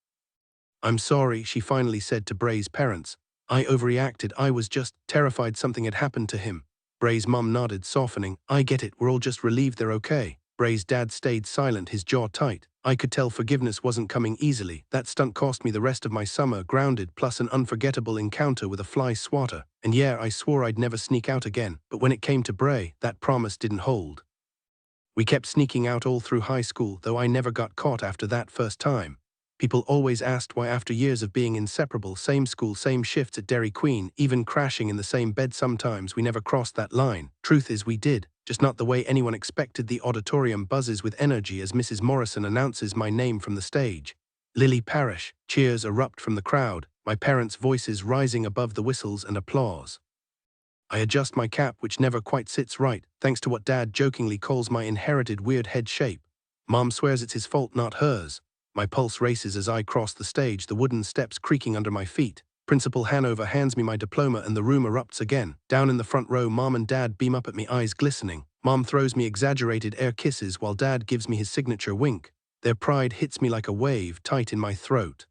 Speaker 1: "I'm sorry," she finally said to Bray's parents. "I overreacted. I was just terrified something had happened to him." Bray's mom nodded, softening. "I get it, we're all just relieved they're okay." Bray's dad stayed silent, his jaw tight. I could tell forgiveness wasn't coming easily. That stunt cost me the rest of my summer, grounded, plus an unforgettable encounter with a fly swatter. And yeah, I swore I'd never sneak out again, but when it came to Bray, that promise didn't hold. We kept sneaking out all through high school, though I never got caught after that first time. People always asked why, after years of being inseparable, same school, same shifts at Dairy Queen, even crashing in the same bed sometimes, we never crossed that line. Truth is, we did, just not the way anyone expected. The auditorium buzzes with energy as Mrs. Morrison announces my name from the stage. Lily Parrish. Cheers erupt from the crowd, my parents' voices rising above the whistles and applause. I adjust my cap, which never quite sits right, thanks to what Dad jokingly calls my inherited weird head shape. Mom swears it's his fault, not hers. My pulse races as I cross the stage, the wooden steps creaking under my feet. Principal Hanover hands me my diploma and the room erupts again. Down in the front row, Mom and Dad beam up at me, eyes glistening. Mom throws me exaggerated air kisses while Dad gives me his signature wink. Their pride hits me like a wave, tight in my throat.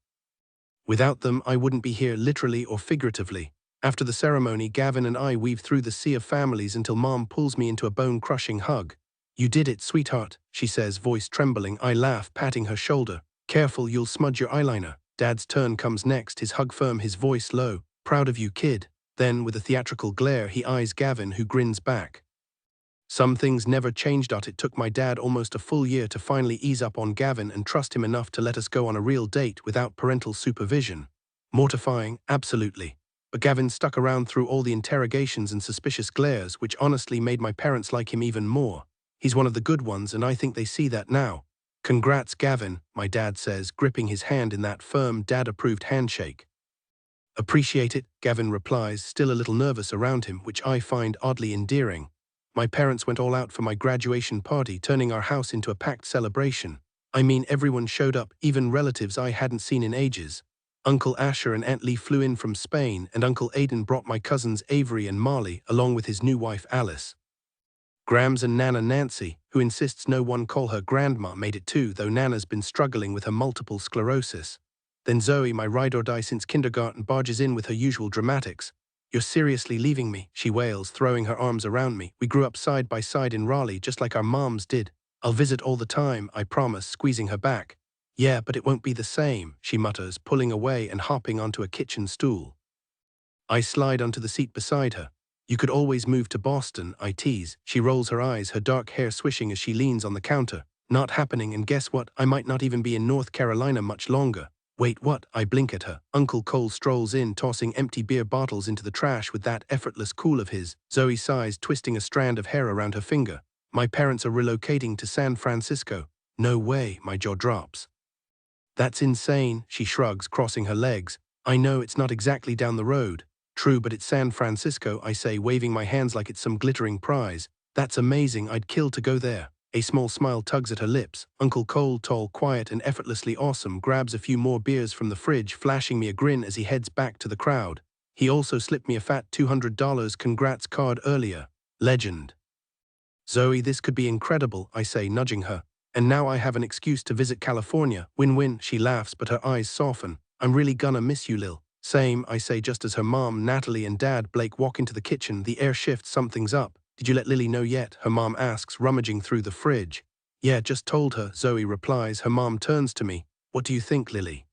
Speaker 1: Without them, I wouldn't be here, literally or figuratively. After the ceremony, Gavin and I weave through the sea of families until Mom pulls me into a bone-crushing hug. "You did it, sweetheart," she says, voice trembling. I laugh, patting her shoulder. "Careful, you'll smudge your eyeliner." Dad's turn comes next, his hug firm, his voice low. "Proud of you, kid." Then, with a theatrical glare, he eyes Gavin, who grins back. Some things never changed. It took my dad almost a full year to finally ease up on Gavin and trust him enough to let us go on a real date without parental supervision. Mortifying, absolutely. But Gavin stuck around through all the interrogations and suspicious glares, which honestly made my parents like him even more. He's one of the good ones, and I think they see that now. "Congrats, Gavin," my dad says, gripping his hand in that firm, dad-approved handshake. "Appreciate it," Gavin replies, still a little nervous around him, which I find oddly endearing. My parents went all out for my graduation party, turning our house into a packed celebration. I mean, everyone showed up, even relatives I hadn't seen in ages. Uncle Asher and Aunt Lee flew in from Spain, and Uncle Aidan brought my cousins Avery and Marley, along with his new wife Alice. Grams and Nana Nancy, who insists no one call her grandma, made it too, though Nana's been struggling with her multiple sclerosis. Then Zoe, my ride-or-die since kindergarten, barges in with her usual dramatics. "You're seriously leaving me," she wails, throwing her arms around me. "We grew up side by side in Raleigh, just like our moms did." "I'll visit all the time, I promise," squeezing her back. "Yeah, but it won't be the same," she mutters, pulling away and hopping onto a kitchen stool. I slide onto the seat beside her. "You could always move to Boston," I tease. She rolls her eyes, her dark hair swishing as she leans on the counter. "Not happening, and guess what? I might not even be in North Carolina much longer." "Wait, what?" I blink at her. Uncle Cole strolls in, tossing empty beer bottles into the trash with that effortless cool of his. Zoe sighs, twisting a strand of hair around her finger. "My parents are relocating to San Francisco." "No way," my jaw drops. "That's insane," she shrugs, crossing her legs. "I know it's not exactly down the road." "True, but it's San Francisco," I say, waving my hands like it's some glittering prize. "That's amazing, I'd kill to go there." A small smile tugs at her lips. Uncle Cole, tall, quiet, and effortlessly awesome, grabs a few more beers from the fridge, flashing me a grin as he heads back to the crowd. He also slipped me a fat $200 congrats card earlier. Legend. "Zoe, this could be incredible," I say, nudging her. "And now I have an excuse to visit California. Win-win." She laughs, but her eyes soften. "I'm really gonna miss you, Lil." "Same," I say, just as her mom, Natalie, and Dad, Blake, walk into the kitchen. The air shifts, something's up. "Did you let Lily know yet?" her mom asks, rummaging through the fridge. "Yeah, just told her," Zoe replies. Her mom turns to me. "What do you think, Lily?"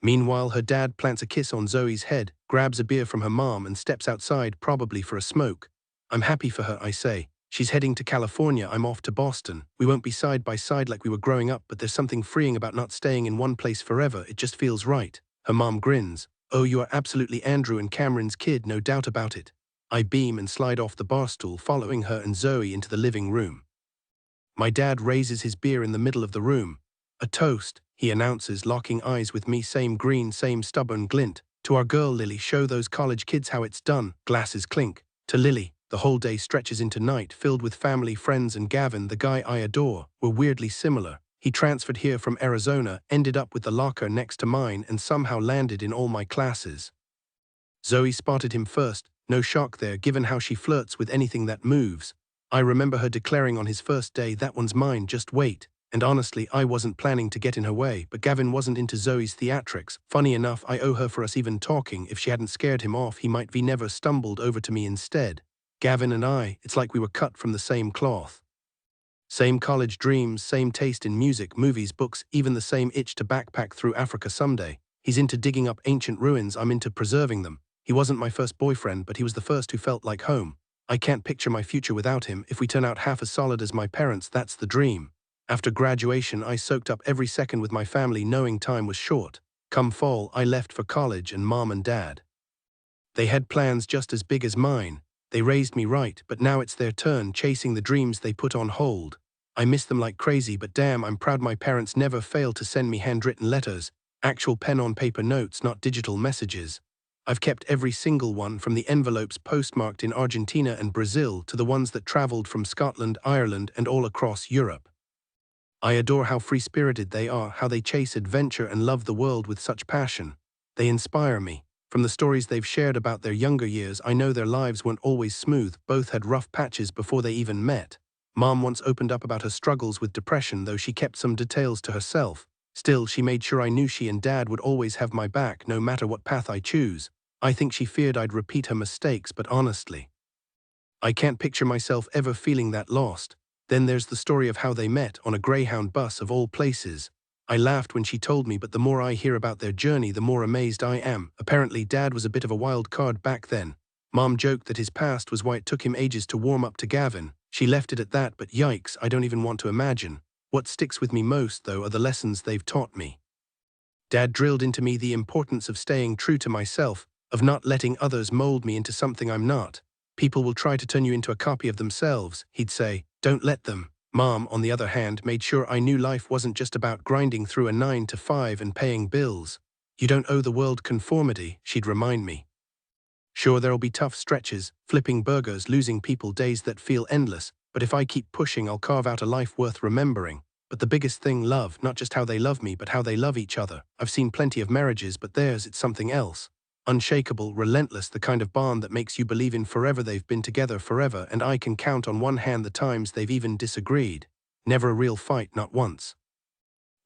Speaker 1: Meanwhile, her dad plants a kiss on Zoe's head, grabs a beer from her mom, and steps outside, probably for a smoke. "I'm happy for her," I say. "She's heading to California, I'm off to Boston. We won't be side by side like we were growing up, but there's something freeing about not staying in one place forever. It just feels right." Her mom grins. "Oh, you are absolutely Andrew and Camryn's kid, no doubt about it." I beam and slide off the bar stool, following her and Zoe into the living room. My dad raises his beer in the middle of the room. "A toast," he announces, locking eyes with me, same green, same stubborn glint. "To our girl, Lily, show those college kids how it's done." Glasses clink. "To Lily." The whole day stretches into night, filled with family, friends, and Gavin, the guy I adore, were weirdly similar. He transferred here from Arizona, ended up with the locker next to mine, and somehow landed in all my classes. Zoe spotted him first, no shock there given how she flirts with anything that moves. I remember her declaring on his first day, "That one's mine, just wait." And honestly, I wasn't planning to get in her way, but Gavin wasn't into Zoe's theatrics. Funny enough, I owe her for us even talking. If she hadn't scared him off, he might have never stumbled over to me instead. Gavin and I, it's like we were cut from the same cloth. Same college dreams, same taste in music, movies, books, even the same itch to backpack through Africa someday. He's into digging up ancient ruins, I'm into preserving them. He wasn't my first boyfriend, but he was the first who felt like home. I can't picture my future without him. If we turn out half as solid as my parents, that's the dream. After graduation, I soaked up every second with my family, knowing time was short. Come fall, I left for college and Mom and Dad. They had plans just as big as mine. They raised me right, but now it's their turn, chasing the dreams they put on hold. I miss them like crazy, but damn, I'm proud my parents never failed to send me handwritten letters, actual pen-on-paper notes, not digital messages. I've kept every single one, from the envelopes postmarked in Argentina and Brazil to the ones that traveled from Scotland, Ireland, and all across Europe. I adore how free-spirited they are, how they chase adventure and love the world with such passion. They inspire me. From the stories they've shared about their younger years, I know their lives weren't always smooth. Both had rough patches before they even met. Mom once opened up about her struggles with depression, though she kept some details to herself. Still, she made sure I knew she and Dad would always have my back, no matter what path I choose. I think she feared I'd repeat her mistakes, but honestly, I can't picture myself ever feeling that lost. Then there's the story of how they met, on a Greyhound bus of all places. I laughed when she told me, but the more I hear about their journey, the more amazed I am. Apparently, Dad was a bit of a wild card back then. Mom joked that his past was why it took him ages to warm up to Gavin. She left it at that, but yikes, I don't even want to imagine. What sticks with me most, though, are the lessons they've taught me. Dad drilled into me the importance of staying true to myself, of not letting others mold me into something I'm not. People will try to turn you into a copy of themselves, he'd say. Don't let them. Mom, on the other hand, made sure I knew life wasn't just about grinding through a 9 to 5 and paying bills. You don't owe the world conformity, she'd remind me. Sure, there'll be tough stretches, flipping burgers, losing people, days that feel endless, but if I keep pushing, I'll carve out a life worth remembering. But the biggest thing, love, not just how they love me, but how they love each other. I've seen plenty of marriages, but theirs, it's something else. Unshakable, relentless, the kind of bond that makes you believe in forever. They've been together forever, and I can count on one hand the times they've even disagreed. Never a real fight, not once.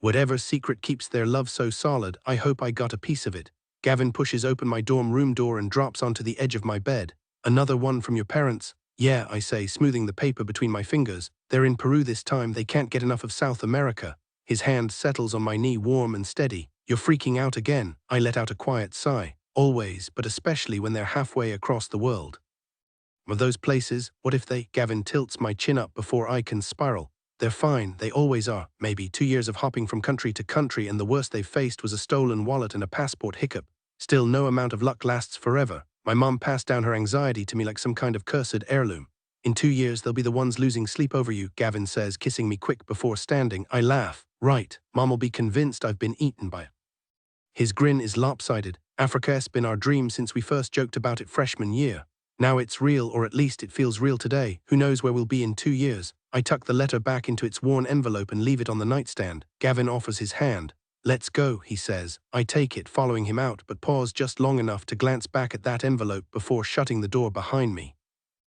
Speaker 1: Whatever secret keeps their love so solid, I hope I got a piece of it. Gavin pushes open my dorm room door and drops onto the edge of my bed. Another one from your parents? Yeah, I say, smoothing the paper between my fingers. They're in Peru this time, they can't get enough of South America. His hand settles on my knee, warm and steady. You're freaking out again. I let out a quiet sigh. Always, but especially when they're halfway across the world. Of those places, what if they? Gavin tilts my chin up before I can spiral. They're fine, they always are. Maybe 2 years of hopping from country to country, and the worst they've faced was a stolen wallet and a passport hiccup. Still, no amount of luck lasts forever. My mom passed down her anxiety to me like some kind of cursed heirloom. In 2 years, they'll be the ones losing sleep over you, Gavin says, kissing me quick before standing. I laugh. Right, Mom will be convinced I've been eaten by it. His grin is lopsided. Africa's been our dream since we first joked about it freshman year. Now it's real, or at least it feels real today. Who knows where we'll be in 2 years? I tuck the letter back into its worn envelope and leave it on the nightstand. Gavin offers his hand. Let's go, he says. I take it, following him out, but pause just long enough to glance back at that envelope before shutting the door behind me.